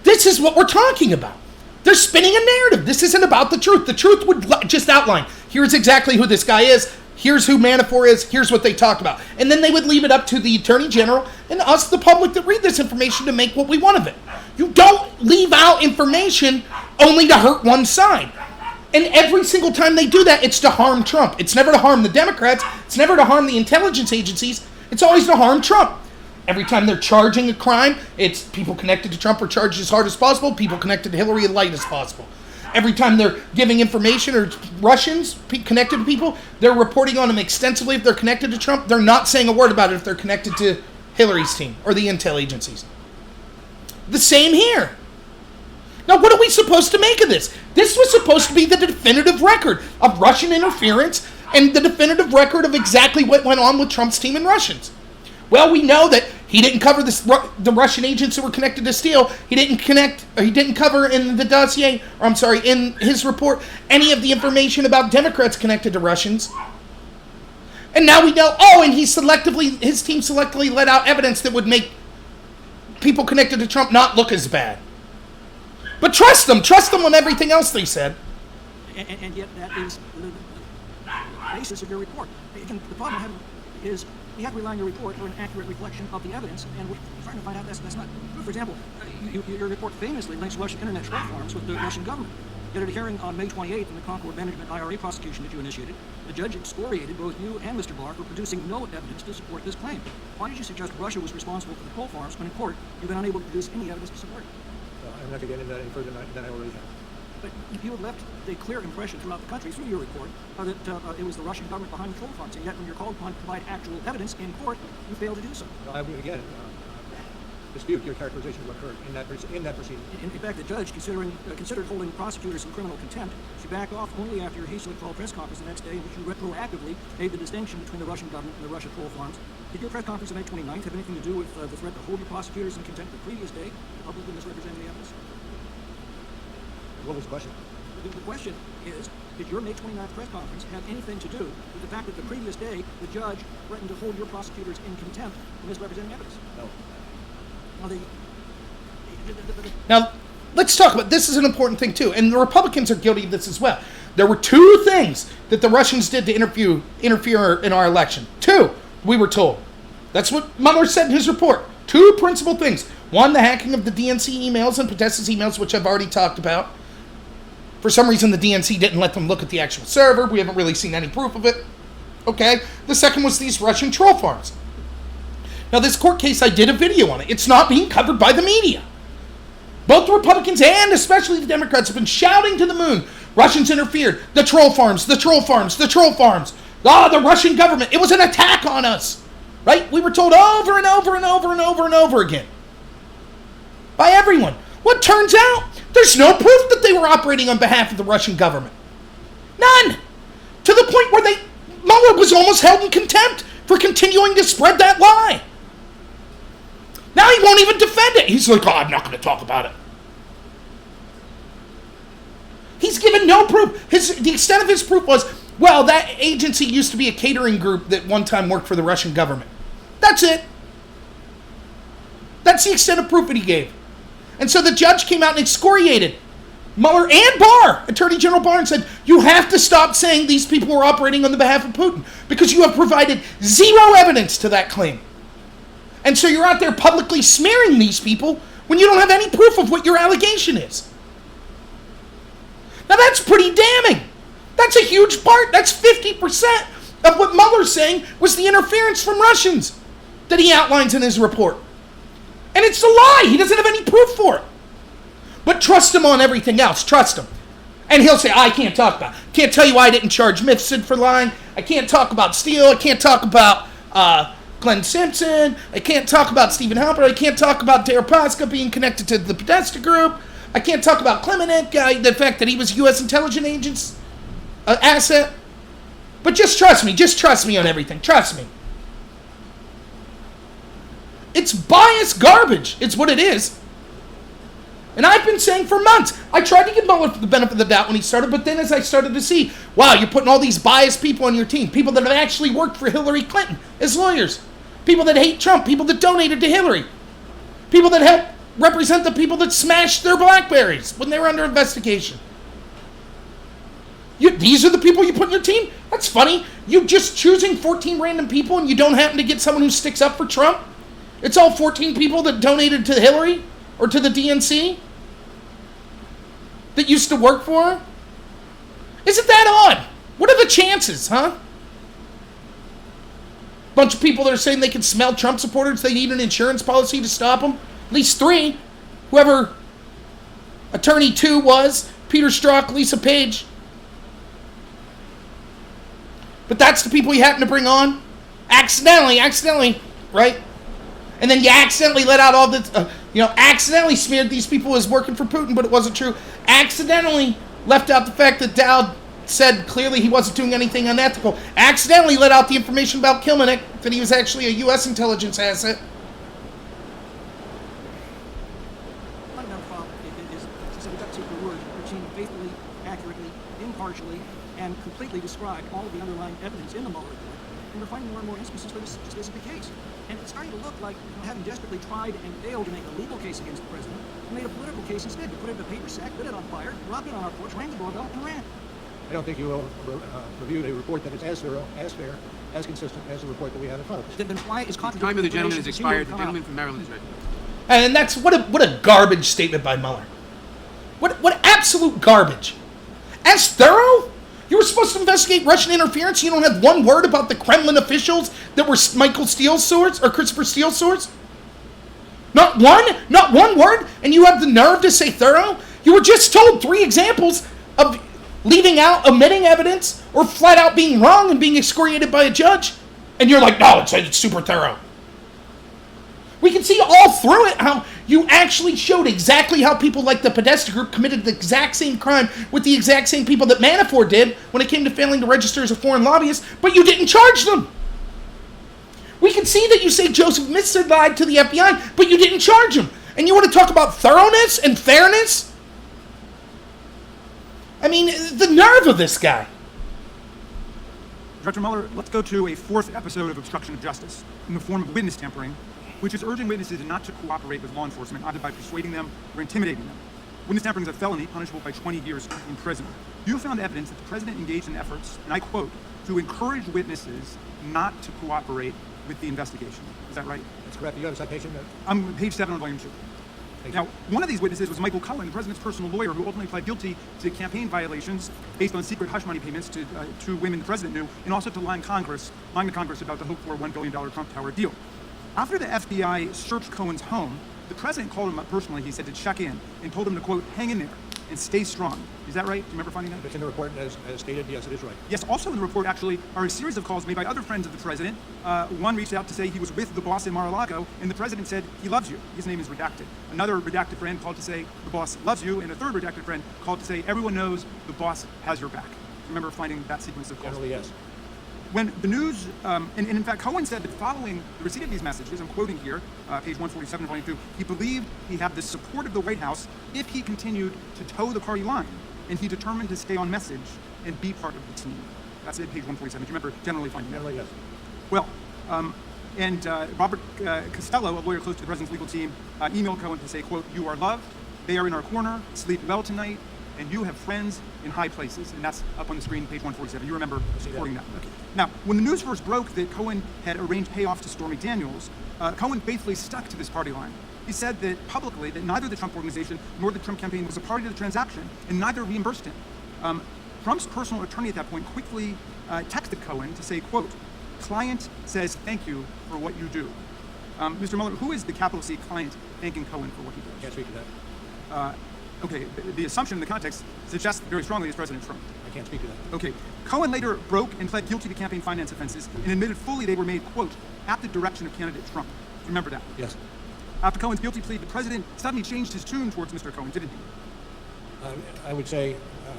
A: This is what we're talking about. They're spinning a narrative. This isn't about the truth. The truth would just outline, here's exactly who this guy is, here's who Manafort is, here's what they talked about. And then they would leave it up to the Attorney General and us, the public, that read this information to make what we want of it. You don't leave out information only to hurt one side. And every single time they do that, it's to harm Trump. It's never to harm the Democrats. It's never to harm the intelligence agencies. It's always to harm Trump. Every time they're charging a crime, it's people connected to Trump are charged as hard as possible, people connected to Hillary as light as possible. Every time they're giving information, or Russians connected to people, they're reporting on them extensively if they're connected to Trump. They're not saying a word about it if they're connected to Hillary's team or the intel agencies. The same here. Now, what are we supposed to make of this? This was supposed to be the definitive record of Russian interference and the definitive record of exactly what went on with Trump's team and Russians. Well, we know that he didn't cover the Russian agents who were connected to Steele. He didn't cover in the dossier, in his report, any of the information about Democrats connected to Russians. And now we know, and his team selectively let out evidence that would make people connected to Trump not look as bad. But trust them on everything else they said.
J: And yet that is the basis of your report. Again, the problem is you have to rely on your report for an accurate reflection of the evidence, and we're trying to find out that's not true. For example, your report famously links Russian internet troll farms with the Russian government. Yet at a hearing on May 28th in the Concord Management IRA prosecution that you initiated, the judge excoriated both you and Mr. Barr for producing no evidence to support this claim. Why did you suggest Russia was responsible for the troll farms when in court you've been unable to produce any evidence to support it?
D: I'm not going to get into that any further than I already have.
J: But you have left a clear impression throughout the country through your report that it was the Russian government behind the troll farms, and yet when you're called upon to provide actual evidence in court, you fail to do so.
D: I would again dispute your characterization of what occurred in that proceeding.
J: In fact, the judge considered holding prosecutors in criminal contempt. She backed off only after your hastily called press conference the next day in which you retroactively made the distinction between the Russian government and the Russia troll farms. Did your press conference on May 29th have anything to do with the threat to hold your prosecutors in contempt the previous day, publicly misrepresenting the evidence?
D: What was the question?
J: The question is, did your May 29th press conference have anything to do with the fact that the previous day the judge threatened to hold your prosecutors in contempt for misrepresenting evidence?
D: No.
A: Now, let's talk about this. Is an important thing too, and the Republicans are guilty of this as well. There were two things that the Russians did to interfere in our election. Two, we were told. That's what Mueller said in his report. Two principal things. One, the hacking of the DNC emails and Podesta's emails, which I've already talked about. For some reason, the DNC didn't let them look at the actual server. We haven't really seen any proof of it. Okay. The second was these Russian troll farms. Now, this court case, I did a video on it. It's not being covered by the media. Both the Republicans and especially the Democrats have been shouting to the moon, Russians interfered. The troll farms, the troll farms, the troll farms. The Russian government. It was an attack on us. Right? We were told over and over and over and over and over again. By everyone. What turns out, there's no proof that they were operating on behalf of the Russian government. None. To the point where Mueller was almost held in contempt for continuing to spread that lie. Now he won't even defend it. He's like, I'm not going to talk about it. He's given no proof. The extent of his proof was, well, that agency used to be a catering group that one time worked for the Russian government. That's it. That's the extent of proof that he gave. And so the judge came out and excoriated Mueller and Barr, Attorney General Barr, and said, you have to stop saying these people were operating on the behalf of Putin because you have provided zero evidence to that claim. And so you're out there publicly smearing these people when you don't have any proof of what your allegation is. Now that's pretty damning. That's a huge part. That's 50% of what Mueller's saying was the interference from Russians that he outlines in his report. And it's a lie. He doesn't have any proof for it. But trust him on everything else. Trust him. And he'll say, I can't talk about it. Can't tell you why I didn't charge Mifsud for lying. I can't talk about Steele. I can't talk about Glenn Simpson. I can't talk about Stephen Halper. I can't talk about Deripaska being connected to the Podesta group. I can't talk about Klemenuk, the fact that he was U.S. intelligence agent's asset. But just trust me. Just trust me on everything. Trust me. It's biased garbage. It's what it is. And I've been saying for months, I tried to give Mueller the benefit of the doubt when he started, but then as I started to see, wow, you're putting all these biased people on your team, people that have actually worked for Hillary Clinton as lawyers, people that hate Trump, people that donated to Hillary, people that help represent the people that smashed their Blackberries when they were under investigation. These are the people you put in your team? That's funny. You just choosing 14 random people and you don't happen to get someone who sticks up for Trump? It's all 14 people that donated to Hillary? Or to the DNC? That used to work for her? Isn't that odd? What are the chances, huh? Bunch of people that are saying they can smell Trump supporters, they need an insurance policy to stop them. At least 3. Whoever Attorney 2 was, Peter Strzok, Lisa Page. But that's the people you happen to bring on? Accidentally, right? And then you accidentally let out all this, accidentally smeared these people as working for Putin, but it wasn't true. Accidentally left out the fact that Dowd said clearly he wasn't doing anything unethical. Accidentally let out the information about Kilmanek, that he was actually a U.S. intelligence asset.
D: Fundamental problem is we got to the word routine, faithfully, accurately, impartially, and completely described all of the underlying evidence in the Mueller report. And we're finding more and more instances where this just isn't the case. And it's starting to look like, having desperately tried and failed to make a legal case against the president, we made a political case instead. We put it in a paper sack, lit it on fire, dropped it on our porch, rang the doorbell, and ran. I don't think you will review a report that is as thorough, as fair, as consistent as the report that we have in front of us.
B: Then why is the time of the gentleman has expired? The gentleman from Maryland is ready.
A: And that's what a garbage statement by Mueller. What absolute garbage. As thorough? You were supposed to investigate Russian interference. You don't have one word about the Kremlin officials that were Michael Steele's swords or Christopher Steele's swords? Not one word? And you have the nerve to say thorough? You were just told 3 examples of leaving out, omitting evidence, or flat out being wrong and being excoriated by a judge. And you're like, no, it's super thorough. We can see all through it how you actually showed exactly how people like the Podesta group committed the exact same crime with the exact same people that Manafort did when it came to failing to register as a foreign lobbyist, but you didn't charge them. We can see that you say Joseph Mifsud lied to the FBI, but you didn't charge him. And you want to talk about thoroughness and fairness? I mean, the nerve of this guy.
Q: Director Mueller, let's go to a 4th episode of obstruction of justice in the form of witness tampering, which is urging witnesses not to cooperate with law enforcement, either by persuading them or intimidating them. Witness tampering is a felony punishable by 20 years in prison. You found evidence that the president engaged in efforts, and I quote, to encourage witnesses not to cooperate with the investigation. Is that right?
D: That's correct. You have a citation?
Q: I'm page 7 on volume 2. Now, one of these witnesses was Michael Cohen, the president's personal lawyer, who ultimately pled guilty to campaign violations based on secret hush money payments to 2 women the president knew, and also to lying to Congress about the hoped-for $1 billion Trump Tower deal. After the FBI searched Cohen's home, the president called him up personally, he said, to check in, and told him to, quote, hang in there and stay strong. Is that right? Do you remember finding that?
D: It's in the report as stated. Yes, it is right.
Q: Yes, also in the report, actually, are a series of calls made by other friends of the president. One reached out to say he was with the boss in Mar-a-Lago, and the president said he loves you. His name is redacted. Another redacted friend called to say the boss loves you, and a third redacted friend called to say everyone knows the boss has your back. Remember finding that sequence of calls?
D: Generally, yes.
Q: When the news, and in fact, Cohen said that following the receipt of these messages, I'm quoting here, page 147, volume 2, he believed he had the support of the White House if he continued to toe the party line, and he determined to stay on message and be part of the team. That's it, page 147. Do you remember generally finding that?
D: Generally, yes.
Q: Well, Robert Costello, a lawyer close to the president's legal team, emailed Cohen to say, quote, you are loved, they are in our corner, sleep well tonight, and you have friends in high places. And that's up on the screen, page 147. You remember supporting that. Okay. Now, when the news first broke that Cohen had arranged payoffs to Stormy Daniels, Cohen faithfully stuck to this party line. He said that publicly that neither the Trump organization nor the Trump campaign was a party to the transaction, and neither reimbursed him. Trump's personal attorney at that point quickly texted Cohen to say, quote, "Client says thank you for what you do." Mr. Mueller, who is the capital C client thanking Cohen for what he does?
D: Can't speak to that.
Q: Okay, the assumption in the context suggests very strongly it's President Trump.
D: I can't speak to that.
Q: Okay, Cohen later broke and pled guilty to campaign finance offenses and admitted fully they were made, quote, at the direction of candidate Trump. Remember that?
D: Yes.
Q: After Cohen's guilty plea, the president suddenly changed his tune towards Mr. Cohen, didn't he?
D: I would say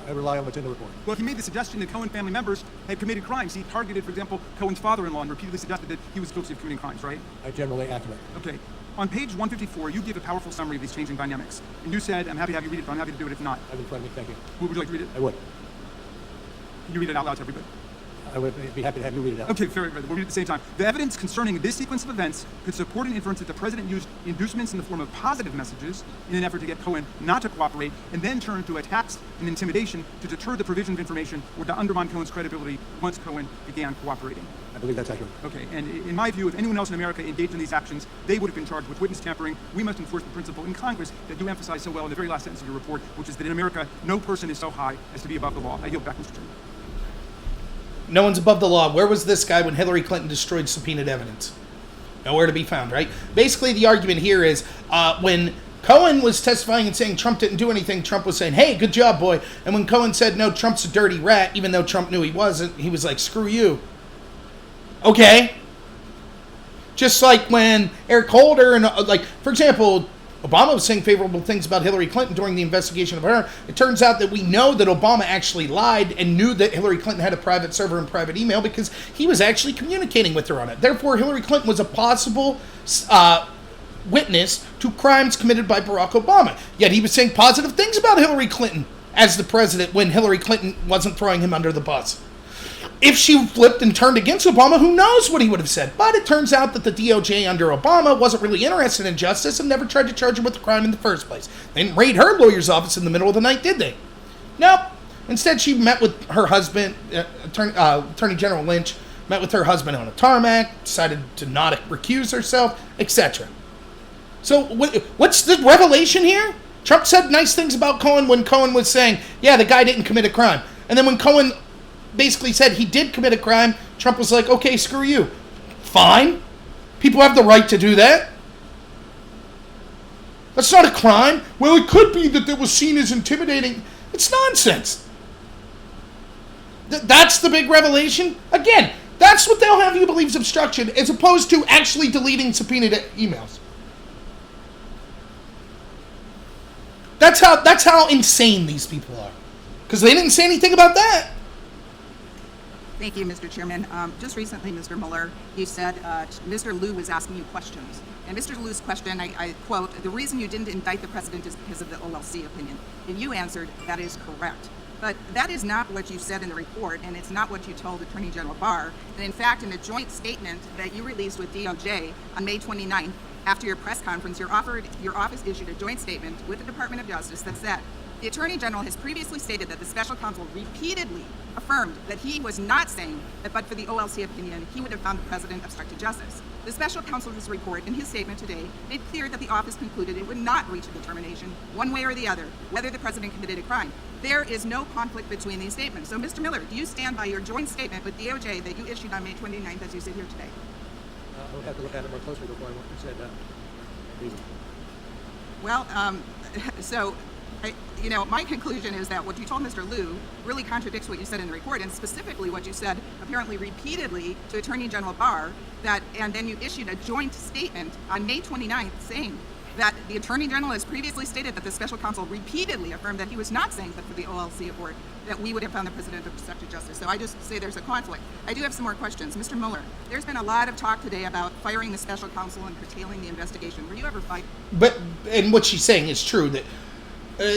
D: I rely on what's in the report.
Q: Well, he made the suggestion that Cohen family members had committed crimes. He targeted, for example, Cohen's father-in-law and repeatedly suggested that he was guilty of committing crimes, right?
D: Generally accurate.
Q: Okay. On page 154, you give a powerful summary of these changing dynamics. And you said, I'm happy to have you read it, but I'm happy to do it if not.
D: I have it in front of me, thank you.
Q: Would you like to read it?
D: I would.
Q: Can you read it out loud to everybody?
D: I would be happy to have you read it out.
Q: Okay, fair. We'll read it at the same time. The evidence concerning this sequence of events could support an inference that the president used inducements in the form of positive messages in an effort to get Cohen not to cooperate, and then turned to attacks and intimidation to deter the provision of information or to undermine Cohen's credibility once Cohen began cooperating.
D: I believe that's accurate.
Q: Okay, and in my view, if anyone else in America engaged in these actions, they would have been charged with witness tampering. We must enforce the principle in Congress that you emphasize so well in the very last sentence of your report, which is that in America, no person is so high as to be above the law. I yield back, Mr. Chairman.
A: No one's above the law. Where was this guy when Hillary Clinton destroyed subpoenaed evidence? Nowhere to be found, right? Basically, the argument here is when Cohen was testifying and saying Trump didn't do anything, Trump was saying, hey, good job, boy. And when Cohen said, no, Trump's a dirty rat, even though Trump knew he wasn't, he was like, screw you. Okay. Just like when Eric Holder and, for example, Obama was saying favorable things about Hillary Clinton during the investigation of her. It turns out that we know that Obama actually lied and knew that Hillary Clinton had a private server and private email because he was actually communicating with her on it. Therefore, Hillary Clinton was a possible witness to crimes committed by Barack Obama. Yet he was saying positive things about Hillary Clinton as the president when Hillary Clinton wasn't throwing him under the bus. If she flipped and turned against Obama, who knows what he would have said. But it turns out that the DOJ under Obama wasn't really interested in justice and never tried to charge him with the crime in the first place. They didn't raid her lawyer's office in the middle of the night, did they? Nope. Instead, she met with her husband, Attorney General Lynch, met with her husband on a tarmac, decided to not recuse herself, etc. So what's the revelation here? Trump said nice things about Cohen when Cohen was saying, yeah, the guy didn't commit a crime. And then when Cohen basically said he did commit a crime, Trump was like, okay, screw you. Fine. People have the right to do that. That's not a crime. Well, it could be that it was seen as intimidating. It's nonsense. That's the big revelation. Again, that's what they'll have you believe is obstruction, as opposed to actually deleting subpoenaed emails. That's how insane these people are. Because they didn't say anything about that.
E: Thank you, Mr. Chairman. Just recently, Mr. Mueller, you said Mr. Liu was asking you questions. And Mr. Liu's question, I quote, the reason you didn't indict the president is because of the OLC opinion. And you answered, that is correct. But that is not what you said in the report, and it's not what you told Attorney General Barr. And in fact, in a joint statement that you released with DOJ on May 29th, after your press conference, your office issued a joint statement with the Department of Justice that said, the Attorney General has previously stated that the special counsel repeatedly affirmed that he was not saying that but for the OLC opinion, he would have found the president obstructed justice. The special counsel's report in his statement today made clear that the office concluded it would not reach a determination, one way or the other, whether the president committed a crime. There is no conflict between these statements. So, Mr. Mueller, do you stand by your joint statement with DOJ that you issued on May 29th as you sit here today?
D: I would have to look at it more closely before I said that.
E: Well, my conclusion is that what you told Mr. Liu really contradicts what you said in the report, and specifically what you said apparently repeatedly to Attorney General Barr, and then you issued a joint statement on May 29th saying that the Attorney General has previously stated that the special counsel repeatedly affirmed that he was not saying that for the OLC report that we would have found the president obstructed justice. So I just say there's a conflict. I do have some more questions. Mr. Mueller, there's been a lot of talk today about firing the special counsel and curtailing the investigation. Were you ever fired?
A: And what she's saying is true, that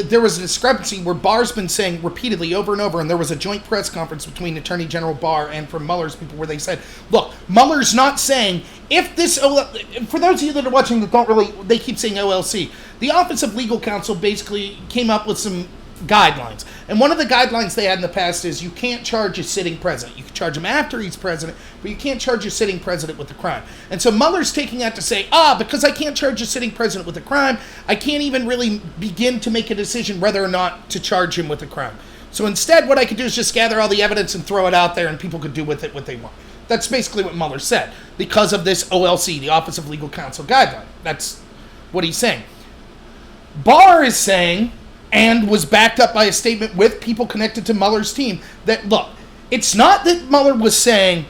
A: there was a discrepancy where Barr's been saying repeatedly over and over, and there was a joint press conference between Attorney General Barr and from Mueller's people where they said, look, Mueller's not saying if this, for those of you that are watching that don't really, they keep saying OLC, the Office of Legal Counsel basically came up with some guidelines. And one of the guidelines they had in the past is you can't charge a sitting president. You can charge him after he's president, but you can't charge a sitting president with a crime. And so Mueller's taking that to say, because I can't charge a sitting president with a crime, I can't even really begin to make a decision whether or not to charge him with a crime. So instead, what I could do is just gather all the evidence and throw it out there, and people could do with it what they want. That's basically what Mueller said, because of this OLC, the Office of Legal Counsel guideline. That's what he's saying. Barr is saying, and was backed up by a statement with people connected to Mueller's team, that, look, it's not that Mueller was saying,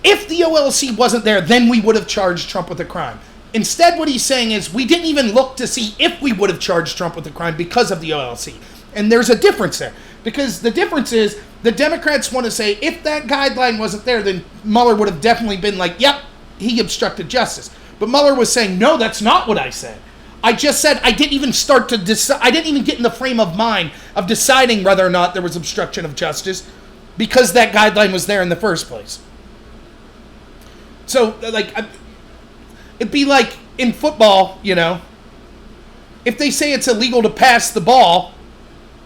A: if the OLC wasn't there, then we would have charged Trump with a crime. Instead, what he's saying is, we didn't even look to see if we would have charged Trump with a crime because of the OLC. And there's a difference there. Because the difference is, the Democrats want to say, if that guideline wasn't there, then Mueller would have definitely been like, yep, he obstructed justice. But Mueller was saying, no, that's not what I said. I just said I didn't even start to decide. I didn't even get in the frame of mind of deciding whether or not there was obstruction of justice because that guideline was there in the first place. So, like, it'd be like in football, you know, if they say it's illegal to pass the ball,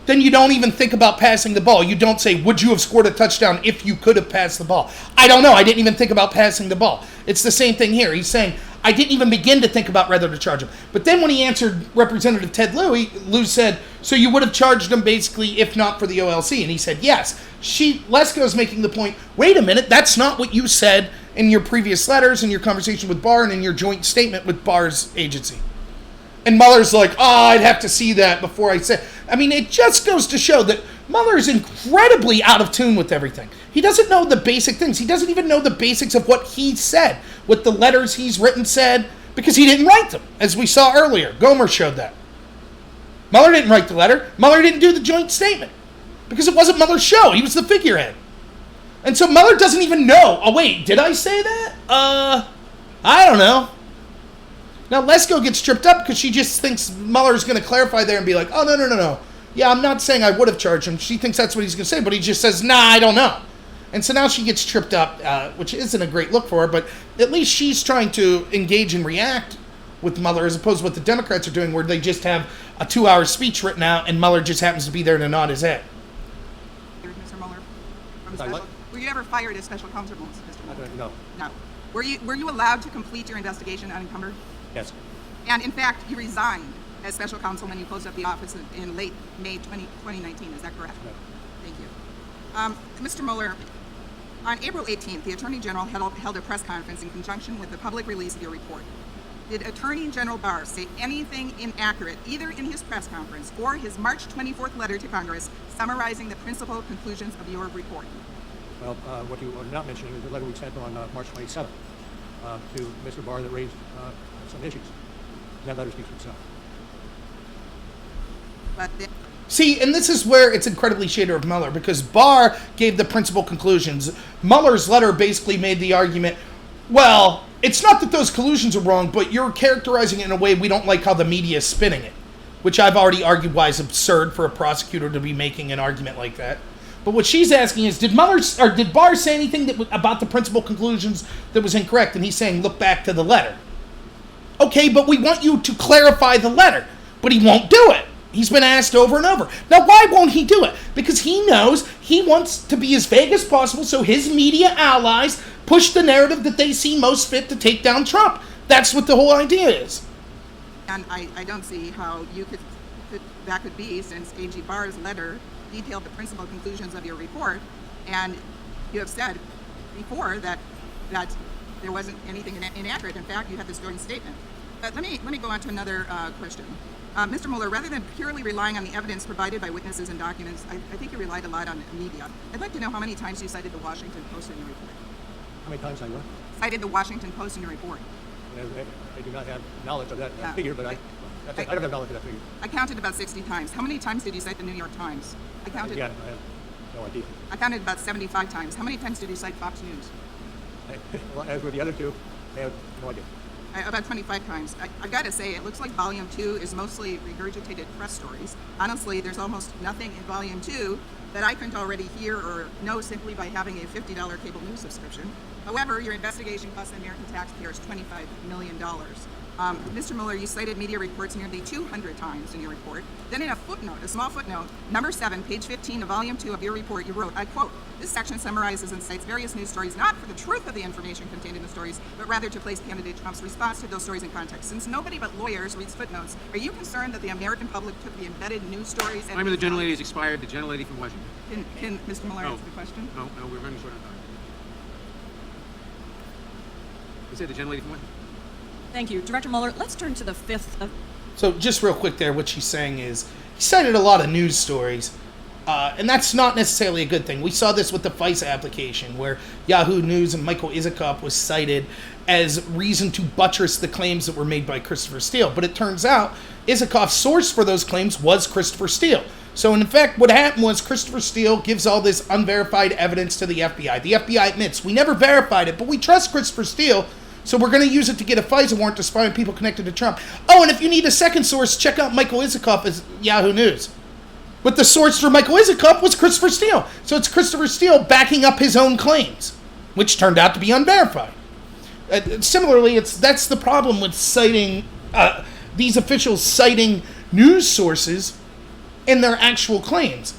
A: then you don't even think about passing the ball. You don't say, would you have scored a touchdown if you could have passed the ball? I don't know. I didn't even think about passing the ball. It's the same thing here. He's saying, I didn't even begin to think about whether to charge him. But then when he answered Representative Ted Lieu, Lieu said, so you would have charged him basically if not for the OLC. And he said, yes. Lesko's making the point, wait a minute, that's not what you said in your previous letters, in your conversation with Barr, and in your joint statement with Barr's agency. And Mueller's like, I'd have to see that before I say. I mean, it just goes to show that Mueller's incredibly out of tune with everything. He doesn't know the basic things. He doesn't even know the basics of what he said, what the letters he's written said, because he didn't write them, as we saw earlier. Gomer showed that. Mueller didn't write the letter. Mueller didn't do the joint statement, because it wasn't Mueller's show. He was the figurehead. And so Mueller doesn't even know. Oh, wait, did I say that? I don't know. Now, Lesko gets tripped up because she just thinks Mueller's going to clarify there and be like, oh, no. Yeah, I'm not saying I would have charged him. She thinks that's what he's going to say, but he just says, nah, I don't know. And so now she gets tripped up, which isn't a great look for her, but at least she's trying to engage and react with Mueller as opposed to what the Democrats are doing, where they just have a 2-hour speech written out and Mueller just happens to be there to nod his head.
E: Mr. Mueller, were you ever fired as special counsel, Mr. Mueller?
D: No.
E: No. Were you allowed to complete your investigation unencumbered?
D: Yes.
E: And in fact, you resigned as special counsel when you closed up the office in late May 2019. Is that correct?
D: No.
E: Thank you. Mr. Mueller, on April 18th, the Attorney General held a press conference in conjunction with the public release of your report. Did Attorney General Barr say anything inaccurate, either in his press conference or his March 24th letter to Congress summarizing the principal conclusions of your report?
D: Well, what you are not mentioning is the letter we sent on March 27th to Mr. Barr that raised some issues. That letter speaks for itself.
A: See, and this is where it's incredibly shady of Mueller, because Barr gave the principal conclusions. Mueller's letter basically made the argument, well, it's not that those conclusions are wrong, but you're characterizing it in a way we don't like how the media is spinning it, which I've already argued why is absurd for a prosecutor to be making an argument like that. But what she's asking is, did Barr say anything about the principal conclusions that was incorrect? And he's saying, look back to the letter. Okay, but we want you to clarify the letter. But he won't do it. He's been asked over and over. Now, why won't he do it? Because he knows he wants to be as vague as possible so his media allies push the narrative that they see most fit to take down Trump. That's what the whole idea is.
E: And I don't see how that could be, since A.G. Barr's letter detailed the principal conclusions of your report, and you have said before that there wasn't anything inaccurate. In fact, you had this joint statement. But let me go on to another question. Mr. Mueller, rather than purely relying on the evidence provided by witnesses and documents, I think you relied a lot on media. I'd like to know how many times you cited the Washington Post in your report.
D: How many times I what?
E: Cited the Washington Post in your report.
D: I do not have knowledge of that figure, but I don't have knowledge of that figure.
E: I counted about 60 times. How many times did you cite the New York Times? I counted.
D: Again, I have no idea.
E: I counted about 75 times. How many times did you cite Fox News?
D: Well, as with the other two, I have no idea.
E: About 25 times. I've got to say, it looks like Volume 2 is mostly regurgitated press stories. Honestly, there's almost nothing in Volume 2 that I couldn't already hear or know simply by having a $50 cable news subscription. However, your investigation cost the American taxpayers $25 million.
R: Mr. Mueller, you cited media reports nearly 200 times in your report. Then in a footnote, a small footnote, number 7, page 15 of volume 2 of your report, you wrote, I quote, "This section summarizes and cites various news stories not for the truth of the information contained in the stories, but rather to place candidate Trump's response to those stories in context. Since nobody but lawyers reads footnotes, are you concerned that the American public took the embedded news stories and..."
B: Time of the gentlelady has expired. The gentlelady from Washington.
R: Can Mr. Mueller answer the question?
B: No, we're running short on time. I said the gentlelady from Washington.
S: Thank you. Director Mueller, let's turn to the fifth of...
A: So just real quick there, what she's saying is he cited a lot of news stories, and that's not necessarily a good thing. We saw this with the FISA application where Yahoo News and Michael Isikoff was cited as reason to buttress the claims that were made by Christopher Steele. But it turns out Isikoff's source for those claims was Christopher Steele. So in fact, what happened was Christopher Steele gives all this unverified evidence to the FBI. The FBI admits, we never verified it, but we trust Christopher Steele, so we're going to use it to get a FISA warrant to spy on people connected to Trump. Oh, and if you need a second source, check out Michael Isikoff as Yahoo News. But the source for Michael Isikoff was Christopher Steele. So it's Christopher Steele backing up his own claims, which turned out to be unverified. Similarly, that's the problem with citing these officials citing news sources in their actual claims.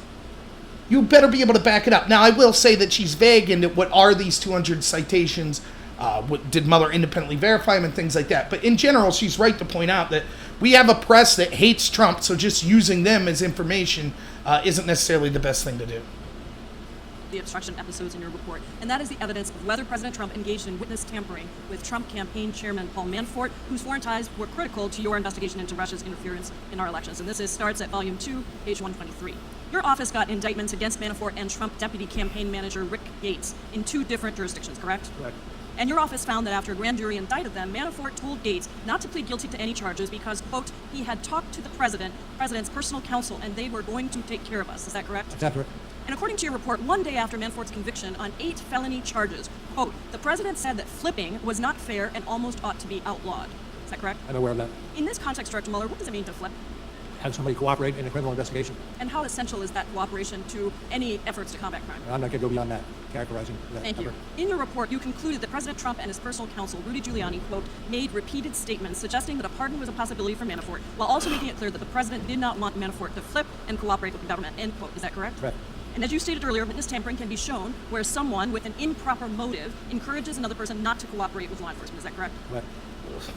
A: You better be able to back it up. Now, I will say that she's vague into what are these 200 citations. Did Mueller independently verify them and things like that. But in general, she's right to point out that we have a press that hates Trump, so just using them as information isn't necessarily the best thing to do.
S: The obstruction episodes in your report, and that is the evidence of whether President Trump engaged in witness tampering with Trump campaign chairman Paul Manafort, whose foreign ties were critical to your investigation into Russia's interference in our elections. And this starts at volume 2, page 123. Your office got indictments against Manafort and Trump deputy campaign manager Rick Gates in 2 different jurisdictions, correct?
D: Correct.
S: And your office found that after a grand jury indicted them, Manafort told Gates not to plead guilty to any charges because, quote, he had talked to the president's personal counsel, and they were going to take care of us. Is that correct?
D: That's accurate.
S: And according to your report, one day after Manafort's conviction on 8 felony charges, quote, the president said that flipping was not fair and almost ought to be outlawed. Is that correct?
D: I'm aware of that.
S: In this context, Director Mueller, what does it mean to flip?
D: Have somebody cooperate in a criminal investigation.
S: And how essential is that cooperation to any efforts to combat crime?
D: I'm not going to go beyond that, characterizing that.
S: Thank you. In your report, you concluded that President Trump and his personal counsel, Rudy Giuliani, quote, made repeated statements suggesting that a pardon was a possibility for Manafort, while also making it clear that the president did not want Manafort to flip and cooperate with the government, end quote. Is that correct?
D: Correct.
S: And as you stated earlier, witness tampering can be shown where someone with an improper motive encourages another person not to cooperate with law enforcement. Is that correct?
D: Correct.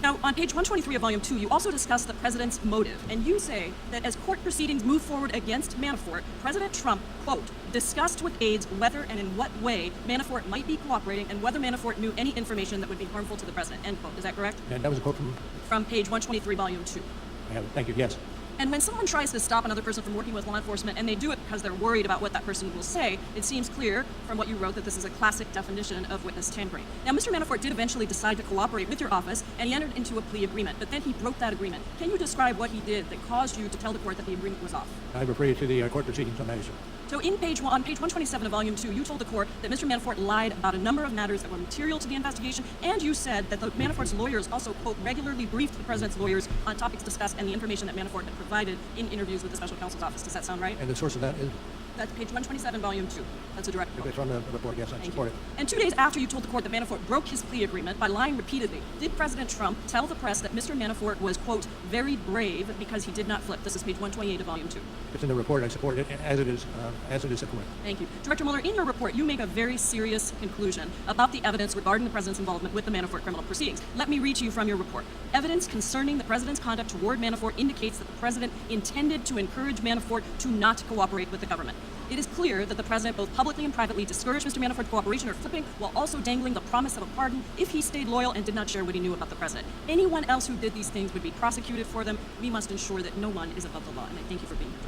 S: Now, on page 123 of volume 2, you also discuss the president's motive, and you say that as court proceedings move forward against Manafort, President Trump, quote, discussed with aides whether and in what way Manafort might be cooperating and whether Manafort knew any information that would be harmful to the president, end quote. Is that correct?
D: And that was a quote from?
S: From page 123, volume 2.
D: I have it. Thank you. Yes.
S: And when someone tries to stop another person from working with law enforcement and they do it because they're worried about what that person will say, it seems clear from what you wrote that this is a classic definition of witness tampering. Now, Mr. Manafort did eventually decide to cooperate with your office, and he entered into a plea agreement, but then he broke that agreement. Can you describe what he did that caused you to tell the court that the agreement was off?
D: I refer you to the court proceedings on that issue.
S: So on page 127 of volume 2, you told the court that Mr. Manafort lied about a number of matters that were material to the investigation, and you said that the Manafort's lawyers also, quote, regularly briefed the president's lawyers on topics discussed and the information that Manafort had provided in interviews with the special counsel's office. Does that sound right?
D: And the source of that is?
S: That's page 127, volume 2. That's a direct quote.
D: If it's from the report, yes, I support it.
S: And 2 days after you told the court that Manafort broke his plea agreement by lying repeatedly, did President Trump tell the press that Mr. Manafort was, quote, very brave because he did not flip? This is page 128 of volume 2.
D: It's in the report. I support it as it is implemented.
S: Thank you. Director Mueller, in your report, you make a very serious conclusion about the evidence regarding the president's involvement with the Manafort criminal proceedings. Let me read to you from your report. Evidence concerning the president's conduct toward Manafort indicates that the president intended to encourage Manafort to not cooperate with the government. It is clear that the president both publicly and privately discouraged Mr. Manafort's cooperation or flipping, while also dangling the promise of a pardon if he stayed loyal and did not share what he knew about the president. Anyone else who did these things would be prosecuted for them. We must ensure that no one is above the law. And I thank you for being here.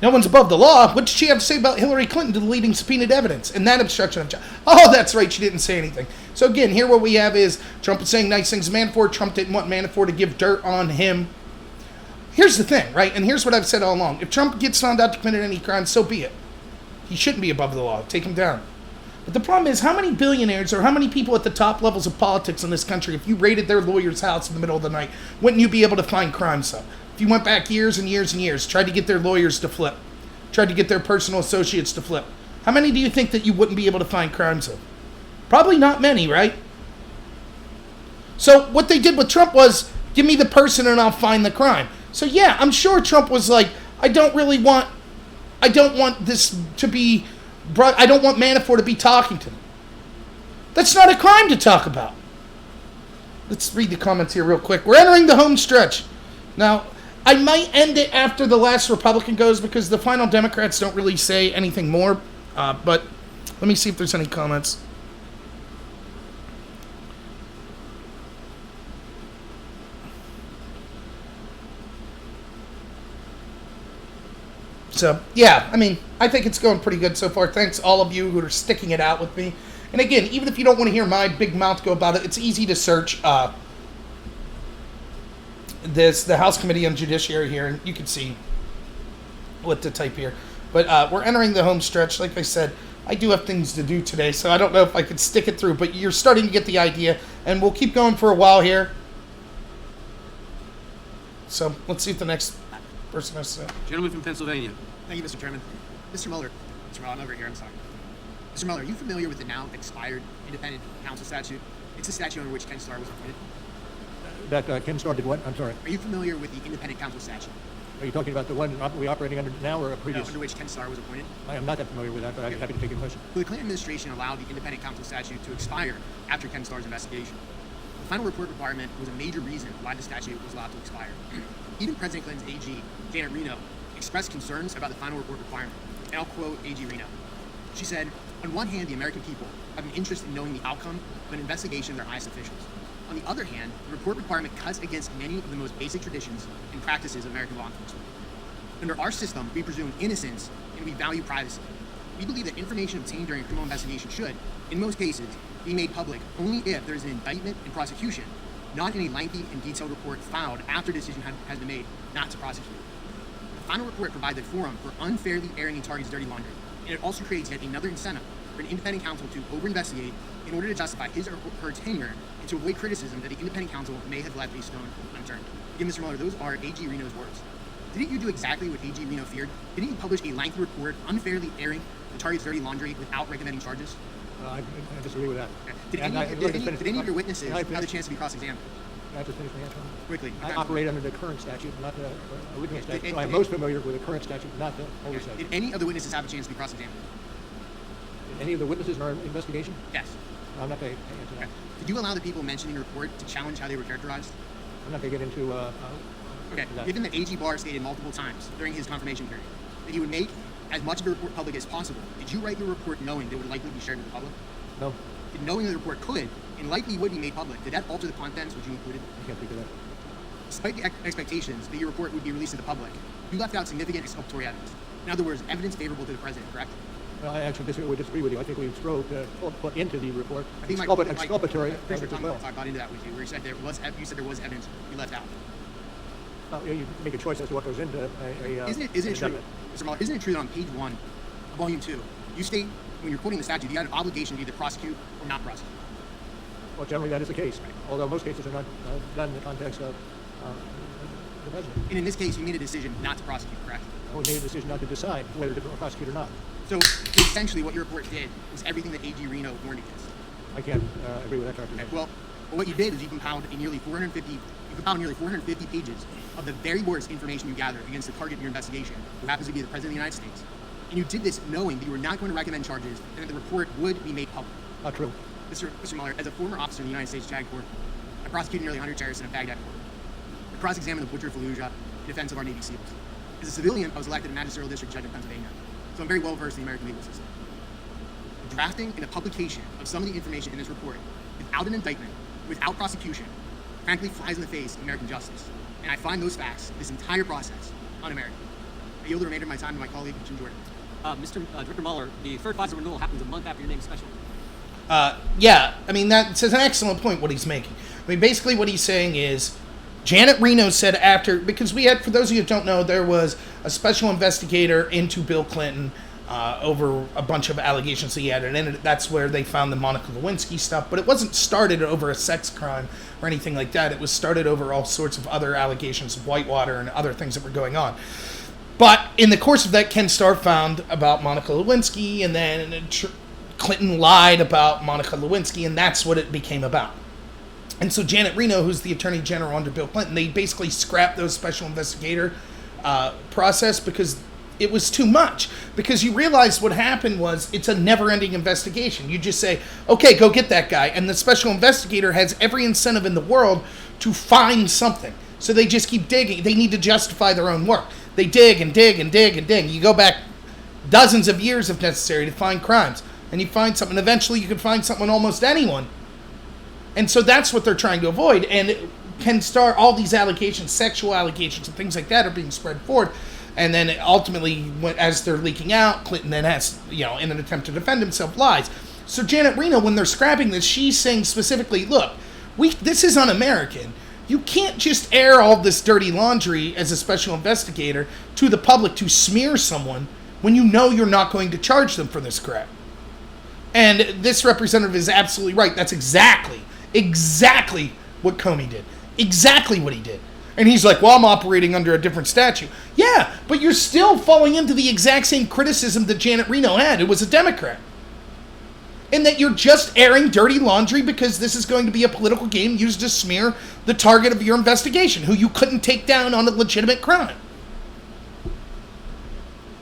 A: No one's above the law. What did she have to say about Hillary Clinton deleting subpoenaed evidence and that obstruction of justice? Oh, that's right. She didn't say anything. So again, here what we have is Trump is saying nice things to Manafort. Trump didn't want Manafort to give dirt on him. Here's the thing, right? And here's what I've said all along. If Trump gets found out to commit any crime, so be it. He shouldn't be above the law. Take him down. But the problem is, how many billionaires or how many people at the top levels of politics in this country, if you raided their lawyer's house in the middle of the night, wouldn't you be able to find crime stuff? If you went back years and years and years, tried to get their lawyers to flip, tried to get their personal associates to flip, how many do you think that you wouldn't be able to find crimes of? Probably not many, right? So what they did with Trump was Give me the person and I'll find the crime. So yeah, I'm sure Trump was like, I don't want this to be brought, I don't want Manafort to be talking to them. That's not a crime to talk about. Let's read the comments here real quick. We're entering the home stretch. Now, I might end it after the last Republican goes because the final Democrats don't really say anything more. But let me see if there's any comments. So, yeah, I mean, I think it's going pretty good so far. Thanks all of you who are sticking it out with me. And again, even if you don't want to hear my big mouth go about it, it's easy to search the House Committee on Judiciary here, and you can see what to type here. But we're entering the home stretch. Like I said, I do have things to do today, so I don't know if I could stick it through, but you're starting to get the idea, and we'll keep going for a while here. So, let's see if the next person has to say.
B: Gentleman from Pennsylvania.
T: Thank you, Mr. Chairman. Mr. Mueller. Mr. Mueller, I'm over here, I'm sorry. Mr. Mueller, are you familiar with the now expired independent counsel statute? It's a statute under which Ken Starr was appointed.
D: That Ken Starr did what? I'm sorry.
T: Are you familiar with the independent counsel statute?
D: Are you talking about the one we're operating under now or a previous?
T: No, under which Ken Starr was appointed?
D: I am not that familiar with that, but I'm happy to take your question.
T: Well, the Clinton administration allowed the independent counsel statute to expire after Ken Starr's investigation. The final report requirement was a major reason why the statute was allowed to expire. Even President Clinton's AG, Janet Reno, expressed concerns about the final report requirement. And I'll quote AG Reno. She said, "On one hand, the American people have an interest in knowing the outcome of an investigation of their highest officials. On the other hand, the report requirement cuts against many of the most basic traditions and practices of American law enforcement. Under our system, we presume innocence and we value privacy. We believe that information obtained during a criminal investigation should, in most cases, be made public only if there is an indictment and prosecution, not in a lengthy and detailed report filed after a decision has been made not to prosecute. The final report provides a forum for unfairly airing a target's dirty laundry, and it also creates yet another incentive for an independent counsel to over-investigate in order to justify his or her tenure and to avoid criticism that the independent counsel may have left a stone unturned." Again, Mr. Mueller, those are AG Reno's words. Didn't you do exactly what AG Reno feared? Didn't you publish a lengthy report unfairly airing the target's dirty laundry without recommending charges?
D: I disagree with that.
T: Did any of your witnesses have the chance to be cross-examined?
D: Can I just finish my answer?
T: Quickly.
D: I operate under the current statute, not the original statute. So I'm most familiar with the current statute, not the older statute.
T: Did any of the witnesses have a chance to be cross-examined?
D: Did any of the witnesses in our investigation?
T: Yes.
D: I'm not going to answer that.
T: Did you allow the people mentioned in your report to challenge how they were characterized?
D: I'm not going to get into
T: Okay. Given that AG Barr stated multiple times during his confirmation period that he would make as much of the report public as possible, did you write your report knowing that it would likely be shared with the public?
D: No.
T: Did knowing the report could and likely would be made public, did that alter the contents which you included?
D: I can't think of that.
T: Despite the expectations that your report would be released to the public, you left out significant exculpatory evidence. In other words, evidence favorable to the president, correct?
D: Well, I actually disagree with you. I think we strove to put into the report
T: I think
D: exculpatory
T: evidence
D: as well.
T: I got into that with you, where you said there was evidence you left out.
D: You make a choice as to what goes into
T: Isn't it true, Mr. Mueller, isn't it true that on page 1 of volume 2, you state, when you're quoting the statute, you had an obligation to either prosecute or not prosecute?
D: Well, generally that is the case, although most cases are not done in the context of the president.
T: And in this case, you made a decision not to prosecute, correct?
D: We made a decision not to decide whether to prosecute or not.
T: So essentially what your report did was everything that AG Reno warned against.
D: I can't agree with that characterization.
T: Okay. Well, what you did is you compiled nearly 450 pages of the very worst information you gathered against the target of your investigation, who happens to be the President of the United States. And you did this knowing that you were not going to recommend charges and that the report would be made public.
D: Not true.
T: Mr. Mueller, as a former officer in the United States JAG Court, I prosecuted nearly 100 terrorists in a Baghdad court. I cross-examined the butcher of Fallujah in defense of our Navy SEALs. As a civilian, I was elected a magisterial district judge in Pennsylvania, so I'm very well versed in the American legal system. The drafting and the publication of some of the information in this report without an indictment, without prosecution, frankly flies in the face of American justice. And I find those facts, this entire process, un-American. I yield the remainder of my time to my colleague, Jim Jordan.
N: Mr. Director Mueller, the third FISA renewal happens a month after your name's special.
A: Yeah, I mean, that's an excellent point what he's making. I mean, basically what he's saying is, Janet Reno said after, because we had, for those of you who don't know, there was a special investigator into Bill Clinton over a bunch of allegations he had, and that's where they found the Monica Lewinsky stuff, but it wasn't started over a sex crime or anything like that. It was started over all sorts of other allegations of Whitewater and other things that were going on. But in the course of that, Ken Starr found about Monica Lewinsky, and then Clinton lied about Monica Lewinsky, and that's what it became about. And so Janet Reno, who's the Attorney General under Bill Clinton, they basically scrapped those special investigator process because it was too much. Because you realize what happened was it's a never-ending investigation. You just say, okay, go get that guy. And the special investigator has every incentive in the world to find something. So they just keep digging. They need to justify their own work. They dig and dig and dig and dig. You go back dozens of years if necessary to find crimes. And you find something. Eventually you can find something on almost anyone. And so that's what they're trying to avoid. And it can start all these allegations, sexual allegations and things like that are being spread forward. And then ultimately, as they're leaking out, Clinton then has, in an attempt to defend himself, lies. So Janet Reno, when they're scrapping this, she's saying specifically, look, this is un-American. You can't just air all this dirty laundry as a special investigator to the public to smear someone when you know you're not going to charge them for this crap. And this representative is absolutely right. That's exactly what Comey did. Exactly what he did. And he's like, well, I'm operating under a different statute. Yeah, but you're still falling into the exact same criticism that Janet Reno had, who was a Democrat. And that you're just airing dirty laundry because this is going to be a political game used to smear the target of your investigation, who you couldn't take down on a legitimate crime.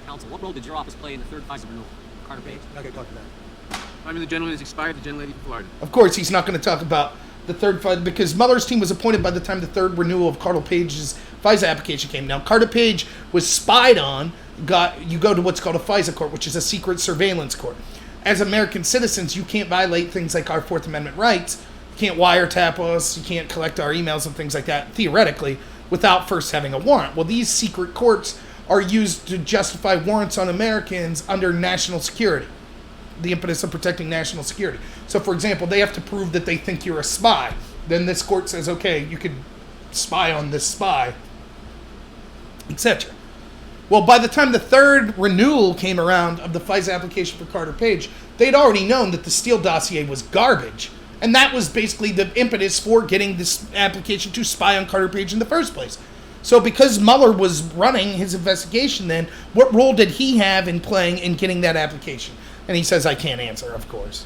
N: Counsel, what role did your office play in the third FISA renewal? Carter Page?
D: Not going to talk to that.
B: I mean, the gentleman has expired. The gentlelady from Florida.
A: Of course, he's not going to talk about the third FISA, because Mueller's team was appointed by the time the third renewal of Carter Page's FISA application came. Now, Carter Page was spied on. You go to what's called a FISA court, which is a secret surveillance court. As American citizens, you can't violate things like our Fourth Amendment rights. You can't wiretap us. You can't collect our emails and things like that, theoretically, without first having a warrant. Well, these secret courts are used to justify warrants on Americans under national security, the impetus of protecting national security. So, for example, they have to prove that they think you're a spy. Then this court says, okay, you could spy on this spy, etc. Well, by the time the third renewal came around of the FISA application for Carter Page, they'd already known that the Steele dossier was garbage. And that was basically the impetus for getting this application to spy on Carter Page in the first place. So because Mueller was running his investigation then, what role did he have in playing in getting that application? And he says, I can't answer, of course.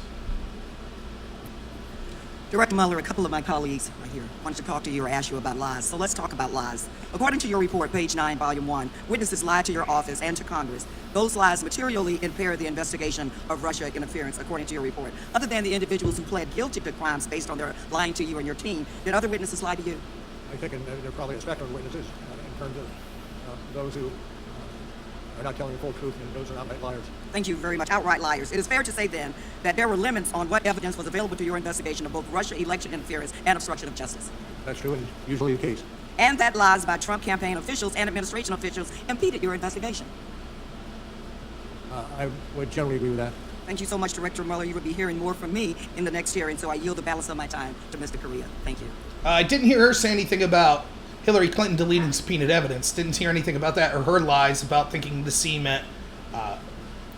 E: Director Mueller, a couple of my colleagues right here wanted to talk to you or ask you about lies. So let's talk about lies. According to your report, page 9, volume 1, witnesses lied to your office and to Congress. Those lies materially impair the investigation of Russia interference, according to your report. Other than the individuals who pled guilty to crimes based on their lying to you and your team, did other witnesses lie to you?
D: I think there are probably a spectrum of witnesses in terms of those who are not telling the full truth and those are outright liars.
E: Thank you very much. Outright liars. It is fair to say then that there were limits on what evidence was available to your investigation of both Russia election interference and obstruction of justice.
D: That's true and usually the case.
E: And that lies by Trump campaign officials and administration officials impeded your investigation.
D: I would generally agree with that.
E: Thank you so much, Director Mueller. You will be hearing more from me in the next hearing, so I yield the balance of my time to Mr. Correa. Thank you.
A: I didn't hear her say anything about Hillary Clinton deleting subpoenaed evidence. Didn't hear anything about that, or her lies about thinking the C meant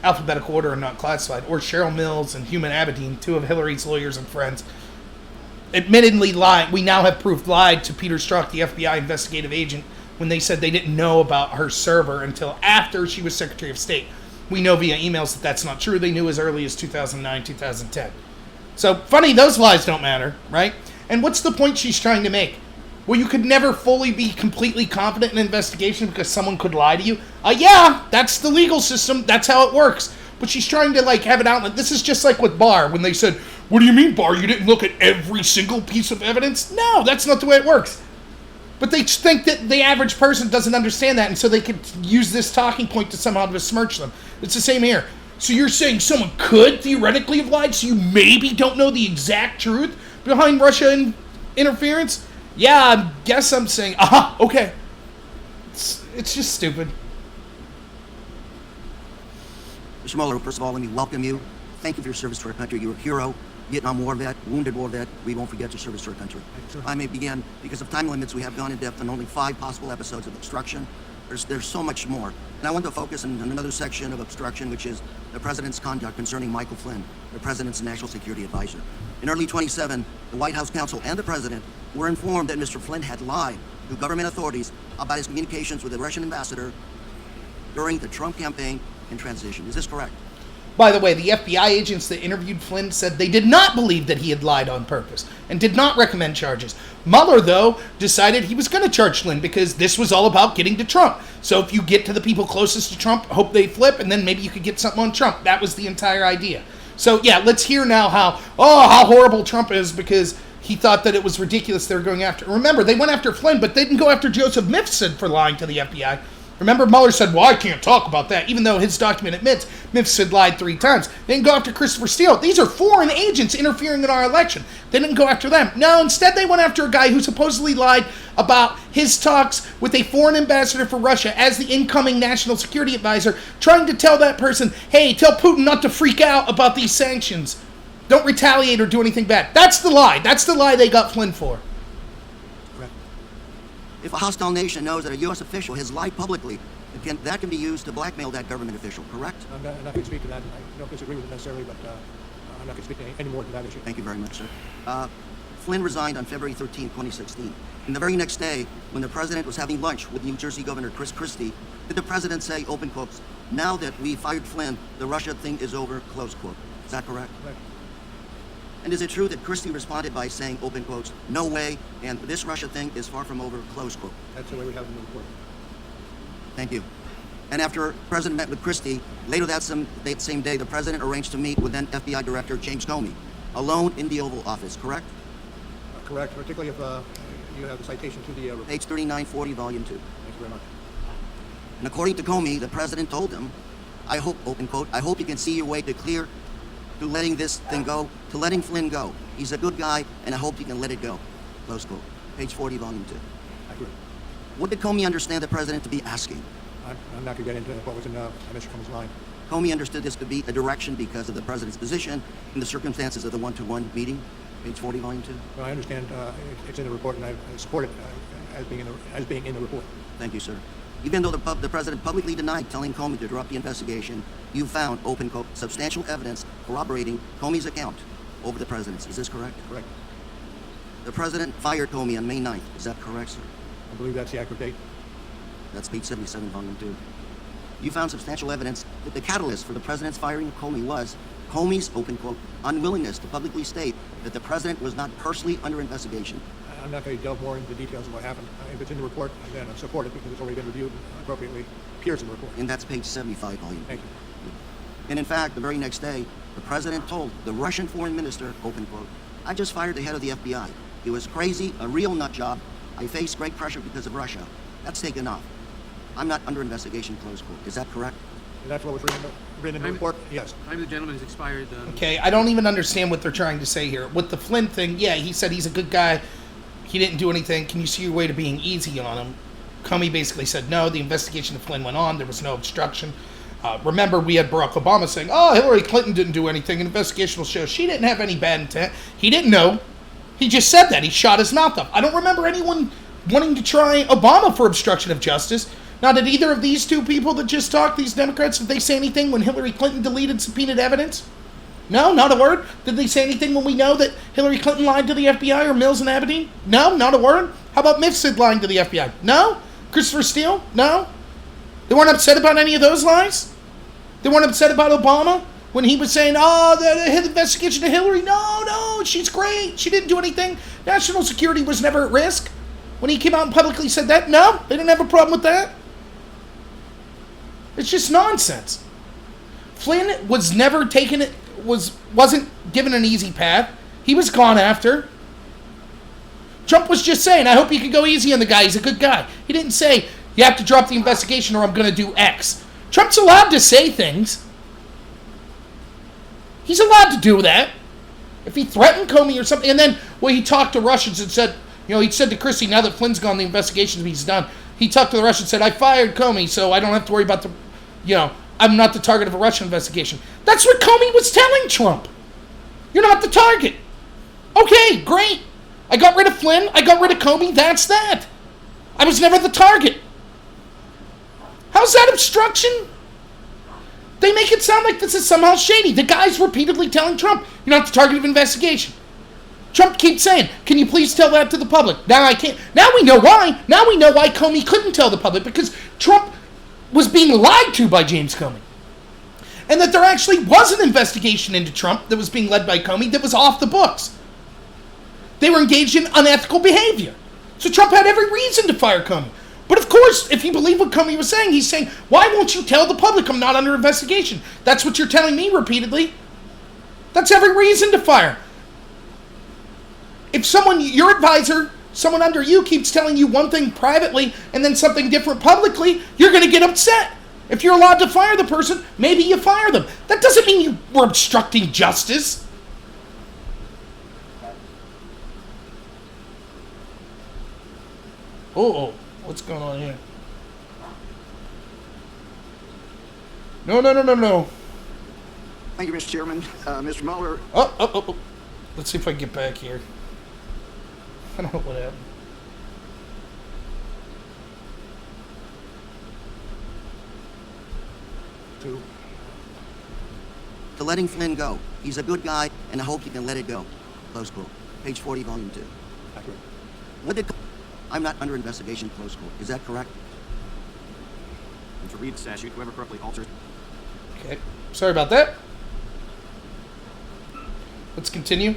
A: alphabetical order and not classified, or Cheryl Mills and Huma Abedin, two of Hillary's lawyers and friends, admittedly lied. We now have proof lied to Peter Strzok, the FBI investigative agent, when they said they didn't know about her server until after she was Secretary of State. We know via emails that that's not true. They knew as early as 2009, 2010. So, funny, those lies don't matter, right? And what's the point she's trying to make? Well, you could never fully be completely confident in an investigation because someone could lie to you. Yeah, that's the legal system. That's how it works. But she's trying to, have it out. Like, this is just like with Barr, when they said, what do you mean, Barr? You didn't look at every single piece of evidence? No, that's not the way it works. But they think that the average person doesn't understand that, and so they could use this talking point to somehow besmirch them. It's the same here. So you're saying someone could theoretically have lied, so you maybe don't know the exact truth behind Russia interference? Yeah, I guess I'm saying, okay. It's just stupid.
U: Mr. Mueller, first of all, let me welcome you. Thank you for your service to our country. You're a hero, Vietnam War vet, wounded war vet. We won't forget your service to our country. I may begin, because of time limits, we have gone in depth on only 5 possible episodes of obstruction. There's so much more. And I want to focus on another section of obstruction, which is the President's conduct concerning Michael Flynn, the President's National Security Advisor. In early 2017, the White House counsel and the President were informed that Mr. Flynn had lied to government authorities about his communications with the Russian ambassador during the Trump campaign and transition. Is this correct?
A: By the way, the FBI agents that interviewed Flynn said they did not believe that he had lied on purpose and did not recommend charges. Mueller, though, decided he was going to charge Flynn because this was all about getting to Trump. So if you get to the people closest to Trump, hope they flip, and then maybe you could get something on Trump. That was the entire idea. So yeah, let's hear now how horrible Trump is because he thought that it was ridiculous they were going after. Remember, they went after Flynn, but they didn't go after Joseph Mifsud for lying to the FBI. Remember, Mueller said, well, I can't talk about that, even though his document admits Mifsud lied 3 times. They didn't go after Christopher Steele. These are foreign agents interfering in our election. They didn't go after them. No, instead they went after a guy who supposedly lied about his talks with a foreign ambassador for Russia as the incoming national security advisor, trying to tell that person, hey, tell Putin not to freak out about these sanctions. Don't retaliate or do anything bad. That's the lie. That's the lie they got Flynn for.
U: If a hostile nation knows that a U.S. official has lied publicly, that can be used to blackmail that government official, correct?
D: I'm not going to speak to that. I don't disagree with it necessarily, but I'm not going to speak to any more to that issue.
U: Thank you very much, sir. Flynn resigned on February 13, 2016. And the very next day, when the president was having lunch with New Jersey Governor Chris Christie, did the president say, open quotes, now that we fired Flynn, the Russia thing is over, close quote. Is that correct?
D: Right.
U: And is it true that Christie responded by saying, open quotes, no way, and this Russia thing is far from over, close quote?
D: That's the way we have in the report.
U: Thank you. And after the president met with Christie, later that same day, the president arranged to meet with then FBI Director James Comey, alone in the Oval Office, correct?
D: Correct, particularly if you have the citation to the report.
U: Page 3940, Volume 2.
D: Thank you very much.
U: And according to Comey, the president told him, I hope, open quote, I hope you can see your way to letting this thing go, to letting Flynn go. He's a good guy, and I hope you can let it go. Close quote. Page 40, Volume 2.
D: Accurate.
U: What did Comey understand the president to be asking?
D: I'm not going to get into what was in Mr. Comey's mind.
U: Comey understood this to be a direction because of the president's position and the circumstances of the one-to-one meeting. Page 40, Volume 2.
D: Well, I understand it's in the report, and I support it as being in the report.
U: Thank you, sir. Even though the president publicly denied telling Comey to drop the investigation, you found, open quote, substantial evidence corroborating Comey's account over the presidency. Is this correct?
D: Correct.
U: The president fired Comey on May 9th. Is that correct, sir?
D: I believe that's the accurate date.
U: That's page 77, Volume 2. You found substantial evidence that the catalyst for the president's firing of Comey was Comey's, open quote, unwillingness to publicly state that the president was not personally under investigation.
D: I'm not going to delve more into the details of what happened. If it's in the report, then I support it because it's already been reviewed and appropriately appears in the report.
U: And that's page 75, Volume 2.
D: Thank you.
U: And in fact, the very next day, the president told the Russian foreign minister, open quote, I just fired the head of the FBI. It was crazy, a real nut job. I faced great pressure because of Russia. That's taken off. I'm not under investigation, close quote. Is that correct?
D: That's what was written in the report? Yes.
B: Time of the gentleman has expired.
A: Okay, I don't even understand what they're trying to say here. With the Flynn thing, yeah, he said he's a good guy. He didn't do anything. Can you see your way to being easy on him? Comey basically said, no, the investigation of Flynn went on. There was no obstruction. Remember, we had Barack Obama saying, oh, Hillary Clinton didn't do anything. An investigation will show she didn't have any bad intent. He didn't know. He just said that. He shot his mouth up. I don't remember anyone wanting to try Obama for obstruction of justice. Now, did either of these two people that just talked, these Democrats, did they say anything when Hillary Clinton deleted subpoenaed evidence? No, not a word. Did they say anything when we know that Hillary Clinton lied to the FBI or Mills and Aberdeen? No, not a word. How about Mifsud lying to the FBI? No. Christopher Steele? No. They weren't upset about any of those lies? They weren't upset about Obama when he was saying, oh, the investigation of Hillary? No, she's great. She didn't do anything. National security was never at risk. When he came out and publicly said that, no, they didn't have a problem with that. It's just nonsense. Flynn was never taken, wasn't given an easy path. He was gone after. Trump was just saying, I hope you could go easy on the guy. He's a good guy. He didn't say, you have to drop the investigation or I'm going to do X. Trump's allowed to say things. He's allowed to do that. If he threatened Comey or something, and then, well, he talked to Russians and said, he said to Christie, now that Flynn's gone, the investigation he's done, he talked to the Russians and said, I fired Comey, so I don't have to worry about I'm not the target of a Russian investigation. That's what Comey was telling Trump. You're not the target. Okay, great. I got rid of Flynn. I got rid of Comey. That's that. I was never the target. How's that obstruction? They make it sound like this is somehow shady. The guy's repeatedly telling Trump, you're not the target of investigation. Trump keeps saying, can you please tell that to the public? Now I can't. Now we know why. Now we know why Comey couldn't tell the public, because Trump was being lied to by James Comey. and that there actually was an investigation into Trump that was being led by Comey that was off the books. They were engaged in unethical behavior. So Trump had every reason to fire Comey. But of course, if you believe what Comey was saying, he's saying, why won't you tell the public I'm not under investigation? That's what you're telling me repeatedly. That's every reason to fire. If someone, your advisor, someone under you keeps telling you one thing privately and then something different publicly, you're going to get upset. If you're allowed to fire the person, maybe you fire them. That doesn't mean you were obstructing justice. Oh, what's going on here? No.
L: Thank you, Mr. Chairman. Mr. Mueller.
A: Oh. Let's see if I can get back here. I don't know what happened.
U: To letting Flynn go. He's a good guy, and I hope you can let it go. Close quote. Page 40, volume 2.
D: Accurate.
U: What did... I'm not under investigation, close quote. Is that correct?
O: And to read the statute, whoever corruptly alters...
A: Okay. Sorry about that. Let's continue.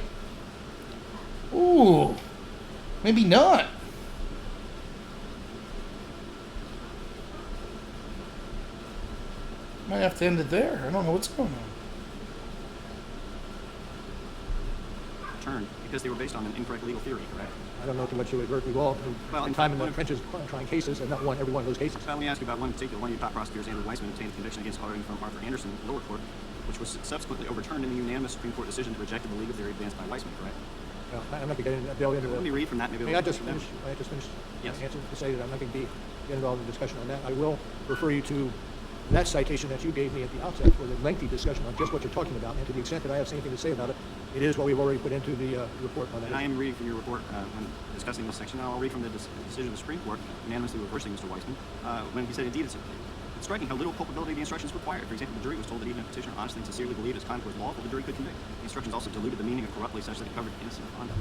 A: Ooh. Maybe not. Might have to end it there. I don't know what's going on.
O: Turned because they were based on an incorrect legal theory, correct?
D: I don't know too much you advert. We've all in time in the trenches trying cases and not won every one of those cases.
O: Well, let me ask you about one in particular. One of your top prosecutors, Andrew Weissman, obtained a conviction against hiring from Arthur Anderson in the lower court, which was subsequently overturned in a unanimous Supreme Court decision that rejected the legal theory advanced by Weissman, correct?
D: I'm not going to delve into that.
O: Let me read from that. Maybe
D: May I just finish?
O: Yes.
D: Answer to say that I'm not going to be involved in discussion on that. I will refer you to that citation that you gave me at the outset for the lengthy discussion on just what you're talking about, and to the extent that I have anything to say about it, it is what we've already put into the report on that.
O: And I am reading from your report when discussing this section. Now I'll read from the decision of the Supreme Court, unanimously reversing Mr. Weissman, when he said, indeed, it's striking how little culpability the instructions required. For example, the jury was told that even if the petitioner honestly and sincerely believed his conduct was lawful, the jury could convict. The instructions also diluted the meaning of corruptly such that it covered innocent conduct.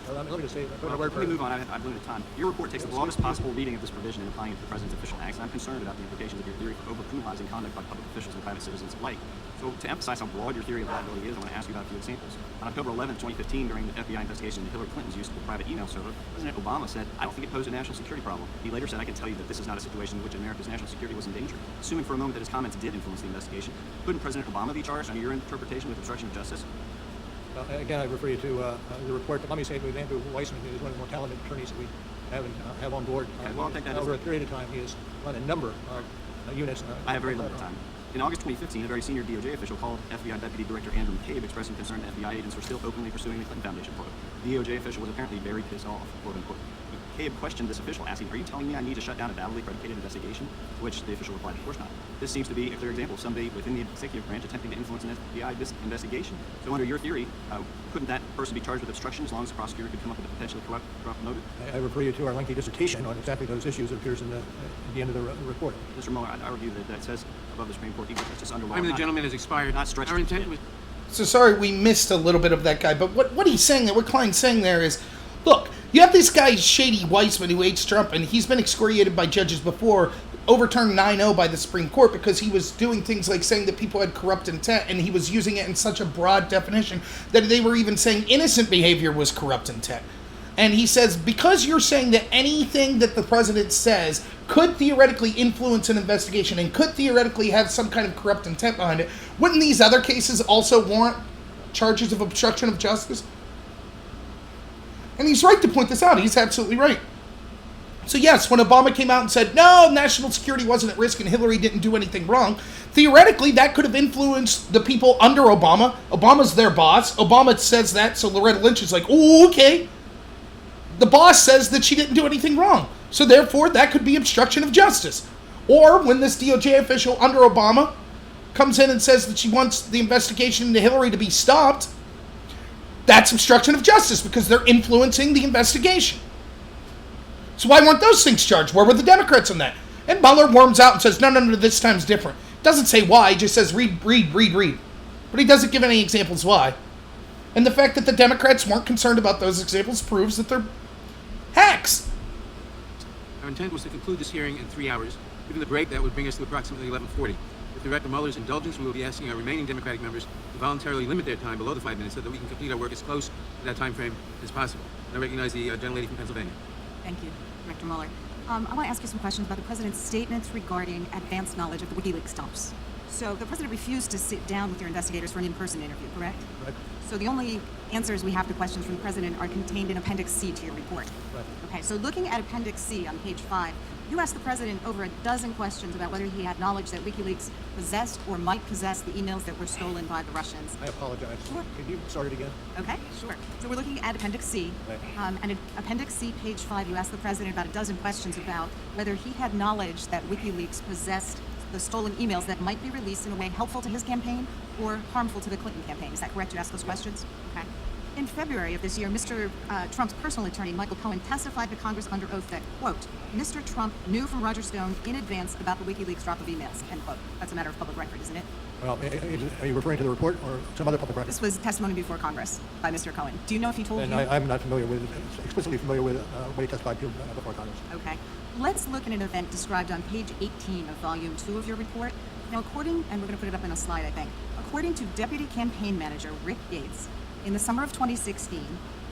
D: Let me just say,
O: let me move on. I've limited time. Your report takes the broadest possible reading of this provision and applying it to the President's official acts, and I'm concerned about the implications of your theory for over-criminalizing conduct by public officials and private citizens alike. So to emphasize how broad your theory of liability is, I want to ask you about a few examples. On October 11, 2015, during the FBI investigation into Hillary Clinton's use of the private email server, President Obama said, I don't think it posed a national security problem. He later said, I can tell you that this is not a situation in which America's national security was in danger. Assuming for a moment that his comments did influence the investigation, couldn't President Obama be charged under your interpretation with obstruction of justice?
D: Again, I refer you to the report, but let me say with Andrew Weissman, who is one of the more talented attorneys that we have on board.
O: Okay, well, I'll take that
D: over a period of time, he has run a number of units.
O: I have very limited time. In August 2015, a very senior DOJ official called FBI Deputy Director Andrew McCabe expressing concern that FBI agents were still openly pursuing the Clinton Foundation probe. The DOJ official was apparently very pissed off, quote unquote. McCabe questioned this official, asking, are you telling me I need to shut down a validly predicated investigation? To which the official replied, of course not. This seems to be a clear example of somebody within the executive branch attempting to influence an FBI investigation. So under your theory, couldn't that person be charged with obstruction as long as the prosecutor could come up with a potentially corrupt motive?
D: I refer you to our lengthy dissertation on exactly those issues that appears in the end of the report.
O: Mr. Mueller, I argue that says above the Supreme Court, equal justice under law.
B: I mean, the gentleman has expired.
O: Not stretched.
B: Our intent was...
A: So sorry, we missed a little bit of that guy, but what he's saying there, what Klein's saying there is, look, you have this guy, Shady Weissman, who hates Trump, and he's been excoriated by judges before, overturned 9-0 by the Supreme Court because he was doing things like saying that people had corrupt intent, and he was using it in such a broad definition that they were even saying innocent behavior was corrupt intent. And he says, because you're saying that anything that the president says could theoretically influence an investigation and could theoretically have some kind of corrupt intent behind it, wouldn't these other cases also warrant charges of obstruction of justice? And he's right to point this out. He's absolutely right. So yes, when Obama came out and said, no, national security wasn't at risk and Hillary didn't do anything wrong, theoretically that could have influenced the people under Obama. Obama's their boss. Obama says that, so Loretta Lynch is like, oh, okay. The boss says that she didn't do anything wrong. So therefore, that could be obstruction of justice. Or when this DOJ official under Obama comes in and says that she wants the investigation into Hillary to be stopped, that's obstruction of justice because they're influencing the investigation. So why weren't those things charged? Where were the Democrats on that? And Mueller worms out and says, no, this time's different. Doesn't say why, he just says read. But he doesn't give any examples why. And the fact that the Democrats weren't concerned about those examples proves that they're hacks.
B: Our intent was to conclude this hearing in 3 hours. Given the break, that would bring us to approximately 11:40. With Director Mueller's indulgence, we will be asking our remaining Democratic members to voluntarily limit their time below the 5 minutes so that we can complete our work as close to that time frame as possible. I recognize the gentlelady from Pennsylvania.
F: Thank you, Director Mueller. I want to ask you some questions about the President's statements regarding advanced knowledge of the WikiLeaks dumps. So the President refused to sit down with your investigators for an in-person interview, correct?
D: Right.
F: So the only answers we have to questions from the President are contained in Appendix C to your report.
D: Right.
F: Okay, so looking at Appendix C on page 5, you asked the President over a dozen questions about whether he had knowledge that WikiLeaks possessed or might possess the emails that were stolen by the Russians.
D: I apologize.
F: Sure.
D: Could you start it again?
F: Okay, sure. So we're looking at Appendix C.
D: Right.
F: And in Appendix C, page 5, you asked the President about a dozen questions about whether he had knowledge that WikiLeaks possessed the stolen emails that might be released in a way helpful to his campaign or harmful to the Clinton campaign. Is that correct? You asked those questions? Okay. In February of this year, Mr. Trump's personal attorney, Michael Cohen, testified to Congress under oath that, quote, Mr. Trump knew from Roger Stone in advance about the WikiLeaks drop of emails, end quote. That's a matter of public record, isn't it?
D: Well, are you referring to the report or some other public record?
F: This was testimony before Congress by Mr. Cohen. Do you know if he told
D: And
F: you?
D: I'm not familiar with, explicitly familiar with what he testified to before Congress.
F: Okay. Let's look at an event described on page 18 of volume 2 of your report. Now, and we're going to put it up in a slide, I think. According to Deputy Campaign Manager Rick Gates, in the summer of 2016,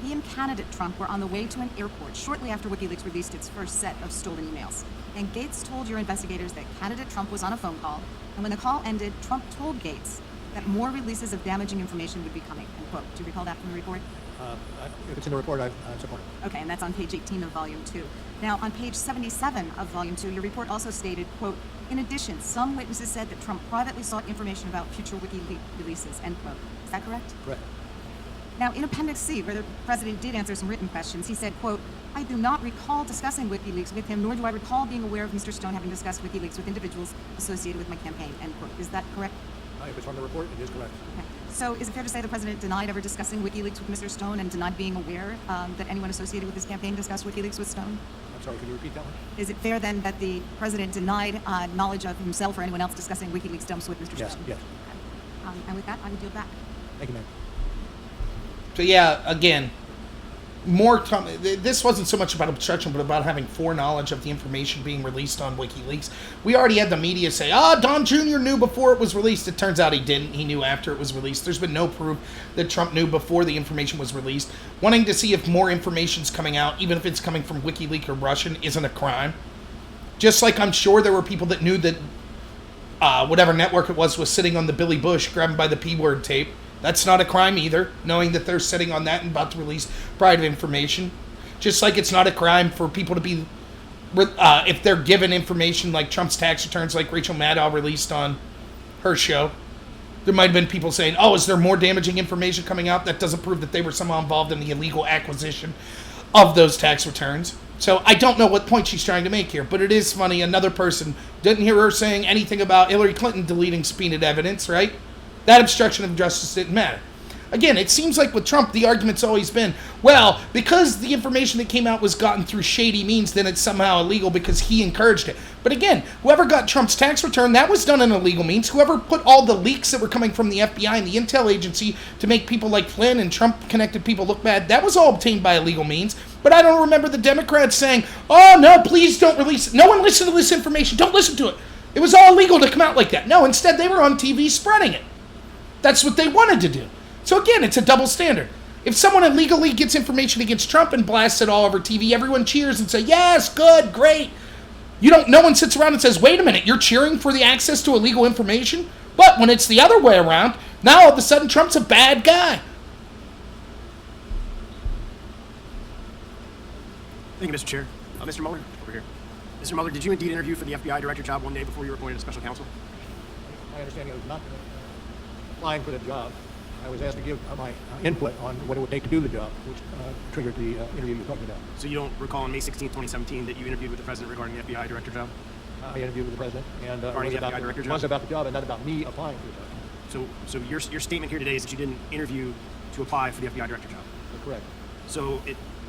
F: he and candidate Trump were on the way to an airport shortly after WikiLeaks released its first set of stolen emails. And Gates told your investigators that candidate Trump was on a phone call, and when the call ended, Trump told Gates that more releases of damaging information would be coming, end quote. Do you recall that from the report?
D: If it's in the report, I support it.
F: Okay, and that's on page 18 of volume 2. Now, on page 77 of volume 2, your report also stated, quote, in addition, some witnesses said that Trump privately sought information about future WikiLeaks releases, end quote. Is that correct?
D: Correct.
F: Now, in Appendix C, where the President did answer some written questions, he said, quote, I do not recall discussing WikiLeaks with him, nor do I recall being aware of Mr. Stone having discussed WikiLeaks with individuals associated with my campaign, end quote. Is that correct?
D: If it's from the report, it is correct.
F: Okay. So is it fair to say the President denied ever discussing WikiLeaks with Mr. Stone and denied being aware that anyone associated with his campaign discussed WikiLeaks with Stone?
D: I'm sorry, can you repeat that one?
F: Is it fair then that the President denied knowledge of himself or anyone else discussing WikiLeaks dumps with Mr.
D: Yes,
F: Stone?
D: yes.
F: Okay. And with that, I would yield back.
D: Thank you, ma'am.
A: So yeah, again, more this wasn't so much about obstruction, but about having foreknowledge of the information being released on WikiLeaks. We already had the media say, Don Jr. knew before it was released. It turns out he didn't. He knew after it was released. There's been no proof that Trump knew before the information was released. Wanting to see if more information's coming out, even if it's coming from WikiLeaks or Russian, isn't a crime. Just like I'm sure there were people that knew that whatever network it was sitting on the Billy Bush grabbed by the P-word tape. That's not a crime either, knowing that they're sitting on that and about to release private information. Just like it's not a crime for people to be, if they're given information like Trump's tax returns, like Rachel Maddow released on her show. There might have been people saying, is there more damaging information coming out? That doesn't prove that they were somehow involved in the illegal acquisition of those tax returns. So I don't know what point she's trying to make here, but it is funny. Another person didn't hear her saying anything about Hillary Clinton deleting subpoenaed evidence, right? That obstruction of justice didn't matter. Again, it seems like with Trump, the argument's always been, well, because the information that came out was gotten through shady means, then it's somehow illegal because he encouraged it. But again, whoever got Trump's tax return, that was done in illegal means. Whoever put all the leaks that were coming from the FBI and the intel agency to make people like Flynn and Trump-connected people look bad, that was all obtained by illegal means. But I don't remember the Democrats saying, no, please don't release it. No one listen to this information. Don't listen to it. It was all illegal to come out like that. No, instead they were on TV spreading it. That's what they wanted to do. So again, it's a double standard. If someone illegally gets information against Trump and blasts it all over TV, everyone cheers and say, yes, good, great. No one sits around and says, wait a minute, you're cheering for the access to illegal information? But when it's the other way around, now all of a sudden Trump's a bad guy.
T: Thank you, Mr. Chair. Mr. Mueller, over here. Mr. Mueller, did you indeed interview for the FBI director job one day before you were appointed as special counsel?
D: My understanding is not applying for the job. I was asked to give my input on what it would take to do the job, which triggered the interview you're talking about.
T: So you don't recall on May 16, 2017 that you interviewed with the president regarding the FBI director job?
D: I interviewed with the president, and it
T: regarding
D: was
T: the FBI director job?
D: was about the job and not about me applying for the job.
T: So your statement here today is that you didn't interview to apply for the FBI director job?
D: Correct.
T: So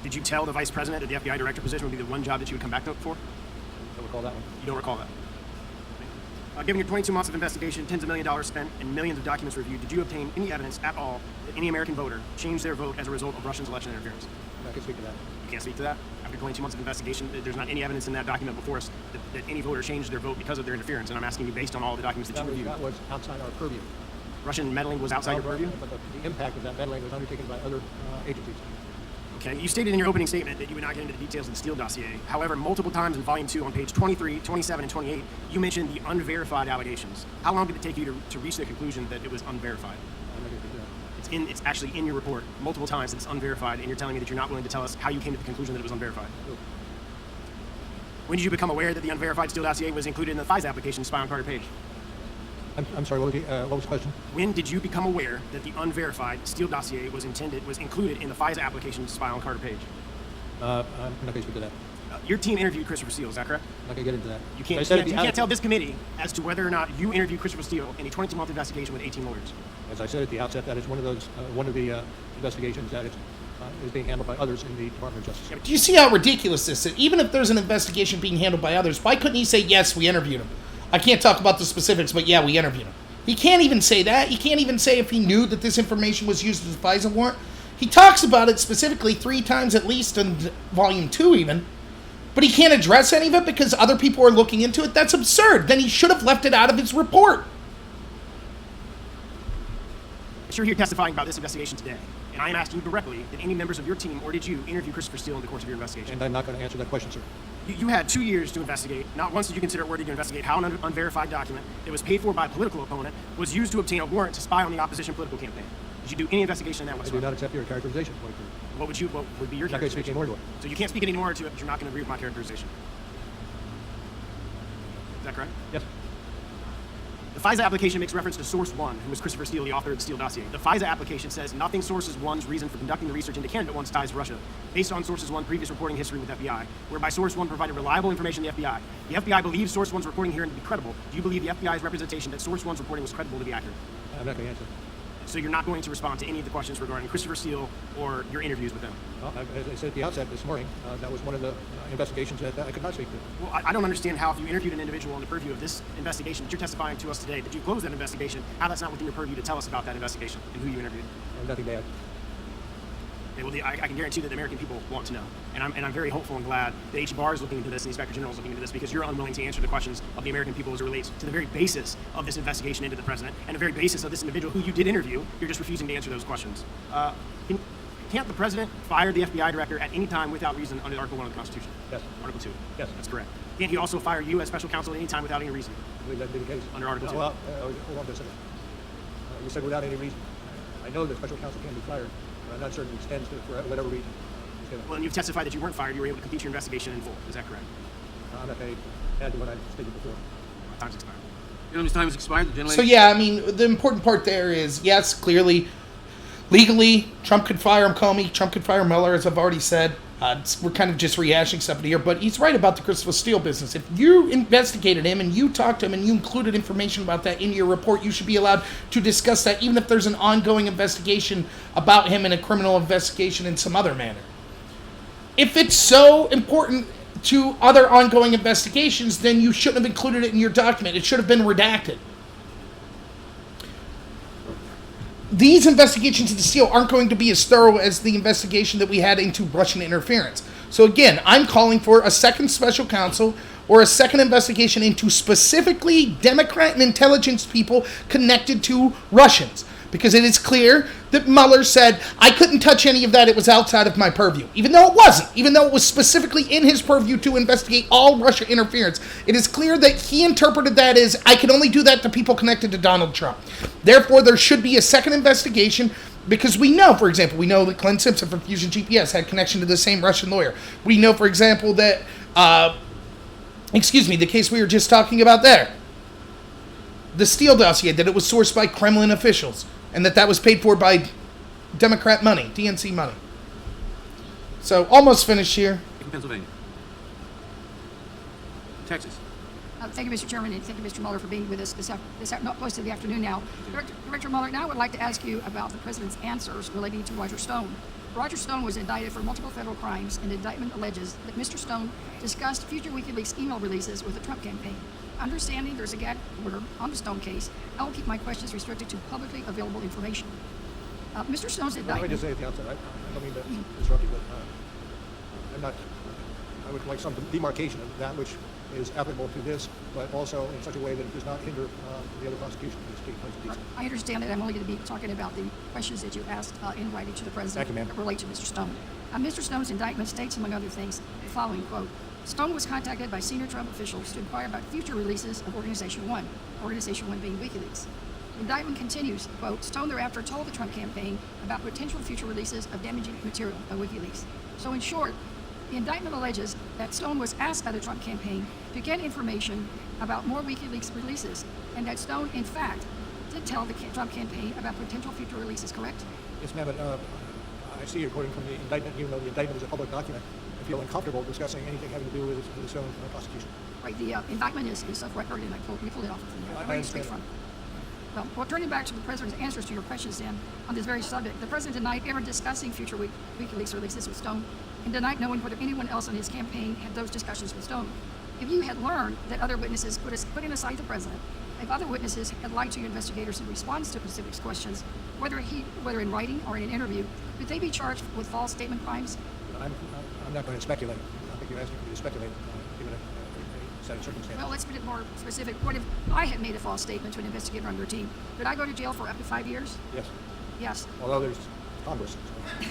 T: did you tell the vice president that the FBI director position would be the one job that you would come back for?
D: I don't recall that one.
T: You don't recall that? Given your 22 months of investigation, tens of millions of dollars spent, and millions of documents reviewed, did you obtain any evidence at all that any American voter changed their vote as a result of Russia's election interference?
D: I can speak to that.
T: You can't speak to that? After 22 months of investigation, there's not any evidence in that document before us that any voter changed their vote because of their interference, and I'm asking you based on all the documents that you reviewed.
D: That was outside our purview.
T: Russian meddling was outside your purview?
D: But the impact of that meddling was undertaken by other agencies.
T: Okay, you stated in your opening statement that you would not get into the details of the Steele dossier. However, multiple times in Volume 2 on page 23, 27, and 28, you mentioned the unverified allegations. How long did it take you to reach the conclusion that it was unverified? It's actually in your report multiple times that it's unverified, and you're telling me that you're not willing to tell us how you came to the conclusion that it was unverified. When did you become aware that the unverified Steele dossier was included in the FISA application to spy on Carter Page?
D: I'm sorry, what was the question?
T: When did you become aware that the unverified Steele dossier was included in the FISA application to spy on Carter Page?
D: I'm not going to speak to that.
T: Your team interviewed Christopher Steele, is that correct?
D: I'm not going to get into that.
T: You can't tell this committee as to whether or not you interviewed Christopher Steele in a 22-month investigation with 18 lawyers.
D: As I said at the outset, that is one of the investigations that is being handled by others in the Department of Justice.
A: Do you see how ridiculous this is? Even if there's an investigation being handled by others, why couldn't he say, yes, we interviewed him? I can't talk about the specifics, but yeah, we interviewed him. He can't even say that. He can't even say if he knew that this information was used as a FISA warrant. He talks about it specifically 3 times at least in Volume 2 even, but he can't address any of it because other people are looking into it. That's absurd. Then he should have left it out of his report.
T: You're here testifying about this investigation today, and I am asking you directly, did any members of your team or did you interview Christopher Steele in the course of your investigation?
D: And I'm not going to answer that question, sir.
T: You had 2 years to investigate. Not once did you consider it worthy to investigate how an unverified document that was paid for by a political opponent was used to obtain a warrant to spy on the opposition political campaign. Did you do any investigation in that whatsoever?
D: I do not accept your characterization.
T: What would be your characterization? So you can't speak anymore to it, but you're not going to agree with my characterization. Is that correct?
D: Yes.
T: The FISA application makes reference to Source 1, who was Christopher Steele, the author of the Steele dossier. The FISA application says nothing Sources 1's reason for conducting the research into candidate 1's ties to Russia, based on Sources 1's previous reporting history with FBI, whereby Source 1 provided reliable information to the FBI. The FBI believes Source 1's reporting herein to be credible. Do you believe the FBI's representation that Source 1's reporting was credible to be accurate?
D: I'm not going to answer.
T: So you're not going to respond to any of the questions regarding Christopher Steele or your interviews with him?
D: Well, as I said at the outset this morning, that was one of the investigations that I could not speak to.
T: Well, I don't understand how if you interviewed an individual in the purview of this investigation that you're testifying to us today, that you closed that investigation, how that's not within your purview to tell us about that investigation and who you interviewed.
D: Nothing to add.
T: Okay, well, I can guarantee that the American people want to know. And I'm very hopeful and glad that H. Barr is looking into this and the Inspector General is looking into this because you're unwilling to answer the questions of the American people as it relates to the very basis of this investigation into the president and the very basis of this individual who you did interview. You're just refusing to answer those questions. Can't the president fire the FBI director at any time without reason under Article 1 of the Constitution?
D: Yes.
T: Article 2?
D: Yes.
T: That's correct. Can't he also fire you as special counsel at any time without any reason?
D: I believe that would be the case.
T: Under Article 2?
D: Well, hold on just a second. You said without any reason. I know that special counsel can be fired, but I'm not certain it extends to for whatever reason.
T: Well, and you've testified that you weren't fired. You were able to complete your investigation in full. Is that correct?
D: I'm not going to add to what I stated before.
T: Time's expired.
B: Gentleman's time has expired. The
A: So yeah, I mean, the important part there is, yes, clearly, legally, Trump could fire Comey, Trump could fire Mueller, as I've already said. We're kind of just rehashing stuff here, but he's right about the Christopher Steele business. If you investigated him and you talked to him and you included information about that in your report, you should be allowed to discuss that, even if there's an ongoing investigation about him in a criminal investigation in some other manner. If it's so important to other ongoing investigations, then you shouldn't have included it in your document. It should have been redacted. These investigations into Steele aren't going to be as thorough as the investigation that we had into Russian interference. So again, I'm calling for a second special counsel or a second investigation into specifically Democrat and intelligence people connected to Russians. Because it is clear that Mueller said, I couldn't touch any of that, it was outside of my purview. Even though it wasn't. Even though it was specifically in his purview to investigate all Russia interference. It is clear that he interpreted that as, I can only do that to people connected to Donald Trump. Therefore, there should be a second investigation, because we know, for example, we know that Glenn Simpson from Fusion GPS had connection to the same Russian lawyer. We know, for example, that, the case we were just talking about there. The Steele dossier, that it was sourced by Kremlin officials. And that was paid for by Democrat money, DNC money. So, almost finished here.
B: Pennsylvania. Texas.
M: Thank you, Mr. Chairman, and thank you, Mr. Mueller, for being with us most of the afternoon now. Director Mueller, now I would like to ask you about the President's answers relating to Roger Stone.
H: Roger Stone was indicted for multiple federal crimes, and the indictment alleges that Mr. Stone discussed future WikiLeaks email releases with the Trump campaign. Understanding there's a gag order on the Stone case, I will keep my questions restricted to publicly available information. Mr. Stone's indictment...
D: Let me just say at the outset, I don't mean to disrupt you, but I would like some demarcation of that which is applicable to this, but also in such a way that it does not hinder the other prosecution in this case.
H: I understand that I'm only going to be talking about the questions that you asked in writing to the president that relate to Mr. Stone. Mr. Stone's indictment states, among other things, the following, quote, Stone was contacted by senior Trump officials to inquire about future releases of Organization 1 being WikiLeaks. The indictment continues, quote, Stone thereafter told the Trump campaign about potential future releases of damaging material by WikiLeaks. So in short, the indictment alleges that Stone was asked by the Trump campaign to get information about more WikiLeaks releases, and that Stone, in fact, did tell the Trump campaign about potential future releases, correct?
D: Yes, ma'am, but I see, according from the indictment, even though the indictment is a public document, I feel uncomfortable discussing anything having to do with the Stone prosecution.
H: Right, the indictment is of record, and we pulled it off of the very straight front. Well, turning back to the President's answers to your questions, Dan, on this very subject, the President denied ever discussing future WikiLeaks releases with Stone, and denied knowing whether anyone else on his campaign had those discussions with Stone. If you had learned that other witnesses, putting aside the President, if other witnesses had lied to your investigators in response to specific questions, whether in writing or in an interview, would they be charged with false statement crimes?
D: I'm not going to speculate. I think you're asking me to speculate, given a set of circumstances.
H: Well, let's put it more specific. What if I had made a false statement to an investigator on your team? Could I go to jail for up to 5 years?
D: Yes.
H: Yes.
D: Although there's Congress. So.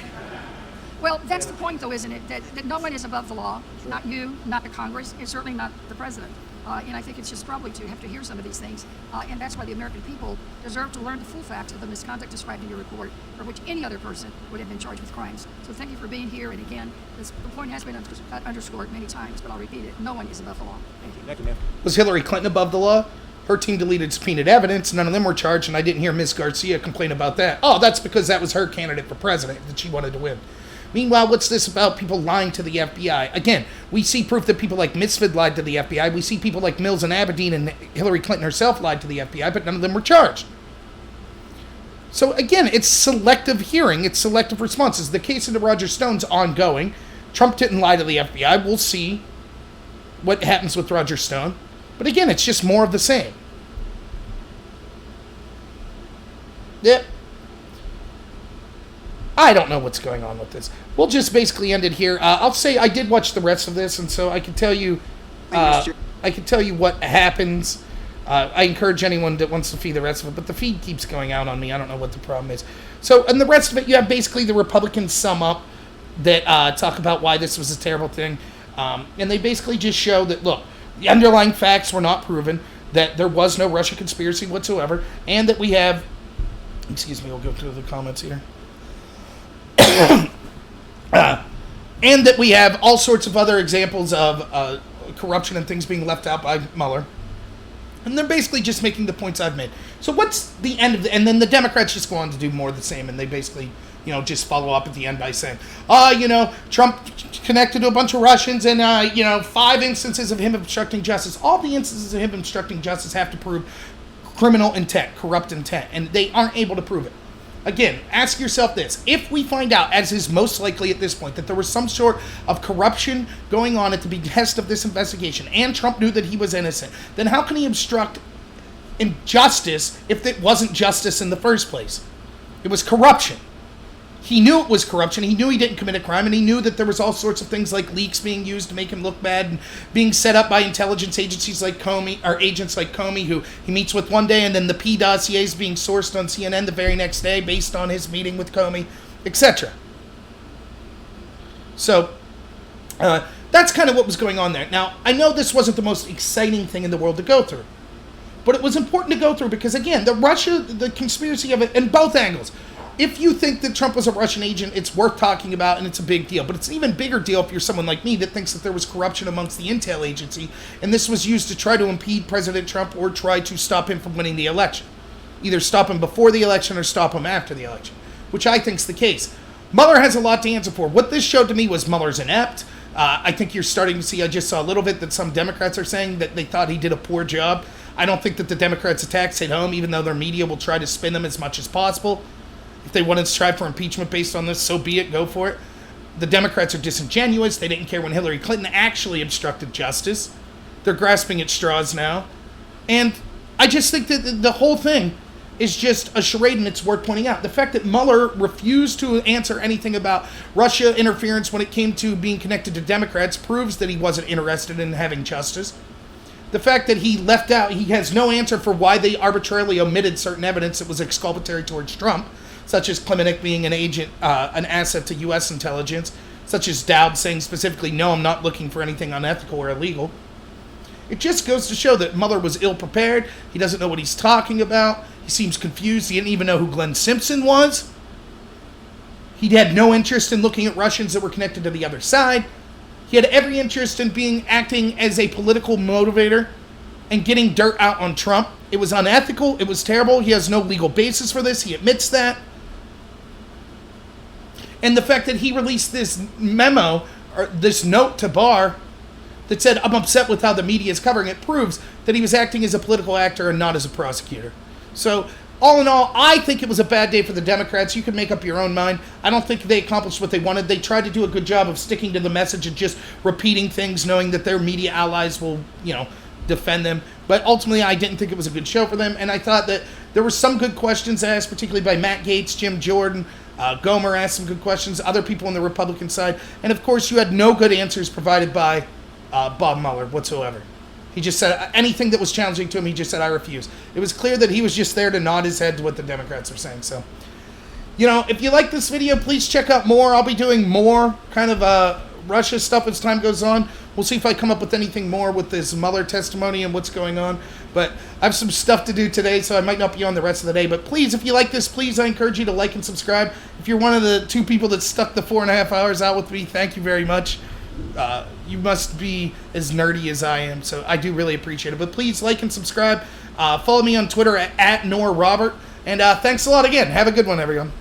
H: Well, that's the point, though, isn't it? That no one is above the law. Sure. Not you, not the Congress, and certainly not the President. And I think it's just probably to have to hear some of these things. And that's why the American people deserve to learn the full facts of the misconduct described in your report, for which any other person would have been charged with crimes. So thank you for being here. And again, the point has been underscored many times, but I'll repeat it. No one is above the law. Thank you.
D: Thank you, ma'am.
A: Was Hillary Clinton above the law? Her team deleted subpoenaed evidence. None of them were charged, and I didn't hear Ms. Garcia complain about that. Oh, that's because that was her candidate for president that she wanted to win. Meanwhile, what's this about people lying to the FBI? Again, we see proof that people like Misfit lied to the FBI. We see people like Mills and Aberdeen and Hillary Clinton herself lied to the FBI, but none of them were charged. So again, it's selective hearing. It's selective responses. The case into Roger Stone's ongoing. Trump didn't lie to the FBI. We'll see what happens with Roger Stone. But again, it's just more of the same. Yep. I don't know what's going on with this. We'll just basically end it here. I'll say I did watch the rest of this, and so I can tell you, what happens. I encourage anyone that wants to feed the rest of it, but the feed keeps going out on me. I don't know what the problem is. So, in the rest of it, you have basically the Republicans sum up that talk about why this was a terrible thing, and they basically just show that, look, the underlying facts were not proven, that there was no Russia conspiracy whatsoever, and that we have, excuse me, we'll go through the comments here. And that we have all sorts of other examples of corruption and things being left out by Mueller. And they're basically just making the points I've made. So what's the end of the... And then the Democrats just go on to do more of the same, and they basically, just follow up at the end by saying, Trump connected to a bunch of Russians, and, 5 instances of him obstructing justice. All the instances of him obstructing justice have to prove criminal intent, corrupt intent, and they aren't able to prove it. Again, ask yourself this. If we find out, as is most likely at this point, that there was some sort of corruption going on at the behest of this investigation, and Trump knew that he was innocent, then how can he obstruct injustice if it wasn't justice in the first place? It was corruption. He knew it was corruption. He knew he didn't commit a crime, and he knew that there was all sorts of things like leaks being used to make him look bad and being set up by intelligence agencies like Comey, or agents like Comey, who he meets with one day, and then the P dossier is being sourced on CNN the very next day based on his meeting with Comey, etc. So, that's kind of what was going on there. Now, I know this wasn't the most exciting thing in the world to go through, but it was important to go through because, again, the conspiracy of it, in both angles. If you think that Trump was a Russian agent, it's worth talking about, and it's a big deal. But it's an even bigger deal if you're someone like me that thinks that there was corruption amongst the intel agency, and this was used to try to impede President Trump or try to stop him from winning the election. Either stop him before the election or stop him after the election, which I think is the case. Mueller has a lot to answer for. What this showed to me was Mueller's inept. I think you're starting to see, I just saw a little bit that some Democrats are saying that they thought he did a poor job. I don't think that the Democrats' attacks hit home, even though their media will try to spin them as much as possible. If they wanted to strive for impeachment based on this, so be it, go for it. The Democrats are disingenuous. They didn't care when Hillary Clinton actually obstructed justice. They're grasping at straws now. And I just think that the whole thing is just a charade, and it's worth pointing out. The fact that Mueller refused to answer anything about Russia interference when it came to being connected to Democrats proves that he wasn't interested in having justice. The fact that he left out, he has no answer for why they arbitrarily omitted certain evidence that was exculpatory towards Trump, such as Klemenich being an agent, an asset to U.S. intelligence, such as Dowd saying specifically, no, I'm not looking for anything unethical or illegal. It just goes to show that Mueller was ill-prepared. He doesn't know what he's talking about. He seems confused. He didn't even know who Glenn Simpson was. He had no interest in looking at Russians that were connected to the other side. He had every interest in acting as a political motivator and getting dirt out on Trump. It was unethical. It was terrible. He has no legal basis for this. He admits that. And the fact that he released this memo, or this note to Barr, that said, I'm upset with how the media is covering it, proves that he was acting as a political actor and not as a prosecutor. So, all in all, I think it was a bad day for the Democrats. You can make up your own mind. I don't think they accomplished what they wanted. They tried to do a good job of sticking to the message and just repeating things, knowing that their media allies will, defend them. But ultimately, I didn't think it was a good show for them, and I thought that there were some good questions asked, particularly by Matt Gaetz, Jim Jordan, Gomer asked some good questions, other people on the Republican side, and of course, you had no good answers provided by Bob Mueller whatsoever. He just said anything that was challenging to him, he just said, I refuse. It was clear that he was just there to nod his head to what the Democrats are saying. So, if you like this video, please check out more. I'll be doing more kind of Russia stuff as time goes on. We'll see if I come up with anything more with this Mueller testimony and what's going on. But I have some stuff to do today, so I might not be on the rest of the day. But please, if you like this, please, I encourage you to like and subscribe. If you're one of the 2 people that stuck the 4.5 hours out with me, thank you very much. You must be as nerdy as I am, so I do really appreciate it. But please like and subscribe. Follow me on Twitter at NorRobert. And thanks a lot again. Have a good one, everyone.